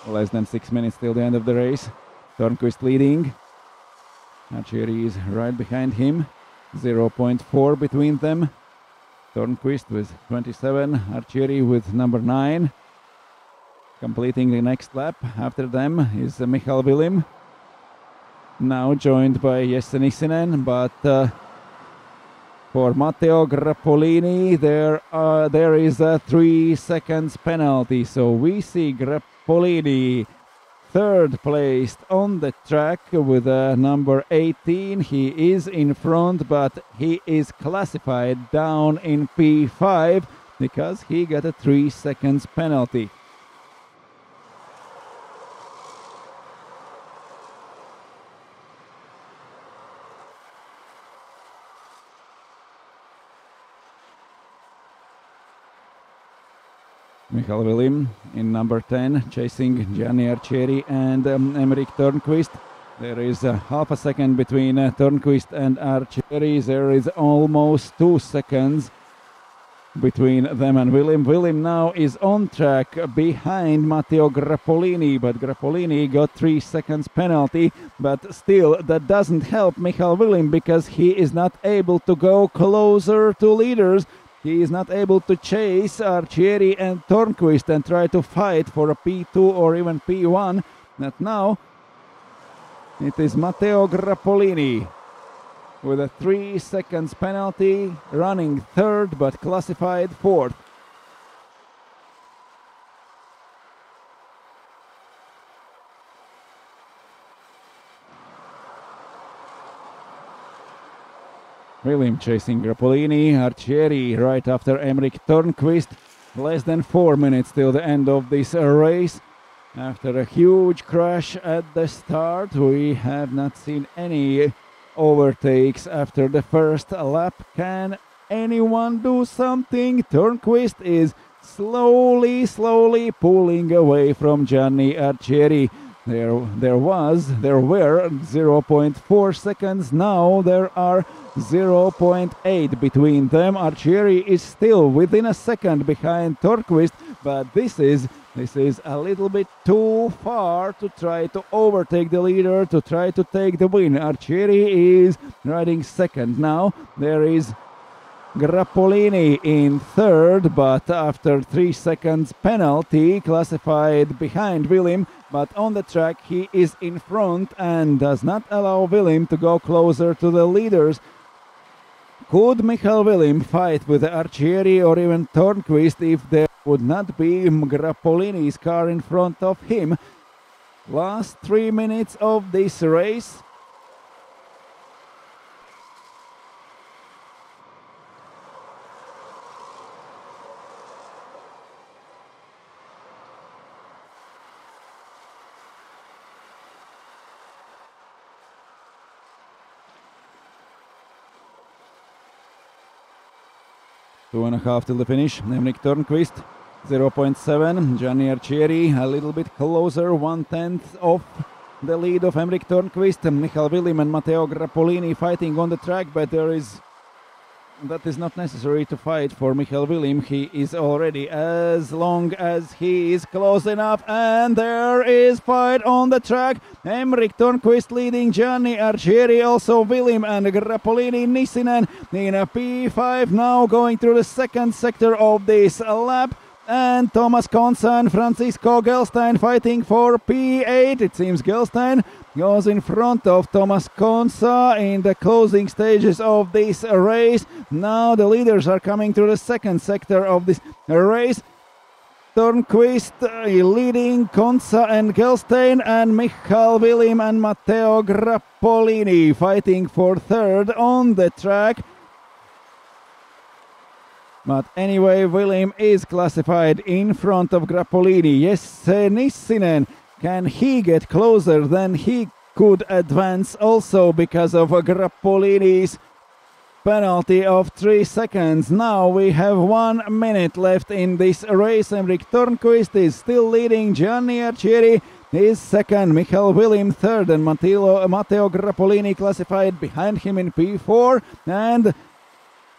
Less than 6 minutes till the end of the race. Törnqvist leading. Arcieri is right behind him. 0.4 between them. Törnqvist with 27, Arcieri with number 9. Completing the next lap after them is Michal Vilim. Now joined by Jesse Nissinen, but for Matteo Grappolini there is a 3 seconds penalty. So we see Grappolini third placed on the track with number 18. He is in front, but he is classified down in P5 because he got a 3 seconds penalty. Michal Vilim in number 10, chasing Gianni Arcieri and Emeric Törnqvist. There is half a second between Törnqvist and Arcieri. There is almost 2 seconds between them and Vilim. Vilim now is on track behind Matteo Grappolini, but Grappolini got 3 seconds penalty. But still, that doesn't help Michal Vilim because he is not able to go closer to leaders. He is not able to chase Arcieri and Törnqvist and try to fight for a P2 or even P1. Not now. It is Matteo Grappolini with a 3 seconds penalty, running third but classified fourth. William chasing Grappolini, Arcieri right after Emeric Törnqvist. Less than 4 minutes till the end of this race. After a huge crash at the start, we have not seen any overtakes after the first lap. Can anyone do something? Törnqvist is slowly pulling away from Gianni Arcieri. There were 0.4 seconds. Now there are 0.8 between them. Arcieri is still within a second behind Törnqvist, but this is a little bit too far to try to overtake the leader, to try to take the win. Arcieri is riding second now. There is Grappolini in third, but after 3 seconds penalty, classified behind Vilim. But on the track he is in front and does not allow Vilim to go closer to the leaders. Could Michal Vilim fight with Arcieri or even Törnqvist if there would not be Grappolini's car in front of him? Last 3 minutes of this race. 2.5 till the finish. Henrik Törnqvist 0.7. Gianni Arcieri a little bit closer, 1/10 off the lead of Henrik Törnqvist. Michael Willim and Matteo Grappolini fighting on the track, but that is not necessary to fight for Michael Willim. He is already, as long as he is close enough, and there is fight on the track. Henrik Törnqvist leading, Gianni Arcieri, also Willim and Grappolini, Nissinen in a P5 now going through the second sector of this lap. And Thomas Konsa and Francisco Gelstein fighting for P8. It seems Gelstein goes in front of Thomas Konsa in the closing stages of this race. Now the leaders are coming through the second sector of this race. Törnqvist leading, Konsa and Gelstein, and Michael Willim and Matteo Grappolini fighting for third on the track. But anyway, Willim is classified in front of Grappolini. Yes, Nissinen, can he get closer? Then he could advance also because of Grappolini's penalty of 3 seconds. Now we have 1 minute left in this race. Henrik Törnqvist is still leading. Gianni Arcieri is second. Michael Willim third. And Matteo Grappolini classified behind him in P4. And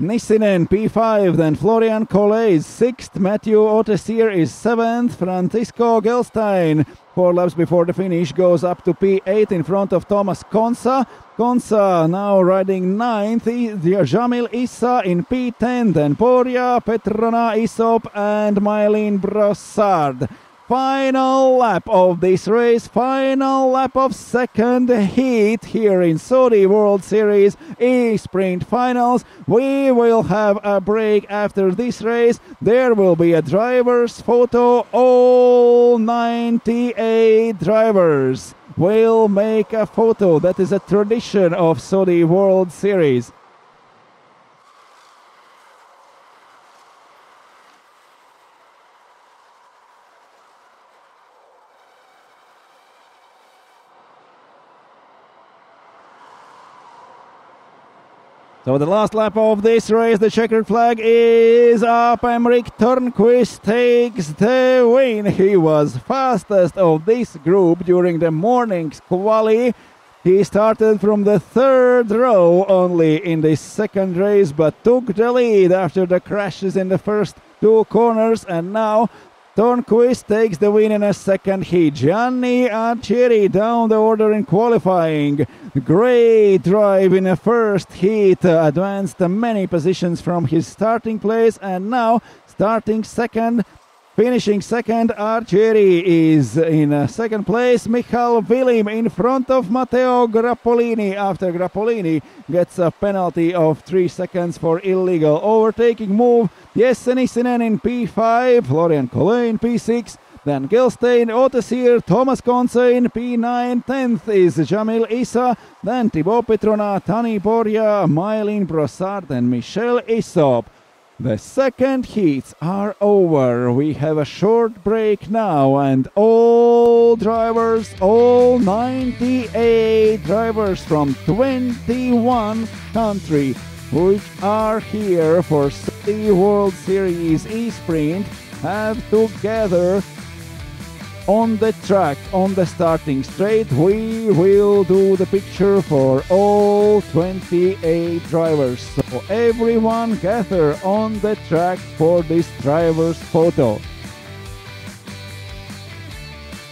Nissinen P5, then Florian Collet is 6th, Matthew Otessier is 7th, Francisco Gelstein 4 laps before the finish goes up to P8 in front of Thomas Konsa. Konsa now riding 9th, Jamil Issa in P10, then Poria, Petrona, Isop and Mylene Brossard. Final lap of this race, final lap of second heat here in Saudi World Series E-Sprint Finals. We will have a break after this race. There will be a driver's photo. All 98 drivers will make a photo. That is a tradition of Saudi World Series. So the last lap of this race, the checkered flag is up. Henrik Törnqvist takes the win. He was fastest of this group during the morning's quali. He started from the third row only in this second race, but took the lead after the crashes in the first 2 corners, and now Törnqvist takes the win in a second heat. Gianni Arcieri down the order in qualifying. Great drive in a first heat. Advanced many positions from his starting place, and now starting second. Finishing second, Arcieri is in second place. Michael Willim in front of Matteo Grappolini after Grappolini gets a penalty of 3 seconds for illegal overtaking move. Jesse Nissinen in P5, Florian Collet in P6, then Gelstein, Otessier, Thomas Konsa in P9, 10th is Jamil Issa, then Thibaut Petrona, Tani Poria, Mylene Brossard and Michel Isop. The second heats are over. We have a short break now, and all drivers, all 98 drivers from 21 countries which are here for the World Series E-Sprint have together on the track, on the starting straight. We will do the picture for all 28 drivers. So everyone gather on the track for this driver's photo.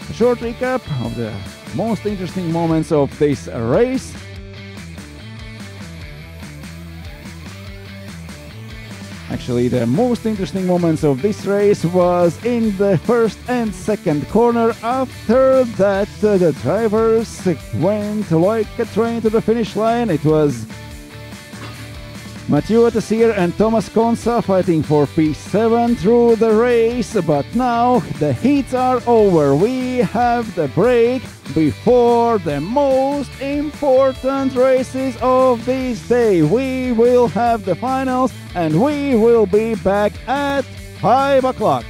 A short recap of the most interesting moments of this race. Actually, the most interesting moments of this race was in the first and second corner. After that, the drivers went like a train to the finish line. It was Mathieu Tessier and Thomas Konsa fighting for P7 through the race, but now the heats are over. We have the break before the most important races of this day. We will have the finals and we will be back at 5 o'clock.